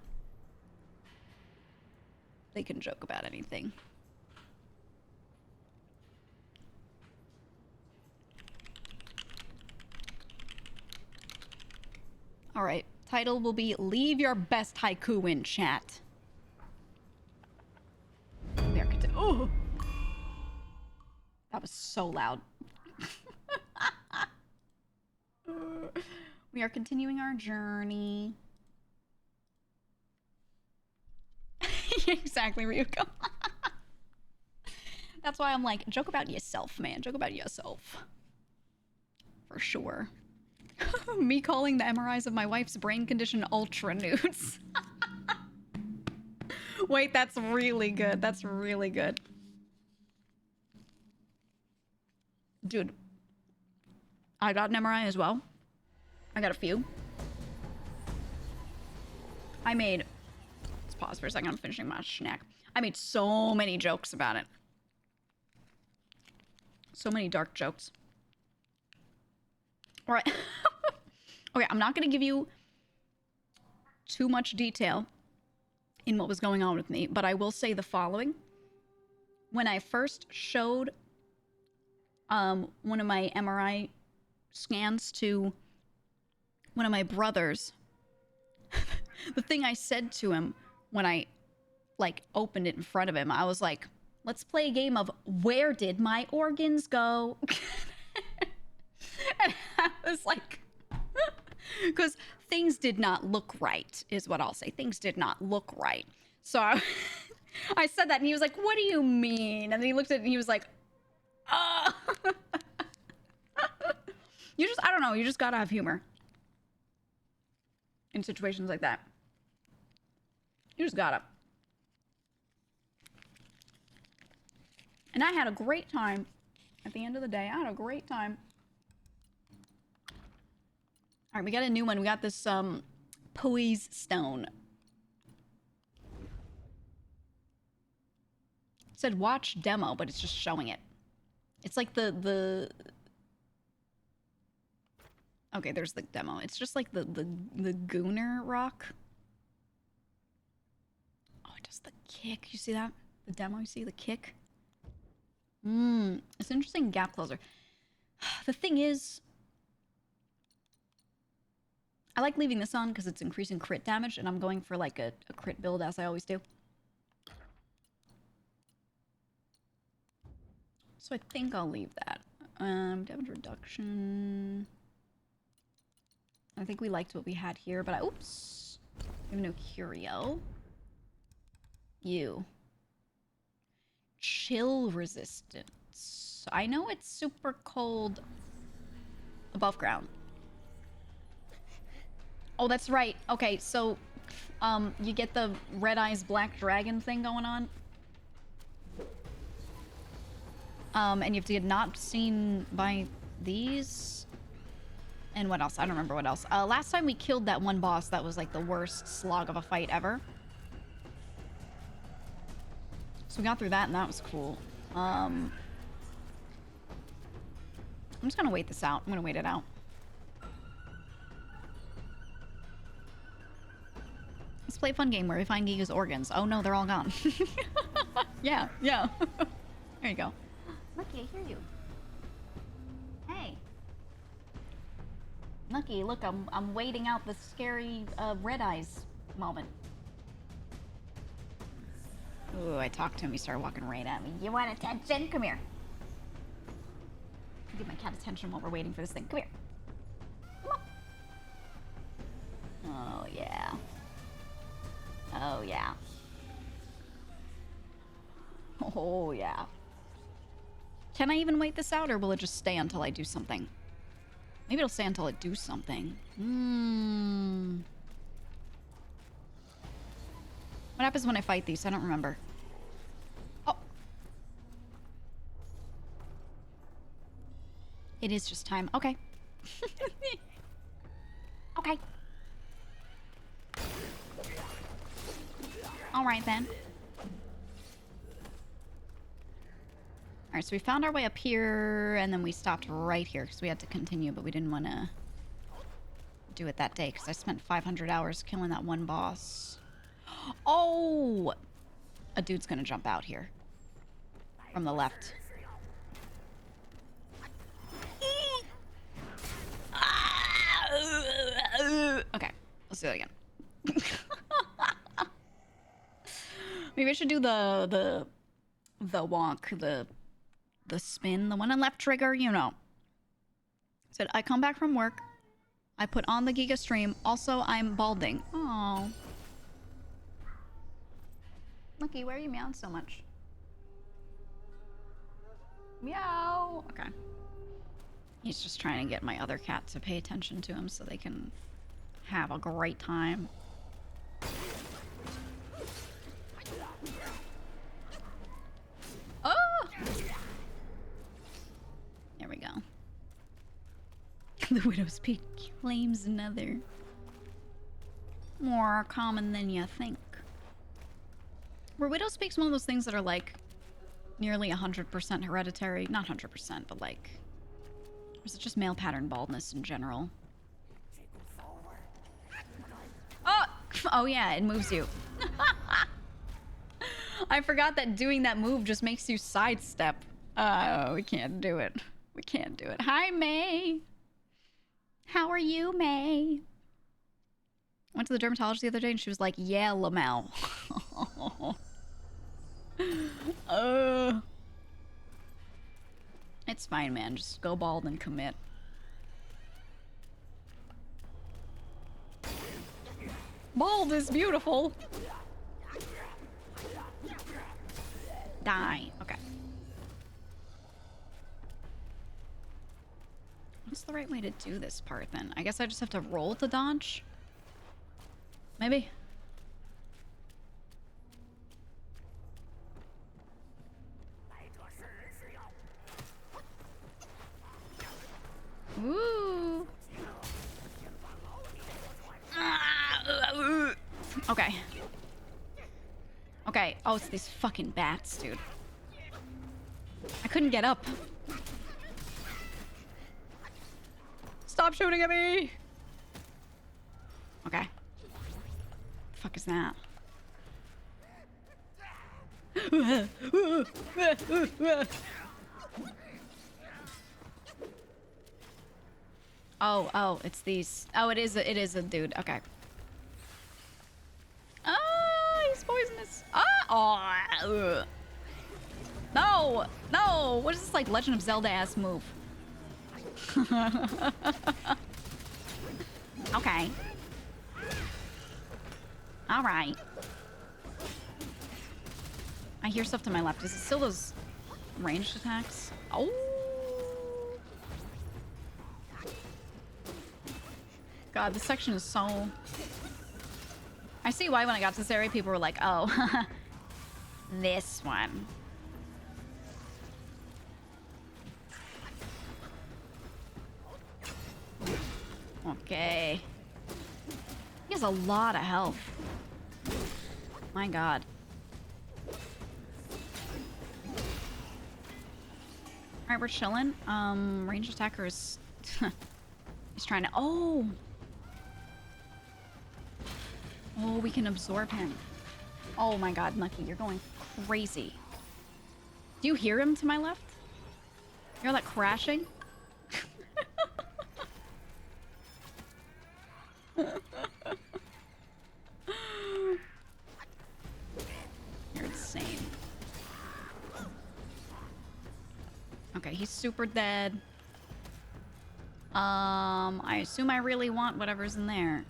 They can joke about anything. All right, title will be Leave Your Best Haiku in Chat. Oh! That was so loud. We are continuing our journey. Exactly, Ryuko. That's why I'm like, joke about yourself, man. Joke about yourself. For sure. Me calling the MRIs of my wife's brain condition ultra nudes. Wait, that's really good. That's really good. Dude, I got an MRI as well. I got a few. Let's pause for a second. I'm finishing my snack. I made so many jokes about it. So many dark jokes. All right. Okay, I'm not going to give you too much detail in what was going on with me, but I will say the following. When I first showed one of my MRI scans to one of my brothers, the thing I said to him when I like opened it in front of him, I was like, let's play a game of where did my organs go? And I was like, because things did not look right, is what I'll say. Things did not look right. So I said that, and he was like, what do you mean? And then he looked at it, and he was like, I don't know, you just gotta have humor in situations like that. You just gotta. And I had a great time. At the end of the day, I had a great time. All right, we got a new one. We got this poise stone. It said watch demo, but it's just showing it. It's like the okay, there's the demo. It's just like the Gooner rock. Oh, it does the kick. You see that? The demo, you see the kick? It's an interesting gap closer. The thing is, I like leaving this on because it's increasing crit damage, and I'm going for like a crit build as I always do. So I think I'll leave that. Damage reduction. I think we liked what we had here, but oops. We have no curio. You. Chill resistance. I know it's super cold above ground. Oh, that's right. Okay, so you get the red eyes black dragon thing going on. And you have to get not seen by these. And what else? I don't remember what else. Last time we killed that one boss that was like the worst slog of a fight ever. So we got through that and that was cool. I'm just gonna wait this out. I'm gonna wait it out. Let's play a fun game where we find Giga's organs. Oh no, they're all gone. Yeah. There you go. Lucky, I hear you. Hey. Lucky, look, I'm waiting out the scary red eyes moment. Ooh, I talked to him. He started walking right at me. You want attention? Come here. Give my cat attention while we're waiting for this thing. Come here. Come on. Oh, yeah. Oh, yeah. Oh, yeah. Can I even wait this out, or will it just stay until I do something? Maybe it'll stay until I do something. What happens when I fight these? I don't remember. Oh. It is just time. Okay. Okay. All right, then. All right, so we found our way up here, and then we stopped right here because we had to continue, but we didn't want to do it that day because I spent 500 hours killing that one boss. Oh! A dude's gonna jump out here. From the left. Okay, let's do that again. Maybe I should do the walk, the spin, the one on left trigger, you know. Said, I come back from work. I put on the Giga stream. Also, I'm balding. Oh. Lucky, why are you meowing so much? Meow. Okay. He's just trying to get my other cat to pay attention to him so they can have a great time. Oh! There we go. The Widow's Peak claims another. More common than you think. Were Widow's Peaks one of those things that are like nearly 100% hereditary? Not 100%, but like... Or is it just male pattern baldness in general? Oh! Oh yeah, it moves you. I forgot that doing that move just makes you sidestep. Oh, we can't do it. We can't do it. Hi, May! How are you, May? I went to the dermatologist the other day and she was like, yeah, Lamel. It's fine, man. Just go bald and commit. Bald is beautiful. Die. Okay. What's the right way to do this part then? I guess I just have to roll to dodge? Maybe? Ooh. Okay. Okay. Oh, it's these fucking bats, dude. I couldn't get up. Stop shooting at me! Okay. The fuck is that? Oh, it's these. Oh, it is a dude. Okay. Ah, he's poisonous. Ah, oh. No, no. What is this, like, Legend of Zelda ass move? Okay. All right. I hear stuff to my left. Is it still those ranged attacks? Oh. God, this section is so... I see why when I got to this area, people were like, oh, this one. Okay. He has a lot of health. My God. Alright, we're chilling. Ranged attackers. He's trying to... Oh! Oh, we can absorb him. Oh my God, Nucky, you're going crazy. Do you hear him to my left? You hear that crashing? You're insane. Okay, he's super dead. I assume I really want whatever's in there.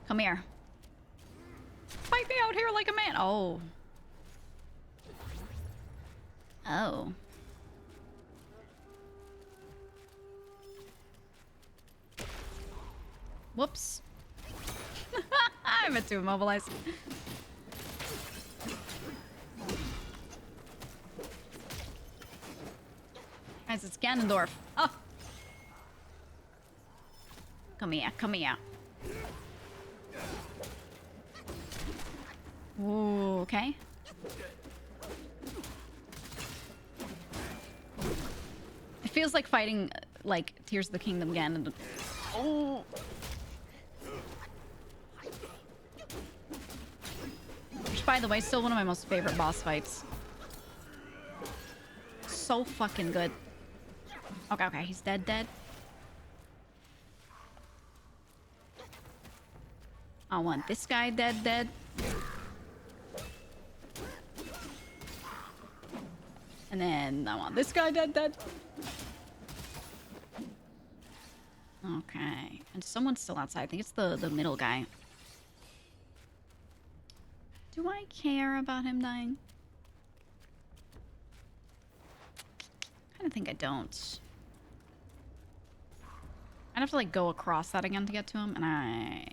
Come here. Fight me out here like a man. Oh. Oh. Whoops. I meant to immobilize. Guys, it's Ganondorf. Oh. Come here, come here. Ooh, okay. It feels like fighting, like, Tears of the Kingdom Ganon. Oh. Which, by the way, still one of my most favorite boss fights. So fucking good. Okay, okay, he's dead. I want this guy dead. And then I want this guy dead. Okay. And someone's still outside. I think it's the middle guy. Do I care about him dying? I kind of think I don't. I'd have to, like, go across that again to get to him, and I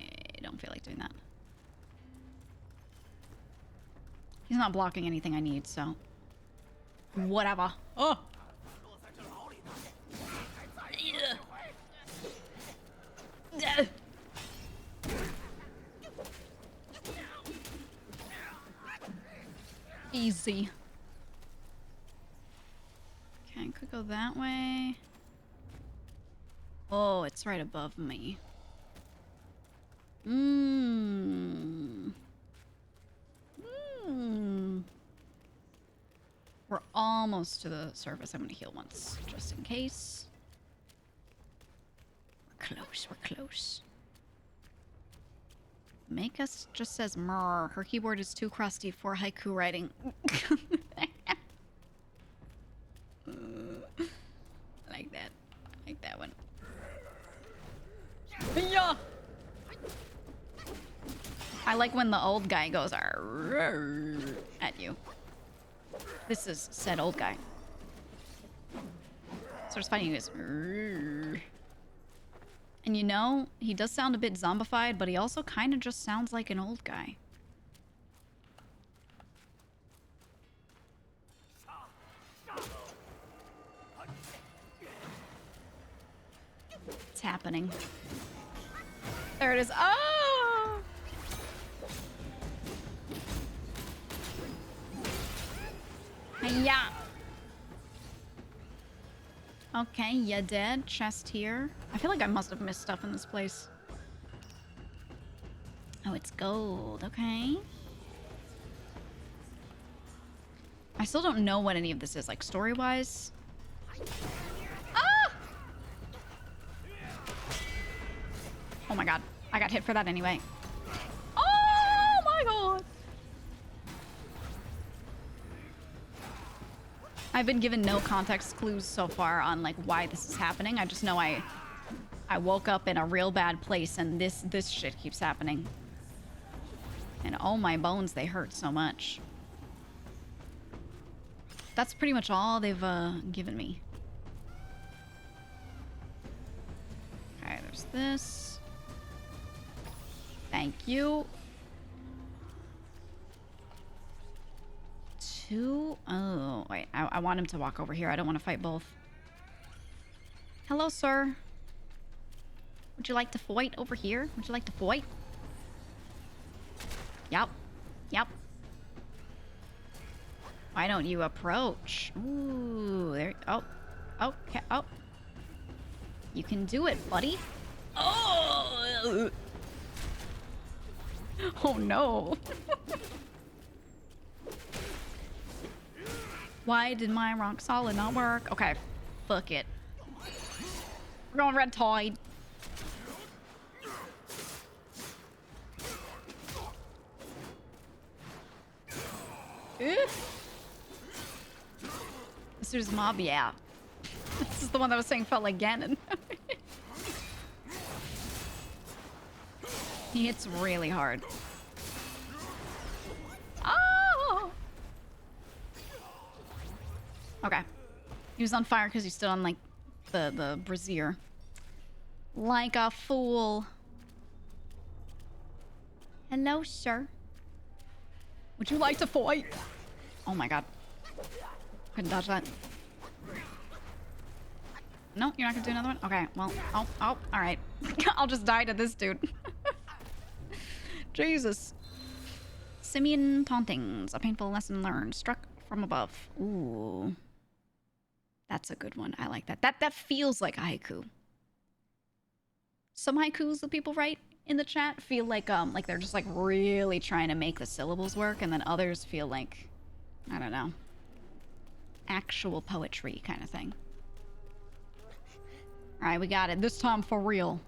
don't feel like doing that. He's not blocking anything I need, so... Whatever. Oh! Easy. Okay, I could go that way. Oh, it's right above me. We're almost to the surface. I'm gonna heal once, just in case. We're close. Make us just says mrr. Her keyboard is too crusty for haiku writing. Like that. Like that one. Yeah. I like when the old guy goes at you. This is said old guy. So it's funny, he goes. And you know, he does sound a bit zombified, but he also kind of just sounds like an old guy. happening? There it is. Oh! Yeah. Okay, you dead. Chest here. I feel like I must have missed stuff in this place. Oh, it's gold. Okay. I still don't know what any of this is, like, story-wise. Ah! Oh my god. I got hit for that anyway. Oh my god! I've been given no context clues so far on, like, why this is happening. I just know I woke up in a real bad place and this shit keeps happening. And oh my bones, they hurt so much. That's pretty much all they've given me. Okay, there's this. Thank you. 2. Oh, wait. I want him to walk over here. I don't want to fight both. Hello, sir. Would you like to fight over here? Would you like to fight? Yep. Yep. Why don't you approach? Ooh, there. Oh. Oh. Okay. Oh. You can do it, buddy. Oh. Oh no. Why did my rock solid not work? Okay. Fuck it. We're going red tide. This dude's mob, yeah. This is the one that was saying felt like Ganon. He hits really hard. Oh! Okay. He was on fire because he stood on, like, the brazier. Like a fool. Hello, sir. Would you like to fight? Oh my god. Couldn't dodge that. No, you're not gonna do another one? Okay, well, oh, alright. I'll just die to this dude. Jesus. Simian tauntings. A painful lesson learned. Struck from above. Ooh. That's a good one. I like that. That feels like a haiku. Some haikus that people write in the chat feel like they're just like really trying to make the syllables work, and then others feel like, I don't know, actual poetry kind of thing. All right, we got it. This time for real.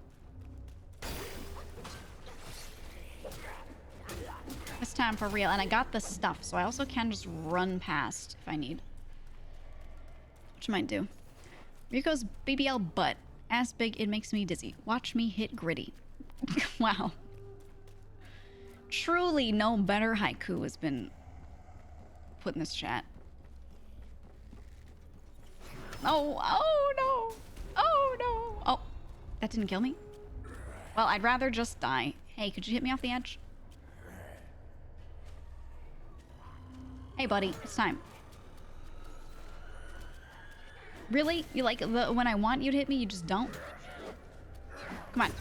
This time for real. And I got the stuff, so I also can just run past if I need. Which I might do. Ryuko's BBL butt. Ass big, it makes me dizzy. Watch me hit gritty. Wow. Truly no better haiku has been put in this chat. Oh, oh no. Oh no. Oh, that didn't kill me? Well, I'd rather just die. Hey, could you hit me off the edge? Hey, buddy, it's time. Really? You like when I want you to hit me, you just don't? Come on.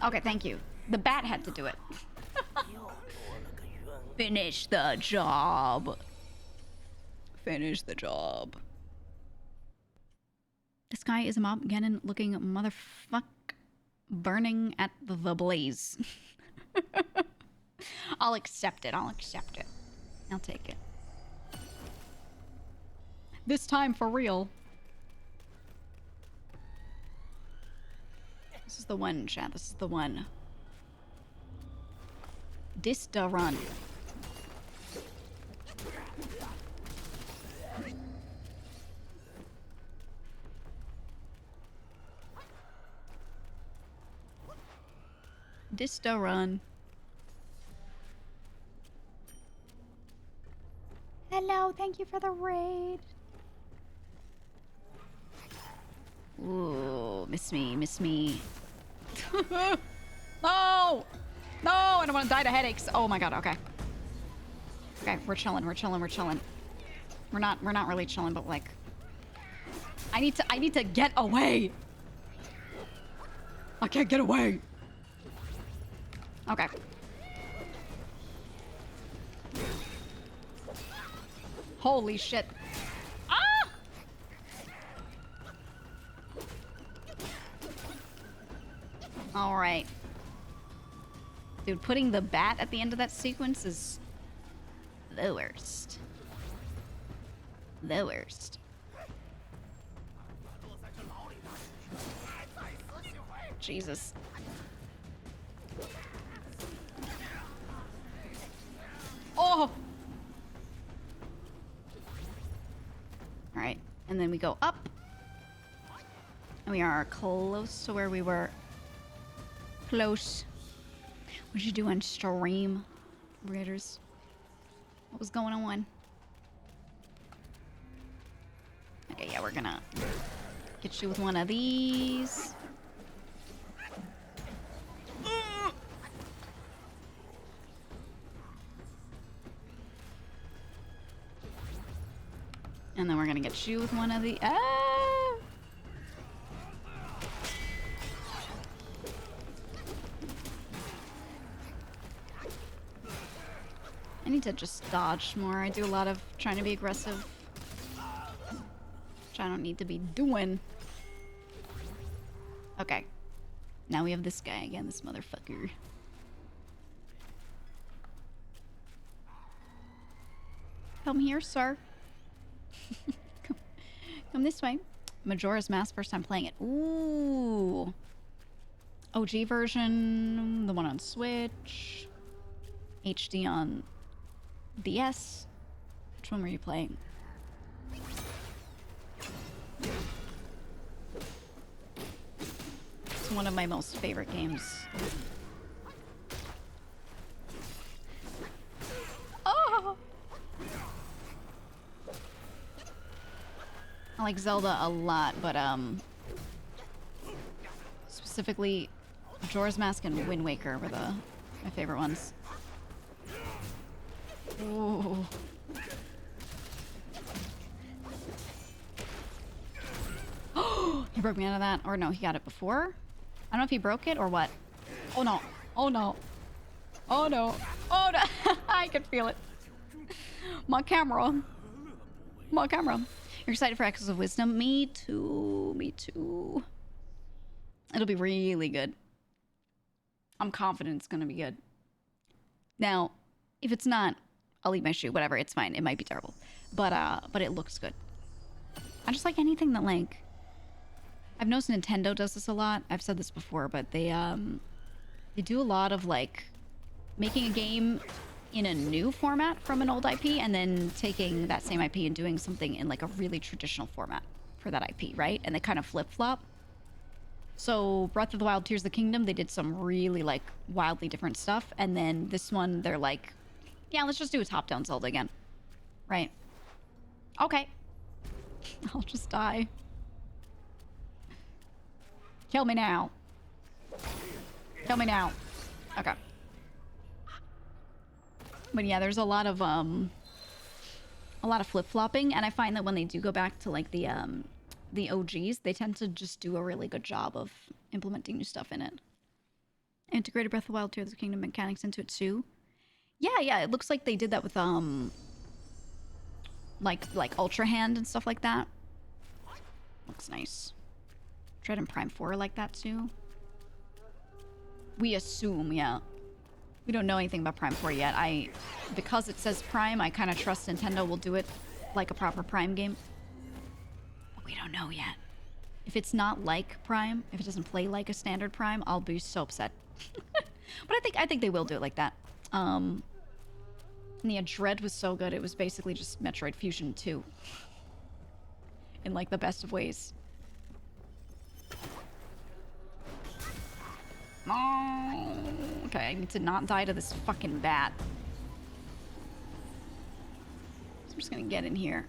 Okay, thank you. The bat had to do it. Finish the job. Finish the job. This guy is a mob Ganon looking motherfuck burning at the blaze. I'll accept it. I'll accept it. I'll take it. This time for real. This is the one, chat. This is the one. Dista run. Dista run. Hello, thank you for the raid. Ooh, miss me, miss me. No! No! I don't want to die to headaches. Oh my god, okay. Okay, we're chilling, we're chilling, we're chilling. We're not really chilling, but like I need to get away. I can't get away. Okay. Holy shit. Ah! Alright. Dude, putting the bat at the end of that sequence is the worst. The worst. Jesus. Oh! Alright, and then we go up. And we are close to where we were. Close. What'd you do on stream, Raiders? What was going on? Okay, yeah, we're gonna get you with one of these. And then we're gonna get you with one of the... Ah! I need to just dodge more. I do a lot of trying to be aggressive, which I don't need to be doing. Okay. Now we have this guy again, this motherfucker. Come here, sir. Come this way. Majora's Mask, first time playing it. Ooh. OG version, the one on Switch. HD on DS. Which one were you playing? It's one of my most favorite games. Oh! I like Zelda a lot, but specifically Majora's Mask and Wind Waker were my favorite ones. Ooh. He broke me out of that. Or no, he got it before? I don't know if he broke it or what. Oh no. Oh no. Oh no. Oh no. I can feel it. My camera. My camera. You're excited for Echoes of Wisdom? Me too. Me too. It'll be really good. I'm confident it's gonna be good. Now, if it's not, I'll eat my shoe. Whatever, it's fine. It might be terrible. But it looks good. I just like anything that, like... I've noticed Nintendo does this a lot. I've said this before, but they do a lot of, like, making a game in a new format from an old IP and then taking that same IP and doing something in, like, a really traditional format for that IP, right? And they kind of flip-flop. So, Breath of the Wild, Tears of the Kingdom, they did some really, like, wildly different stuff. And then this one, they're like, yeah, let's just do a top-down Zelda again. Right. Okay. I'll just die. Kill me now. Kill me now. Okay. But yeah, there's a lot of flip-flopping, and I find that when they do go back to like the OGs, they tend to just do a really good job of implementing new stuff in it. Integrated Breath of the Wild, Tears of the Kingdom mechanics into it too. Yeah, it looks like they did that with like Ultra Hand and stuff like that. Looks nice. Dread and Prime 4 like that too. We assume, yeah. We don't know anything about Prime 4 yet. Because it says Prime, I kind of trust Nintendo will do it like a proper Prime game. But we don't know yet. If it's not like Prime, if it doesn't play like a standard Prime, I'll be so upset. But I think they will do it like that. And yeah, Dread was so good. It was basically just Metroid Fusion 2. In like the best of ways. Oh, okay, I need to not die to this fucking bat. So I'm just gonna get in here.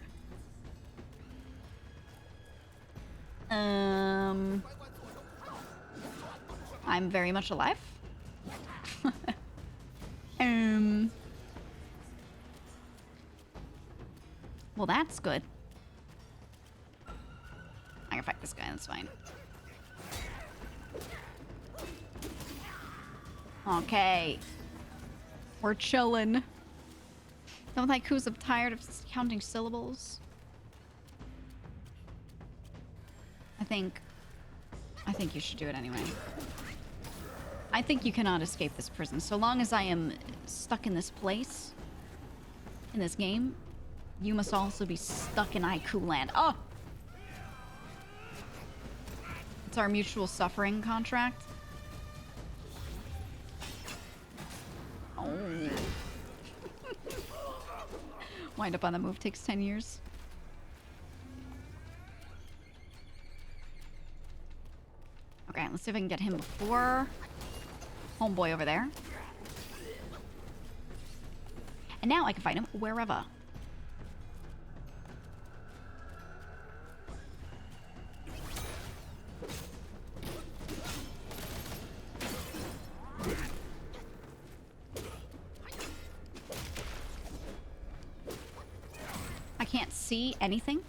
I'm very much alive. Well, that's good. I can fight this guy, that's fine. Okay. We're chillin'. Some haikus, I'm tired of counting syllables. I think you should do it anyway. I think you cannot escape this prison. So long as I am stuck in this place, in this game, you must also be stuck in haiku land. Oh! It's our mutual suffering contract. Oh. Wind up on the move takes 10 years. Okay, let's see if I can get him before homeboy over there. And now I can find him wherever. I can't see anything.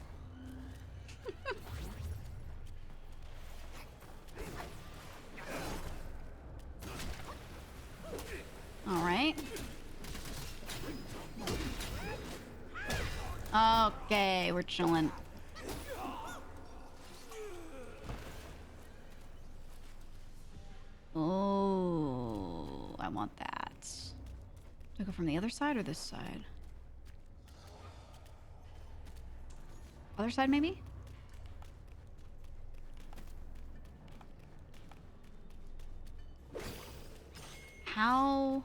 All right. Okay, we're chilling. Oh, I want that. Do I go from the other side or this side? Other side, maybe? How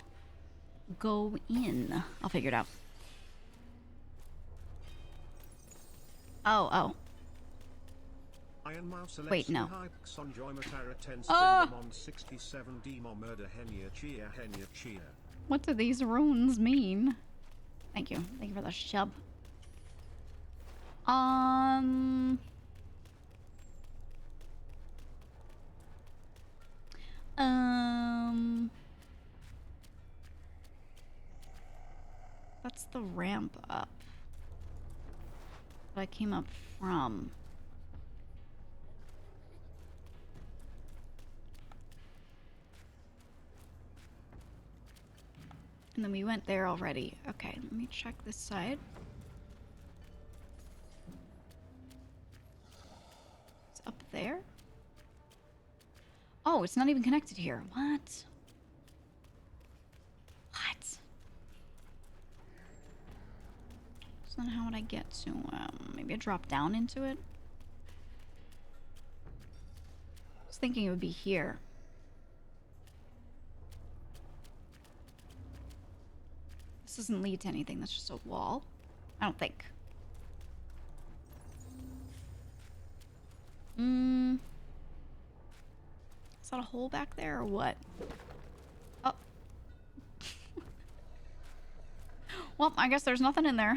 go in? I'll figure it out. Oh. Iron Mouse Wait, no. Oh! 67 Demo Murder Henya Chia. What do these runes mean? Thank you. Thank you for the shub. That's the ramp up that I came up from. And then we went there already. Okay, let me check this side. It's up there. Oh, it's not even connected here. What? What? So then how would I get to, maybe I drop down into it? I was thinking it would be here. This doesn't lead to anything. That's just a wall. I don't think. Is that a hole back there or what? Oh. Well, I guess there's nothing in there.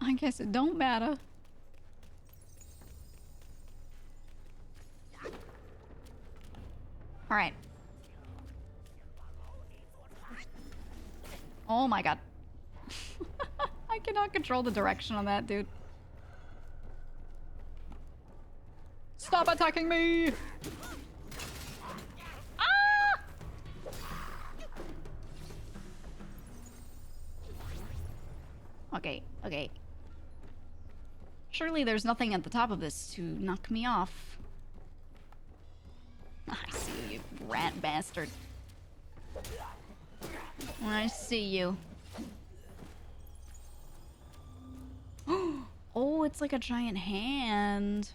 I guess it don't matter. All right. Oh my god. I cannot control the direction on that, dude. Stop attacking me! Ah! Okay. Surely there's nothing at the top of this to knock me off. I see you, rat bastard. I see you. Oh, it's like a giant hand.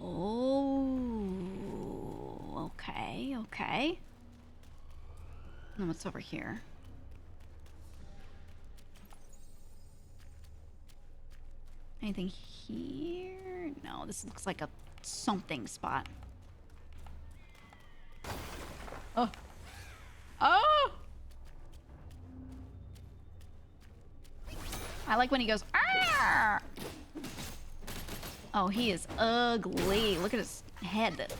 Oh, okay. And what's over here? Anything here? No, this looks like a something spot. Oh. Oh! I like when he goes, ah! Oh, he is ugly. Look at his head.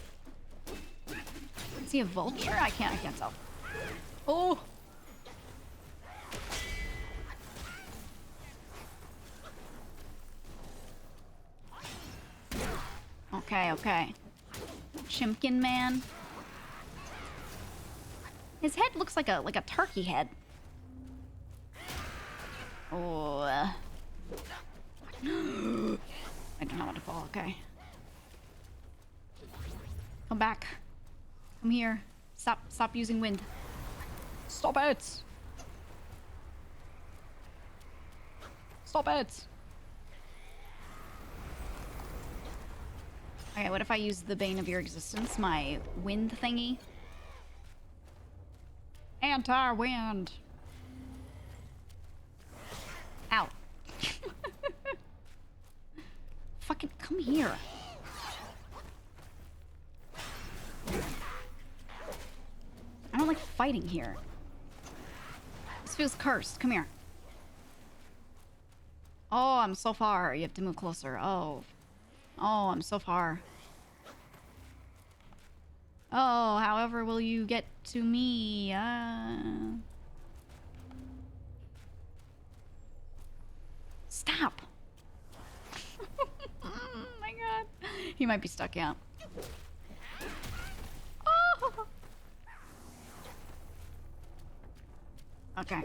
Is he a vulture? I can't tell. Oh! Okay, okay. Chimkin man. His head looks like a turkey head. Oh. I don't know what to fall. Okay. Come back. Come here. Stop using wind. Stop it. Stop it. Okay, what if I use the bane of your existence, my wind thingy? Anti-wind. Ow. Fucking come here. I don't like fighting here. This feels cursed. Come here. Oh, I'm so far. You have to move closer. Oh. Oh, I'm so far. Oh, however will you get to me? Stop. Oh my god. He might be stuck, yeah. Oh. Okay.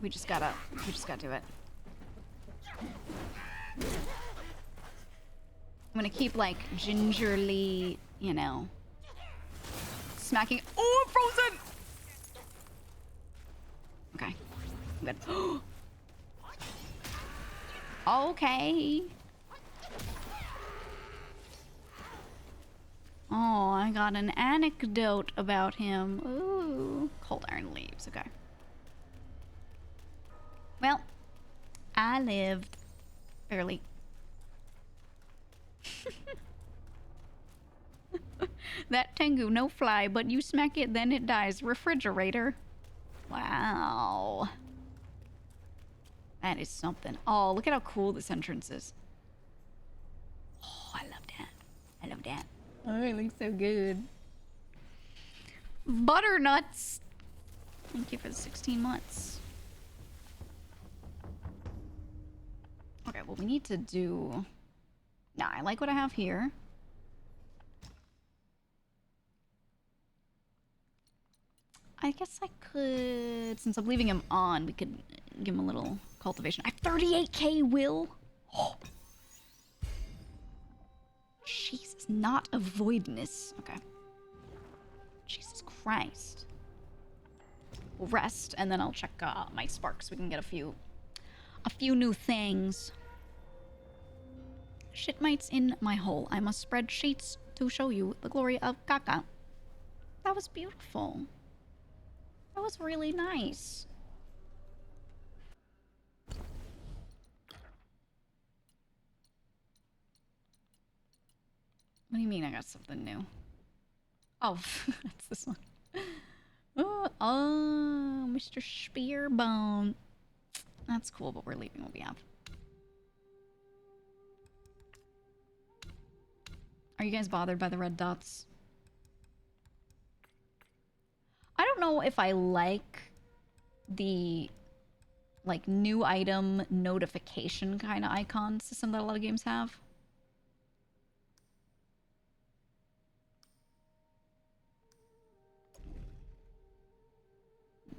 We just gotta do it. I'm gonna keep, like, gingerly, you know, smacking. Oh, I'm frozen! Okay. I'm good. Okay. Oh, I got an anecdote about him. Ooh. Cold iron leaves. Okay. Well, I lived. Barely. That Tengu, no fly, but you smack it, then it dies. Refrigerator. Wow. That is something. Oh, look at how cool this entrance is. Oh, I love that. I love that. Oh, it looks so good. Butternuts. Thank you for the 16 months. Okay, well, we need to do... Nah, I like what I have here. I guess I could... Since I'm leaving him on, we could give him a little cultivation. I have 38k will? Oh. Jesus, not a voidness. Okay. Jesus Christ. We'll rest, and then I'll check my sparks. We can get a few new things. Shit mites in my hole. I must spread sheets to show you the glory of Kaka. That was beautiful. That was really nice. What do you mean I got something new? Oh, that's this one. Oh, Mr. Spearbone. That's cool, but we're leaving what we have. Are you guys bothered by the red dots? I don't know if I like the, like, new item notification kind of icon system that a lot of games have.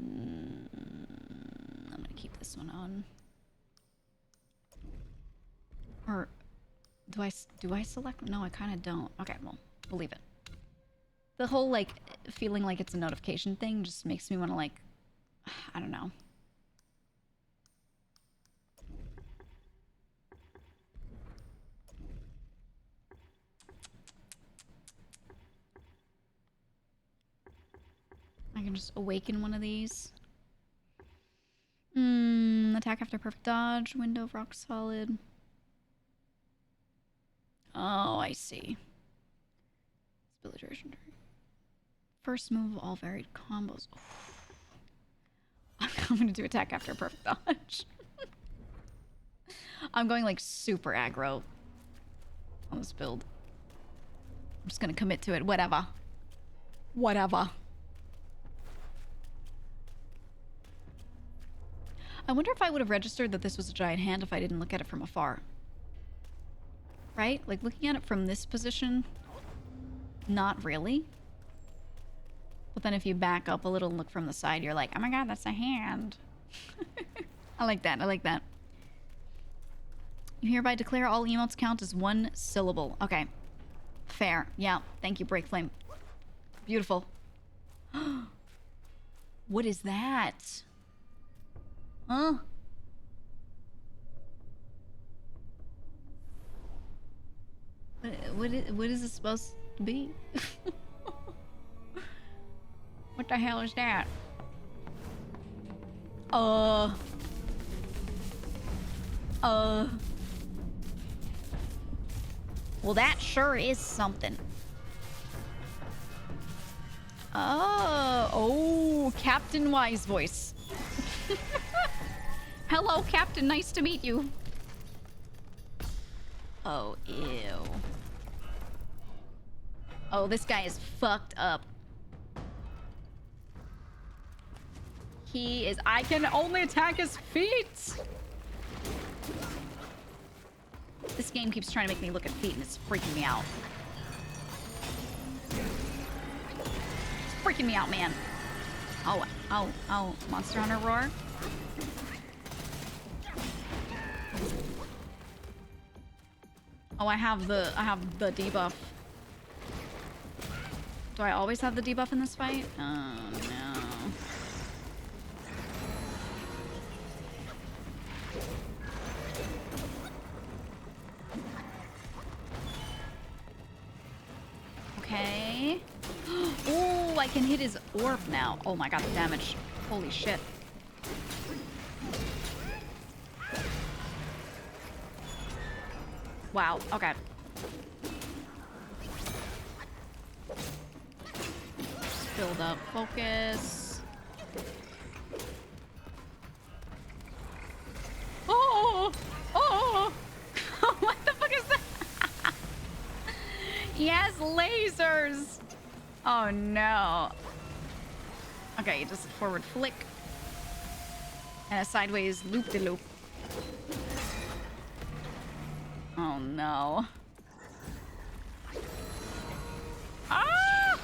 I'm gonna keep this one on. Or do I select? No, I kind of don't. Okay, well, we'll leave it. The whole, like, feeling like it's a notification thing just makes me want to, like, I don't know. I can just awaken one of these. Attack after perfect dodge. Window of rock solid. Oh, I see. Spillage. First move of all varied combos. I'm going to do attack after perfect dodge. I'm going, like, super aggro on this build. I'm just going to commit to it. Whatever. Whatever. I wonder if I would have registered that this was a giant hand if I didn't look at it from afar. Right? Like, looking at it from this position, not really. But then if you back up a little and look from the side, you're like, oh my god, that's a hand. I like that. I like that. You hereby declare all emotes count as one syllable. Okay. Fair. Yeah. Thank you, Breakflame. Beautiful. What is that? Huh? What is this supposed to be? What the hell is that? Well, that sure is something. Oh, Captain Wise Voice. Hello, Captain. Nice to meet you. Oh, ew. Oh, this guy is fucked up. He is... I can only attack his feet! This game keeps trying to make me look at feet and it's freaking me out. It's freaking me out, man. Oh, oh, oh. Monster Hunter Roar. Oh, I have the debuff. Do I always have the debuff in this fight? Oh, no. Okay. Oh, I can hit his orb now. Oh my god, the damage. Holy shit. Wow, okay. Build up focus. Oh! Oh! What the fuck is that? He has lasers! Oh no. Okay, just forward flick. And a sideways loop-de-loop. Oh no. Ah!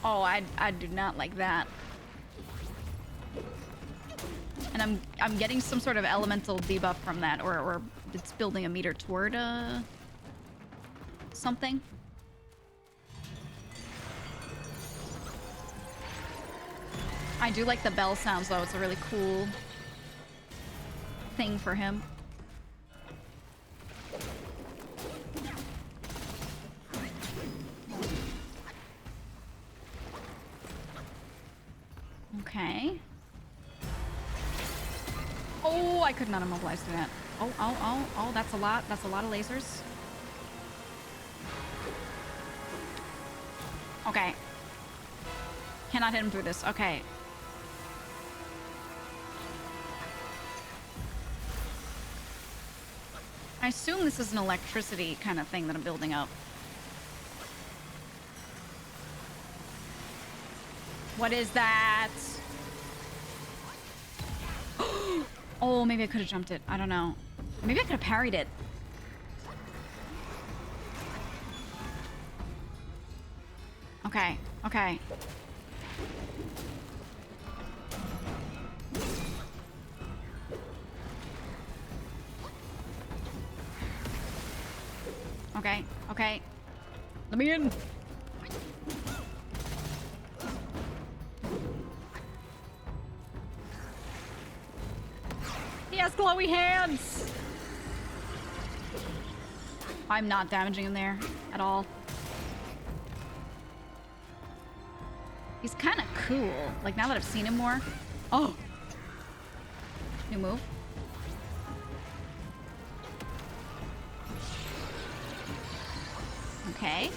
Oh, I do not like that. And I'm getting some sort of elemental debuff from that, or it's building a meter toward something. I do like the bell sounds though. It's a really cool thing for him. Okay. Oh, I could not immobilize through that. Oh, oh, oh, oh, that's a lot. That's a lot of lasers. Okay. Cannot hit him through this. Okay. I assume this is an electricity kind of thing that I'm building up. What is that? Oh, maybe I could have jumped it. I don't know. Maybe I could have parried it. Okay, okay. Okay, okay. Let me in. He has glowy hands. I'm not damaging him there at all. He's kind of cool. Like, now that I've seen him more. Oh. New move. Okay.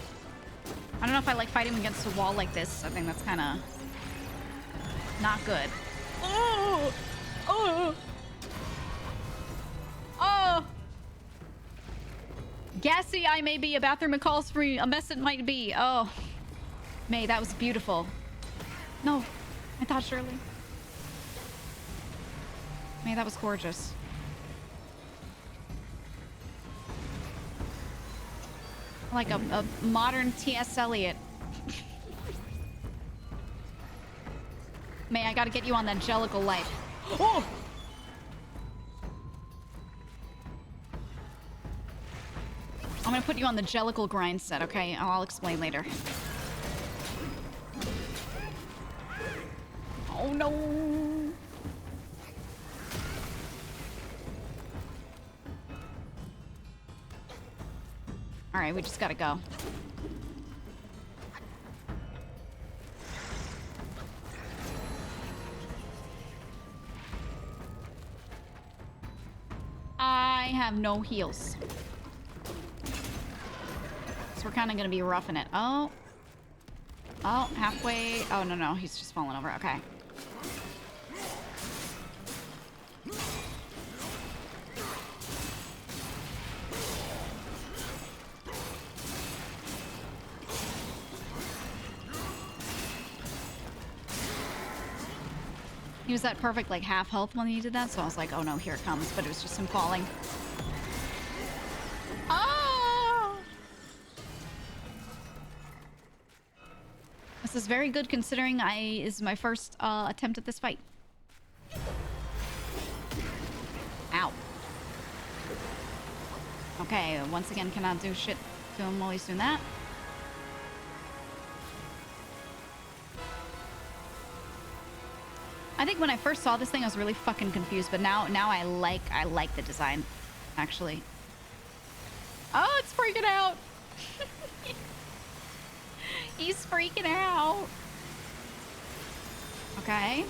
I don't know if I like fighting him against a wall like this. I think that's kind of not good. Oh! Oh! Oh! Gassy I may be, a bathroom it calls for me, a mess it might be. Oh. May, that was beautiful. No. I thought surely. May, that was gorgeous. Like a modern T.S. Eliot. May, I gotta get you on that Jellicle life. Oh! I'm gonna put you on the Jellicle grind set, okay? I'll explain later. Oh no! Alright, we just gotta go. I have no heals. So we're kind of gonna be roughing it. Oh. Oh, halfway. Oh, no, he's just falling over. Okay. He was at perfect, like, half health when he did that, so I was like, oh no, here it comes. But it was just him falling. Oh! This is very good considering is my first attempt at this fight. Ow. Okay, once again, cannot do shit to him while he's doing that. I think when I first saw this thing, I was really fucking confused, but now I like the design, actually. Oh, it's freaking out. He's freaking out. Okay.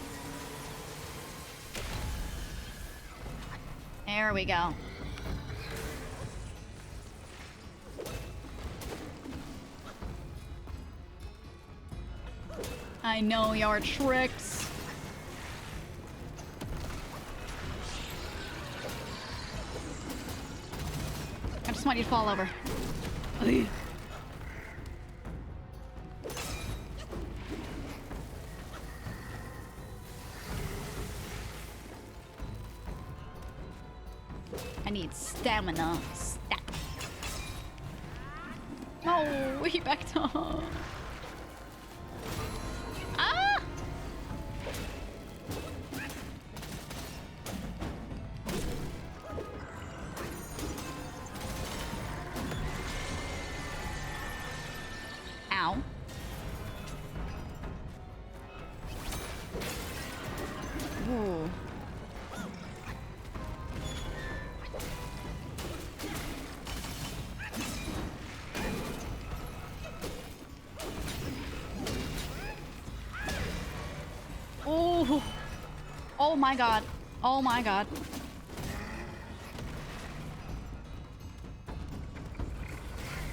There we go. I know your tricks. I just want you to fall over. Ugh. I need stamina. Stack. No, he backed off. Ah! Ow. Ooh. Oh. Oh my god. Oh my god.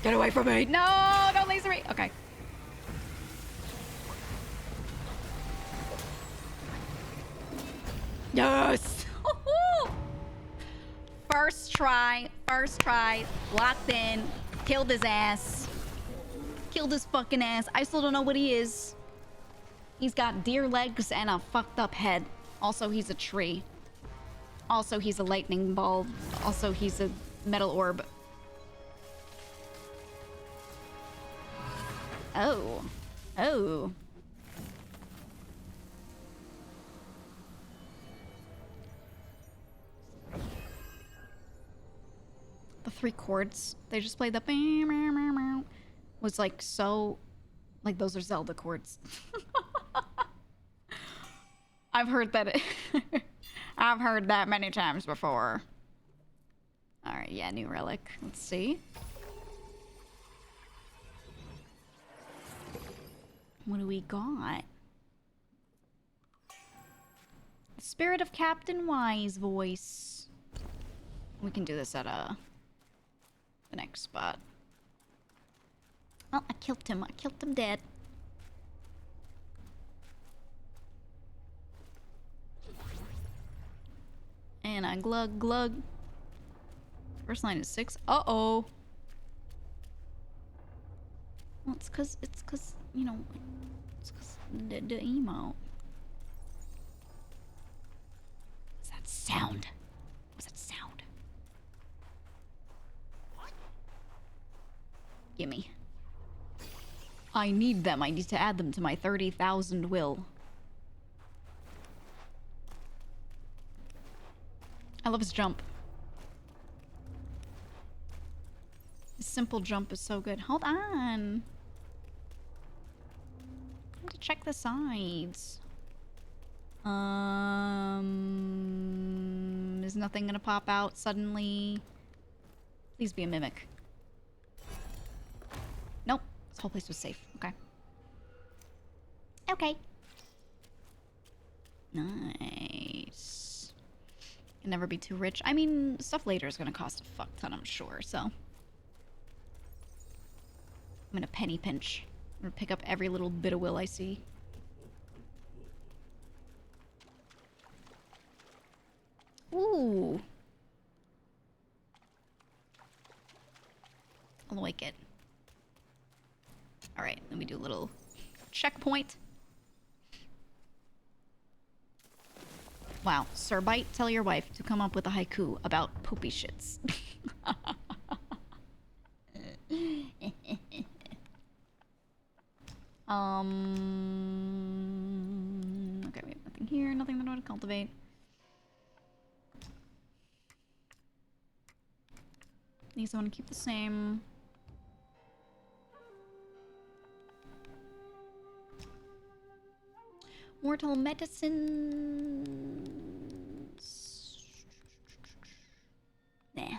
Get away from me. No, don't laser me. Okay. Yes. First try. Locked in. Killed his ass. Killed his fucking ass. I still don't know what he is. He's got deer legs and a fucked up head. Also, he's a tree. Also, he's a lightning ball. Also, he's a metal orb. Oh. Oh. The 3 chords. They just played the was like so, like those are Zelda chords. I've heard that. I've heard that many times before. All right, yeah, new relic. Let's see. What do we got? Spirit of Captain Wise voice. We can do this at the next spot. Oh, I killed him. I killed him dead. And I glug glug. First line is 6. Uh-oh. Well, it's cause, you know, it's cause the emo. What's that sound? What's that sound? Gimme. I need them. I need to add them to my 30,000 will. I love his jump. His simple jump is so good. Hold on. I have to check the sides. Is nothing gonna pop out suddenly? Please be a mimic. Nope. This whole place was safe. Okay. Okay. Nice. Can never be too rich. I mean, stuff later is gonna cost a fuck ton, I'm sure, so. I'm gonna penny pinch. I'm gonna pick up every little bit of will I see. Ooh. I like it. Alright, let me do a little checkpoint. Wow. Sir Bite, tell your wife to come up with a haiku about poopy shits. Okay, we have nothing here, nothing that I want to cultivate. These I want to keep the same. Mortal medicines. Nah.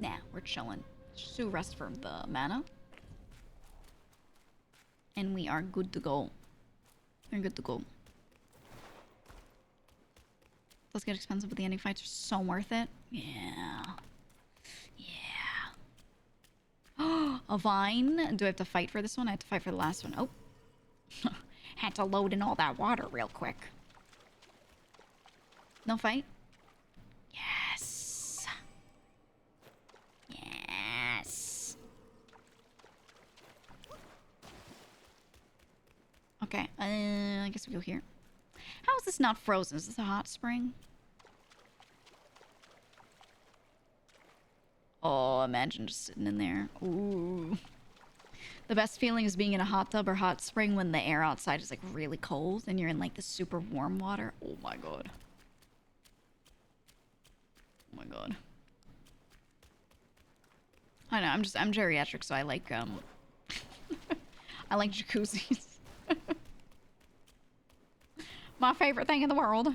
Nah, we're chilling. Just do rest for the mana. And we are good to go. We're good to go. Does get expensive, but the ending fights are so worth it. Yeah. Yeah. A vine. Do I have to fight for this one? I have to fight for the last one. Oh. Had to load in all that water real quick. No fight? Yes. Yes. Okay. I guess we go here. How is this not frozen? Is this a hot spring? Oh, imagine just sitting in there. Ooh. The best feeling is being in a hot tub or hot spring when the air outside is like really cold and you're in like the super warm water. Oh my god. Oh my god. I know, I'm geriatric, so I like I like jacuzzis. My favorite thing in the world.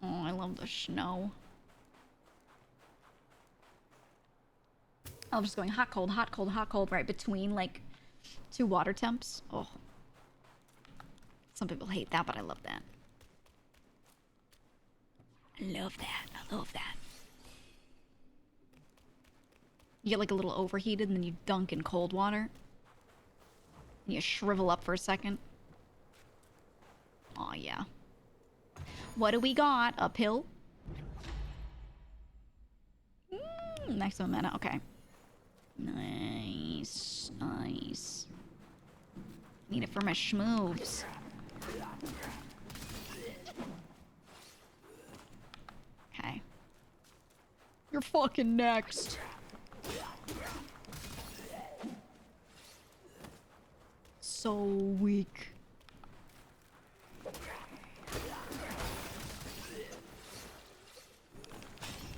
Oh, I love the snow. I love just going hot, cold, hot, cold, hot, cold, right between, like, two water temps. Oh. Some people hate that, but I love that. I love that. I love that. You get, like, a little overheated, and then you dunk in cold water. And you shrivel up for a second. Aw, yeah. What do we got? A pill? Maximum mana. Okay. Nice. Nice. Need it for my schmoves. Okay. You're fucking next. So weak.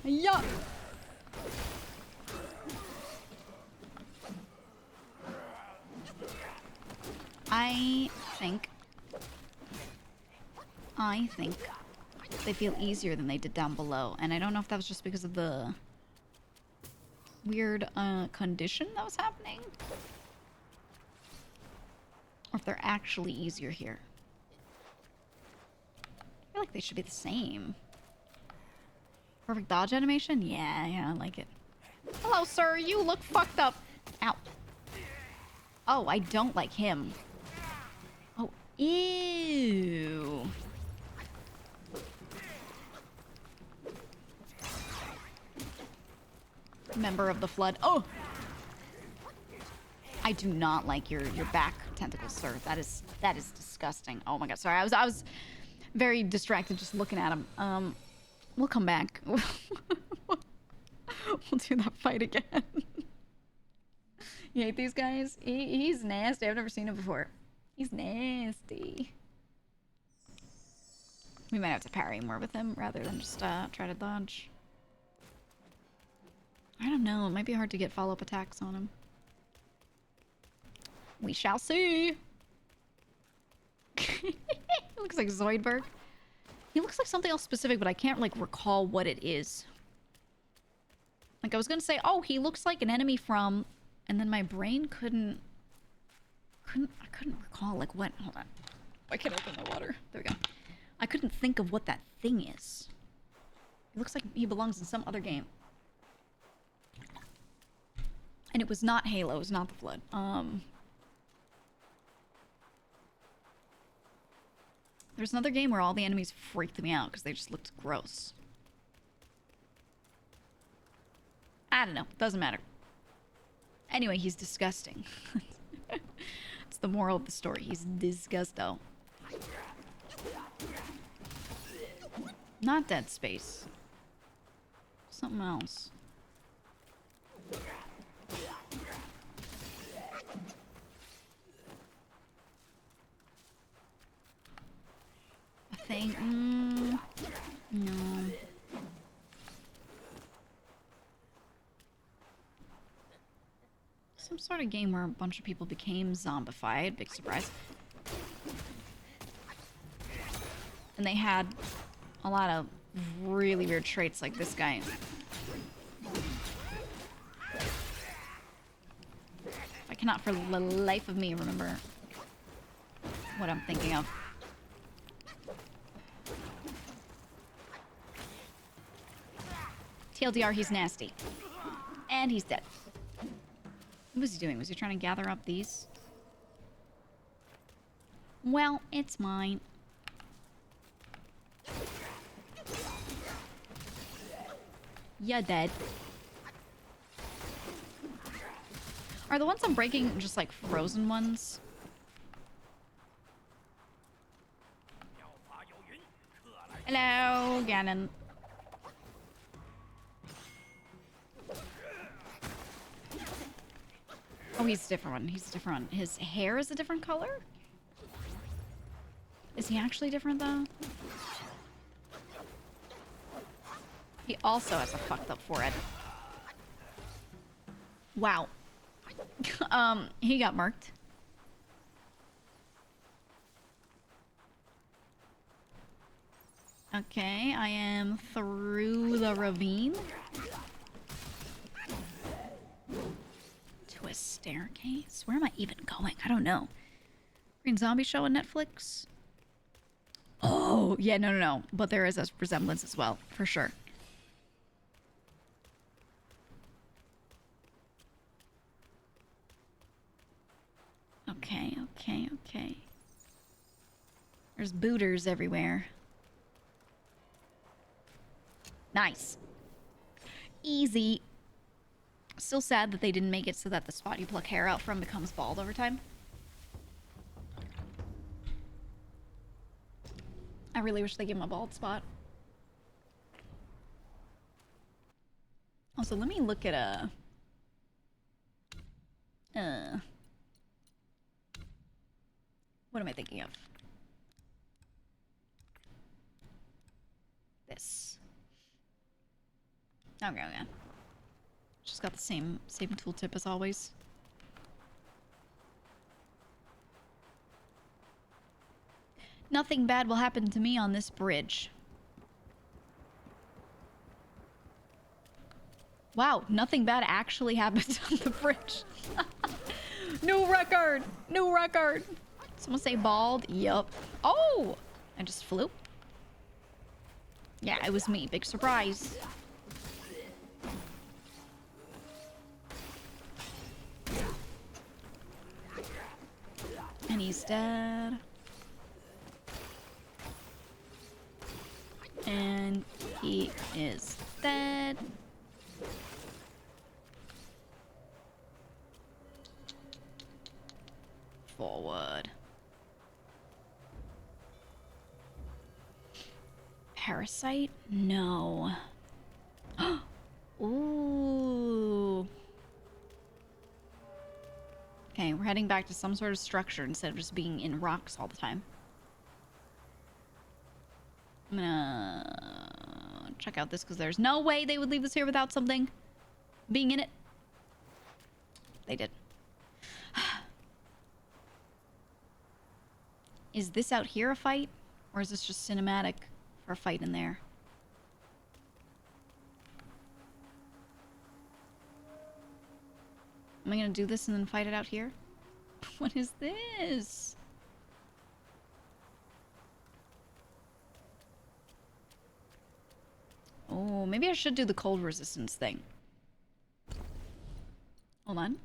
Yeah. I think they feel easier than they did down below, and I don't know if that was just because of the weird condition that was happening, or if they're actually easier here. I feel like they should be the same. Perfect dodge animation? Yeah, I like it. Hello, sir. You look fucked up. Ow. Oh, I don't like him. Oh, ew. Member of the Flood. Oh! I do not like your back tentacles, sir. That is disgusting. Oh my god. Sorry, I was very distracted just looking at him. We'll come back. We'll do that fight again. You hate these guys? He's nasty. I've never seen him before. He's nasty. We might have to parry more with him rather than just try to dodge. I don't know. It might be hard to get follow-up attacks on him. We shall see. He looks like Zoidberg. He looks like something else specific, but I can't like recall what it is. Like I was gonna say, oh, he looks like an enemy from, and then my brain couldn't recall like what. Hold on, I can't open my water. There we go. I couldn't think of what that thing is. It looks like he belongs in some other game. And it was not Halo, it was not the Flood. There's another game where all the enemies freaked me out because they just looked gross. I don't know, doesn't matter. Anyway, he's disgusting. It's the moral of the story. He's disgusto. Not Dead Space. Something else. I think... no. Some sort of game where a bunch of people became zombified. Big surprise. And they had a lot of really weird traits like this guy. I cannot for the life of me remember what I'm thinking of. TLDR, he's nasty. And he's dead. What was he doing? Was he trying to gather up these? Well, it's mine. You're dead. Are the ones I'm breaking just like frozen ones? Hello, Ganon. Oh, he's a different one. He's a different one. His hair is a different color? Is he actually different, though? He also has a fucked up forehead. Wow. He got marked. Okay, I am through the ravine. To a staircase? Where am I even going? I don't know. Green Zombie show on Netflix? Oh, yeah, no. But there is a resemblance as well, for sure. Okay. There's booters everywhere. Nice. Easy. Still sad that they didn't make it so that the spot you pluck hair out from becomes bald over time. I really wish they gave him a bald spot. Also, let me look at what am I thinking of? This. Okay. Just got the same tooltip as always. Nothing bad will happen to me on this bridge. Wow, nothing bad actually happens on the bridge. New record! New record! Someone say bald? Yup. Oh! I just flew. Yeah, it was me. Big surprise. And he's dead. And he is dead. Forward. parasite? No. Ooh. Okay, we're heading back to some sort of structure instead of just being in rocks all the time. I'm gonna check out this because there's no way they would leave us here without something being in it. They did. Is this out here a fight? Or is this just cinematic for a fight in there? Am I gonna do this and then fight it out here? What is this? Oh, maybe I should do the cold resistance thing. Hold on.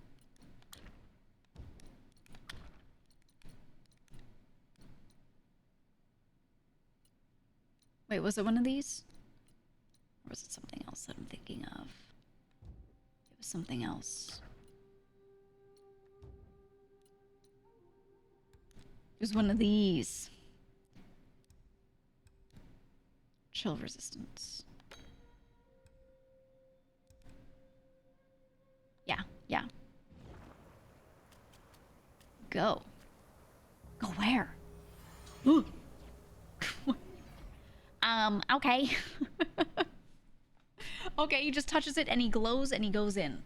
Wait, was it one of these? Or was it something else that I'm thinking of? It was something else. It was one of these. Chill resistance. Yeah, yeah. Go. Go where? Okay. Okay, he just touches it and he glows and he goes in.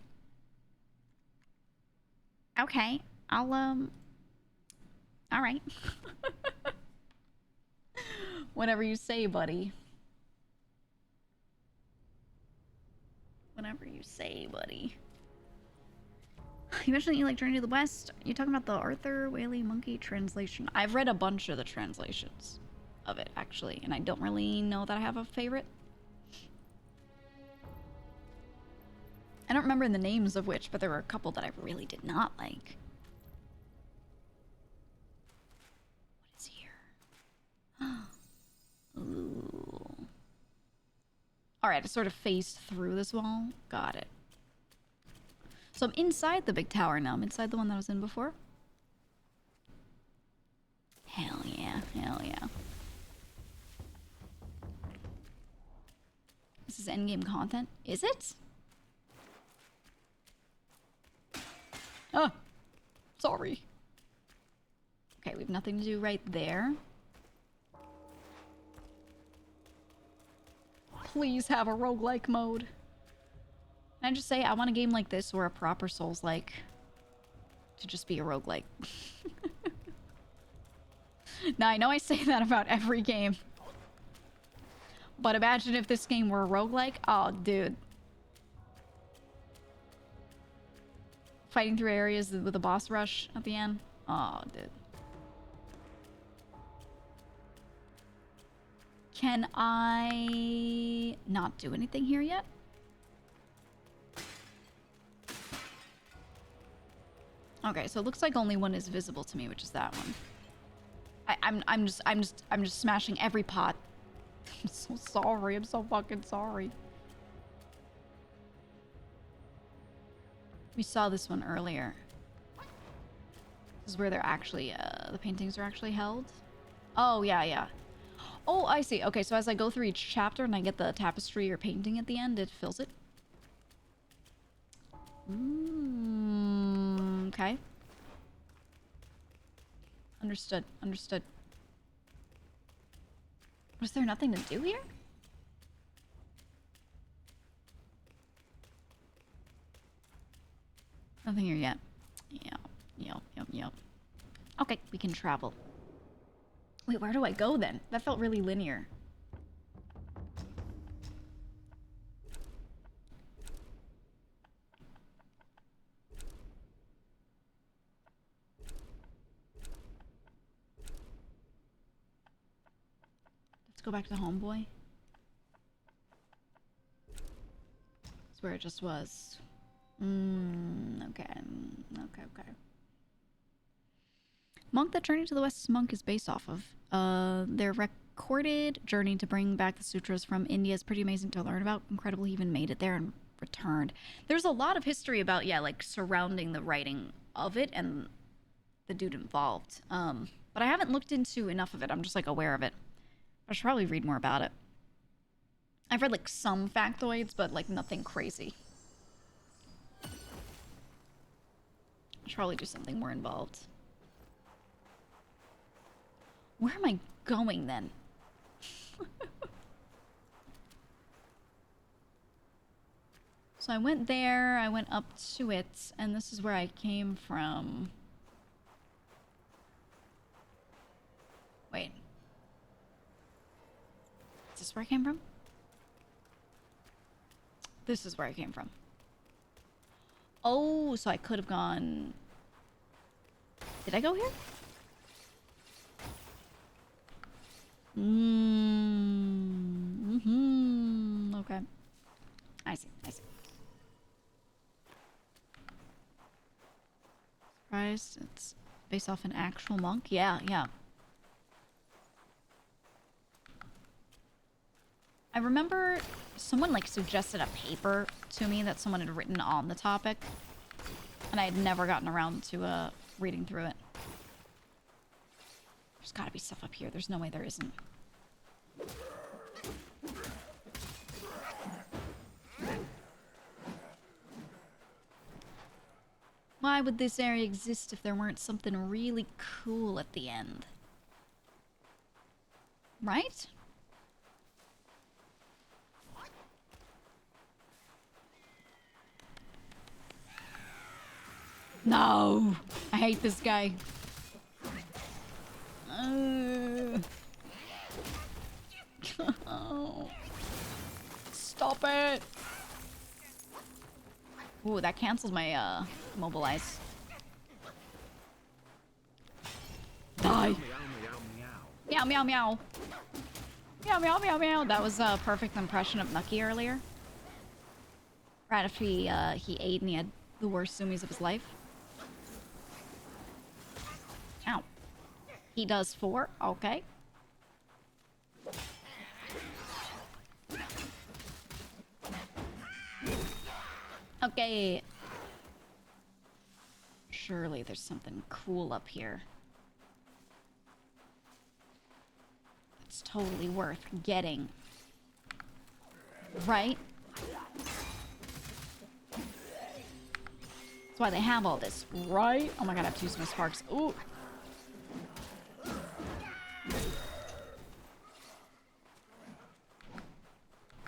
Okay, I'll, all right. Whatever you say, buddy. Whatever you say, buddy. You mentioned that you like Journey to the West. You're talking about the Arthur Whaley Monkey translation. I've read a bunch of the translations of it, actually, and I don't really know that I have a favorite. I don't remember the names of which, but there were a couple that I really did not like. What is here? Ooh. Alright, I sort of phased through this wall. Got it. So I'm inside the big tower now. I'm inside the one that I was in before. Hell yeah. Hell yeah. This is endgame content. Is it? Oh. Sorry. Okay, we have nothing to do right there. Please have a roguelike mode. Can I just say, I want a game like this or a proper Souls-like to just be a roguelike. Now, I know I say that about every game. But imagine if this game were a roguelike. Oh, dude. Fighting through areas with a boss rush at the end. Oh, dude. Can I not do anything here yet? Okay, so it looks like only one is visible to me, which is that one. I'm just smashing every pot. I'm so sorry. I'm so fucking sorry. We saw this one earlier. This is where they're actually, the paintings are actually held. Oh, yeah, yeah. Oh, I see. Okay, so as I go through each chapter and I get the tapestry or painting at the end, it fills it. Okay. Understood. Understood. Was there nothing to do here? Nothing here yet. Yep. Okay, we can travel. Wait, where do I go then? That felt really linear. Let's go back to Homeboy. That's where it just was. Okay. Okay. Monk that Journey to the West Monk is based off of. Their recorded journey to bring back the sutras from India is pretty amazing to learn about. Incredible he even made it there and returned. There's a lot of history about, yeah, like surrounding the writing of it and the dude involved. But I haven't looked into enough of it. I'm just like aware of it. I should probably read more about it. I've read like some factoids, but like nothing crazy. I should probably do something more involved. Where am I going then? So I went there, I went up to it, and this is where I came from. Wait. Is this where I came from? This is where I came from. Oh, so I could have gone... Did I go here? Okay. I see, I see. Surprised it's based off an actual monk? Yeah, yeah. I remember someone like suggested a paper to me that someone had written on the topic, and I had never gotten around to reading through it. There's gotta be stuff up here. There's no way there isn't. Why would this area exist if there weren't something really cool at the end? Right? No! I hate this guy. Oh. Stop it! Ooh, that canceled my, mobilize. Die! Meow, meow, meow. Meow, meow, meow, meow. That was a perfect impression of Nucky earlier. Right after he ate and he had the worst zoomies of his life. Ow. He does 4. Okay. Okay. Surely there's something cool up here. It's totally worth getting. Right? That's why they have all this, right? Oh my god, I have to use my sparks. Ooh.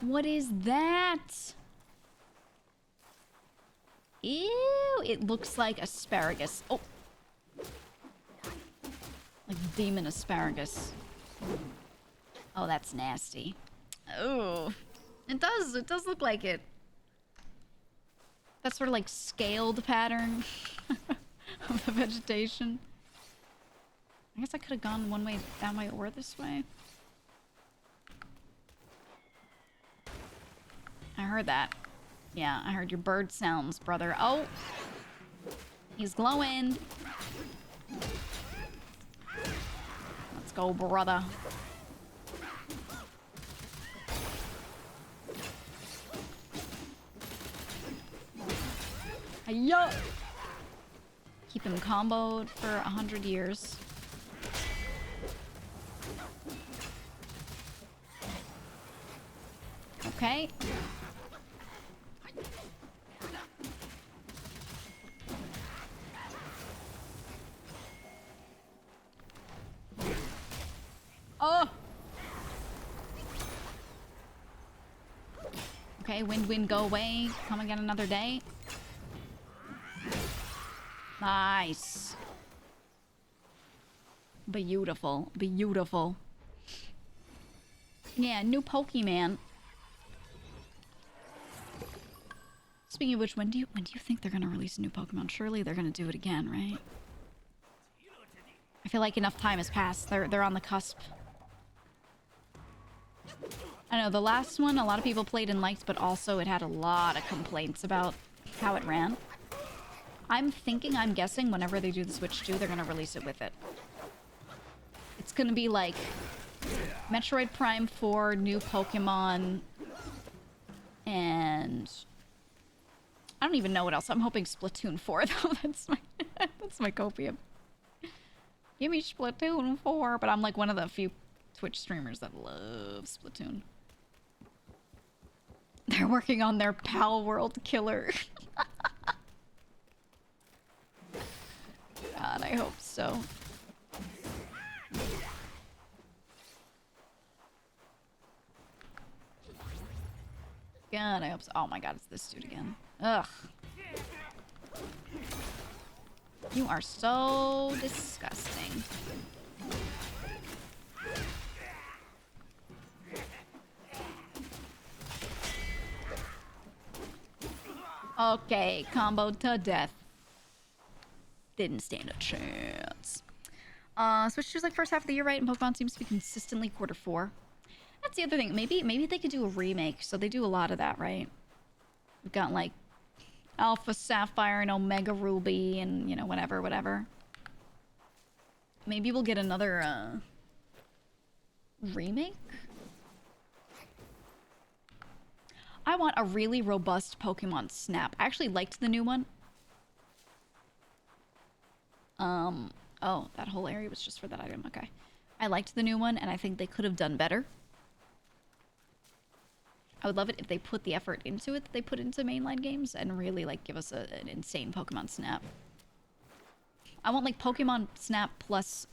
What is that? Ew, it looks like asparagus. Oh. Like demon asparagus. Oh, that's nasty. Oh. It does look like it. That sort of like scaled pattern of the vegetation. I guess I could have gone one way, that way, or this way. I heard that. Yeah, I heard your bird sounds, brother. Oh! He's glowing. Let's go, brother. Hiya! Keep him comboed for 100 years. Okay. Oh! Okay, wind, go away. Come again another day. Nice. Beautiful. Beautiful. Yeah, new Pokemon. Speaking of which, when do you think they're gonna release a new Pokemon? Surely they're gonna do it again, right? I feel like enough time has passed. They're on the cusp. I know, the last one a lot of people played and liked, but also it had a lot of complaints about how it ran. I'm guessing whenever they do the Switch 2, they're gonna release it with it. It's gonna be like Metroid Prime 4, new Pokemon, and I don't even know what else. I'm hoping Splatoon 4 though. That's my copium. Give me Splatoon 4, but I'm like one of the few Twitch streamers that love Splatoon. They're working on their Pal World killer. God, I hope so. God, I hope so. Oh my god, it's this dude again. Ugh. You are so disgusting. Okay, combo to death. Didn't stand a chance. Switch to like first half of the year, right? And Pokemon seems to be consistently quarter 4. That's the other thing. Maybe they could do a remake. So they do a lot of that, right? We've got like Alpha Sapphire and Omega Ruby and, you know, whatever. Maybe we'll get another remake? I want a really robust Pokemon Snap. I actually liked the new one. Oh, that whole area was just for that item. Okay. I liked the new one, and I think they could have done better. I would love it if they put the effort into it that they put into mainline games and really, like, give us an insane Pokemon Snap. I want, like, Pokemon Snap plus,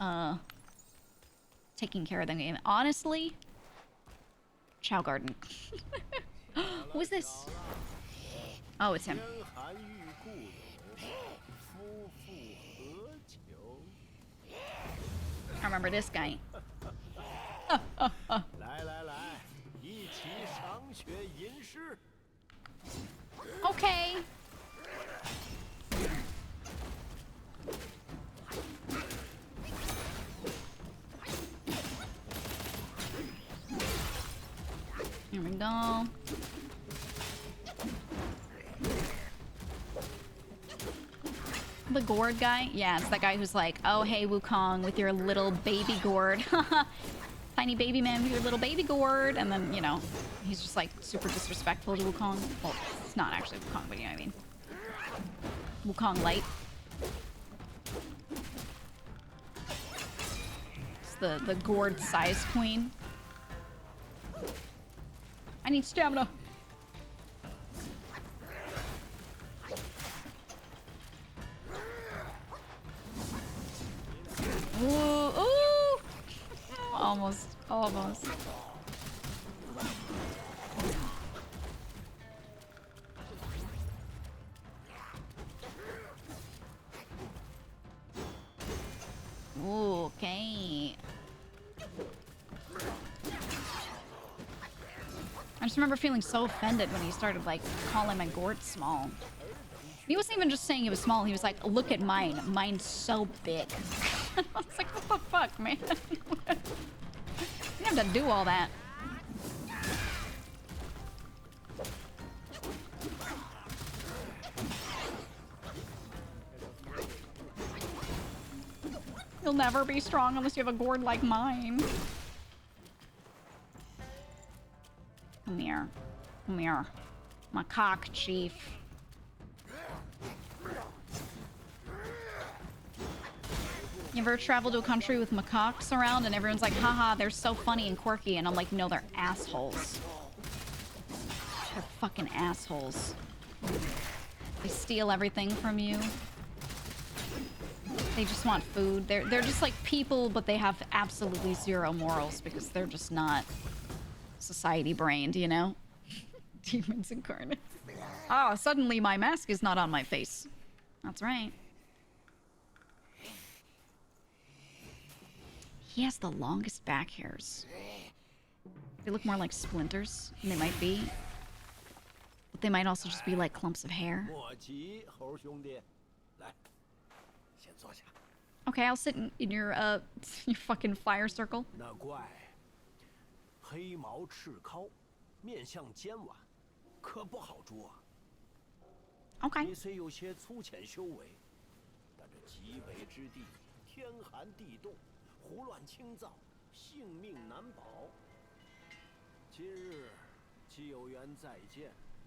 taking care of the game. Honestly, Chow Garden. Who is this? Oh, it's him. I remember this guy. Okay. Here we go. The gourd guy? Yeah, it's that guy who's like, oh, hey, Wukong, with your little baby gourd. Tiny baby man with your little baby gourd. And then, you know, he's just like super disrespectful to Wukong. Well, it's not actually Wukong, but you know what I mean. Wukong Light. It's the gourd size queen. I need stamina. Ooh, ooh! Almost. Ooh, okay. I just remember feeling so offended when he started, like, calling my gourd small. He wasn't even just saying it was small. He was like, look at mine. Mine's so big. I was like, what the fuck, man? You have to do all that. You'll never be strong unless you have a gourd like mine. Come here. Come here. Macaque chief. You ever travel to a country with macaques around and everyone's like, haha, they're so funny and quirky, and I'm like, no, they're assholes. They're fucking assholes. They steal everything from you. They just want food. They're just like people, but they have absolutely zero morals because they're just not society brained, you know? Demons incarnate. Ah, suddenly my mask is not on my face. That's right. He has the longest back hairs. They look more like splinters, and they might be. But they might also just be like clumps of hair. Okay, I'll sit in your fucking fire circle. Okay.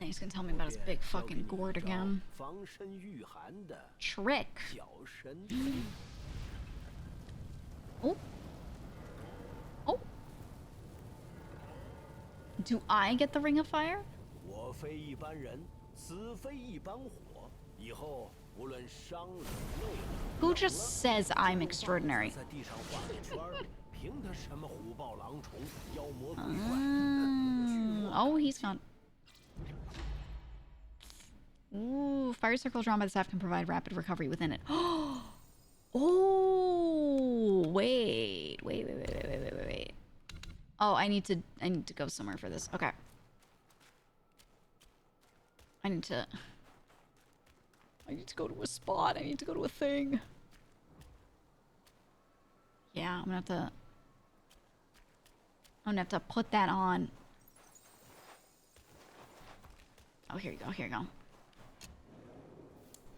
Now he's gonna tell me about his big fucking gourd again. Trick. Oh. Oh. Do I get the Ring of Fire? 我非一般人，死非一般火。以后无论伤了累了， Who just says I'm extraordinary? 在地上画个圈儿，凭他什么虎豹狼虫、妖魔鬼怪？ Oh, he's gone. Ooh, fire circle drawn by the staff can provide rapid recovery within it. Oh, wait. Oh, I need to go somewhere for this. Okay. I need to go to a spot. I need to go to a thing. Yeah, I'm gonna have to put that on. Oh, here you go.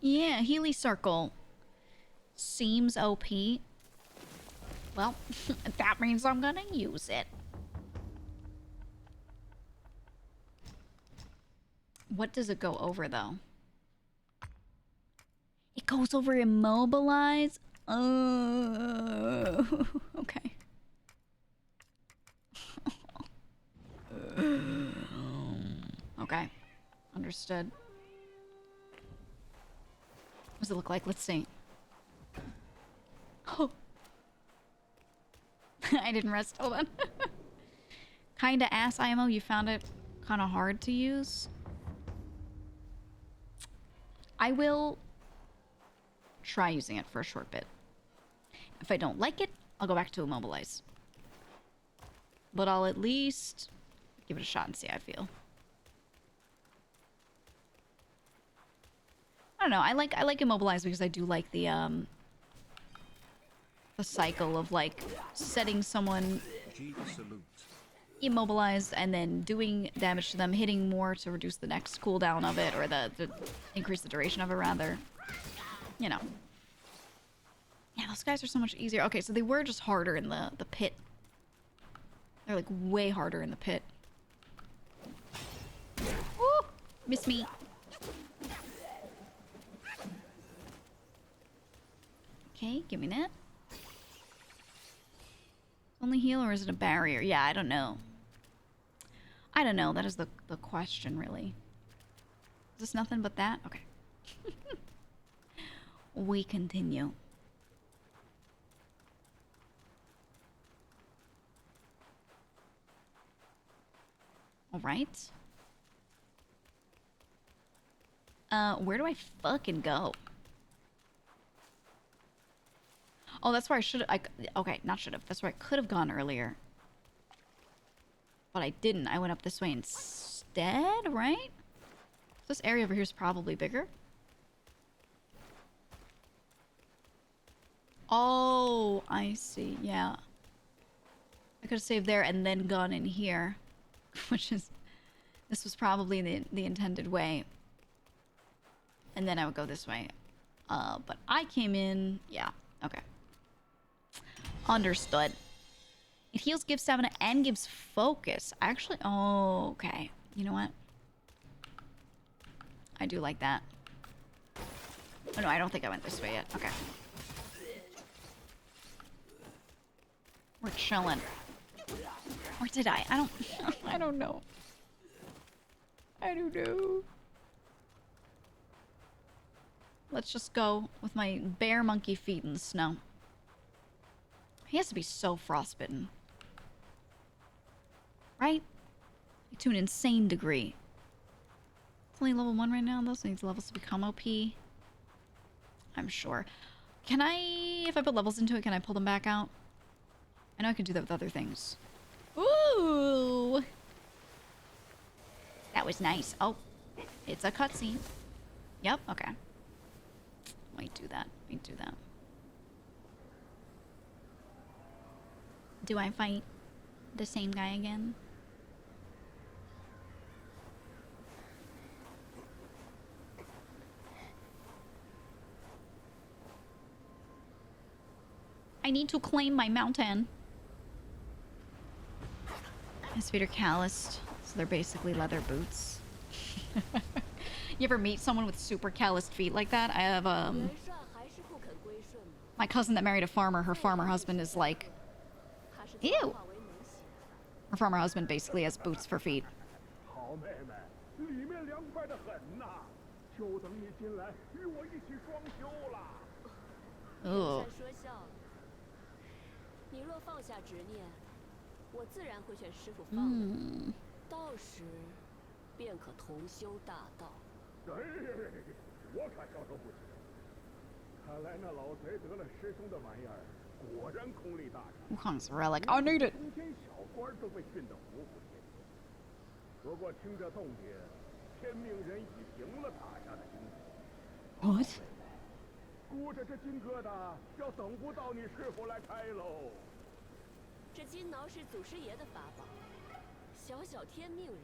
Yeah, Healy Circle. Seems OP. Well, that means I'm gonna use it. What does it go over, though? It goes over immobilize? Oh, okay. Okay. Understood. What does it look like? Let's see. Oh. I didn't rest. Hold on. Kinda ass IMO. You found it kind of hard to use. I will try using it for a short bit. If I don't like it, I'll go back to immobilize. But I'll at least give it a shot and see how I feel. I don't know. I like immobilize because I do like the cycle of like setting someone GEEGA salute. immobilized and then doing damage to them, hitting more to reduce the next cooldown of it, or the increase the duration of it rather. You know. Yeah, those guys are so much easier. Okay, so they were just harder in the pit. They're like way harder in the pit. Woo! Miss me. Okay, give me that. Only heal, or is it a barrier? Yeah, I don't know. I don't know. That is the question, really. Is this nothing but that? Okay. We continue. All right. Where do I fucking go? Oh, that's where I should have... Okay, not should have. That's where I could have gone earlier. But I didn't. I went up this way instead, right? This area over here is probably bigger. Oh, I see. Yeah. I could have saved there and then gone in here. Which is... This was probably the intended way. And then I would go this way. But I came in... Yeah. Okay. Understood. It heals, gives stamina, and gives focus. Actually, oh, okay. You know what? I do like that. Oh, no, I don't think I went this way yet. Okay. We're chilling. Or did I? I don't... I don't know. I don't know. Let's just go with my bare monkey feet in the snow. He has to be so frostbitten. Right? To an insane degree. It's only level 1 right now, though, so it needs levels to become OP. I'm sure. Can I, if I put levels into it, can I pull them back out? I know I can do that with other things. Ooh! That was nice. Oh, it's a cutscene. Yep, okay. Might do that. Might do that. Do I fight the same guy again? I need to claim my mountain. His feet are calloused, so they're basically leather boots. You ever meet someone with super calloused feet like that? I have, my cousin that married a farmer, her farmer husband is like... Ew! Her farmer husband basically has boots for feet. 里面凉快得很呐，就等你进来与我一起双修了。Ugh. 说笑了。你若放下执念，我自然会劝师傅放你。到时，便可同修大道。哎，我可消受不起。看来那老贼得了师兄的玩意儿，果然功力大涨。 Wukong's relic. I need it. 中间小官都被训得服服帖帖。不过听这动静，天命人已平了塔下的精神。 What? 估着这金疙瘩要等不到你师傅来开喽。这金挠是祖师爷的法宝，小小天命人。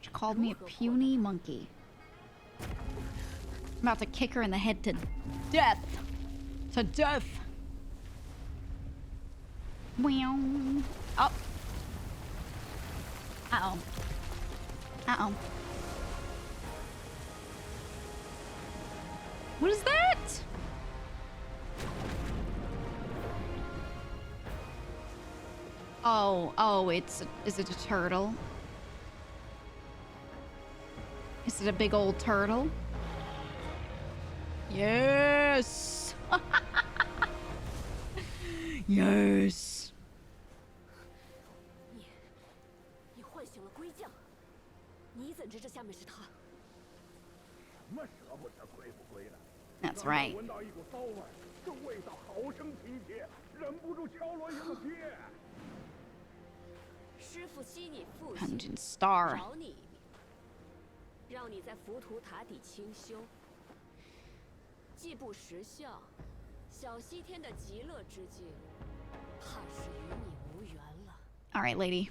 She called me a puny monkey. I'm about to kick her in the head to death. To death. Meow. Oh. Uh-oh. Uh-oh. What is that? Oh, is it a turtle? Is it a big old turtle? Yes! Yes! 你唤醒了龟将，你怎知这下面是他？什么舍不得归不归的？ That's right. 闻到一股骚味，这味道好生奇切，忍不住敲锣应接。师傅惜你父亲， Pungent star. 饶你一命，让你在浮屠塔底清修。既不识相，小西天的极乐之境，怕是与你无缘了。 All right, lady.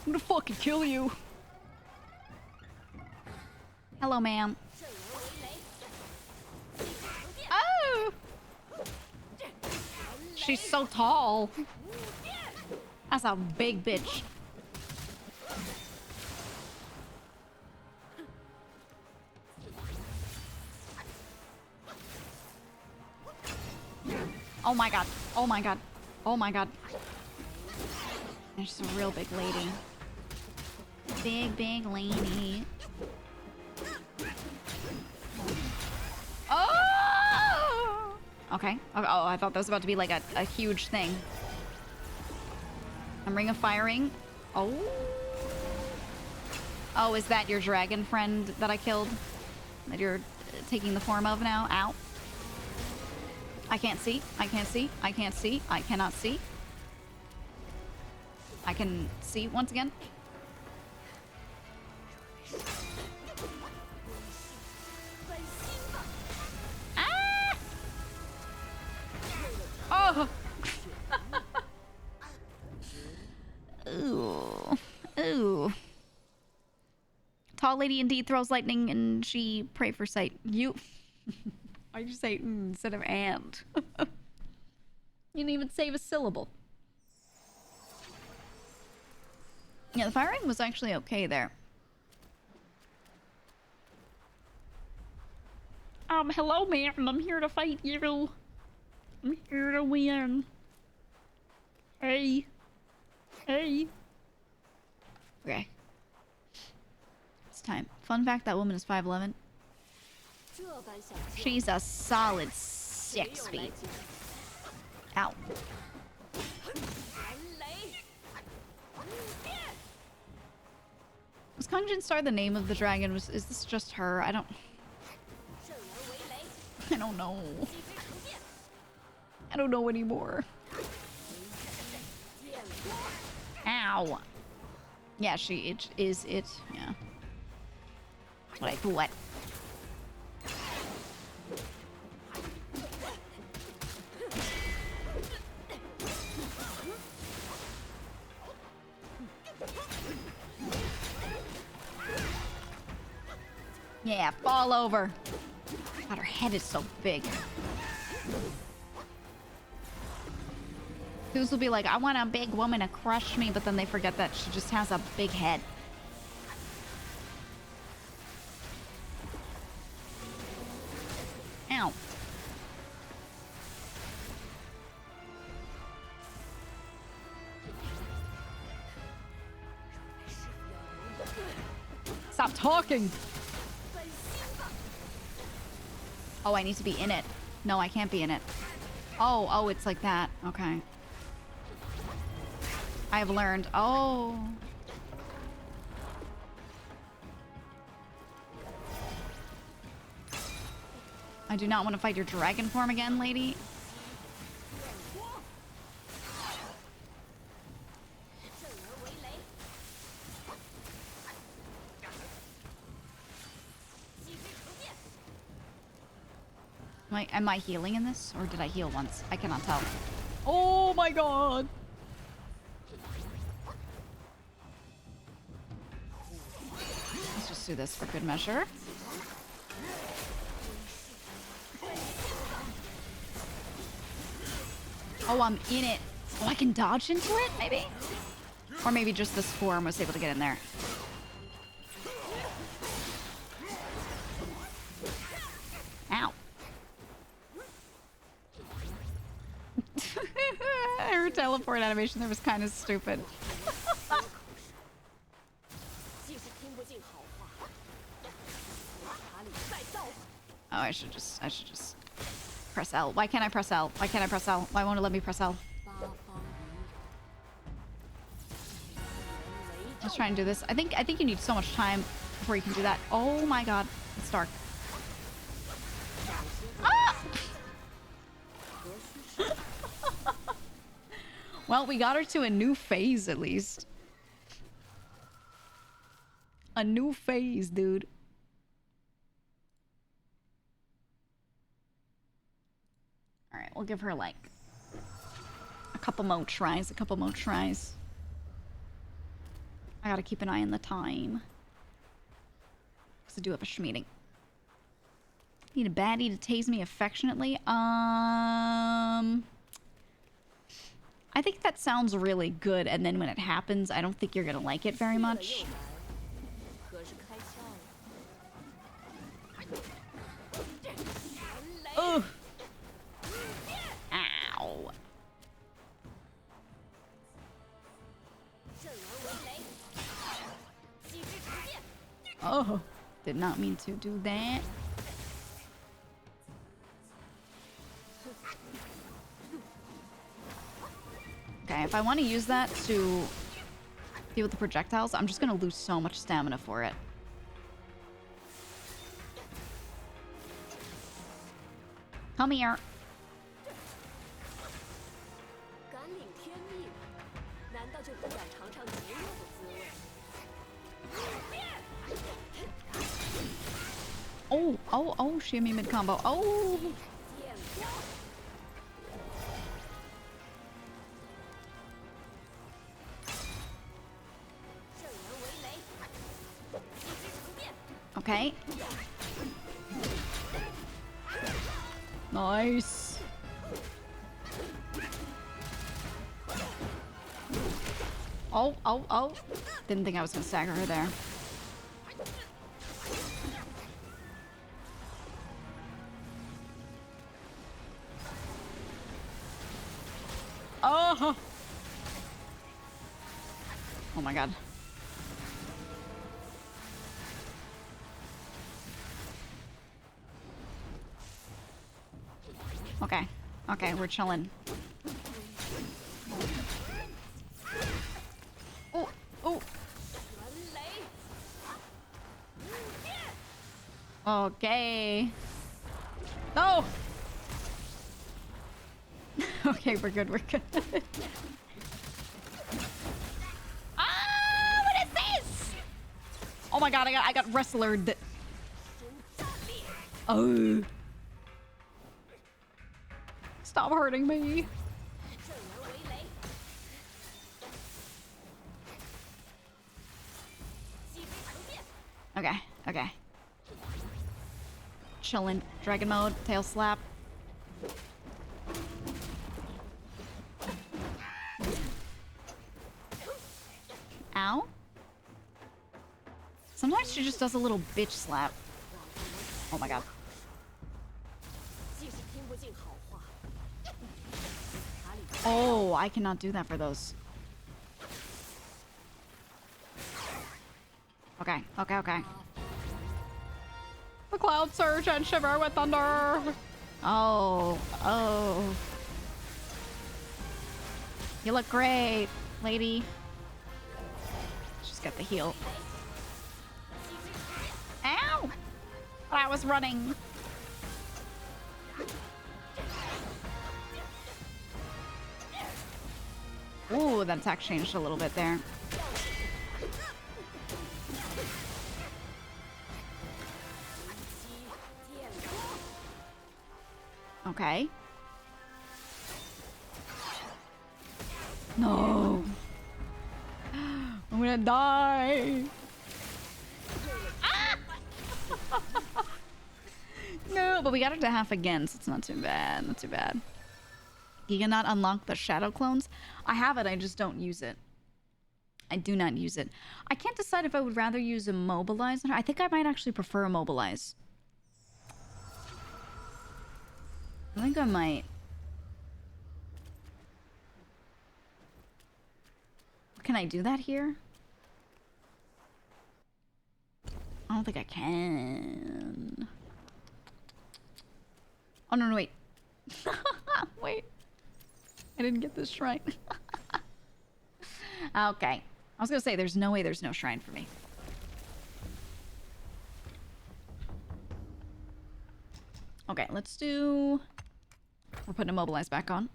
I'm gonna fucking kill you. Hello, ma'am. 震而为雷，Oh! She's so tall. That's a big bitch. Oh my god. Oh my god. Oh my god. There's a real big lady. Big lady. Oh! Okay. Oh, I thought that was about to be like a huge thing. I'm ring of firing. Oh. Oh, is that your dragon friend that I killed? That you're taking the form of now? Ow. I can't see. I can't see. I can't see. I cannot see. I can see once again. Ah! Oh! Ooh. Ooh. Tall lady indeed throws lightning and she pray for sight. You... Why'd you say instead of and? You didn't even save a syllable. Yeah, the firing was actually okay there. Hello, man. I'm here to fight you. I'm here to win. Hey. Hey. Okay. It's time. Fun fact, that woman is 5'11". 这般想象， She's a solid 6 feet. Ow. 寒雷，Was Kangjin Star the name of the dragon? Is this just her? I don't know. I don't know anymore. Ow. Yeah, it is it. Yeah. What I thought. Yeah, fall over. God, her head is so big. Who's will be like, I want a big woman to crush me, but then they forget that she just has a big head. Ow. Stop talking! Oh, I need to be in it. No, I can't be in it. Oh, it's like that. Okay. I have learned. Oh. I do not want to fight your dragon form again, lady. Am I healing in this? Or did I heal once? I cannot tell. Oh my god! Let's just do this for good measure. Oh, I'm in it. Oh, I can dodge into it, maybe? Or maybe just this form was able to get in there. Ow. Her teleport animation there was kind of stupid. Oh, I should just press L. Why can't I press L? Why can't I press L? Why won't it let me press L? Let's try and do this. I think you need so much time before you can do that. Oh my god. It's dark. Ah! Well, we got her to a new phase at least. A new phase, dude. Alright, we'll give her like a couple more tries, I gotta keep an eye on the time. Because I do have a schmeeting. Need a baddie to tase me affectionately? I think that sounds really good, and then when it happens, I don't think you're gonna like it very much. Ugh! Ow! Oh, did not mean to do that. Okay, if I want to use that to deal with the projectiles, I'm just going to lose so much stamina for it. Come here. Oh, she had me mid-combo. Oh! Okay. Nice. Oh. Didn't think I was gonna stagger her there. Oh! Oh my god. Okay, we're chilling. Oh. Okay. No! Okay, we're good. Ah, what is this? Oh my god, I got wrestlered. Oh. Stop hurting me. Okay. Chillin'. Dragon mode. Tail slap. Ow. Sometimes she just does a little bitch slap. Oh my god. Oh, I cannot do that for those. Okay, okay, okay. The clouds surge and shiver with thunder. Oh, oh. You look great, lady. She's got the heal. Ow! But I was running. Ooh, that attack changed a little bit there. Okay. No. I'm gonna die. Ah! No, but we got it to half again, so it's not too bad. Not too bad. You cannot unlock the shadow clones. I have it, I just don't use it. I do not use it. I can't decide if I would rather use Immobilize. I think I might actually prefer Immobilize. I think I might. Can I do that here? I don't think I can. Oh, no, no, wait. Wait. I didn't get this shrine. Okay. I was gonna say, there's no way there's no shrine for me. Okay, let's do... We're putting Immobilize back on.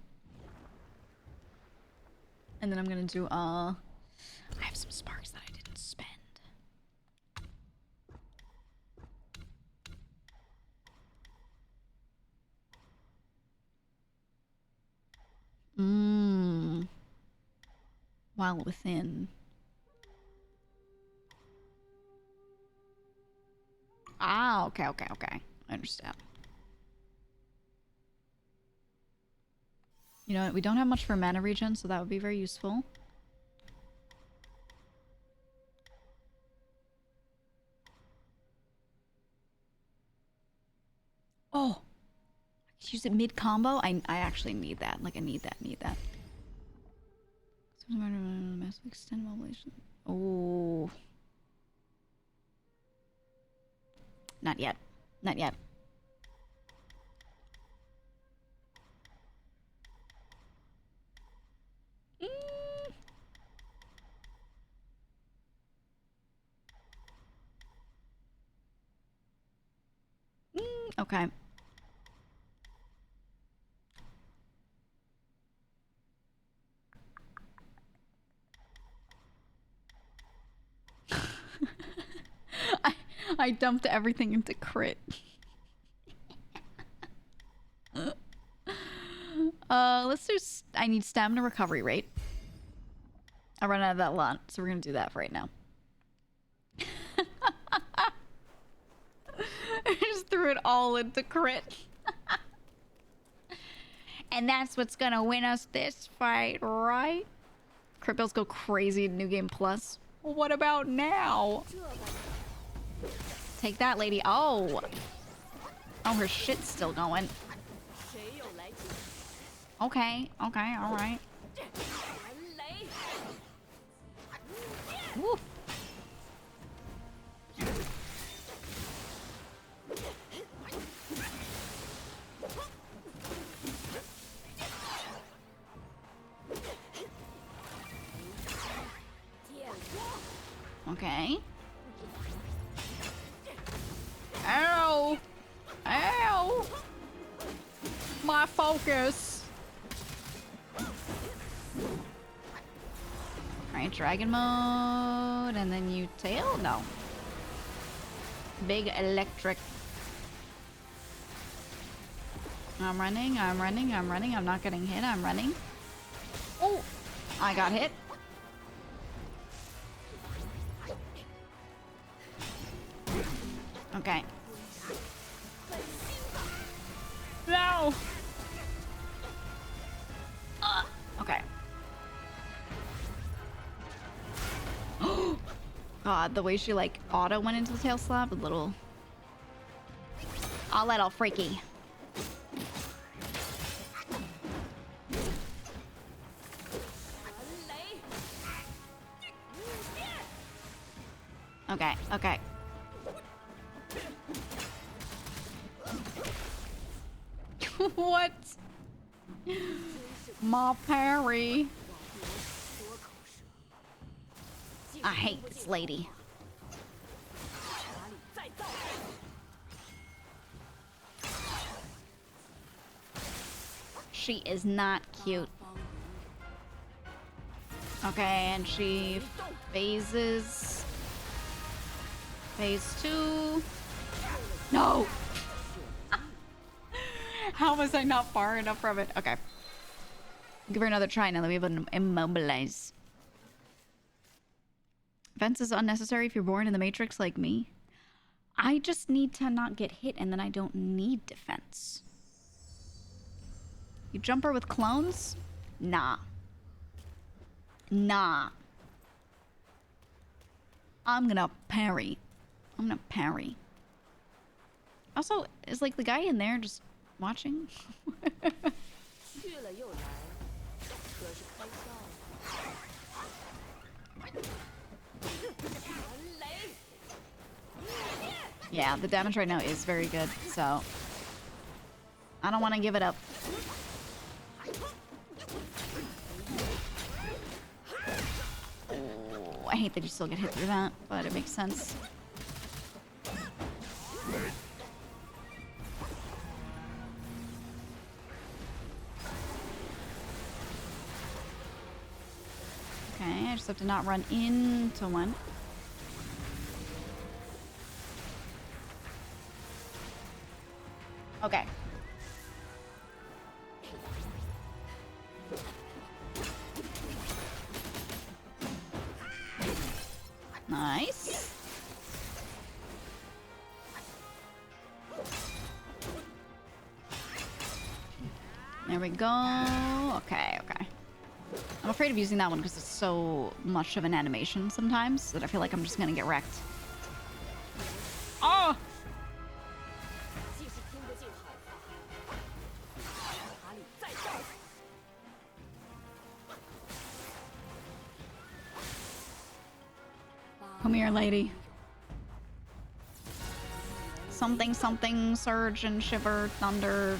And then I'm gonna do, I have some sparks that I didn't spend. While within. Ah, okay, okay, okay. I understand. You know what? We don't have much for mana regen, so that would be very useful. Oh! I could use it mid-combo? I actually need that. Like, I need that, Massive extend mobilization. Oh. Not yet. Not yet. Okay. I dumped everything into crit. Let's do... I need stamina recovery rate. I run out of that lot, so we're gonna do that for right now. I just threw it all into crit. And that's what's gonna win us this fight, right? Crit bills go crazy in New Game Plus. What about now? Take that, lady. Oh. Oh, her shit's still going. Okay. Okay, alright. Woo. Okay. Ow! Ow! My focus! Alright, dragon mode, and then you tail? No. Big electric. I'm running, I'm running, I'm running. I'm not getting hit, I'm running. Oh! I got hit. Okay. No! Okay. God, the way she like auto went into the tail slap, a little... I'll let all freaky. Okay, okay. What? Ma parry. I hate this lady. She is not cute. Okay, and she phases. Phase 2. No! How was I not far enough from it? Okay. Give her another try now. Let me be able to immobilize. Defense is unnecessary if you're born in the Matrix like me. I just need to not get hit and then I don't need defense. You jump her with clones? Nah. Nah. I'm gonna parry. I'm gonna parry. Also, is like the guy in there just watching? Yeah, the damage right now is very good, so I don't want to give it up. Oh, I hate that you still get hit through that, but it makes sense. Okay, I just have to not run into one. Okay. Nice. There we go. Okay, okay. I'm afraid of using that one because it's so much of an animation sometimes that I feel like I'm just gonna get wrecked. Oh! Come here, lady. Something, something, surge and shiver, thunder.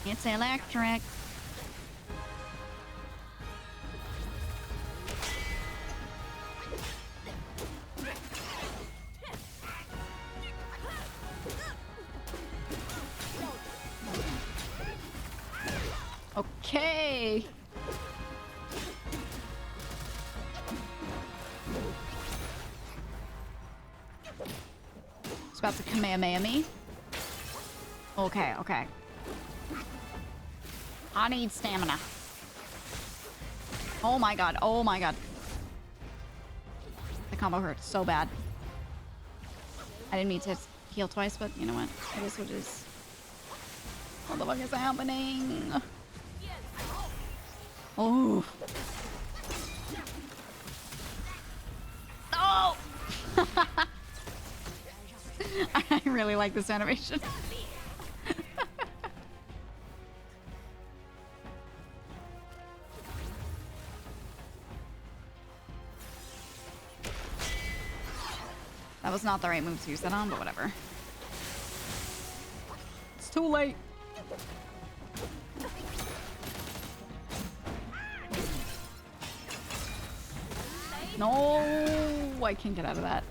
It's electric. Okay. It's about to Kamehameha me. Okay, okay. I need stamina. Oh my god, oh my god. The combo hurt so bad. I didn't mean to heal twice, but you know what? It is what it is. What the fuck is happening? Oh. No! I really like this animation. That was not the right move to use that on, but whatever. It's too late. No, I can't get out of that.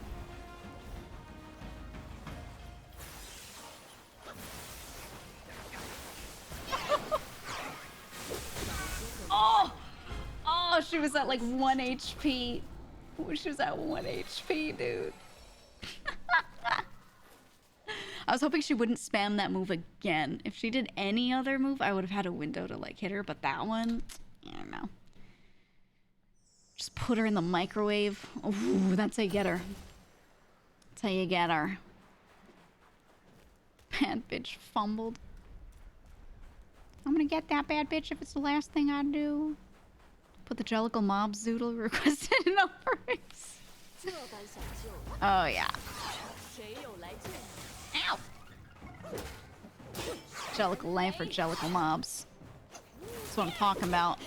Oh! Oh, she was at like 1 HP. She was at 1 HP, dude. I was hoping she wouldn't spam that move again. If she did any other move, I would have had a window to like hit her, but that one, I don't know. Just put her in the microwave. Ooh, that's how you get her. That's how you get her. Bad bitch fumbled. I'm gonna get that bad bitch if it's the last thing I do. Put the Jellicle Mob Zoodle requested in offerings. Oh yeah. Ow! Jellicle life or Jellicle mobs. That's what I'm talking about.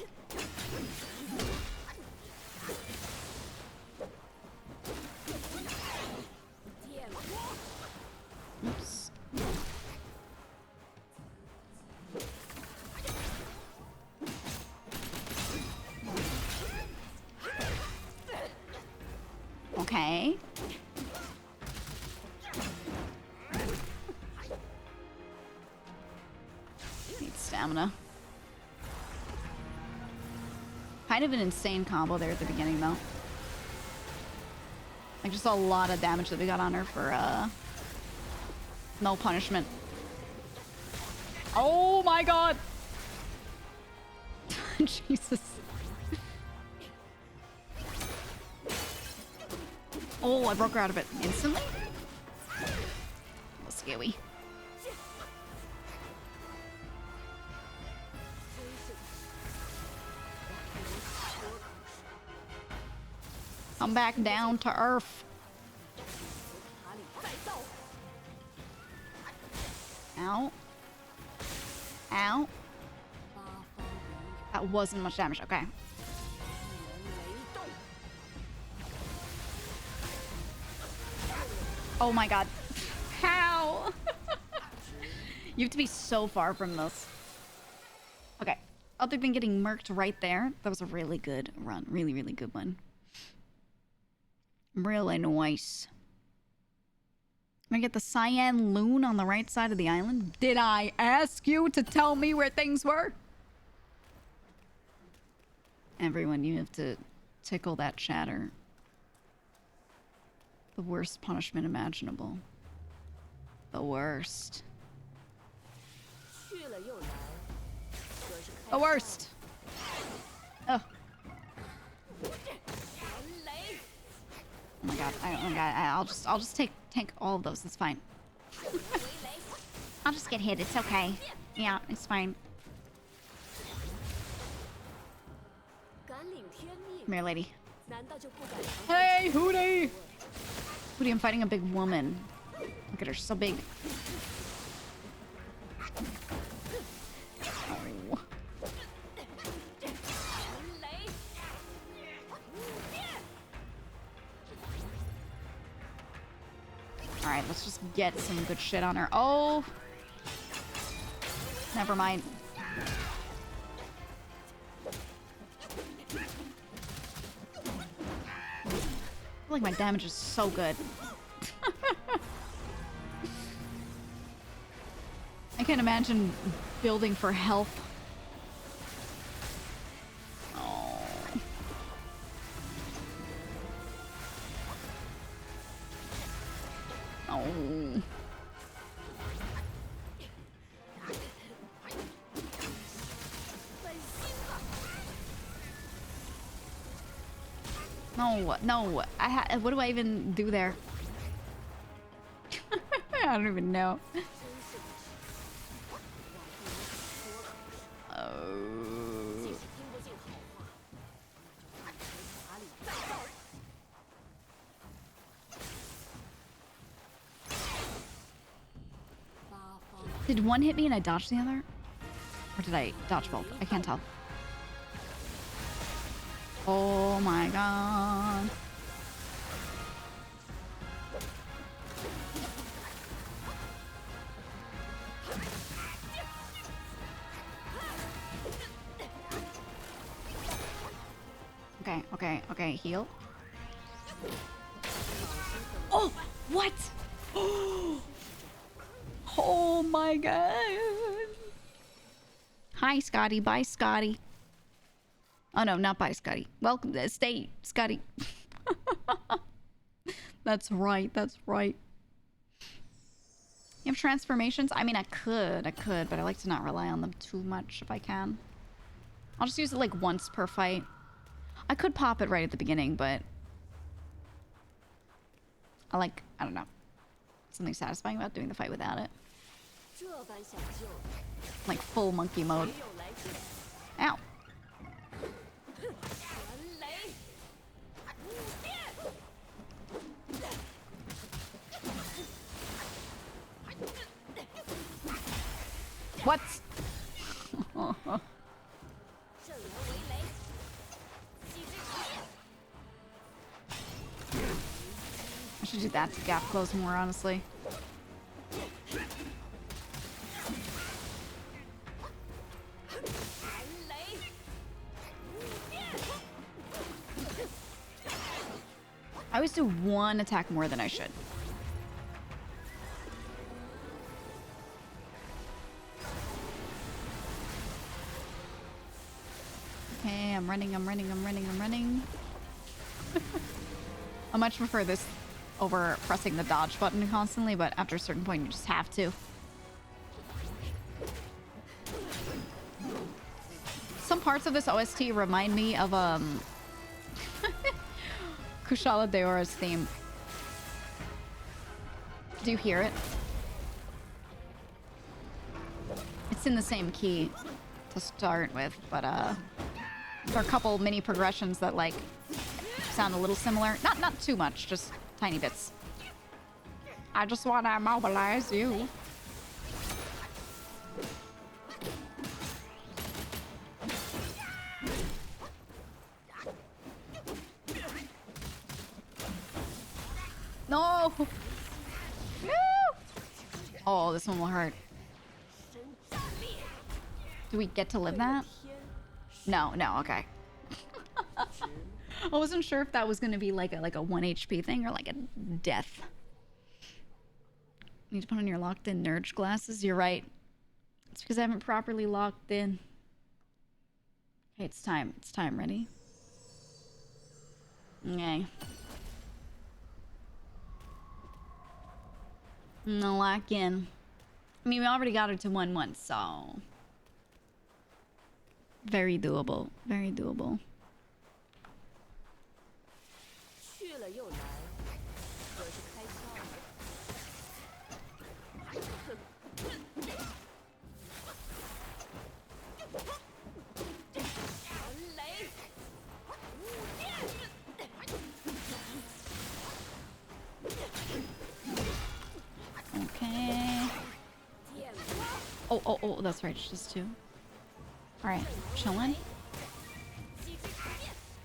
Okay. Need stamina. Kind of an insane combo there at the beginning, though. Like, just a lot of damage that we got on her for, no punishment. Oh my god! Jesus. Oh, I broke her out of it instantly? A little scary. Come back down to earth. Ow. Ow. That wasn't much damage. Okay. Oh my god. How? You have to be so far from this. Okay. Other than getting murked right there, that was a really good run. Really, really good one. Really nice. I'm gonna get the cyan loon on the right side of the island. Did I ask you to tell me where things were? Everyone, you have to tickle that chatter. The worst punishment imaginable. The worst. The worst. Oh. Oh my god! Oh my god! I'll just take all of those. It's fine. I'll just get hit. It's okay. Yeah, it's fine. Come here, lady. Hey, Hootie! Hootie, I'm fighting a big woman. Look at her, she's so big. Oh. Alright, let's just get some good shit on her. Oh! Never mind. I feel like my damage is so good. I can't imagine building for health. Oh. Oh. No, no. What do I even do there? I don't even know. Oh. Did one hit me and I dodged the other? Or did I dodge both? I can't tell. Oh my god. Okay, heal. Oh, what? Oh my god. Hi, Scotty. Bye, Scotty. Oh no, not bye, Scotty. Welcome to stay, Scotty. That's right, that's right. You have transformations? I mean, I could, but I like to not rely on them too much if I can. I'll just use it like once per fight. I could pop it right at the beginning, but I don't know. Something satisfying about doing the fight without it. Like full monkey mode. Ow. What? I should do that to gap close more, honestly. I always do one attack more than I should. Okay, I'm running. I much prefer this over pressing the dodge button constantly, but after a certain point you just have to. Some parts of this OST remind me of Kushala Daora's theme. Do you hear it? It's in the same key to start with, but there are a couple mini progressions that like sound a little similar. Not too much, just tiny bits. I just want to immobilize you. No! No! Oh, this one will hurt. Do we get to live that? No, okay. I wasn't sure if that was gonna be like a 1 HP thing or like a death. Need to put on your locked in nerd glasses. You're right. It's because I haven't properly locked in. Okay, it's time. It's time. Ready? Okay. No lock in. I mean, we already got her to 1-1, so very doable. Very doable. 去了又来，可是开窍了。传雷，无电。Okay. Oh, that's right. It's just 2. All right, chilling.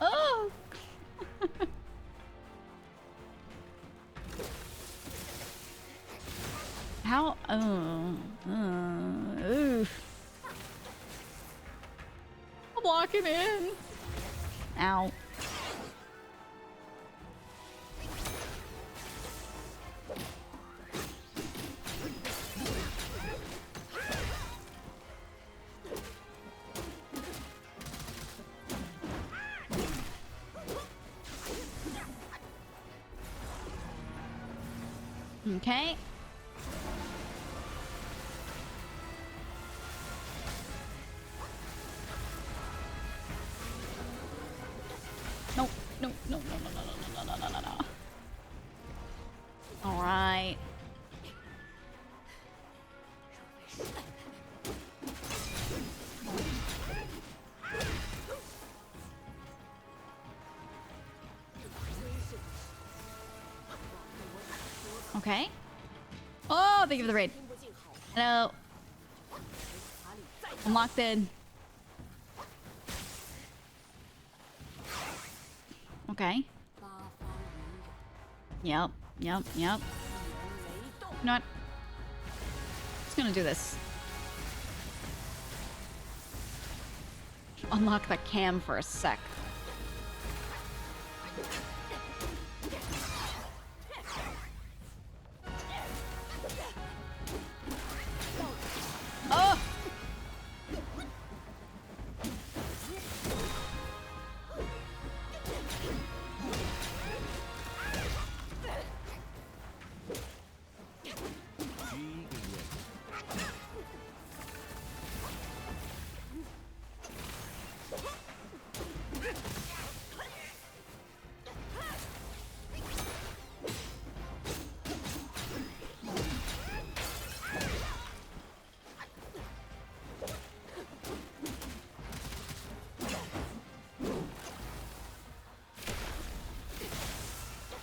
Oh. How? Oof. I'm locking in. Ow. Okay. No. All right. Okay. Oh, thank you for the raid. Hello. I'm locked in. Okay. Yep. You know what? Just gonna do this. Unlock the cam for a sec.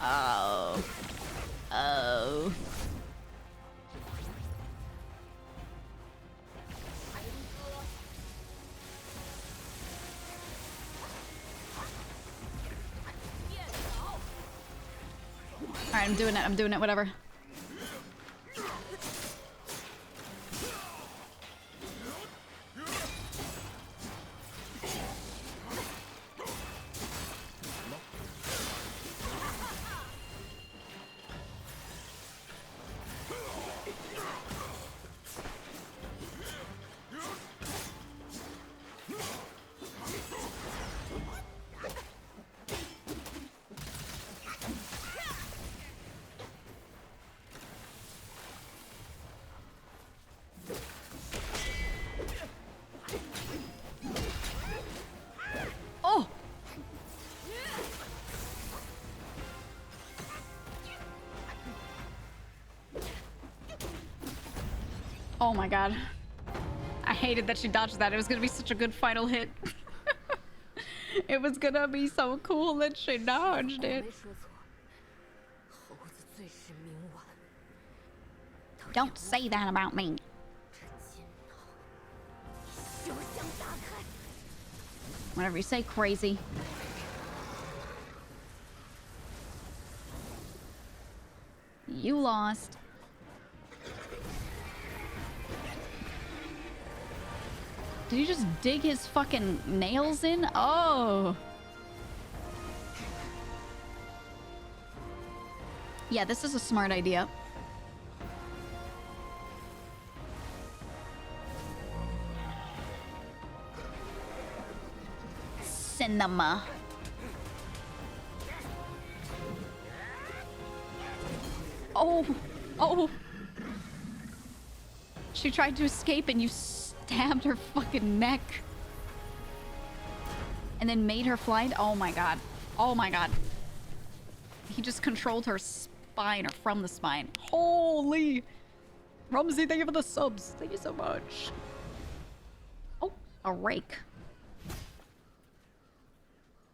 Oh! Oh. Alright, I'm doing it, whatever. Oh my god. I hated that she dodged that. It was gonna be such a good final hit. It was gonna be so cool that she dodged it. 没说错，猴子最是冥顽。讨厌 Don't say that about me. 这金脑，休想打开！ Whatever you say, crazy. You lost. Did he just dig his fucking nails in? Oh. Yeah, this is a smart idea. Cinema. Oh, oh. She tried to escape and you stabbed her fucking neck. And then made her fly. Oh my god. Oh my god. He just controlled her spine, or from the spine. Holy. Rumsey, thank you for the subs. Thank you so much. Oh, a rake.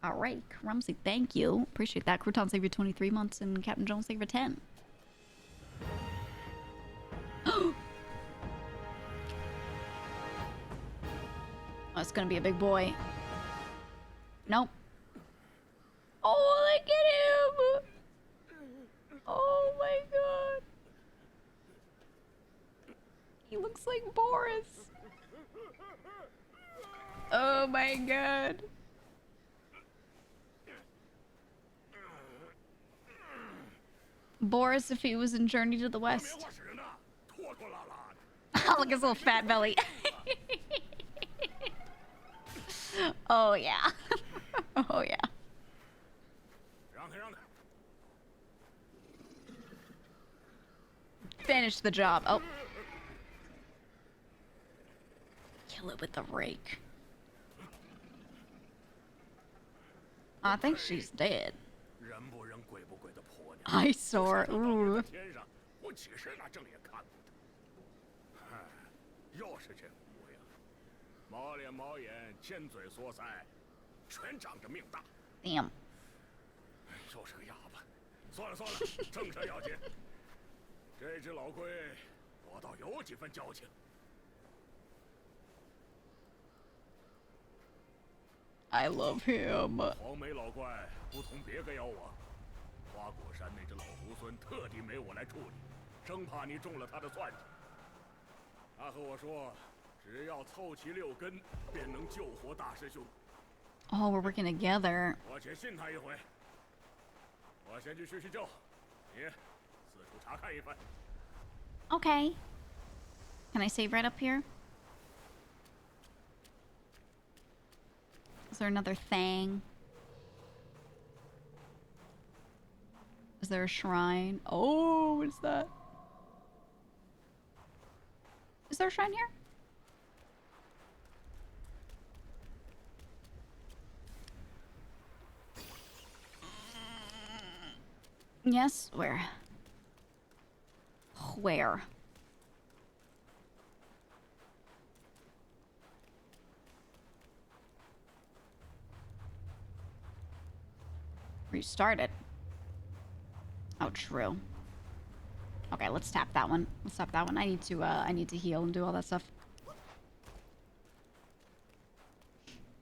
A rake. Rumsey, thank you. Appreciate that. Crouton saved you 23 months and Captain Jones saved you 10. Oh, it's gonna be a big boy. Nope. Oh, look at him! Oh my god. He looks like Boris. Oh my god. Boris if he was in Journey to the West. Look at his little fat belly. Oh yeah. Oh yeah. Finish the job. Oh. Kill it with the rake. I think she's dead. Eyesore. Ooh. 我岂是拿正眼看过的？又是这模样，毛脸毛眼，尖嘴缩腮，全长着命大。Damn. 又是个哑巴。算了算了，正事要紧。这只老龟，我倒有几分交情。 I love him. 黄眉老怪不同别个妖王，花果山那只老猢狲特地没我来处理，生怕你中了他的算计。他和我说，只要凑齐6根，便能救活大师兄。Oh, we're working together. 我且信他一回。我先去叙叙旧，你四处查看一番。Okay. Can I save right up here? Is there another thing? Is there a shrine? Oh, what is that? Is there a shrine here? Yes, where? Where? Restart it. Oh, true. Okay, let's tap that one. Let's tap that one. I need to heal and do all that stuff.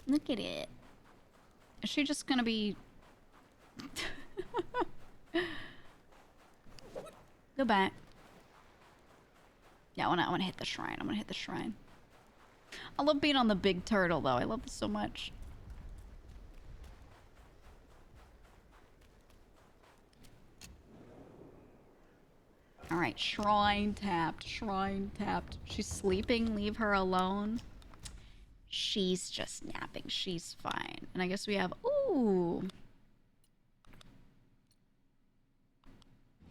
Look at it. Is she just gonna be... Go back. Yeah, I wanna hit the shrine. I'm gonna hit the shrine. I love being on the big turtle, though. I love this so much. Alright, shrine tapped. Shrine tapped. She's sleeping. Leave her alone. She's just napping. She's fine. And I guess we have... Ooh.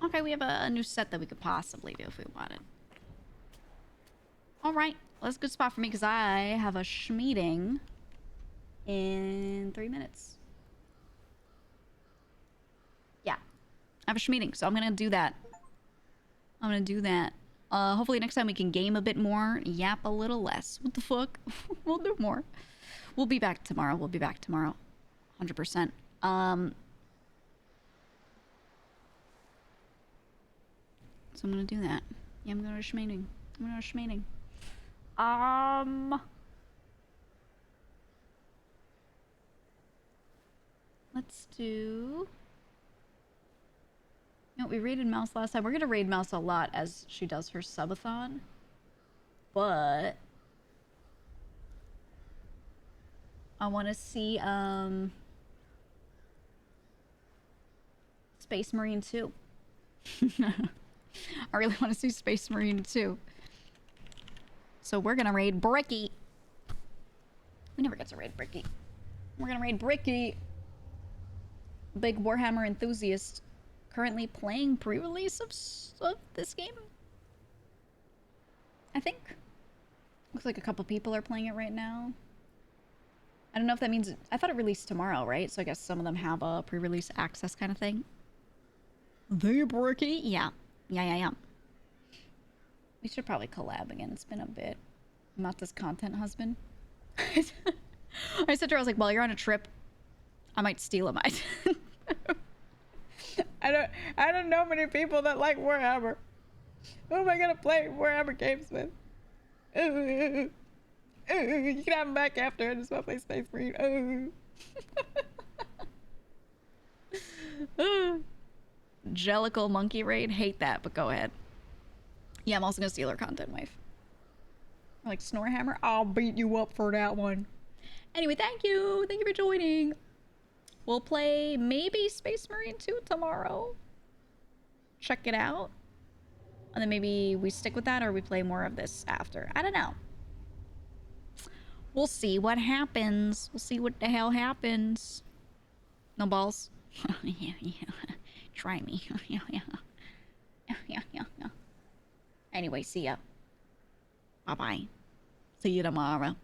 Okay, we have a new set that we could possibly do if we wanted. Alright. Well, that's a good spot for me because I have a schmeeting in 3 minutes. Yeah. I have a schmeeting, so I'm going to do that. I'm gonna do that. Hopefully next time we can game a bit more, yap a little less. What the fuck? We'll do more. We'll be back tomorrow. 100%. So I'm gonna do that. Yeah, I'm going to schmeaning. Let's do... No, we raided Mouse last time. We're gonna raid Mouse a lot as she does her subathon. But... I want to see, Space Marine 2. I really want to see Space Marine 2. So we're gonna raid Bricky. We never get to raid Bricky. We're gonna raid Bricky. Big Warhammer enthusiast. Currently playing pre-release of this game. I think. Looks like a couple people are playing it right now. I don't know if that means... I thought it released tomorrow, right? So I guess some of them have a pre-release access kind of thing. The Bricky? Yeah. Yeah. We should probably collab again. It's been a bit. I'm not this content husband. I said to her, I was like, well, you're on a trip. I might steal him. I don't know many people that like Warhammer. Who am I gonna play Warhammer games with? You can have him back after. I just want to play Space Marine. Jellicle Monkey Raid. Hate that, but go ahead. Yeah, I'm also gonna steal her content, wife. Like Snorehammer. I'll beat you up for that one. Anyway, thank you. Thank you for joining. We'll play maybe Space Marine 2 tomorrow. Check it out. And then maybe we stick with that or we play more of this after. I don't know. We'll see what happens. We'll see what the hell happens. No balls? Yeah. Try me. Yeah. Anyway, see ya. Bye-bye. See you tomorrow.